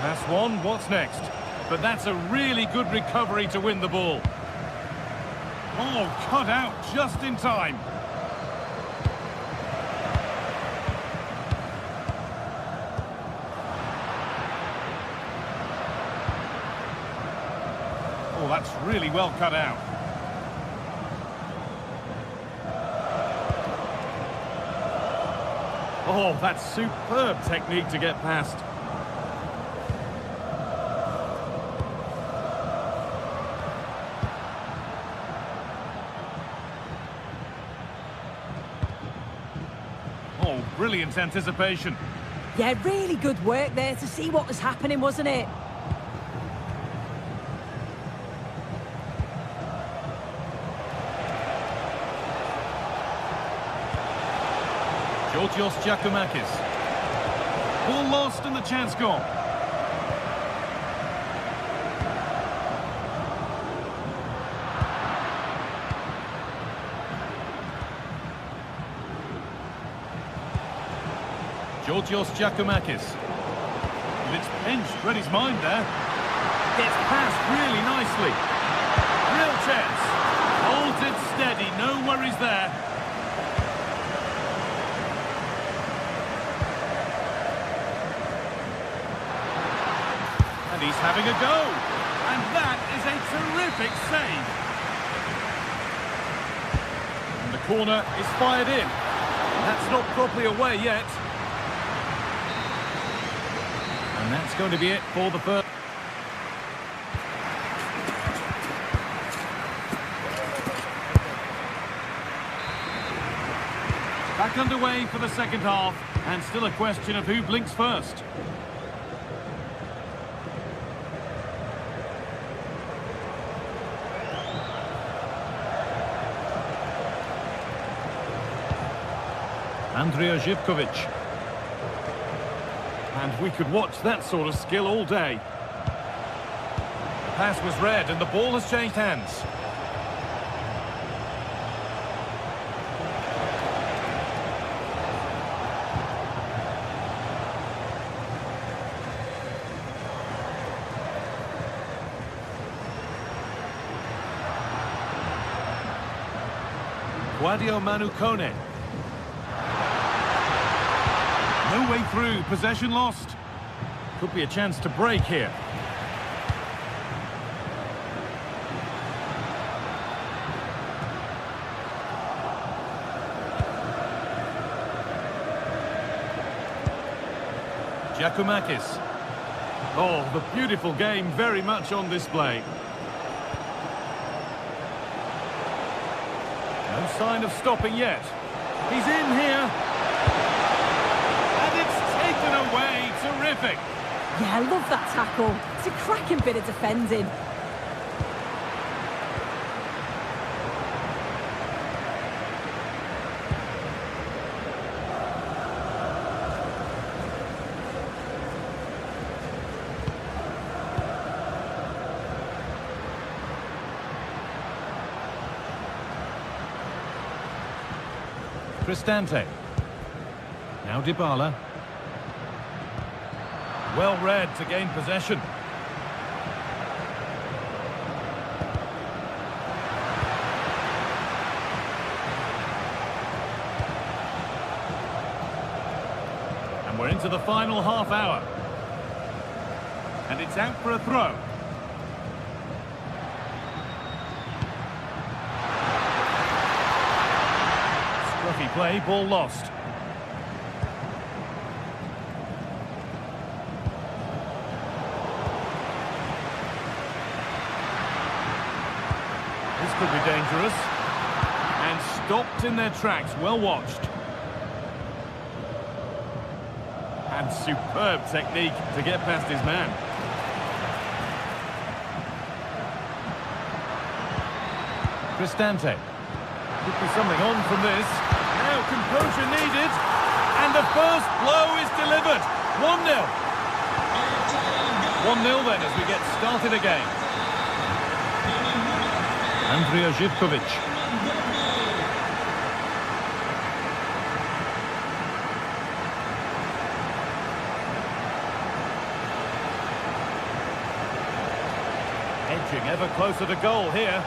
S1: That's one, what's next? But that's a really good recovery to win the ball. Oh, cut out just in time. Oh, that's really well cut out. Oh, that's superb technique to get past. Oh, brilliant anticipation.
S2: Yeah, really good work there to see what was happening, wasn't it?
S1: Georgios Giacomakis. Ball lost and the chance gone. Georgios Giacomakis. With its pinched, read his mind there. Gets past really nicely. Real chance. Holds it steady, no worries there. And he's having a go. And that is a terrific save. And the corner is fired in. That's not properly away yet. And And that's going to be it for the first. Back underway for the second half, and still a question of who blinks first. Andrija Živković. And we could watch that sort of skill all day. The pass was read and the ball has changed hands. Guadio Manukone. No way through, possession lost. Could be a chance to break here. Giacomakis. Oh, the beautiful game very much on display. No sign of stopping yet. He's in here. And it's taken away. Terrific.
S2: Yeah, I love that tackle. It's a cracking bit of defending.
S1: Cristante. Now Dybala. Well read to gain possession. And we're into the final half hour. And it's out for a throw. Scruffy play, ball lost. This could be dangerous. And stopped in their tracks, well watched. And superb technique to get past his man. Cristante. Could be something on from this. Now composure needed. And the first blow is delivered. 1-0. 1-0 then as we get started again. Andrija Živković. Edging ever closer to goal here.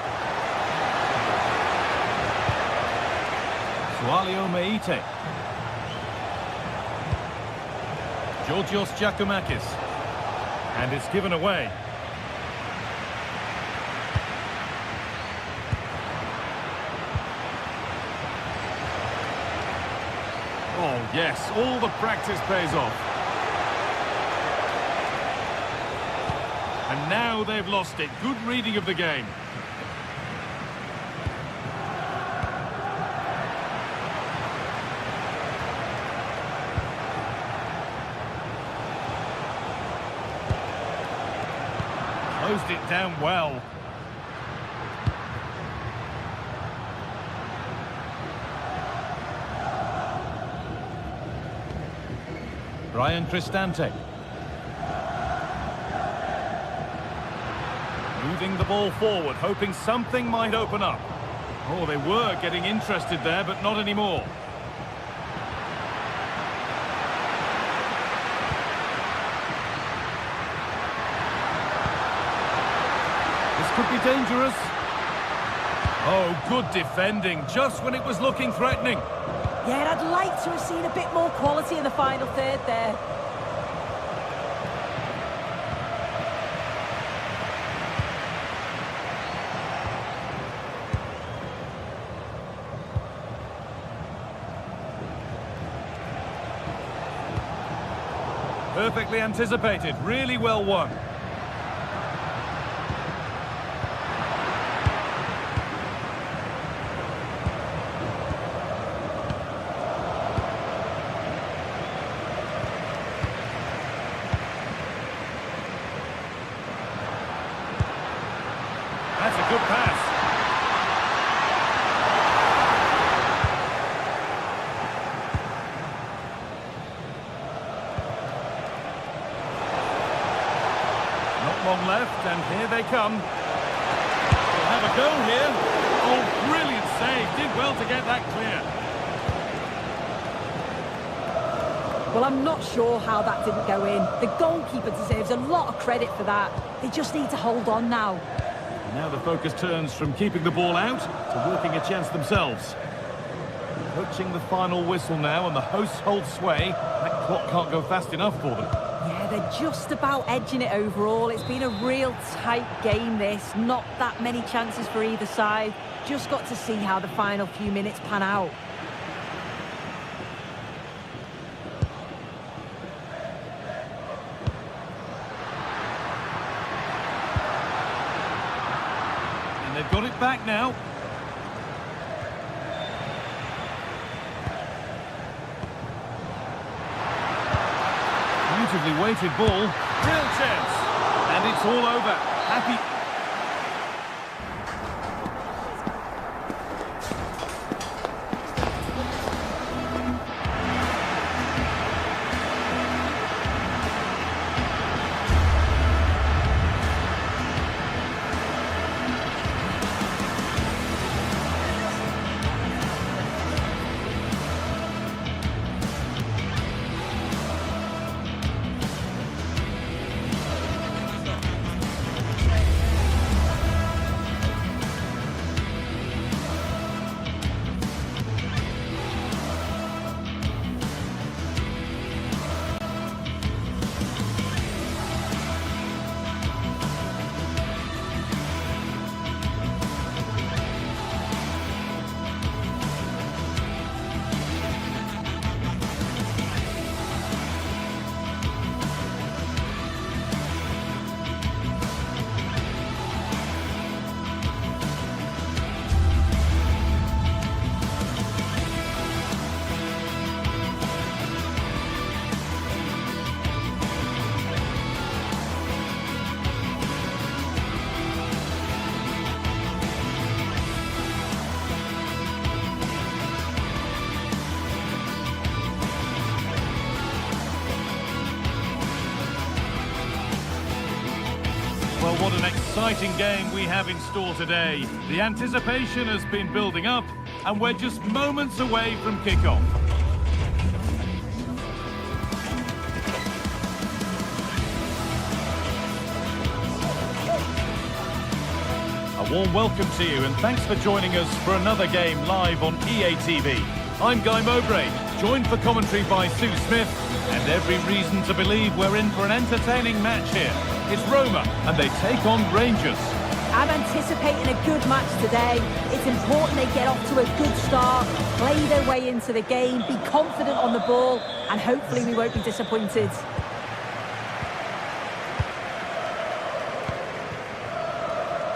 S1: Sualio Meite. Georgios Giacomakis. And it's given away. Oh yes, all the practice pays off. And now they've lost it. Good reading of the game. Closed it down well. Brian Cristante. Moving the ball forward, hoping something might open up. Oh, they were getting interested there, but not anymore. This could be dangerous. Oh, good defending, just when it was looking threatening.
S2: Yeah, I'd like to have seen a bit more quality in the final third there.
S1: Perfectly anticipated, really well won. That's a good pass. Not long left, and here they come. They'll have a go here. Oh, brilliant save. Did well to get that clear.
S2: Well, I'm not sure how that didn't go in. The goalkeeper deserves a lot of credit for that. They just need to hold on now.
S1: Now the focus turns from keeping the ball out to working a chance themselves. Approaching the final whistle now, and the hosts hold sway. That clock can't go fast enough for them.
S2: Yeah, they're just about edging it overall. It's been a real tight game, this. Not that many chances for either side. Just got to see how the final few minutes pan out.
S1: And they've got it back now. Beautifully weighted ball. Real chance. And it's all over. Happy. Well, what an exciting game we have in store today. The anticipation has been building up, and we're just moments away from kick-off. A warm welcome to you, and thanks for joining us for another game live on EA TV. I'm Guy Mowbray, joined for commentary by Sue Smith, and every reason to believe we're in for an entertaining match here. It's Roma, and they take on Rangers.
S2: I'm anticipating a good match today. It's important they get off to a good start, play their way into the game, be confident on the ball, and hopefully we won't be disappointed.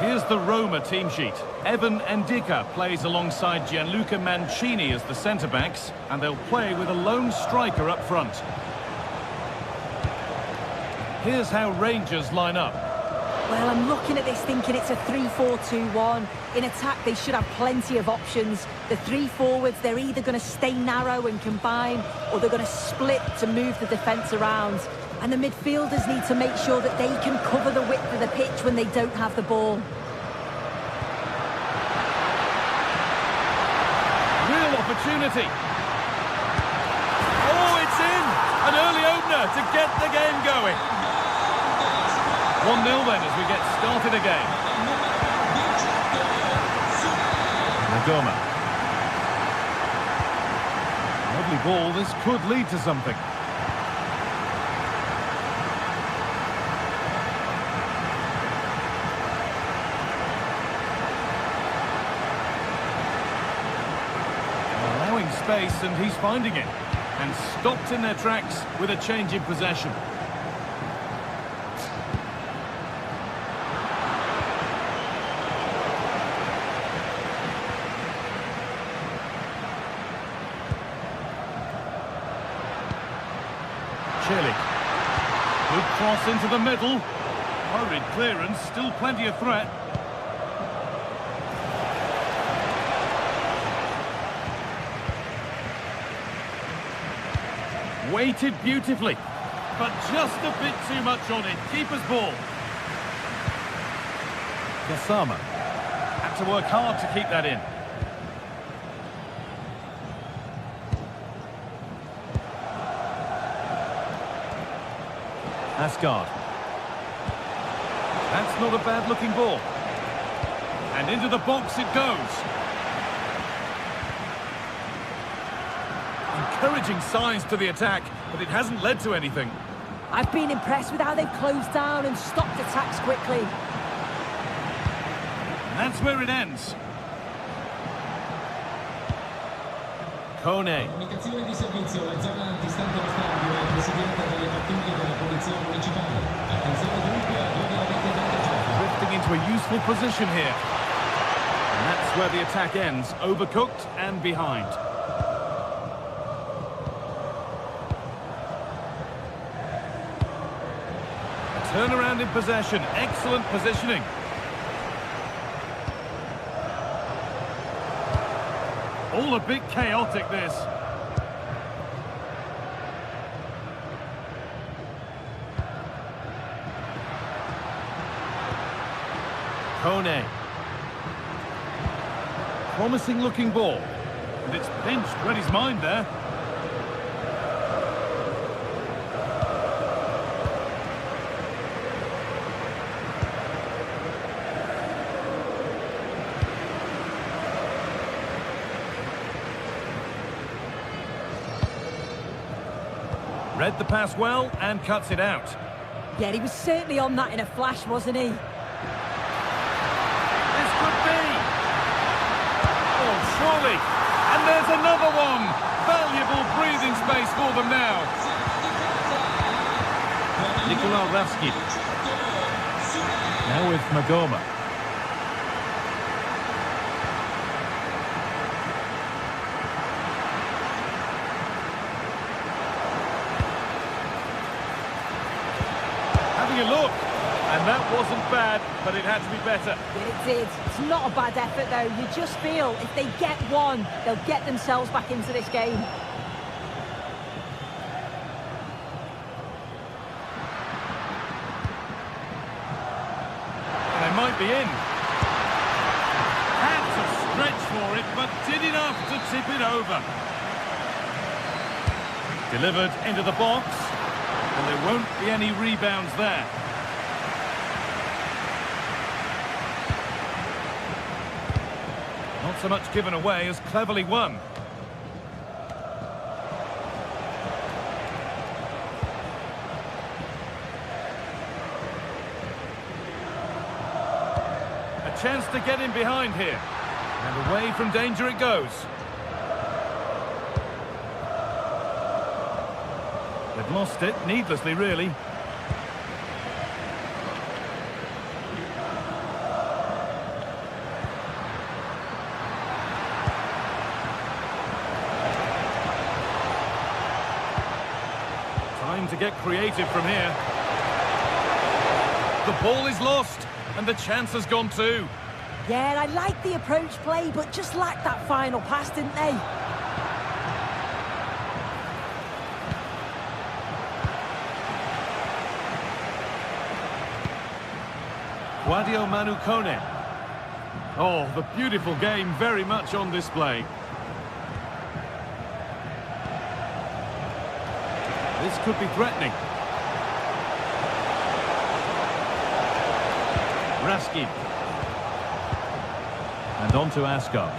S1: Here's the Roma team sheet. Evan Ndika plays alongside Gianluca Mancini as the centre-backs, and they'll play with a lone striker up front. Here's how Rangers line up.
S2: Well, I'm looking at this thinking it's a 3-4-2-1. In attack, they should have plenty of options. The three forwards, they're either going to stay narrow and combine, or they're going to split to move the defence around. And the midfielders need to make sure that they can cover the width of the pitch when they don't have the ball.
S1: Real opportunity. Oh, it's in! An early opener to get the game going. 1-0 then as we get started again. Nagoma. Lovely ball, this could lead to something. Allowing space, and he's finding it. And stopped in their tracks with a change in possession. Celik. Good cross into the middle. Hurried clearance, still plenty of threat. Weighted beautifully, but just a bit too much on it. Keeper's ball. Gassama had to work hard to keep that in. Asgard. That's not a bad-looking ball. And into the box it goes. Encouraging signs to the attack, but it hasn't led to anything.
S2: I've been impressed with how they've closed down and stopped attacks quickly.
S1: And that's where it ends. Kone.
S6: Comunicazione di servizio, la zona antistante lo stadio è presidiata dalle pattuglie della polizia municipale. Attenzione dunque a dove avete dato gioco.
S1: Drifting into a useful position here. And that's where the attack ends, overcooked and behind. A turnaround in possession, excellent positioning. All a bit chaotic, this. Kone. Promising looking ball. And it's pinched, read his mind there. Read the pass well and cuts it out.
S2: Yeah, he was certainly on that in a flash, wasn't he?
S1: This could be. Oh, surely. And there's another one. Valuable breathing space for them now. Nicola Ravsky. Now with Magoma. Having a look, and that wasn't bad, but it had to be better.
S2: Yeah, it did. It's not a bad effort, though. You just feel if they get one, they'll get themselves back into this game.
S1: And they might be in. Had to stretch for it, but did enough to tip it over. Delivered into the box. And there won't be any rebounds there. Not so much given away as cleverly won. A chance to get in behind here. And away from danger it goes. They've lost it, needlessly, really. Time to get creative from here. The ball is lost, and the chance has gone too.
S2: Yeah, I like the approach play, but just lacked that final pass, didn't they?
S1: Guadio Manu Kone. Oh, the beautiful game very much on display. This could be threatening. Raskin. And on to Asgard.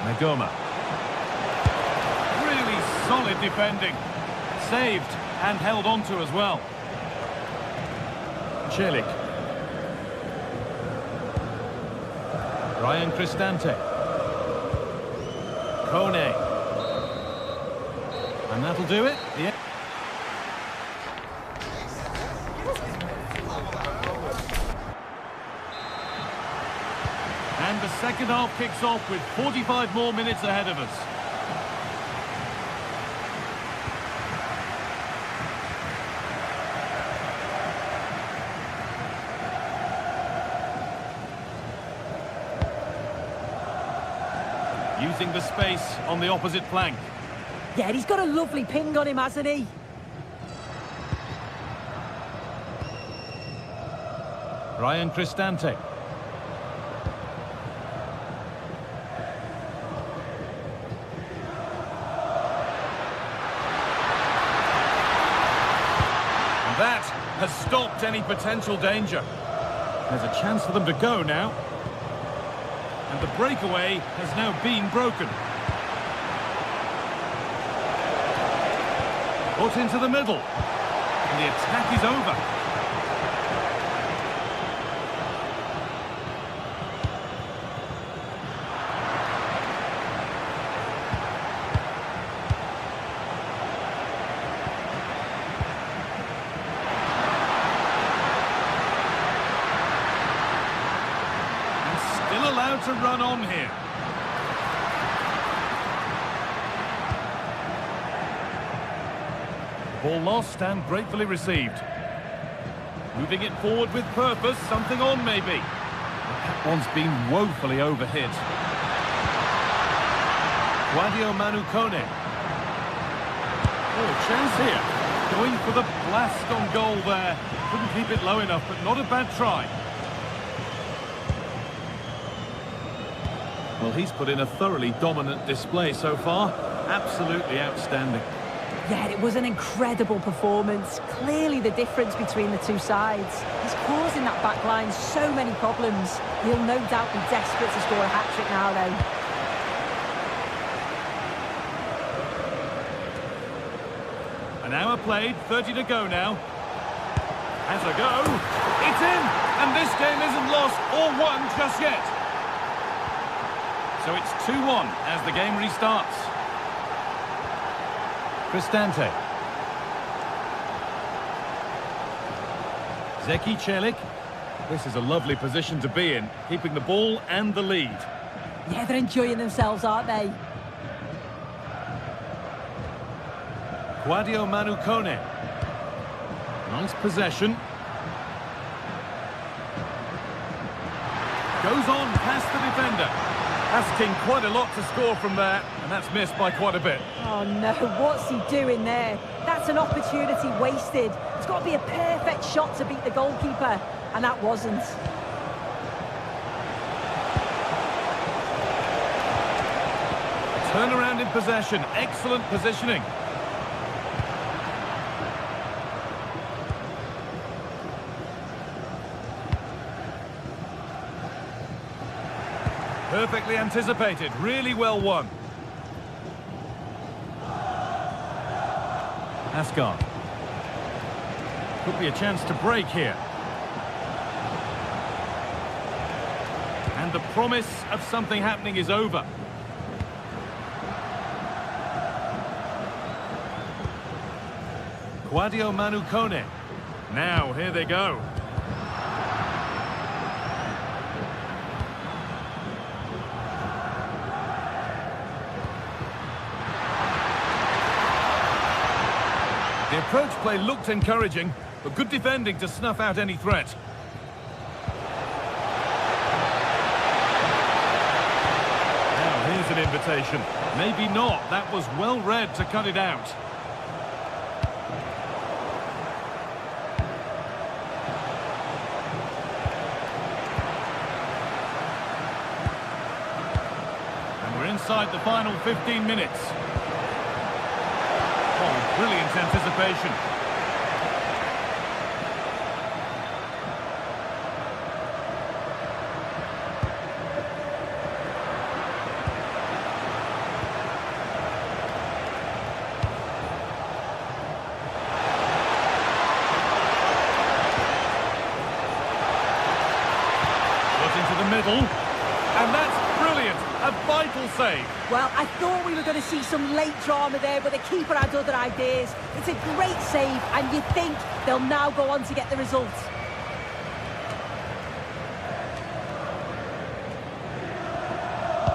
S1: Magoma. Really solid defending. Saved and held on to as well. Celik. Ryan Cristante. Kone. And that'll do it. Yeah. And the second half kicks off with 45 more minutes ahead of us. Using the space on the opposite flank.
S2: Yeah, he's got a lovely ping on him, hasn't he?
S1: Ryan Cristante. And that has stopped any potential danger. There's a chance for them to go now. And the breakaway has now been broken. Put into the middle. And the attack is over. Allowed to run on here. Ball lost and gratefully received. Moving it forward with purpose, something on maybe. That one's been woefully overhit. Guadio Manu Kone. Oh, chance here. Going for the blast on goal there. Couldn't keep it low enough, but not a bad try. Well, he's put in a thoroughly dominant display so far. Absolutely outstanding.
S2: Yeah, it was an incredible performance. Clearly the difference between the two sides. He's causing that back line so many problems. He'll no doubt be desperate to score a hat-trick now, though.
S1: An hour played, 30 to go now. Has a go. It's in! And this game isn't lost or won just yet. So it's 2-1 as the game restarts. Cristante. Zeki Celik. This is a lovely position to be in, keeping the ball and the lead.
S2: Yeah, they're enjoying themselves, aren't they?
S1: Guadio Manu Kone. Nice possession. Goes on past the defender. Asking quite a lot to score from there, and that's missed by quite a bit.
S2: Oh no, what's he doing there? That's an opportunity wasted. It's got to be a perfect shot to beat the goalkeeper, and that wasn't.
S1: Turnaround in possession, excellent positioning. Perfectly anticipated, really well won. Asgard. Could be a chance to break here. And the promise of something happening is over. Guadio Manu Kone. Now, here they go. The approach play looked encouraging, but good defending to snuff out any threat. Now here's an invitation. Maybe not. That was well read to cut it out. And we're inside the final 15 minutes. Oh, brilliant anticipation. Put into the middle, and that's brilliant. A vital save.
S2: Well, I thought we were going to see some late drama there, but the keeper had other ideas. It's a great save, and you think they'll now go on to get the result.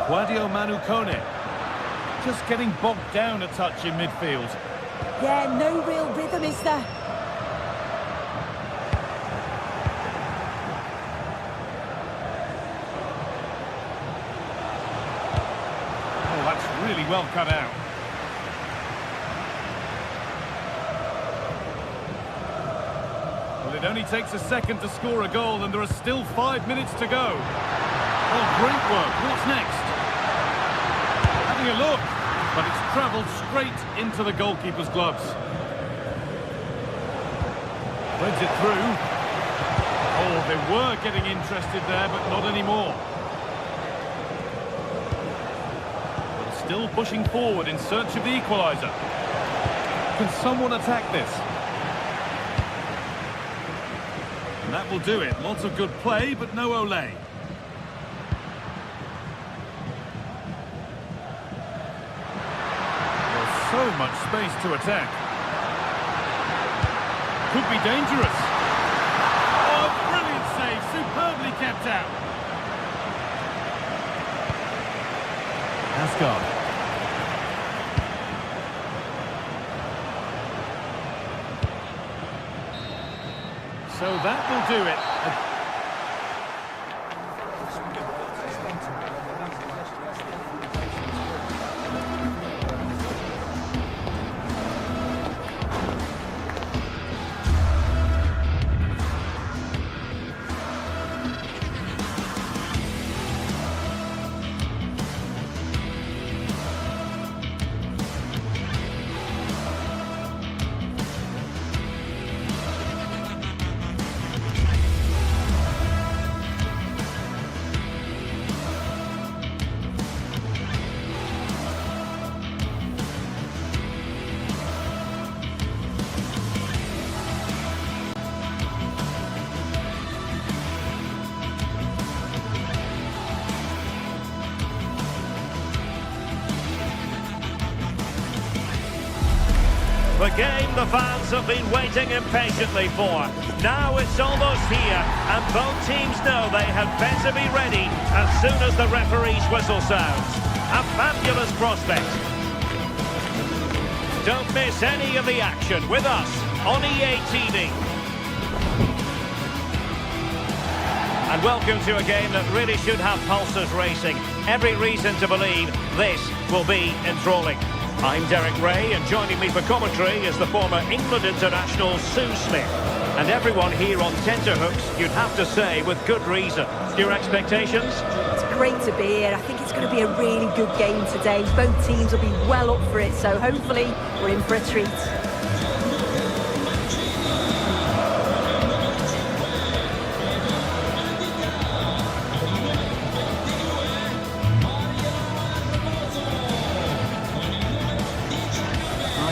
S1: Guadio Manu Kone. Just getting bogged down a touch in midfield.
S2: Yeah, no real rhythm, is there?
S1: well cut out. Well, it only takes a second to score a goal, and there are still 5 minutes to go. Oh, great work. What's next? Having a look, but it's travelled straight into the goalkeeper's gloves. Threads it through. Oh, they were getting interested there, but not anymore. Still pushing forward in search of the equaliser. Can someone attack this? And that will do it. Lots of good play, but no Olé. There's so much space to attack. Could be dangerous. Oh, brilliant save. Superbly kept out. Asgard. So that will do it.
S3: The game the fans have been waiting impatiently for. Now it's almost here, and both teams know they had better be ready as soon as the referee's whistle sounds. A fabulous prospect. Don't miss any of the action with us on EA TV. And welcome to a game that really should have pulses racing. Every reason to believe this will be enthralling. I'm Derek Ray, and joining me for commentary is the former England international Sue Smith. And everyone here on tenterhooks, you'd have to say, with good reason. Your expectations?
S2: It's great to be here. I think it's going to be a really good game today. Both teams will be well up for it, so hopefully we're in for a treat.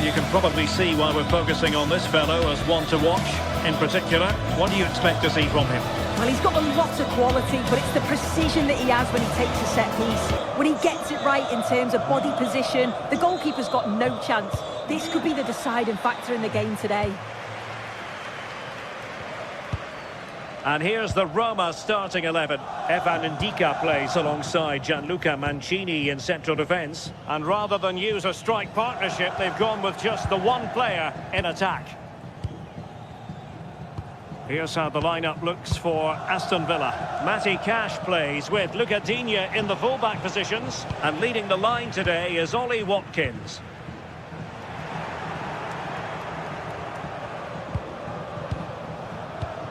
S3: You can probably see why we're focusing on this fellow as one to watch. In particular, what do you expect to see from him?
S2: Well, he's got a lot of quality, but it's the precision that he has when he takes a set piece. When he gets it right in terms of body position, the goalkeeper's got no chance. This could be the deciding factor in the game today.
S3: And here's the Roma starting 11. Evan Ndika plays alongside Gianluca Mancini in central defence. And rather than use a strike partnership, they've gone with just the one player in attack. Here's how the lineup looks for Aston Villa. Matty Cash plays with Luca Digne in the fullback positions. And leading the line today is Ollie Watkins.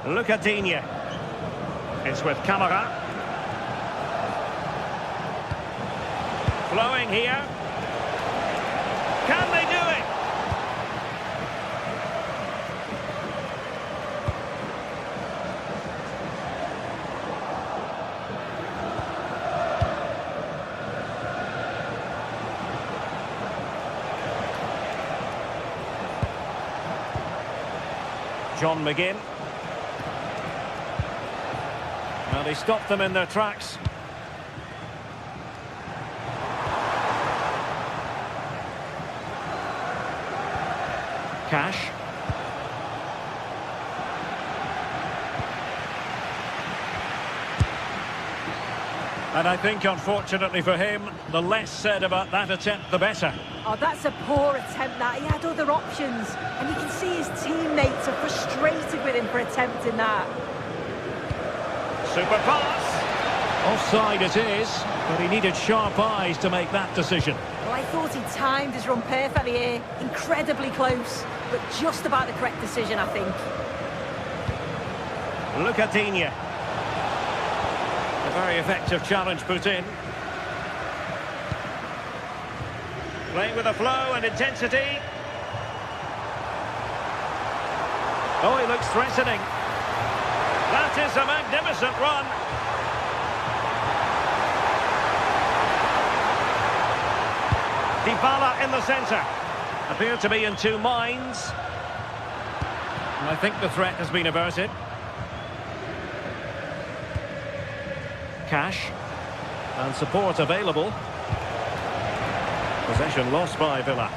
S3: Luca Digne. It's with Camara. Flowing here. Can they do it? John McGinn. Well, they stopped them in their tracks. Cash. And I think, unfortunately for him, the less said about that attempt, the better.
S2: Oh, that's a poor attempt, that. He had other options. And you can see his teammates are frustrated with him for attempting that.
S3: Super pass. Offside it is, but he needed sharp eyes to make that decision.
S2: Well, I thought he timed his run perfectly here. Incredibly close, but just about the correct decision, I think.
S3: Look at Digne. A very effective challenge put in. Playing with a flow and intensity. Oh, he looks threatening. That is a magnificent run. Dybala in the centre. Appeared to be in two minds. And I think the threat has been averted. Cash. And support available. Possession lost by Villa.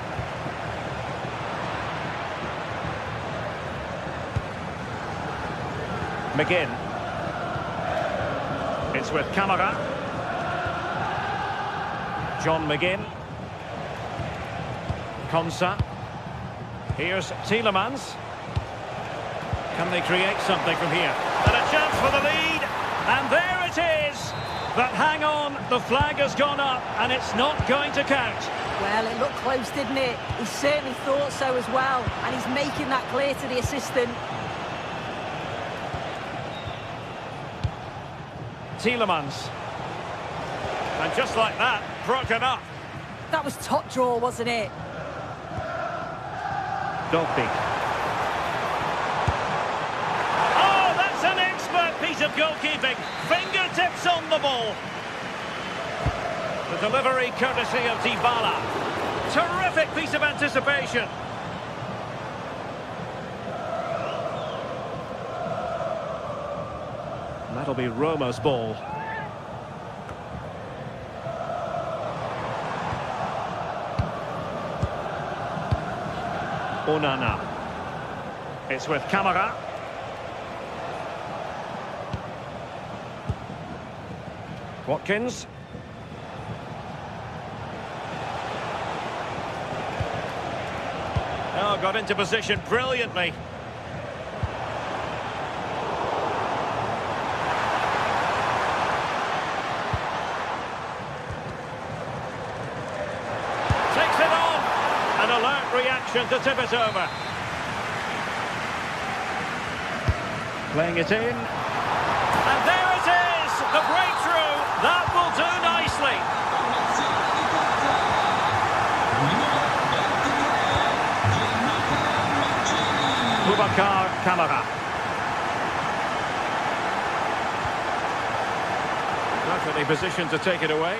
S3: McGinn. It's with Camara. John McGinn. Konsa. Here's Tielemans. Can they create something from here? And a chance for the lead. And there it is. But hang on, the flag has gone up and it's not going to count.
S2: Well, it looked close, didn't it? He certainly thought so as well. And he's making that clear to the assistant.
S3: Tielemans. And just like that, broken up.
S2: That was top draw, wasn't it?
S3: Dogby. Oh, that's an expert piece of goalkeeping. Fingertips on the ball. The delivery courtesy of Dybala. Terrific piece of anticipation. And that'll be Roma's ball. Onana. It's with Camara. Watkins. Oh, got into position brilliantly. Takes it on. An alert reaction to tip it over. Playing it in. And there it is! The breakthrough! That will do nicely. Boubacar Kamara. Perfectly positioned to take it away.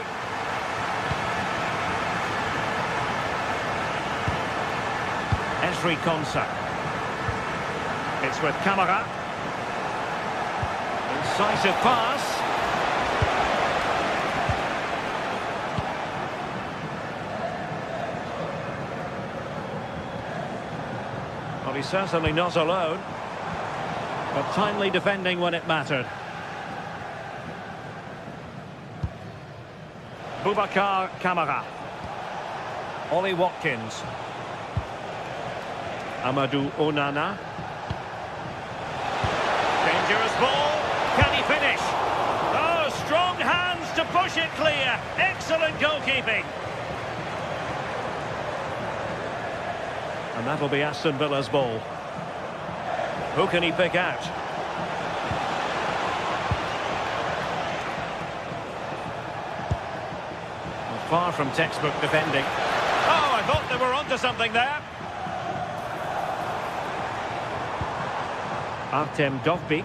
S3: Esri Konsa. It's with Kamara. Incisive pass. Well, he's certainly not alone, but timely defending when it mattered. Boubacar Kamara. Ollie Watkins. Amadou Onana. Dangerous ball. Can he finish? Oh, strong hands to push it clear. Excellent goalkeeping. And that'll be Aston Villa's ball. Who can he pick out? Well, far from textbook defending. Oh, I thought they were onto something there. Artem Dovbyk.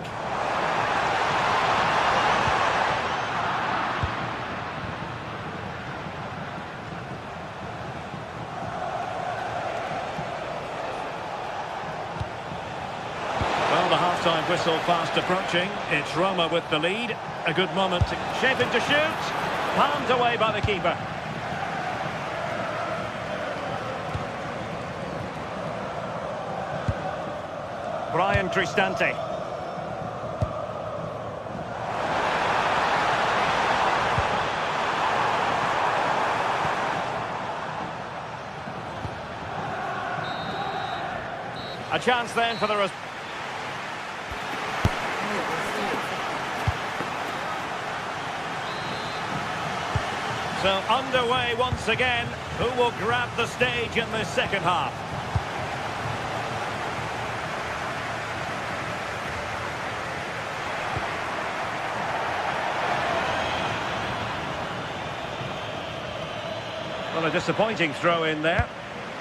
S3: Well, the half-time whistle fast approaching. It's Roma with the lead. A good moment to shaping to shoot. Palmed away by the keeper. Brian Cristante. A chance then for the... So underway once again. Who will grab the stage in this second half? Well, a disappointing throw in there.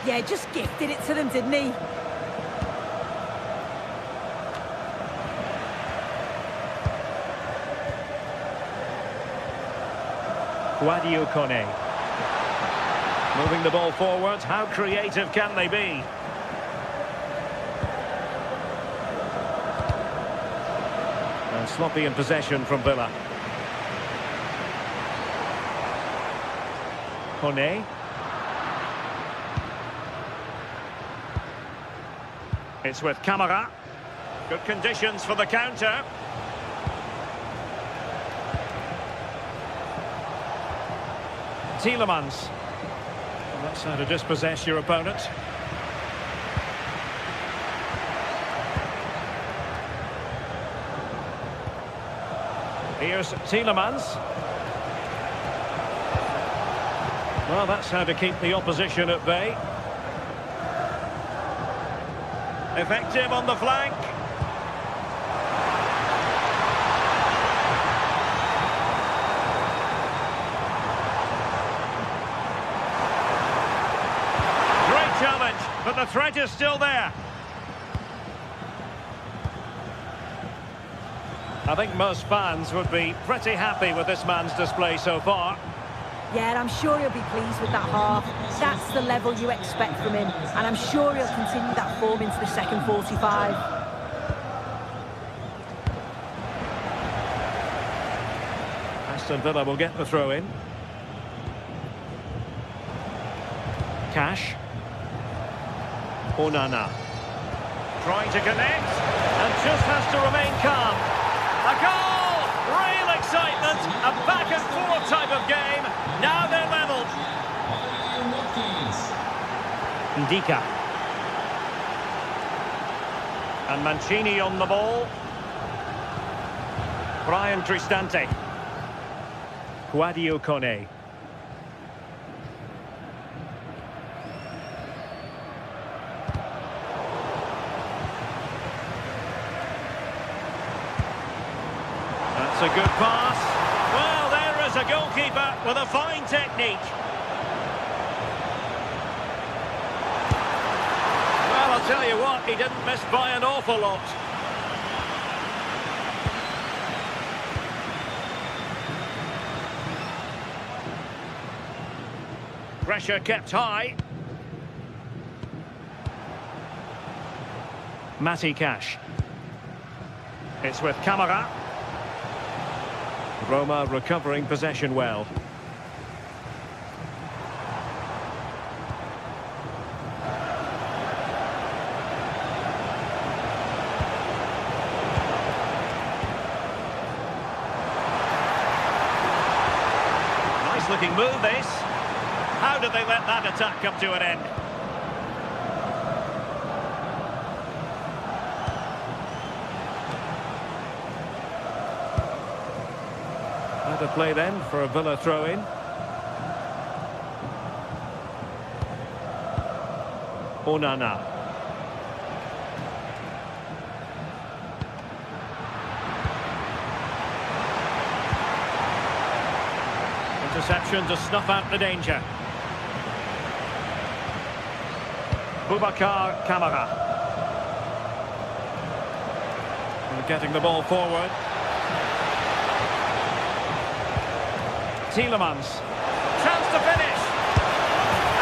S2: Yeah, just gifted it to them, didn't he?
S3: Sadio Kone. Moving the ball forward. How creative can they be? And sloppy in possession from Villa. Kone. It's with Camara. Good conditions for the counter. Tielemans. Well, that's how to dispossess your opponent. Here's Tielemans. Well, that's how to keep the opposition at bay. Effective on the flank. Great challenge, but the threat is still there. I think most fans would be pretty happy with this man's display so far.
S2: Yeah, and I'm sure he'll be pleased with that half. That's the level you expect from him, and I'm sure he'll continue that form into the second 45.
S3: Aston Villa will get the throw in. Cash. Onana. Trying to connect, and just has to remain calm. A goal! Real excitement, a back and forth type of game. Now they're levelled. Ndika. And Mancini on the ball. Brian Cristante. Sadio Kone. That's a good pass. Well, there is a goalkeeper with a fine technique. Well, I'll tell you what, he didn't miss by an awful lot. Pressure kept high. Matty Cash. It's with Camara. Roma recovering possession well. Nice looking move this. How did they let that attack come to an end? How to play then for a Villa throw-in. Onana. Interception to snuff out the danger. Boubacar Camara. And getting the ball forward. Tielemans. Chance to finish.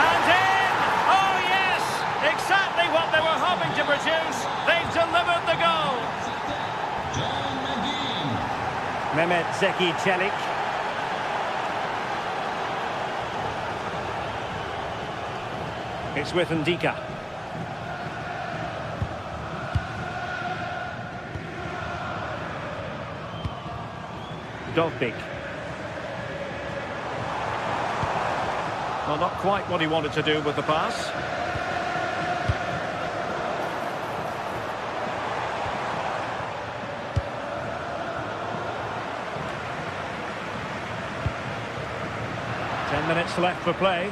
S3: And in! Oh yes! Exactly what they were hoping to produce. They've delivered the goal. Mehmet Zeki Çelik. It's with Ndika. Dovbik. Well, not quite what he wanted to do with the pass. 10 minutes left for play.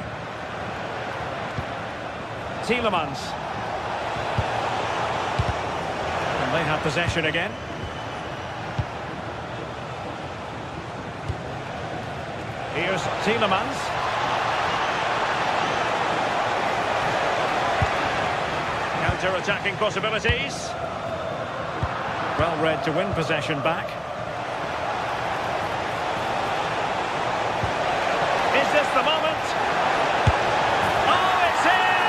S3: Tielemans. And they have possession again. Here's Tielemans. Counter-attacking possibilities. Well read to win possession back. Is this the moment? Oh, it's in!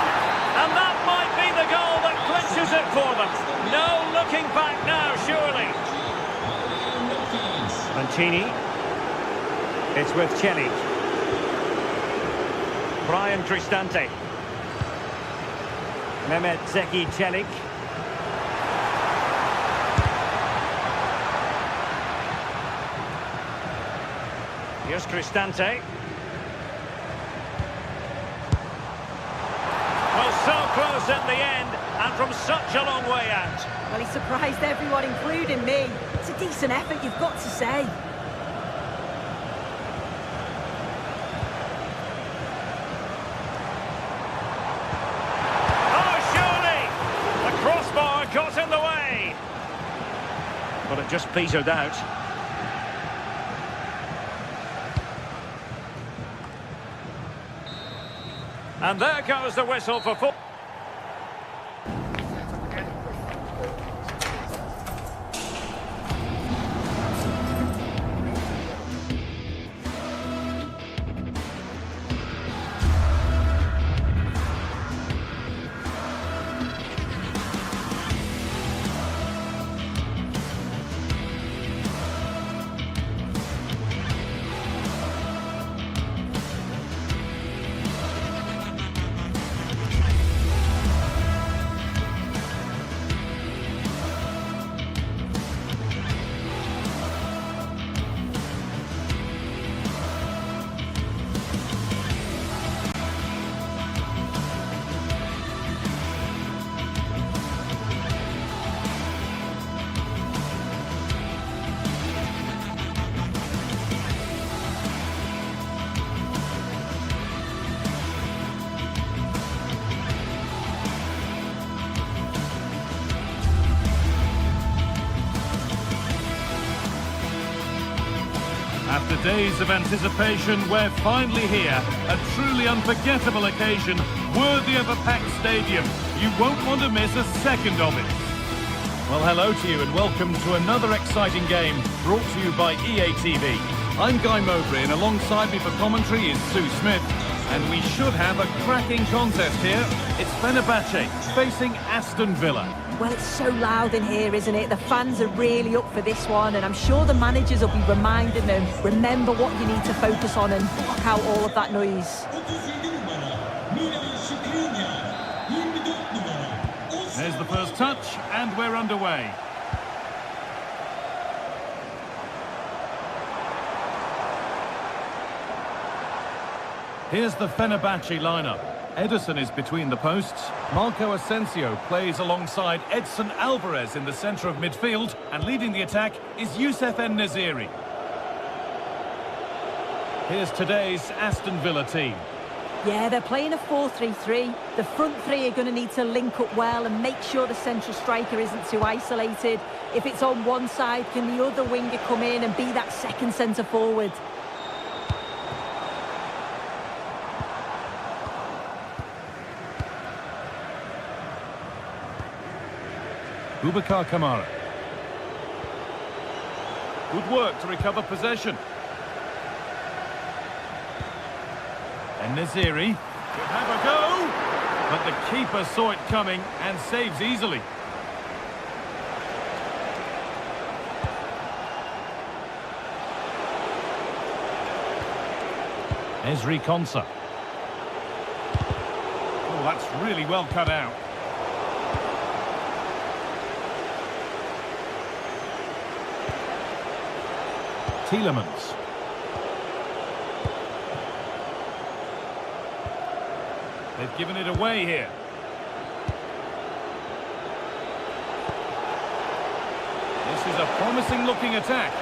S3: And that might be the goal that clinches it for them. No looking back now, surely. Mancini. It's with Celik. Brian Cristante. Mehmet Zeki Celik. Here's Cristante. Well, so close in the end, and from such a long way out.
S2: Well, he surprised everyone, including me. It's a decent effort, you've got to say.
S3: Got in the way, but it just petered out. And there goes the whistle for full.
S1: After days of anticipation, we're finally here. A truly unforgettable occasion, worthy of a packed stadium. You won't want to miss a second of it. Well, hello to you and welcome to another exciting game brought to you by EA TV. I'm Guy Mowbray and alongside me for commentary is Sue Smith. And we should have a cracking contest here. It's Fenerbahce facing Aston Villa.
S2: Well, it's so loud in here, isn't it? The fans are really up for this one, and I'm sure the managers will be reminding them, remember what you need to focus on and block out all of that noise.
S1: There's the first touch, and we're underway. Here's the Fenerbahce lineup. Ederson is between the posts. Marco Asensio plays alongside Edson Alvarez in the centre of midfield. And leading the attack is Youssef En-Nesyri. Here's today's Aston Villa team.
S2: Yeah, they're playing a 4-3-3. The front three are going to need to link up well and make sure the central striker isn't too isolated. If it's on one side, can the other winger come in and be that second centre forward?
S1: Boubacar Kamara. Good work to recover possession. En-Nesyri could have a go, but the keeper saw it coming and saves easily. Ezri Konsa. Oh, that's really well cut out. Tielemans. They've given it away here. This is a promising looking attack.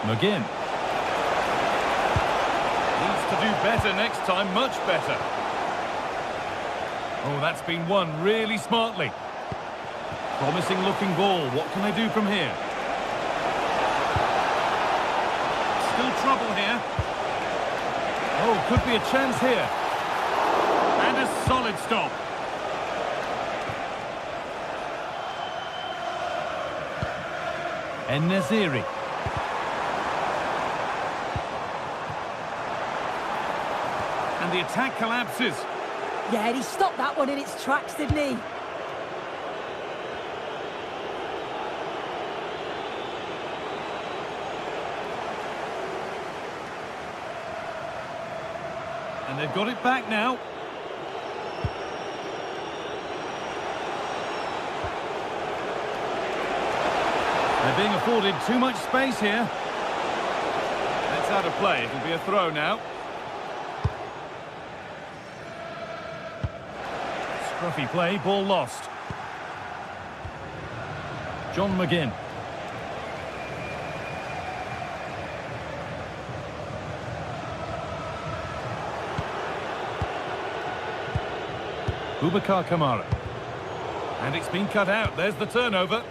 S1: McGinn. Needs to do better next time, much better. Oh, that's been won really smartly. Promising looking ball. What can they do from here? Still trouble here. Oh, could be a chance here. And a solid stop. En-Nesyri. And the attack collapses.
S2: Yeah, he stopped that one in its tracks, didn't he?
S1: And they've got it back now. They're being afforded too much space here. That's out of play. It'll be a throw now. Scruffy play, ball lost. John McGinn. Boubacar Kamara. And it's been cut out. There's the turnover.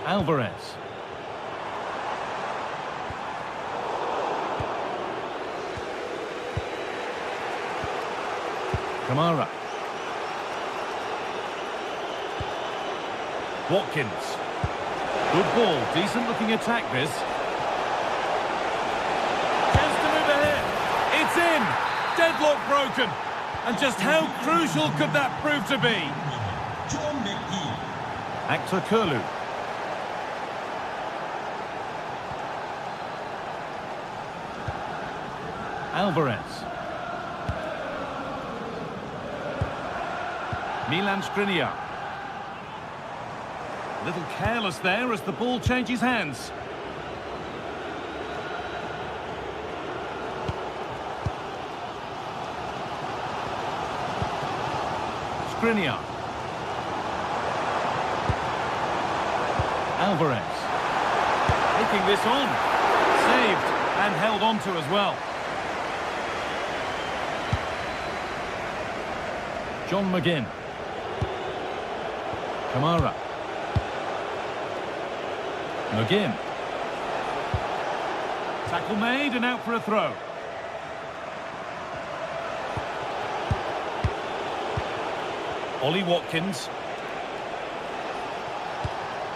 S1: Alvarez. Kamara. Watkins. Good ball. Decent looking attack this. Chance to move ahead. It's in. Deadlock broken. And just how crucial could that prove to be? Actor Kurlu. Alvarez. Milan Skriniar. A little careless there as the ball changes hands. Skriniar. Alvarez. Taking this on. Saved and held on to as well. John McGinn. Kamara. McGinn. Tackle made and out for a throw. Ollie Watkins.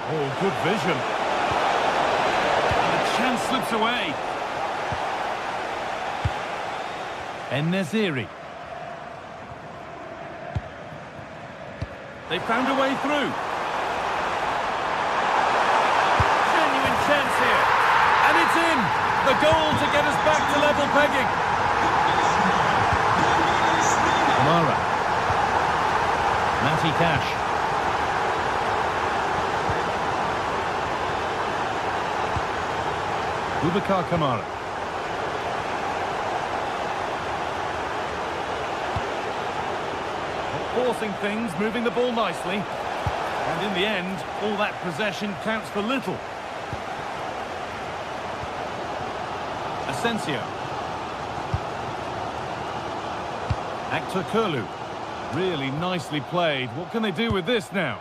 S1: Oh, good vision. And the chance slips away. En-Nesyri. They found a way through. Genuine chance here. And it's in. The goal to get us back to level pegging. Kamara. Matty Cash. Boubacar Kamara. Forcing things, moving the ball nicely. And in the end, all that possession counts for little. Asensio. Actor Kurlu. Really nicely played. What can they do with this now?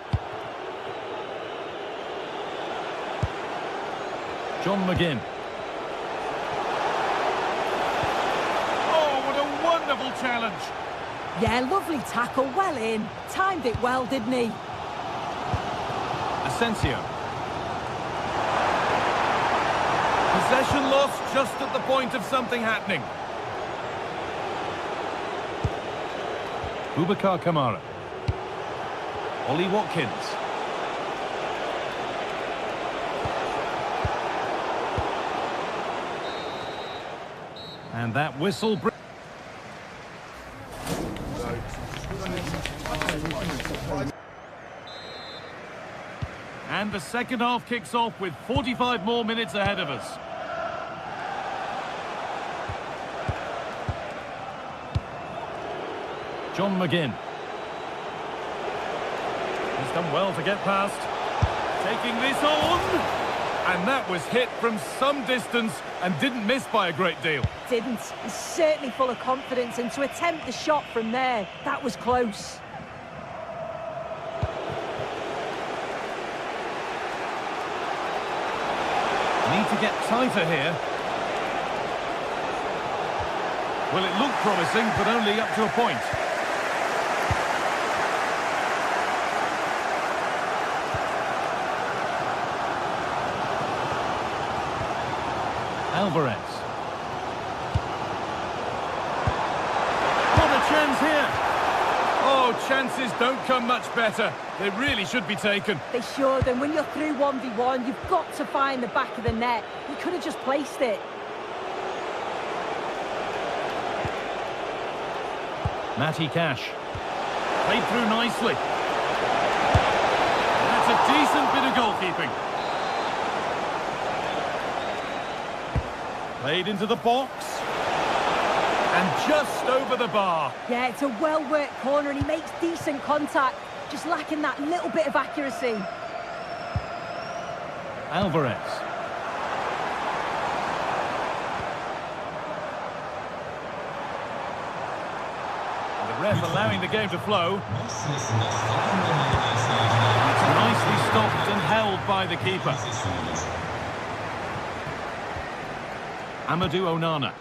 S1: John McGinn. Oh, what a wonderful challenge.
S2: Yeah, lovely tackle, well in. Timed it well, didn't he?
S1: Asensio. Possession lost just at the point of something happening. Boubacar Kamara. Ollie Watkins. And that whistle... And the second half kicks off with 45 more minutes ahead of us. John McGinn. He's done well to get past. Taking this on. And that was hit from some distance and didn't miss by a great deal.
S2: Didn't. He's certainly full of confidence, and to attempt the shot from there, that was close.
S1: Need to get tighter here. Well, it looked promising, but only up to a point. Alvarez. What a chance here. Oh, chances don't come much better. They really should be taken.
S2: They should, and when you're through 1v1, you've got to find the back of the net. He could have just placed it.
S1: Matty Cash. Played through nicely. That's a decent bit of goalkeeping. Played into the box. And just over the bar.
S2: Yeah, it's a well-worked corner, and he makes decent contact. Just lacking that little bit of accuracy.
S1: Alvarez. The ref allowing the game to flow. It's nicely stopped and held by the keeper. Amadou Onana.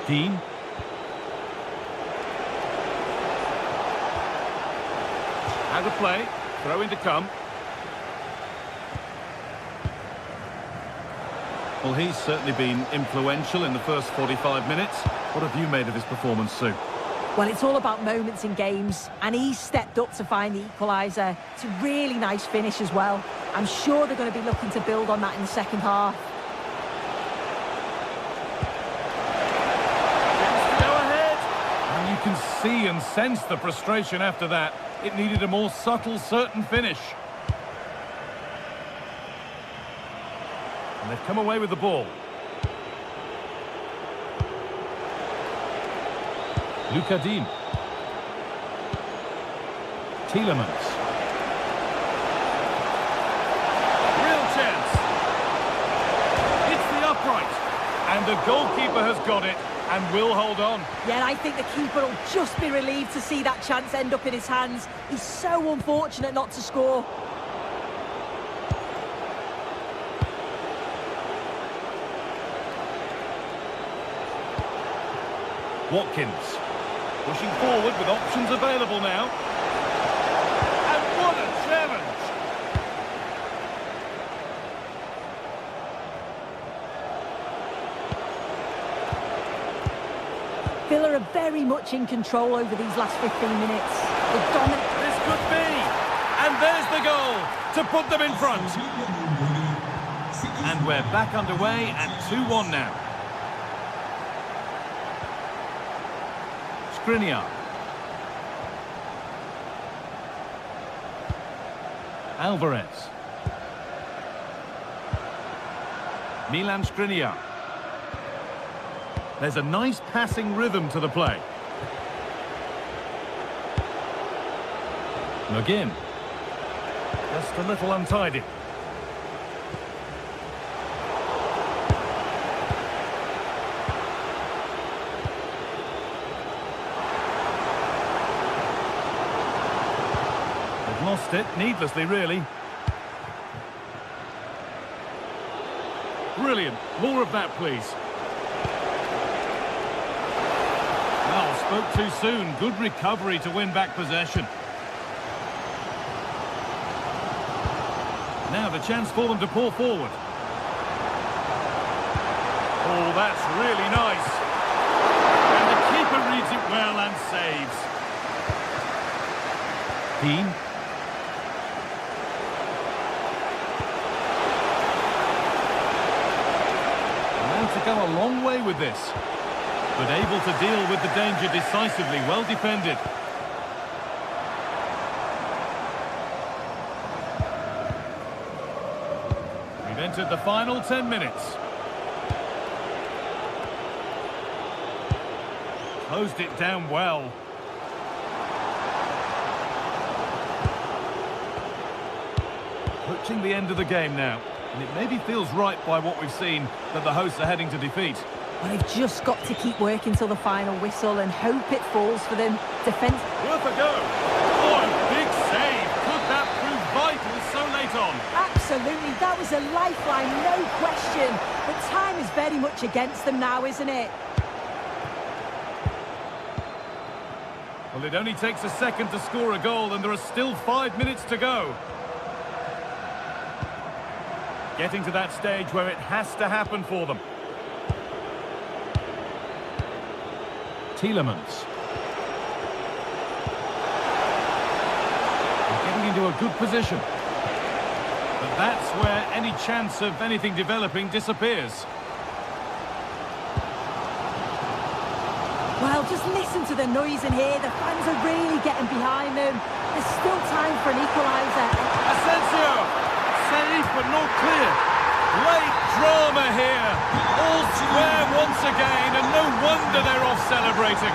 S1: Dean. Out of play. Throw in to come. Well, he's certainly been influential in the first 45 minutes. What have you made of his performance, Sue?
S2: Well, it's all about moments in games, and he's stepped up to find the equaliser. It's a really nice finish as well. I'm sure they're going to be looking to build on that in the second half.
S1: Go ahead. And you can see and sense the frustration after that. It needed a more subtle, certain finish. And they've come away with the ball. Luca Dean. Tielemans. Real chance. It's the upright. And the goalkeeper has got it and will hold on.
S2: Yeah, I think the keeper will just be relieved to see that chance end up in his hands. He's so unfortunate not to score.
S1: Watkins. Pushing forward with options available now. And what a challenge!
S2: Villa are very much in control over these last 15 minutes. They're dominant.
S1: This could be! And there's the goal to put them in front. And we're back underway at 2-1 now. Skriniar. Alvarez. Milan Skriniar. There's a nice passing rhythm to the play. McGinn. Just a little untidy. Lost it, needlessly, really. Brilliant. More of that, please. Well, spoke too soon. Good recovery to win back possession. Now the chance for them to pour forward. Oh, that's really nice. And the keeper reads it well and saves. Dean. To go a long way with this, but able to deal with the danger decisively. Well defended. We've entered the final 10 minutes. Closed it down well. approaching the end of the game now, and it maybe feels right by what we've seen that the hosts are heading to defeat.
S2: Well, they've just got to keep working till the final whistle and hope it falls for them. Defence...
S1: Worth a go! Oh, a big save! Could that prove vital so late on?
S2: Absolutely, that was a lifeline, no question. But time is very much against them now, isn't it?
S1: Well, it only takes a second to score a goal, and there are still 5 minutes to go. Getting to that stage where it has to happen for them. Tielemans. Getting into a good position. But that's where any chance of anything developing disappears.
S2: Well, just listen to the noise in here. The fans are really getting behind them. There's still time for an equaliser.
S1: Asensio! Safe but not clear. Late drama here. All square once again, and no wonder they're off celebrating.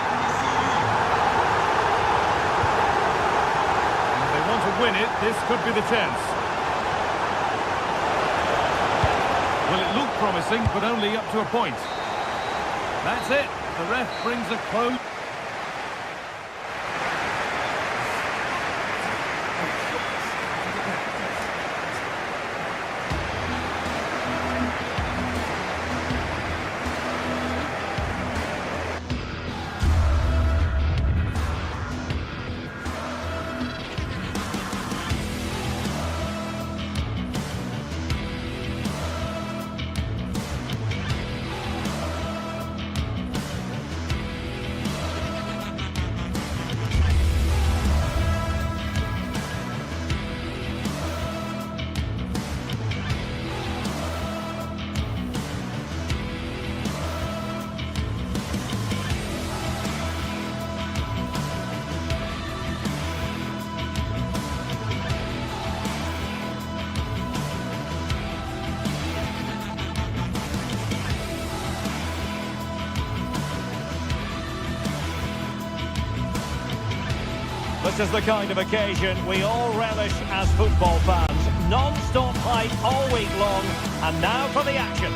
S1: If they want to win it, this could be the chance. Well, it looked promising, but only up to a point. That's it. The ref brings a close.
S3: This is the kind of occasion we all relish as football fans. Non-stop hype all week long, and now for the action.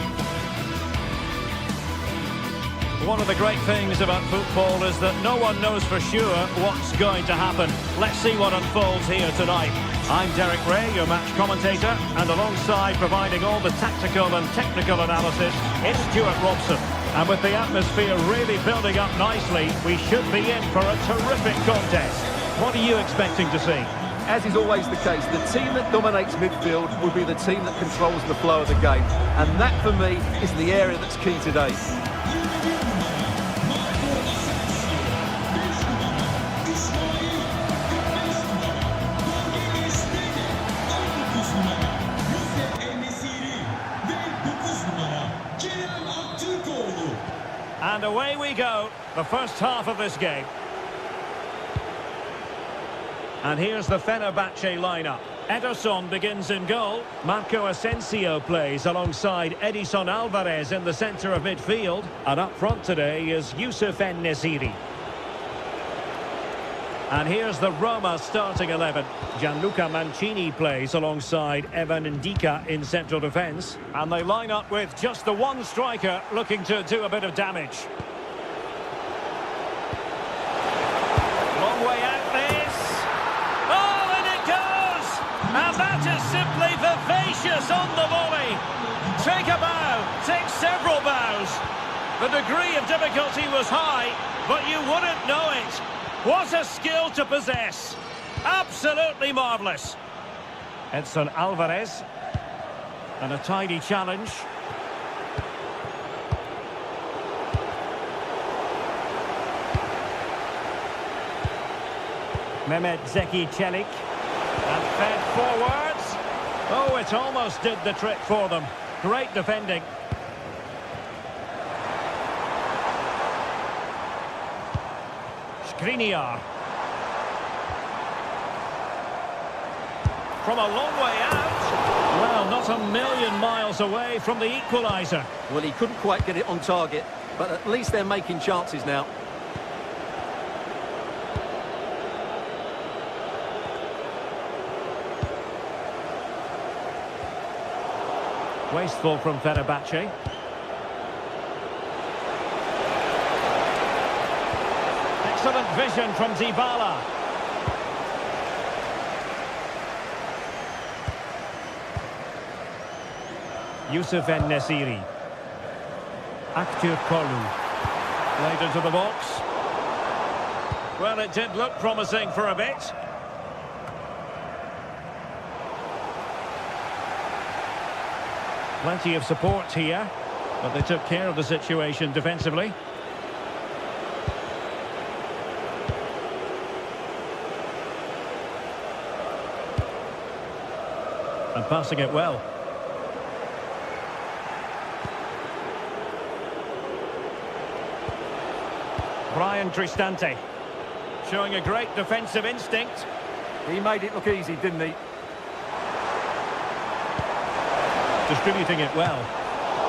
S3: One of the great things about football is that no one knows for sure what's going to happen. Let's see what unfolds here tonight. I'm Derek Ray, your match commentator, and alongside providing all the tactical and technical analysis, it's Stuart Robson. And with the atmosphere really building up nicely, we should be in for a terrific contest. What are you expecting to see?
S4: As is always the case, the team that dominates midfield will be the team that controls the flow of the game. And that, for me, is the area that's key today.
S3: And away we go, the first half of this game. And here's the Fenerbahce lineup. Ederson begins in goal. Marco Asensio plays alongside Edison Alvarez in the centre of midfield. And up front today is Youssef En-Nesyri. And here's the Roma starting 11. Gianluca Mancini plays alongside Evan Ndika in central defence. And they line up with just the one striker looking to do a bit of damage. Long way out this. Oh, and it goes! And that is simply vivacious on the volley. Take a bow, take several bows. The degree of difficulty was high, but you wouldn't know it. What a skill to possess. Absolutely marvellous. Edson Alvarez. And a tidy challenge. Mehmet Zeki Çelik. And fed forwards. Oh, it almost did the trick for them. Great defending. Skriniar. From a long way out. Well, not a million miles away from the equaliser.
S4: Well, he couldn't quite get it on target, but at least they're making chances now.
S3: Wasteful from Fenerbahce. Excellent vision from Dybala. Yusuf En-Nesyri. Aktür Kolu. Laid into the box. Well, it did look promising for a bit. Plenty of support here, but they took care of the situation defensively. And passing it well. Brian Cristante, showing a great defensive instinct.
S5: He made it look easy, didn't he?
S3: Distributing it well.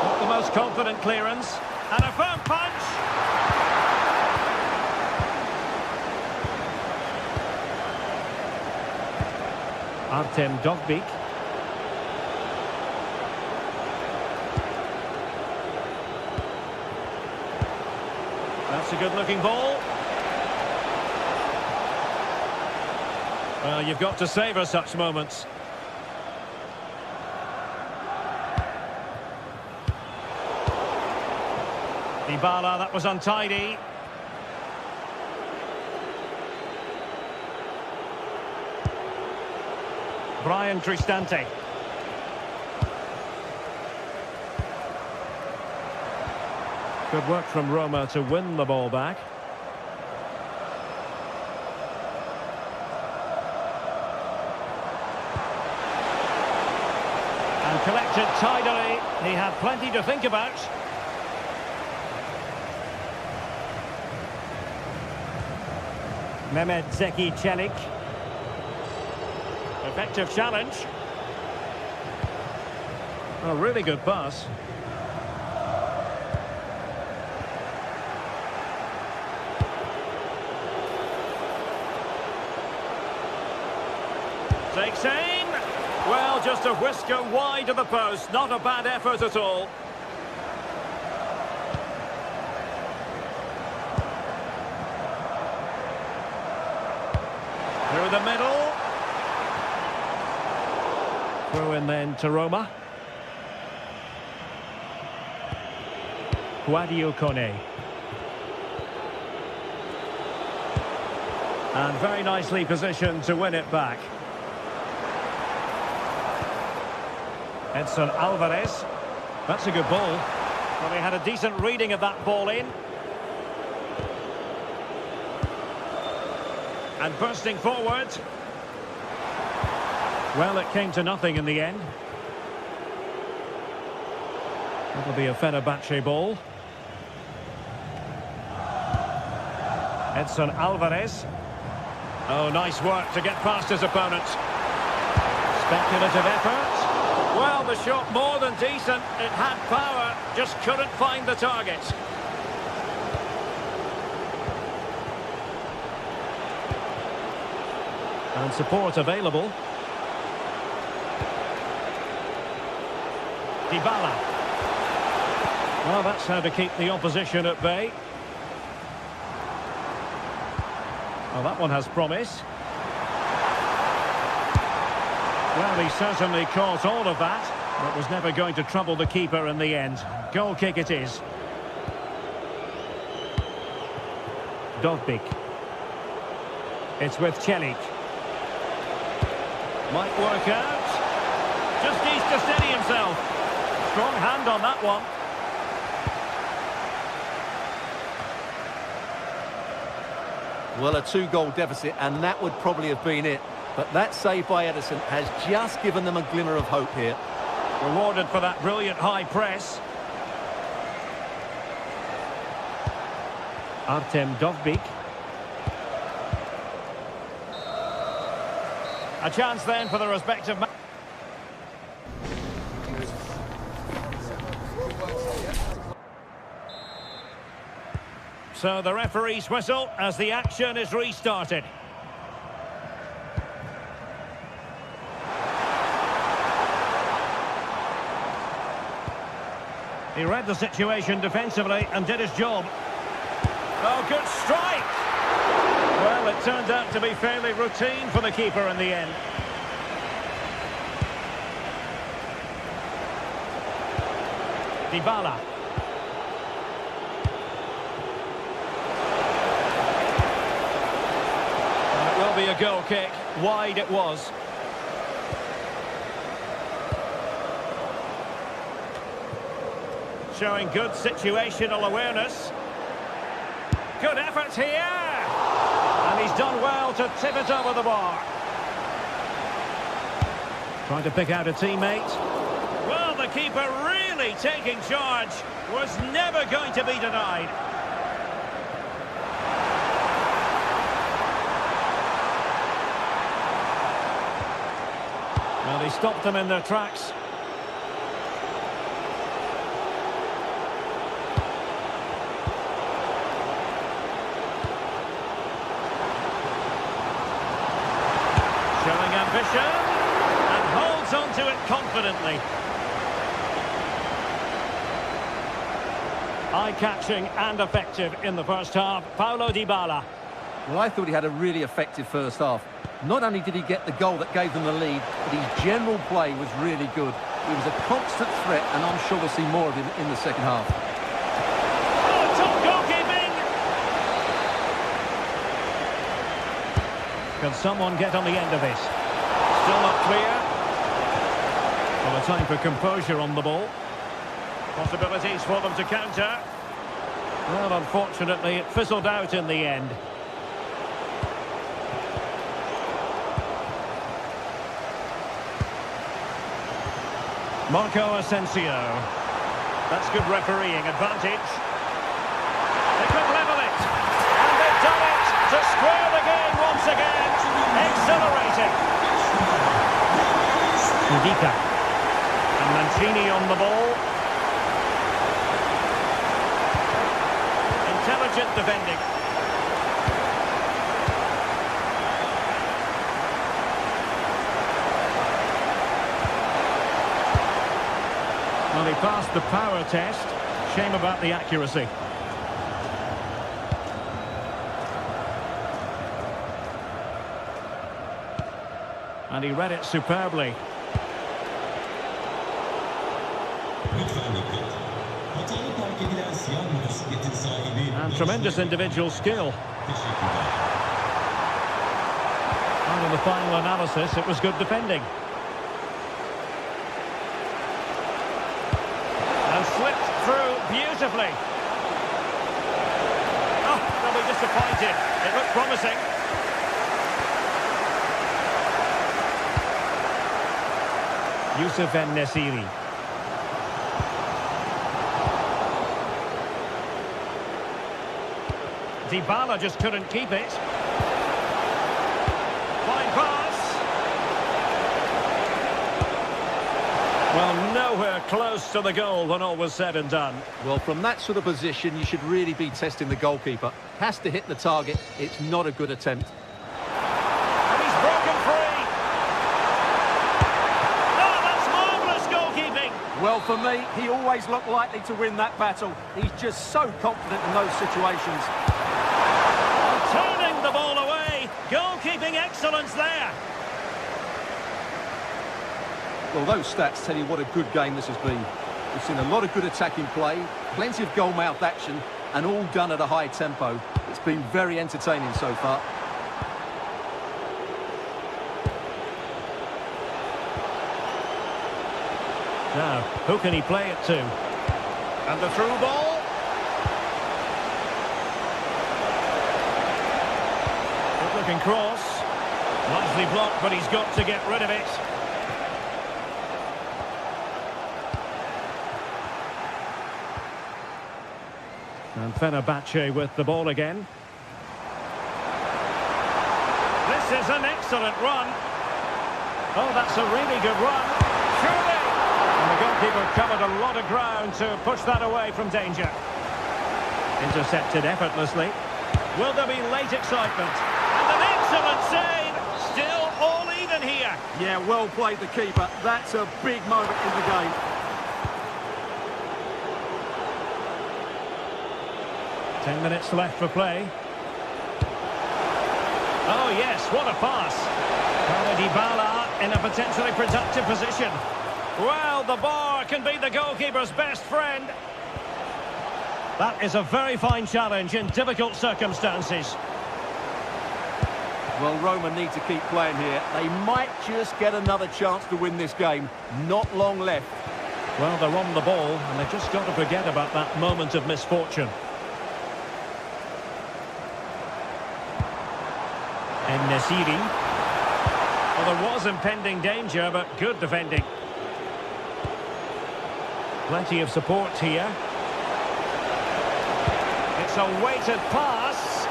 S3: Not the most confident clearance. And a firm punch! Artem Dovbyk. That's a good-looking ball. Well, you've got to savour such moments. Dybala, that was untidy. Brian Cristante. Good work from Roma to win the ball back. And collected tidily. He had plenty to think about. Mehmet Zeki Çelik. Effective challenge. A really good pass. Takes aim. Well, just a whisker wide of the post. Not a bad effort at all. Through the middle. Through in then to Roma. Guadio Kone. And very nicely positioned to win it back. Edson Alvarez. That's a good ball. Well, he had a decent reading of that ball in. And bursting forward. Well, it came to nothing in the end. That'll be a Fenerbahce ball. Edson Alvarez. Oh, nice work to get past his opponent. Speculative effort. Well, the shot more than decent. It had power, just couldn't find the target. And support available. Dybala. Well, that's how to keep the opposition at bay. Well, that one has promise. Well, he certainly caught all of that, but was never going to trouble the keeper in the end. Goal kick it is. Dovbyk. It's with Çelik. Might work out. Just needs to steady himself. Strong hand on that one.
S5: Well, a two-goal deficit, and that would probably have been it. But that save by Ederson has just given them a glimmer of hope here.
S3: Rewarded for that brilliant high press. Artem Dovbyk. A chance then for the respective... So the referee's whistle as the action is restarted. He read the situation defensively and did his job. Oh, good strike! Well, it turned out to be fairly routine for the keeper in the end. Dybala. And it will be a goal kick. Wide it was. Showing good situational awareness. Good effort here. And he's done well to tip it over the bar. Trying to pick out a teammate. Well, the keeper really taking charge. Was never going to be denied. Well, he stopped them in their tracks. Showing ambition, and holds on to it confidently. Eye-catching and effective in the first half. Paulo Dybala.
S4: Well, I thought he had a really effective first half. Not only did he get the goal that gave them the lead, but his general play was really good. He was a constant threat, and I'm sure we'll see more of him in the second half.
S3: Oh, top goalkeeping! Can someone get on the end of this? Still not clear. Well, a time for composure on the ball. Possibilities for them to counter. Well, unfortunately, it fizzled out in the end. Marco Asensio. That's good refereeing advantage. They could level it. And they've done it to square the game once again. Exhilarating. Ndika. And Mancini on the ball. Intelligent defending. Well, he passed the power test. Shame about the accuracy. And he read it superbly. And tremendous individual skill. And in the final analysis, it was good defending. And slipped through beautifully. Oh, they'll be disappointed. It looked promising. Youssef En-Nesyri. Dybala just couldn't keep it. Fine pass. Well, nowhere close to the goal when all was said and done.
S4: Well, from that sort of position, you should really be testing the goalkeeper. Has to hit the target. It's not a good attempt.
S3: And he's broken free. Oh, that's marvellous goalkeeping.
S5: Well, for me, he always looked likely to win that battle. He's just so confident in those situations.
S3: Turning the ball away. Goalkeeping excellence there.
S4: Well, those stats tell you what a good game this has been. We've seen a lot of good attacking play, plenty of goal-mouth action, and all done at a high tempo. It's been very entertaining so far.
S3: Now, who can he play it to? And the through ball. Good-looking cross. Nicely blocked, but he's got to get rid of it. And Fenerbahce with the ball again. This is an excellent run. Oh, that's a really good run. Surely! And the goalkeeper covered a lot of ground to push that away from danger. Intercepted effortlessly. Will there be late excitement? And an excellent save! Still all even here.
S5: Yeah, well played, the keeper. That's a big moment in the game.
S3: 10 minutes left for play. Oh yes, what a pass. Paulo Dybala in a potentially productive position. Well, the bar can be the goalkeeper's best friend. That is a very fine challenge in difficult circumstances.
S5: Well, Roma need to keep playing here. They might just get another chance to win this game. Not long left.
S3: Well, they're on the ball, and they've just got to forget about that moment of misfortune. And Nesiri. Well, there was impending danger, but good defending. Plenty of support here. It's a weighted pass.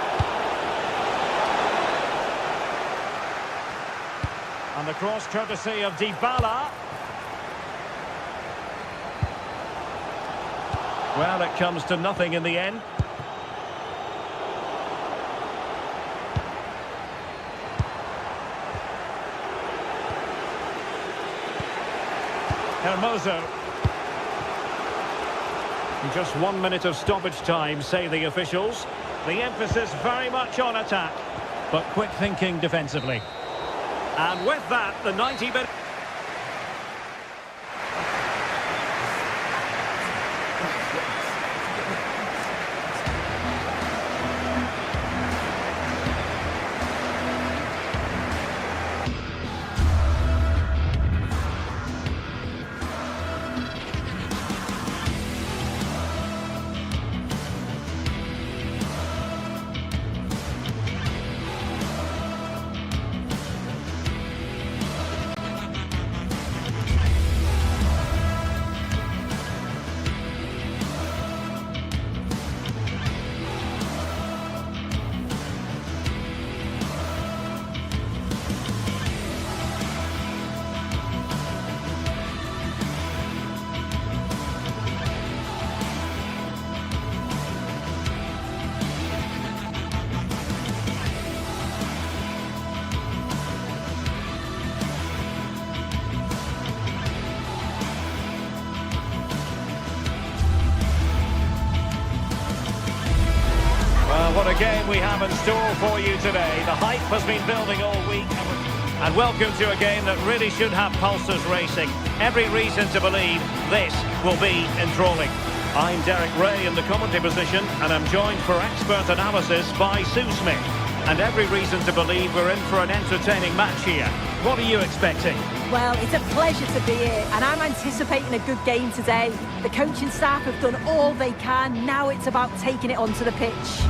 S3: And the cross courtesy of Dybala. Well, it comes to nothing in the end. Hermoso. Just 1 minute of stoppage time, say the officials. The emphasis very much on attack, but quick thinking defensively. And with that, the 90-minute... What a game we have in store for you today. The hype has been building all week. And welcome to a game that really should have pulses racing. Every reason to believe this will be enthralling. I'm Derek Ray in the commentary position, and I'm joined for expert analysis by Sue Smith. And every reason to believe we're in for an entertaining match here. What are you expecting?
S2: Well, it's a pleasure to be here, and I'm anticipating a good game today. The coaching staff have done all they can. Now it's about taking it onto the pitch.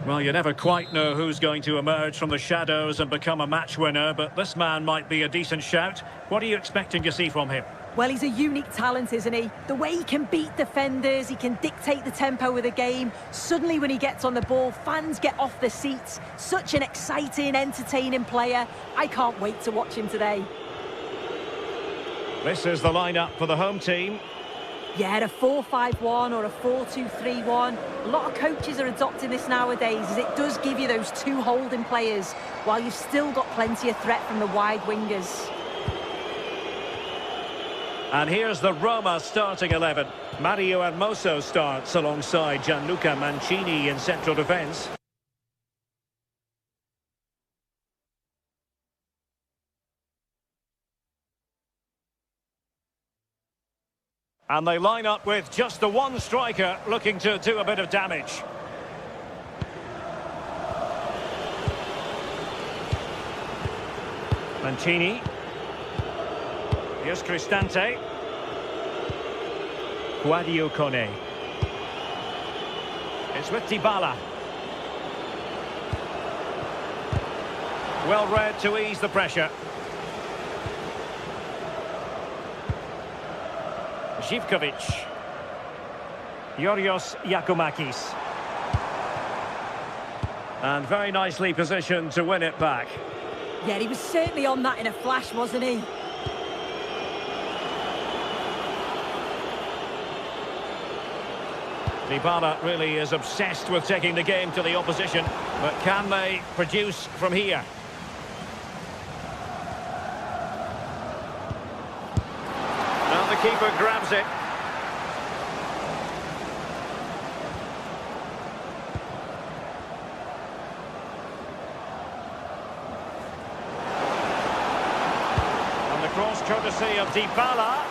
S3: Well, you never quite know who's going to emerge from the shadows and become a match winner, but this man might be a decent shout. What are you expecting to see from him?
S2: Well, he's a unique talent, isn't he? The way he can beat defenders, he can dictate the tempo of the game. Suddenly, when he gets on the ball, fans get off their seats. Such an exciting, entertaining player. I can't wait to watch him today.
S3: This is the lineup for the home team.
S2: Yeah, a 4-5-1 or a 4-2-3-1. A lot of coaches are adopting this nowadays, as it does give you those two holding players, while you've still got plenty of threat from the wide wingers.
S3: And here's the Roma starting 11. Mario Hermoso starts alongside Gianluca Mancini in central defence. And they line up with just the one striker looking to do a bit of damage. Mancini. Here's Cristante. Guadio Kone. It's with Dybala. Well read to ease the pressure. Zivkovic. Yorios Yakumakis. And very nicely positioned to win it back.
S2: Yeah, he was certainly on that in a flash, wasn't he?
S3: Dybala really is obsessed with taking the game to the opposition, but can they produce from here? Keeper grabs it. And the cross courtesy of Dybala.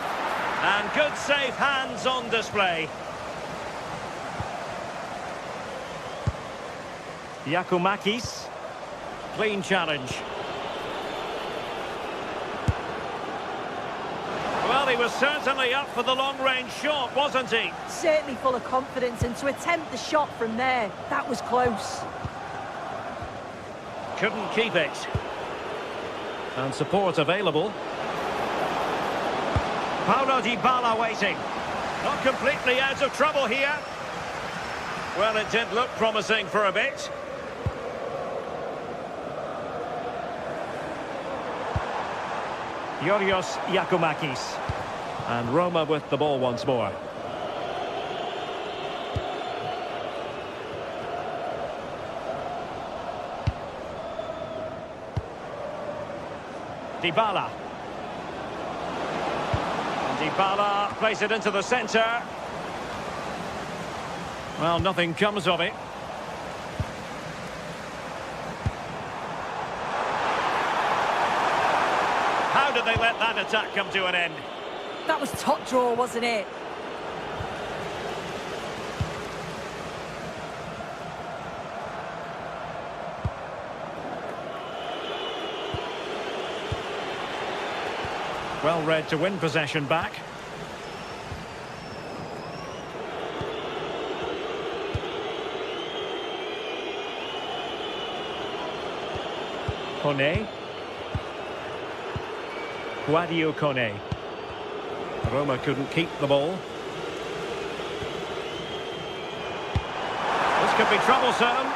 S3: And good safe hands on display. Giacomakis. Clean challenge. Well, he was certainly up for the long-range shot, wasn't he?
S2: Certainly full of confidence, and to attempt the shot from there, that was close.
S3: Couldn't keep it. And support available. Paulo Dybala waiting. Not completely out of trouble here. Well, it did look promising for a bit. Yorios Giacomakis. And Roma with the ball once more. Dybala. And Dybala plays it into the centre. Well, nothing comes of it. How did they let that attack come to an end?
S2: That was top draw, wasn't it?
S3: Well read to win possession back. Kone. Guadio Kone. Roma couldn't keep the ball. This could be troublesome.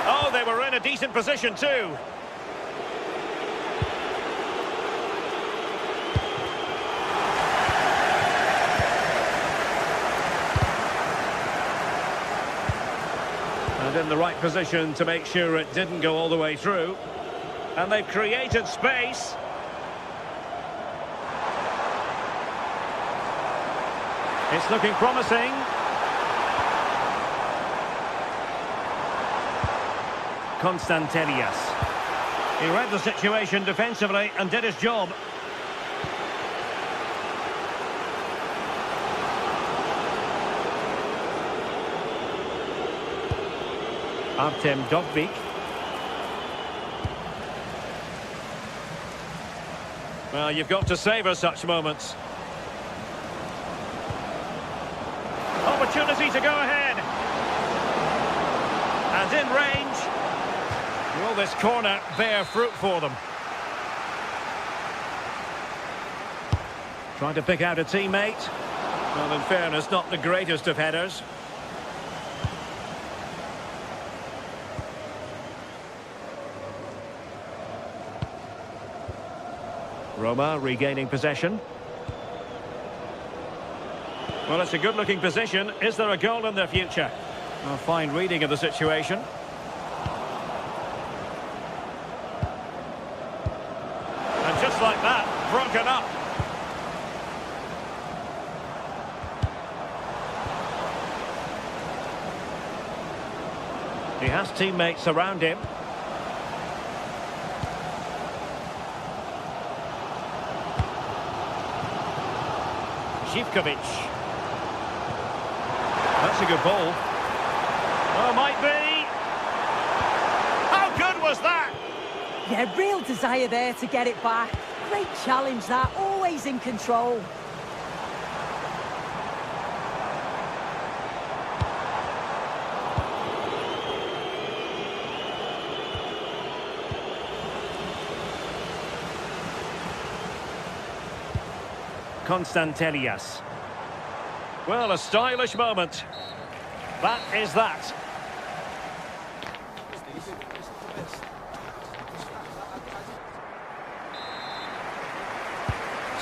S3: Oh, they were in a decent position too. And in the right position to make sure it didn't go all the way through. And they've created space. It's looking promising. Constantelias. He read the situation defensively and did his job. Artem Dovbyk. Well, you've got to savour such moments. Opportunity to go ahead. And in range. Will this corner bear fruit for them? Trying to pick out a teammate. Well, in fairness, not the greatest of headers. Roma regaining possession. Well, it's a good-looking position. Is there a goal in their future? A fine reading of the situation. And just like that, broken up. He has teammates around him. Zivkovic. That's a good ball. Oh, might be. How good was that?
S2: Yeah, real desire there to get it back. Great challenge that, always in control.
S3: Constantelias. Well, a stylish moment. That is that.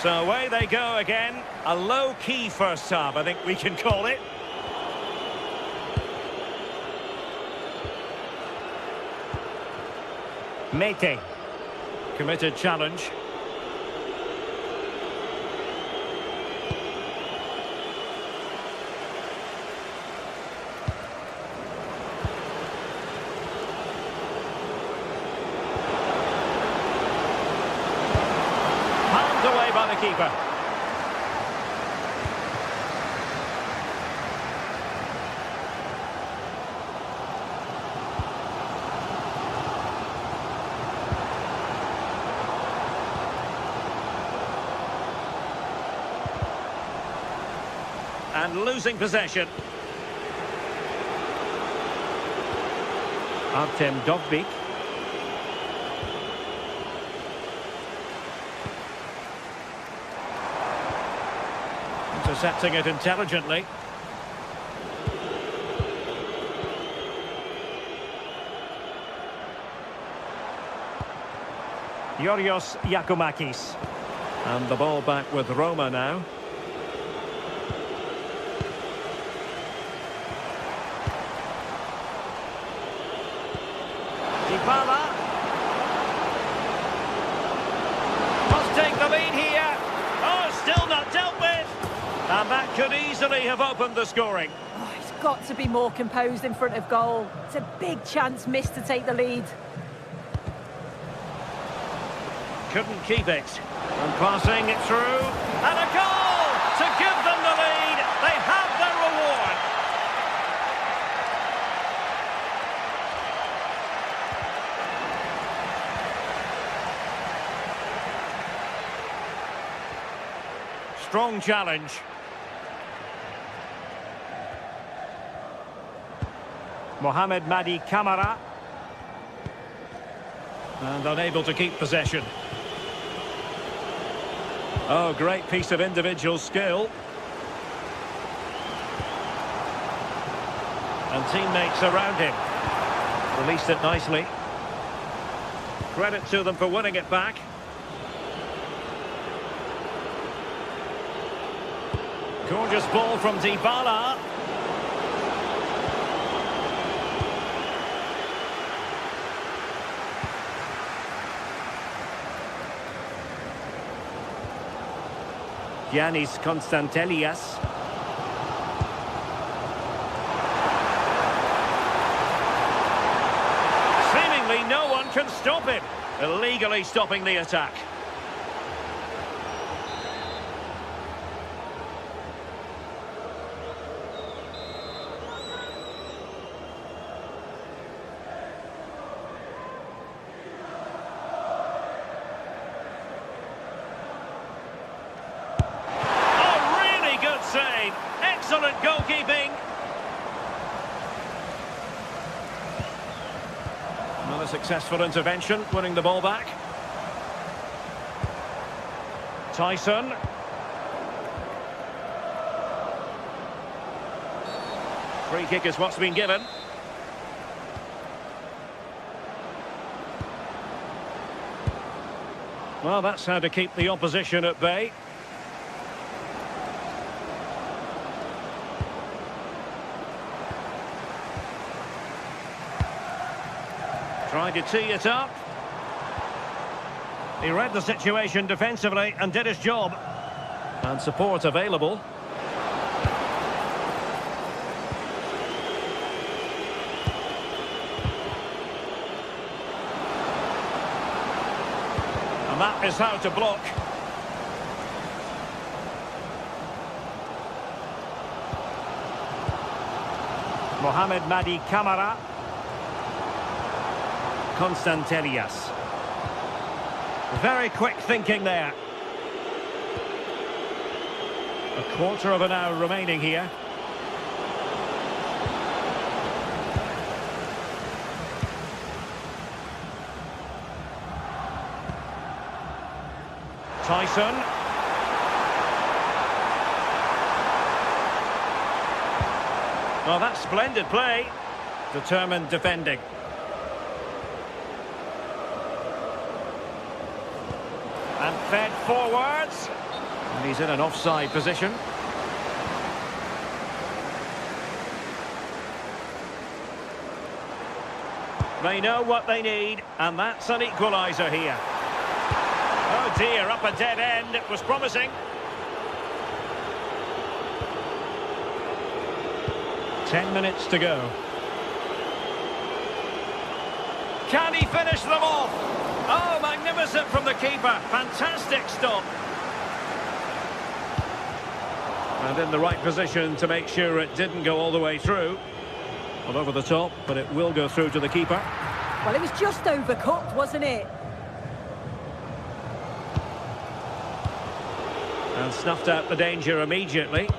S3: So away they go again. A low-key first half, I think we can call it. Mete. Committed challenge. by the keeper. And losing possession. Artem Dovbyk. Intercepting it intelligently. Yorios Yakumakis. And the ball back with Roma now. Dybala. Must take the lead here. Oh, still not dealt with. And that could easily have opened the scoring.
S2: Oh, he's got to be more composed in front of goal. It's a big chance missed to take the lead.
S3: Couldn't keep it. And passing it through. And a goal to give them the lead. They have their reward. Strong challenge. Mohamed Madi Camara. And unable to keep possession. Oh, great piece of individual skill. And teammates around him. Released it nicely. Credit to them for winning it back. Gorgeous ball from Dybala. Giannis Constantelias. Seemingly no one can stop him. Illegally stopping the attack. Save. Excellent goalkeeping. Another successful intervention, winning the ball back. Tyson. Free kick is what's been given. Well, that's how to keep the opposition at bay. Tried to tee it up. He read the situation defensively and did his job. And support available. And that is how to block. Mohamed Madi Camara. Constantelias. Very quick thinking there. A quarter of an hour remaining here. Tyson. Well, that's splendid play. Determined defending. And fed forwards. And he's in an offside position. They know what they need, and that's an equaliser here. Oh dear, up a dead end. It was promising. Ten minutes to go. Can he finish them off? Oh, magnificent from the keeper. Fantastic stop. And in the right position to make sure it didn't go all the way through. Well, over the top, but it will go through to the keeper.
S2: Well, it was just overcooked, wasn't it?
S3: And snuffed out the danger immediately.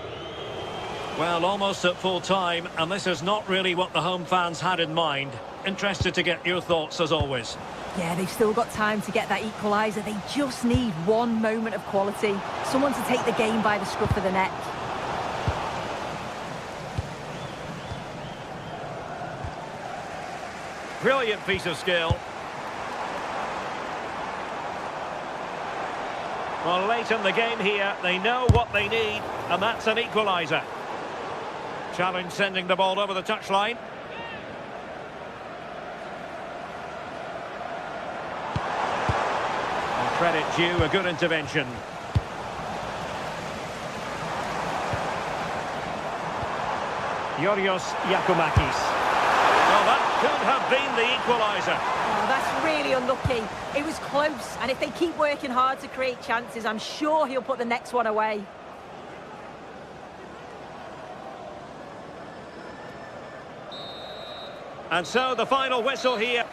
S3: Well, almost at full time, and this is not really what the home fans had in mind. Interested to get your thoughts, as always.
S2: Yeah, they've still got time to get that equaliser. They just need one moment of quality. Someone to take the game by the scruff of the neck.
S3: Brilliant piece of skill. Well, late in the game here, they know what they need, and that's an equaliser. Challenge sending the ball over the touchline. And credit due, a good intervention. Yorios Yakumakis. Well, that could have been the equaliser.
S2: Oh, that's really unlucky. It was close, and if they keep working hard to create chances, I'm sure he'll put the next one away.
S3: And so the final whistle here.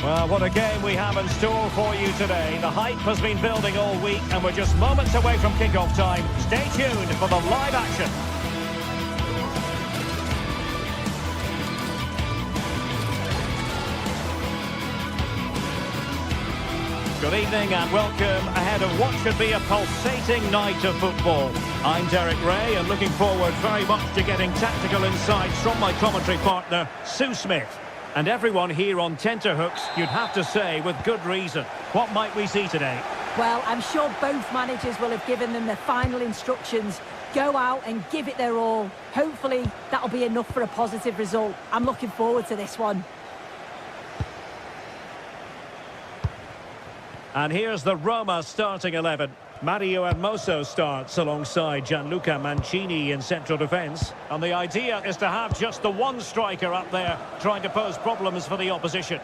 S3: Well, what a game we have in store for you today. The hype has been building all week, and we're just moments away from kick-off time. Stay tuned for the live action. Good evening and welcome ahead of what should be a pulsating night of football. I'm Derek Ray and looking forward very much to getting tactical insights from my commentary partner, Sue Smith. And everyone here on tenterhooks, you'd have to say, with good reason. What might we see today?
S2: Well, I'm sure both managers will have given them their final instructions. Go out and give it their all. Hopefully, that'll be enough for a positive result. I'm looking forward to this one.
S3: And here's the Roma starting 11. Mario Hermoso starts alongside Gianluca Mancini in central defence. And the idea is to have just the one striker up there trying to pose problems for the opposition.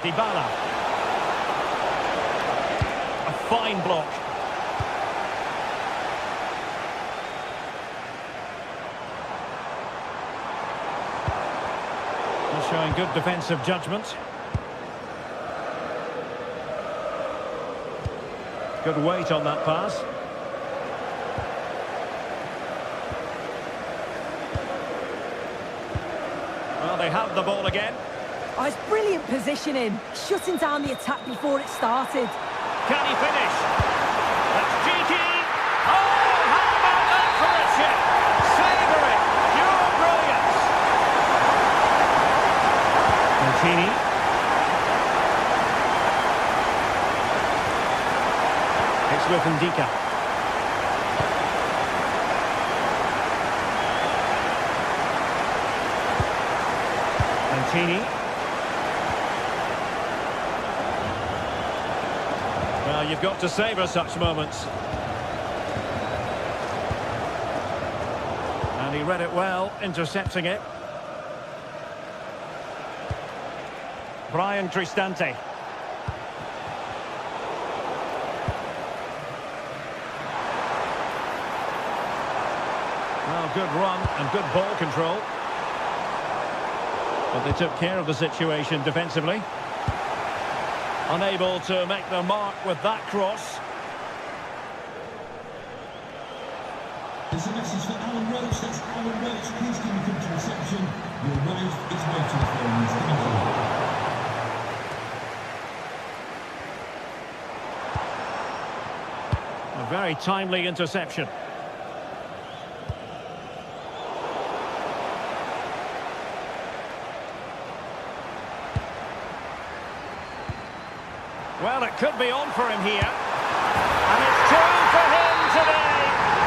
S3: Dybala. A fine block. Showing good defensive judgment. Good weight on that pass. Well, they have the ball again.
S2: Oh, it's brilliant positioning. Shutting down the attack before it started.
S3: Can he finish? That's cheeky. Oh, how about that for a chip? Savour it. Pure brilliance. Mancini. It's with Ndika. Mancini. Well, you've got to savour such moments. And he read it well, intercepting it. Brian Cristante. Well, good run and good ball control. But they took care of the situation defensively. Unable to make the mark with that cross.
S6: There's a message for Alan Roach. That's Alan Roach. Please can you come to reception? Your wife is waiting for you. Thank you.
S3: A very timely interception. Well, it could be on for him here. And it's two for him today.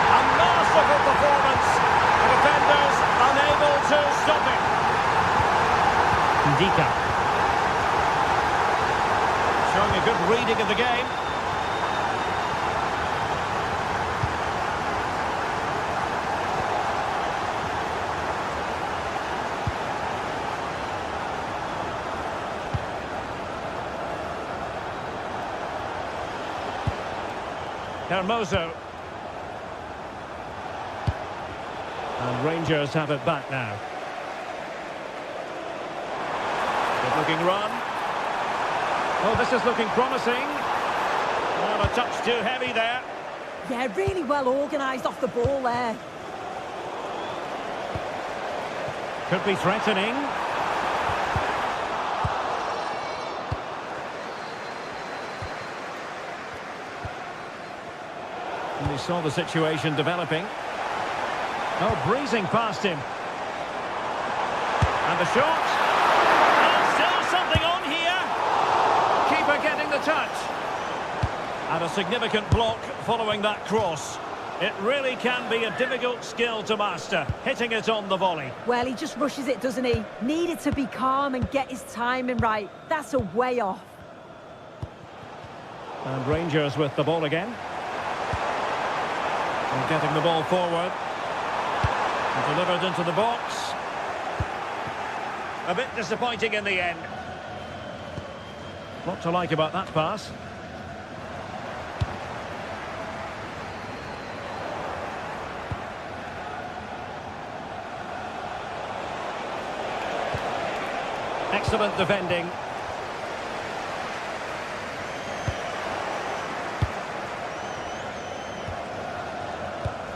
S3: A masterful performance. The defenders unable to stop him. Ndika. Showing a good reading of the game. Hermoso. And Rangers have it back now. Good looking run. Oh, this is looking promising. Oh, a touch too heavy there.
S2: Yeah, really well organised off the ball there.
S3: Could be threatening. And we saw the situation developing. Oh, breezing past him. And the shot. And still something on here. Keeper getting the touch. And a significant block following that cross. It really can be a difficult skill to master, hitting it on the volley.
S2: Well, he just rushes it, doesn't he? Needed to be calm and get his timing right. That's a way off.
S3: And Rangers with the ball again. And getting the ball forward. And delivered into the box. A bit disappointing in the end. What to like about that pass. Excellent defending.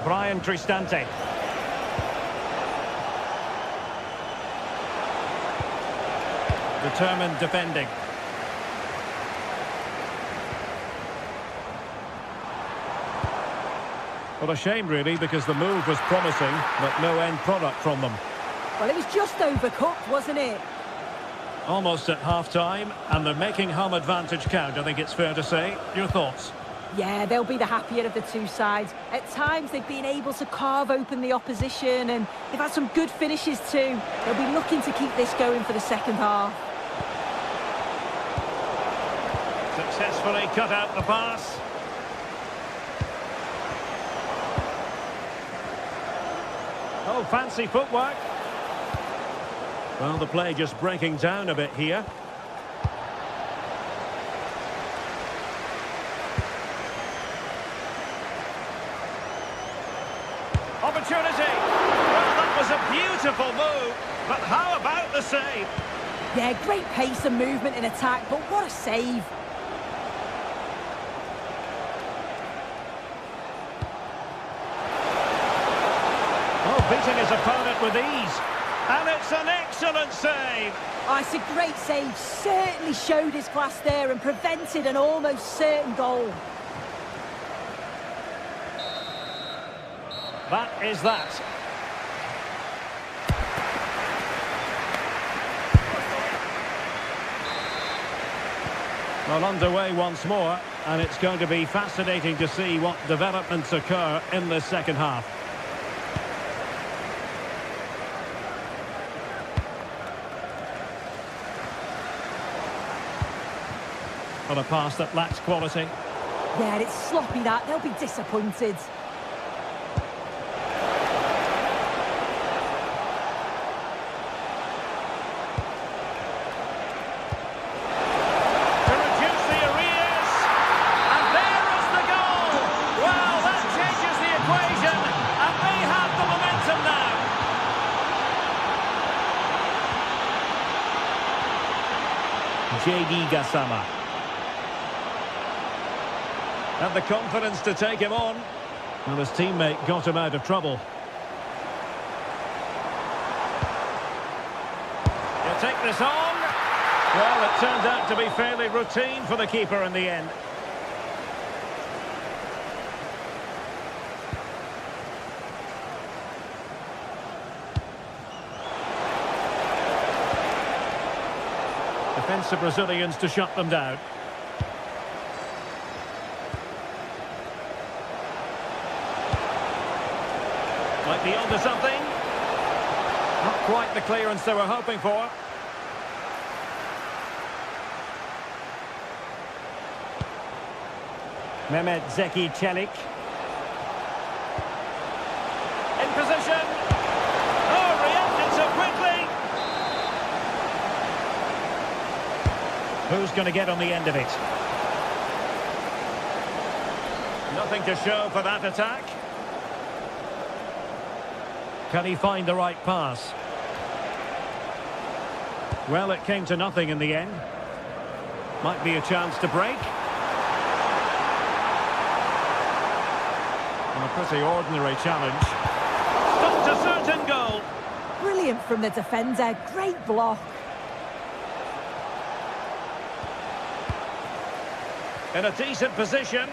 S3: Brian Cristante. Determined defending. Well, a shame really, because the move was promising, but no end product from them.
S2: Well, it was just overcooked, wasn't it?
S3: Almost at half-time, and they're making home advantage count, I think it's fair to say. Your thoughts?
S2: Yeah, they'll be the happier of the two sides. At times, they've been able to carve open the opposition, and they've had some good finishes too. They'll be looking to keep this going for the second half.
S3: Successfully cut out the pass. Oh, fancy footwork. Well, the play just breaking down a bit here. Opportunity. Well, that was a beautiful move, but how about the save?
S2: Yeah, great pace and movement in attack, but what a save.
S3: Oh, beating his opponent with ease. And it's an excellent save.
S2: Oh, it's a great save. Certainly showed his class there and prevented an almost certain goal.
S3: That is that. Well, underway once more, and it's going to be fascinating to see what developments occur in the second half. On a pass that lacks quality.
S2: Yeah, it's sloppy that. They'll be disappointed.
S3: To reduce the arrears. And there is the goal. Well, that changes the equation. And they have the momentum now. J.D. Gassama. Had the confidence to take him on. Well, his teammate got him out of trouble. He'll take this on. Well, it turned out to be fairly routine for the keeper in the end. Defensive Brazilians to shut them down. Might be onto something. Not quite the clearance they were hoping for. Mehmet Zeki Çelik. In position. Oh, reacted so quickly. Who's going to get on the end of it? Nothing to show for that attack. Can he find the right pass? Well, it came to nothing in the end. Might be a chance to break. A pretty ordinary challenge. Stopped a certain goal.
S2: Brilliant from the defender. Great block.
S3: In a decent position.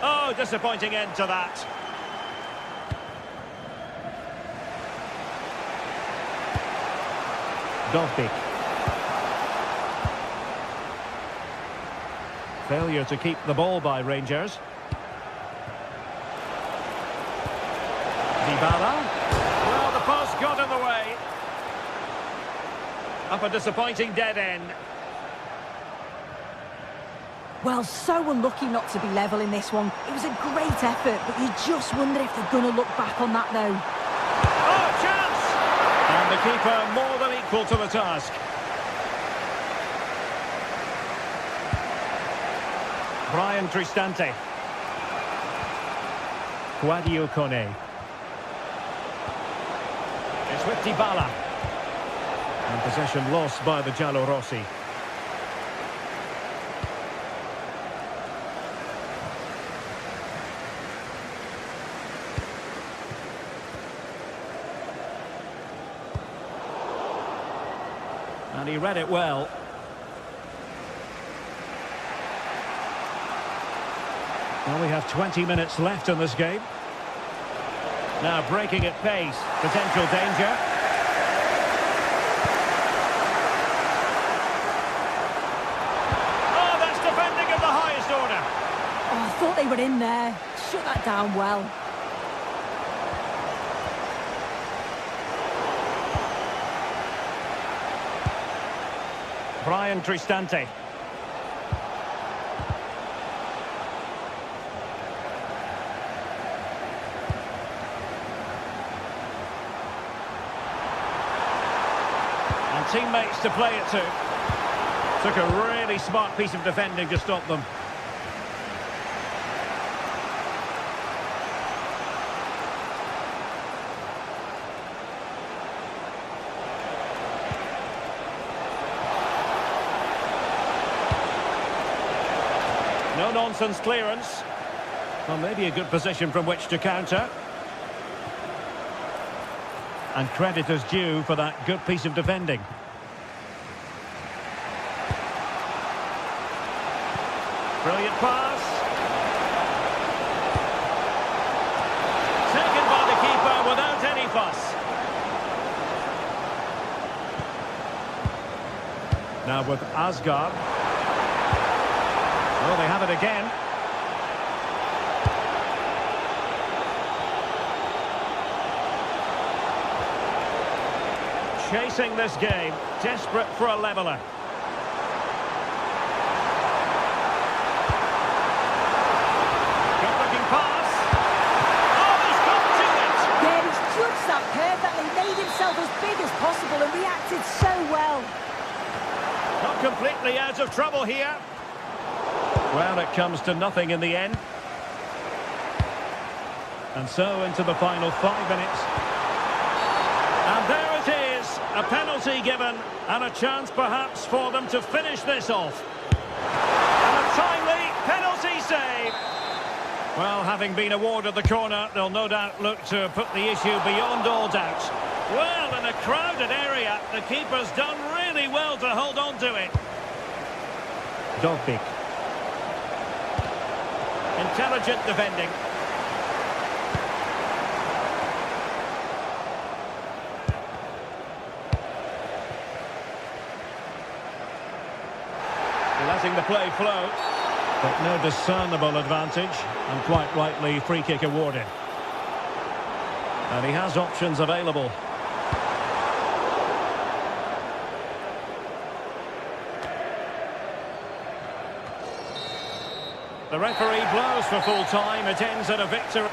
S3: Oh, disappointing end to that. Dovbik. Failure to keep the ball by Rangers. Dybala. Well, the post got in the way. Up a disappointing dead end.
S2: Well, so unlucky not to be level in this one. It was a great effort, but you just wonder if they're going to look back on that, though.
S3: Oh, chance! And the keeper more than equal to the task. Brian Cristante. Guadio Kone. It's with Dybala. And possession lost by the Giallorossi. And he read it well. Well, we have 20 minutes left in this game. Now breaking at pace. Potential danger. Oh, that's defending of the highest order.
S2: Oh, I thought they were in there. Shut that down well.
S3: Brian Cristante. And teammates to play it to. Took a really smart piece of defending to stop them. No-nonsense clearance. Well, maybe a good position from which to counter. And credit is due for that good piece of defending. Brilliant pass. Taken by the keeper without any fuss. Now with Asgard. Well, they have it again. Chasing this game, desperate for a leveller. Good-looking pass. Oh, he's got to it!
S2: Yeah, he's judged that perfectly, made himself as big as possible and reacted so well.
S3: Not completely out of trouble here. Well, it comes to nothing in the end. And so into the final 5 minutes. And there it is, a penalty given, and a chance perhaps for them to finish this off. And a Timely penalty save. Well, having been awarded the corner, they'll no doubt look to put the issue beyond all doubt. Well, in a crowded area, the keeper's done really well to hold on to it. Dogbik. Intelligent defending. Letting the play flow. But no discernible advantage, and quite rightly free kick awarded. And he has options available. The referee blows for full time. It ends at a victory.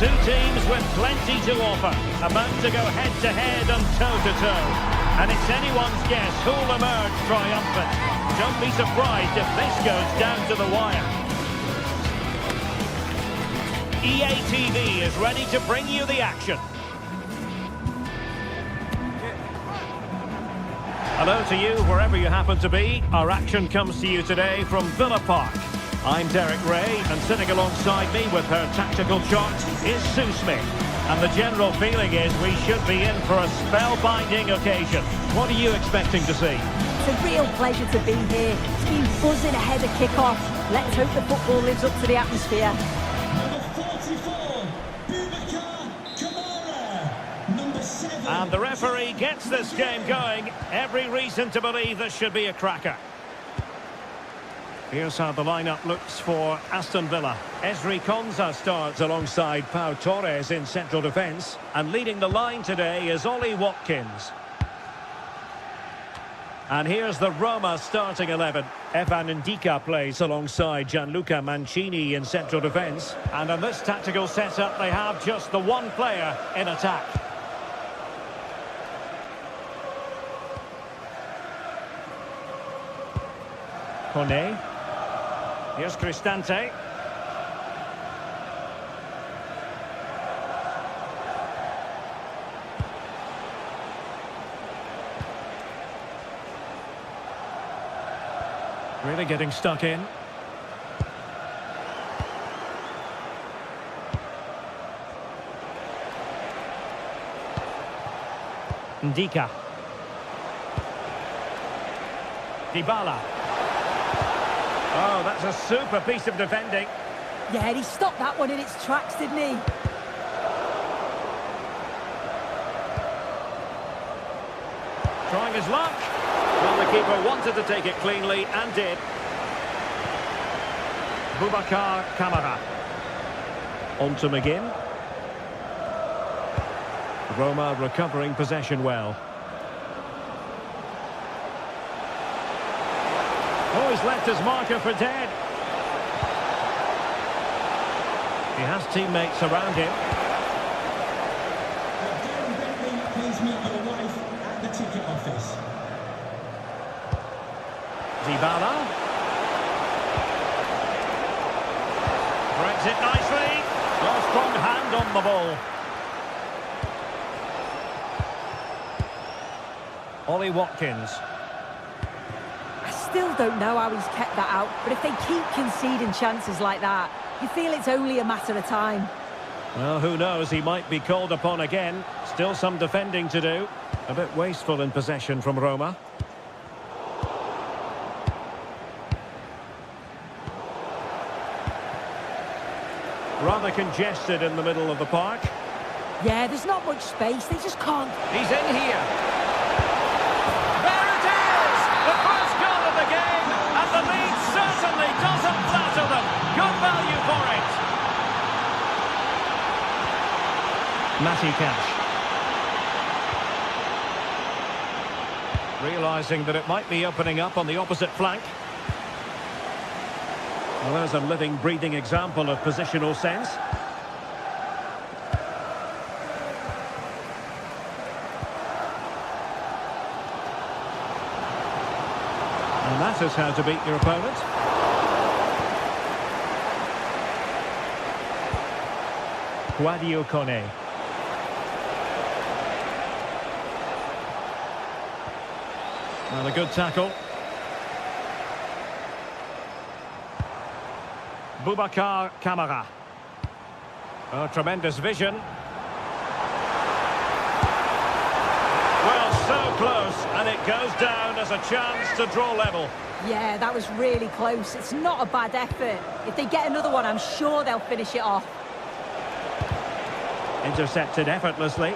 S3: Two teams with plenty to offer, about to go head-to-head and toe-to-toe. And it's anyone's guess who'll emerge triumphant. Don't be surprised if this goes down to the wire. EA TV is ready to bring you the action. Hello to you, wherever you happen to be. Our action comes to you today from Villa Park. I'm Derek Ray, and sitting alongside me with her tactical chart is Sue Smith. And the general feeling is we should be in for a spellbinding occasion. What are you expecting to see?
S2: It's a real pleasure to be here. It's been buzzing ahead of kick-off. Let's hope the football lives up to the atmosphere.
S6: Number 44, Boubacar Kamara. Number 7.
S3: And the referee gets this game going. Every reason to believe this should be a cracker. Here's how the lineup looks for Aston Villa. Ezri Konsa starts alongside Pau Torres in central defence. And leading the line today is Ollie Watkins. And here's the Roma starting 11. Evan Ndika plays alongside Gianluca Mancini in central defence. And in this tactical setup, they have just the one player in attack. Kone. Here's Cristante. Really getting stuck in. Ndika. Dybala. Oh, that's a super piece of defending.
S2: Yeah, he stopped that one in its tracks, didn't he?
S3: Trying his luck. Well, the keeper wanted to take it cleanly and did. Boubacar Kamara. On to McGinn. Roma recovering possession well. Oh, he's left his marker for dead. He has teammates around him.
S6: Please meet your wife at the ticket office.
S3: Dybala. Breaks it nicely. Oh, strong hand on the ball. Ollie Watkins.
S2: still don't know how he's kept that out, but if they keep conceding chances like that, you feel it's only a matter of time.
S3: Well, who knows, he might be called upon again. Still some defending to do. A bit wasteful in possession from Roma. Rather congested in the middle of the park.
S2: Yeah, there's not much space, they just can't.
S3: He's in here. There it is! The first goal of the game, and the lead certainly doesn't flatter them. Good value for it. Matty Cash. Realising that it might be opening up on the opposite flank. Well, there's a living, breathing example of positional sense. And that is how to beat your opponent. Guadio Kone. Well, a good tackle. Boubacar Kamara. Oh, tremendous vision. Well, so close, and it goes down as a chance to draw level.
S2: Yeah, that was really close. It's not a bad effort. If they get another one, I'm sure they'll finish it off.
S3: Intercepted effortlessly.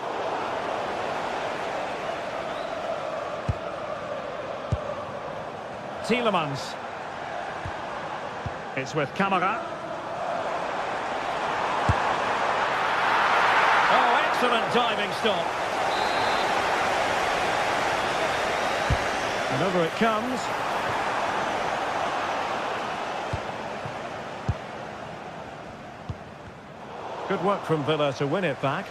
S3: Tielemans. It's with Kamara. Oh, excellent diving stop. And over it comes. Good work from Villa to win it back.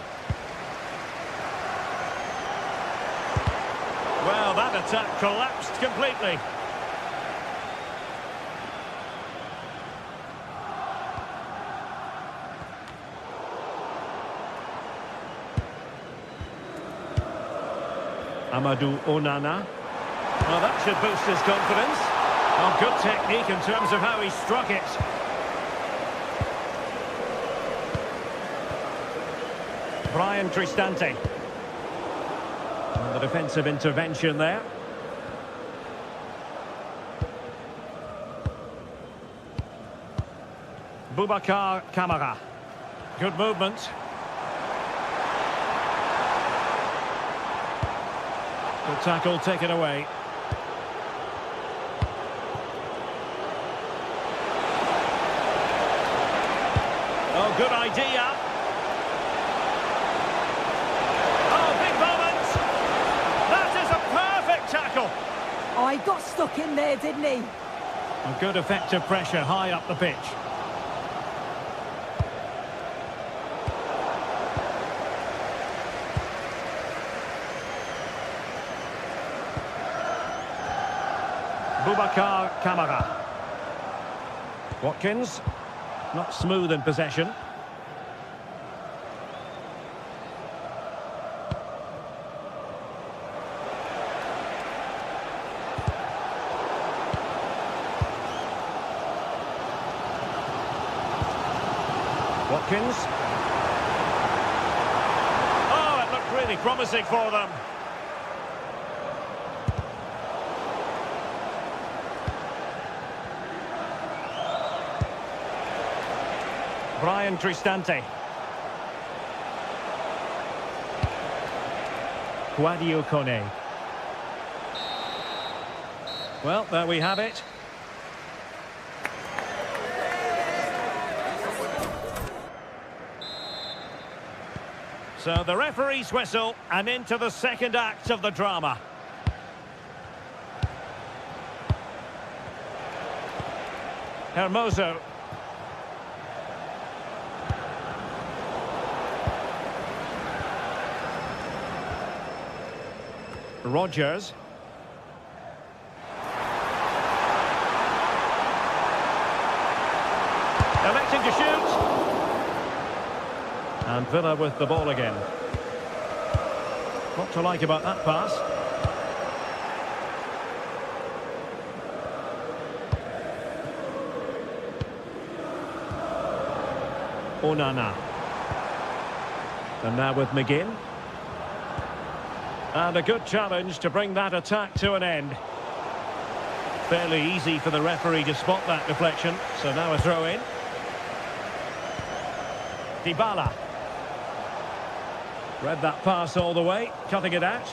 S3: Well, that attack collapsed completely. Amadou Onana. Well, that should boost his confidence. Oh, good technique in terms of how he struck it. Brian Cristante. And the defensive intervention there. Boubacar Kamara. Good movement. Good tackle taken away. Oh, good idea. Oh, big moment. That is a perfect tackle.
S2: Oh, he got stuck in there, didn't he?
S3: A good effective pressure high up the pitch. Boubacar Kamara. Watkins, not smooth in possession. Watkins. Oh, it looked really promising for them. Brian Cristante. Guadio Kone. Well, there we have it. So the referee's whistle, and into the second act of the drama. Hermoso. Rodgers. Electing to shoot. And Villa with the ball again. What to like about that pass? Onana. And now with McGinn. And a good challenge to bring that attack to an end. Fairly easy for the referee to spot that deflection. So now a throw in. Dybala. Read that pass all the way, cutting it out.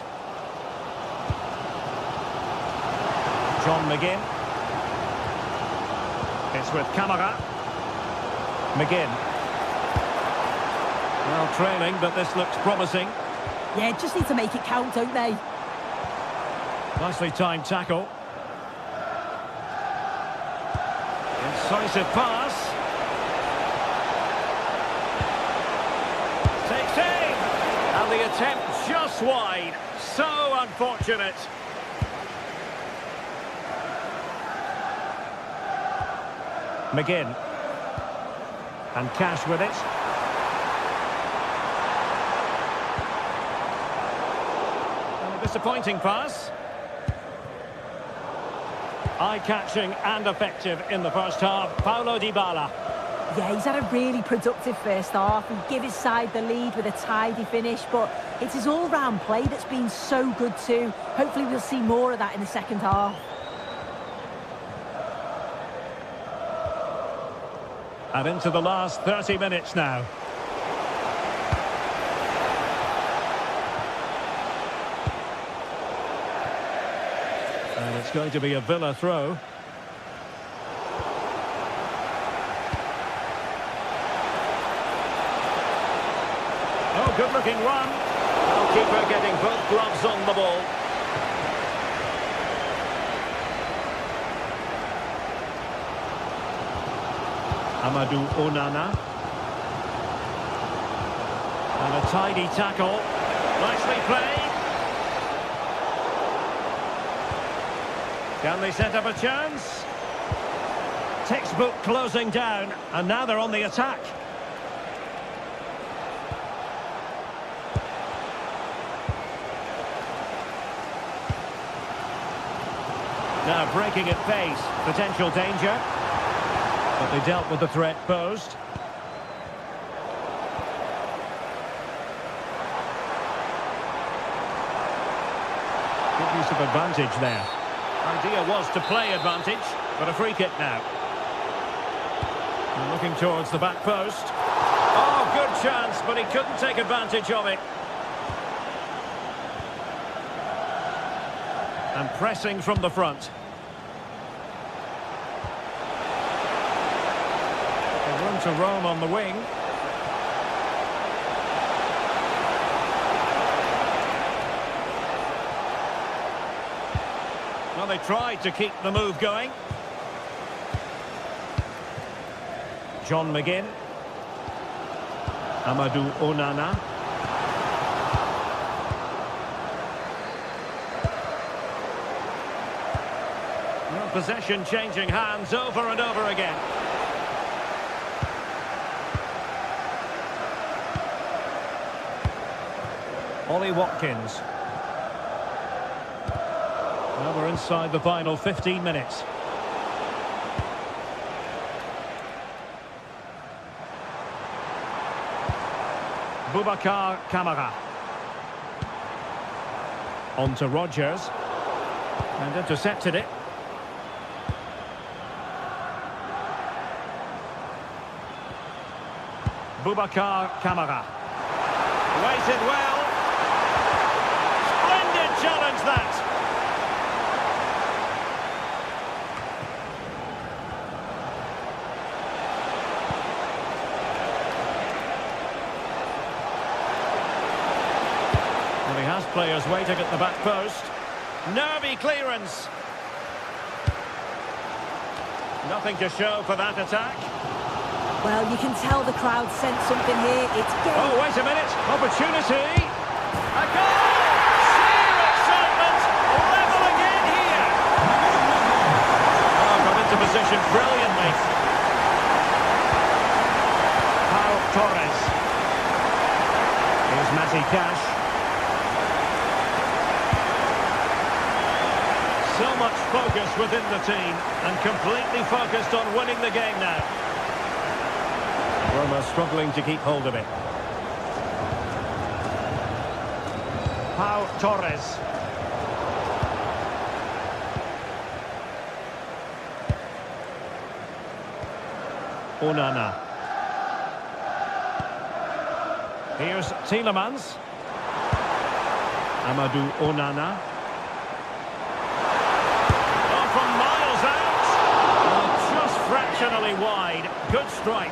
S3: John McGinn. It's with Camara. McGinn. Well, trailing, but this looks promising.
S2: Yeah, just need to make it count, don't they?
S3: Nicely timed tackle. Incisive pass. Takes aim. And the attempt just wide. So unfortunate. McGinn. And Cash with it. And a disappointing pass. Eye-catching and effective in the first half. Paulo Dybala.
S2: Yeah, he's had a really productive first half. He gave his side the lead with a tidy finish, but it's his all-round play that's been so good too. Hopefully we'll see more of that in the second half.
S3: And into the last 30 minutes now. And it's going to be a Villa throw. Oh, good-looking run. Goalkeeper getting both gloves on the ball. Amadou Onana. And a tidy tackle. Nicely played. Can they set up a chance? Textbook closing down, and now they're on the attack. Now breaking at pace, potential danger. But they dealt with the threat posed. Good use of advantage there. Idea was to play advantage, but a free kick now. And looking towards the back post. Oh, good chance, but he couldn't take advantage of it. And pressing from the front. Room to roam on the wing. Well, they tried to keep the move going. John McGinn. Amadou Onana. Well, possession changing hands over and over again. Ollie Watkins. Well, we're inside the final 15 minutes. Boubacar Kamara. On to Rodgers. And intercepted it. Boubacar Kamara. Waited well. Splendid challenge that. Well, he has players waiting at the back post. Nervy clearance. Nothing to show for that attack.
S2: Well, you can tell the crowd sense something here. It's game.
S3: Oh, wait a minute. Opportunity. A goal! Sheer excitement. Level again here. Oh, got into position brilliantly. Pau Torres. Here's Matty Cash. So much focus within the team and completely focused on winning the game now. Well, Well, struggling to keep hold of it. Pau Torres. Onana. Here's Tielemans. Amadou Onana. Oh, from miles out. Oh, just fractionally wide. Good strike.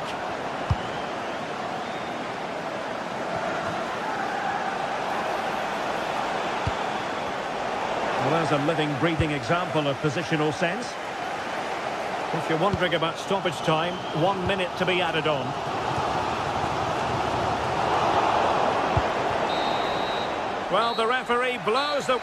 S3: Well, there's a living, breathing example of positional sense. If you're wondering about stoppage time, 1 minute to be added on. Well, the referee blows the...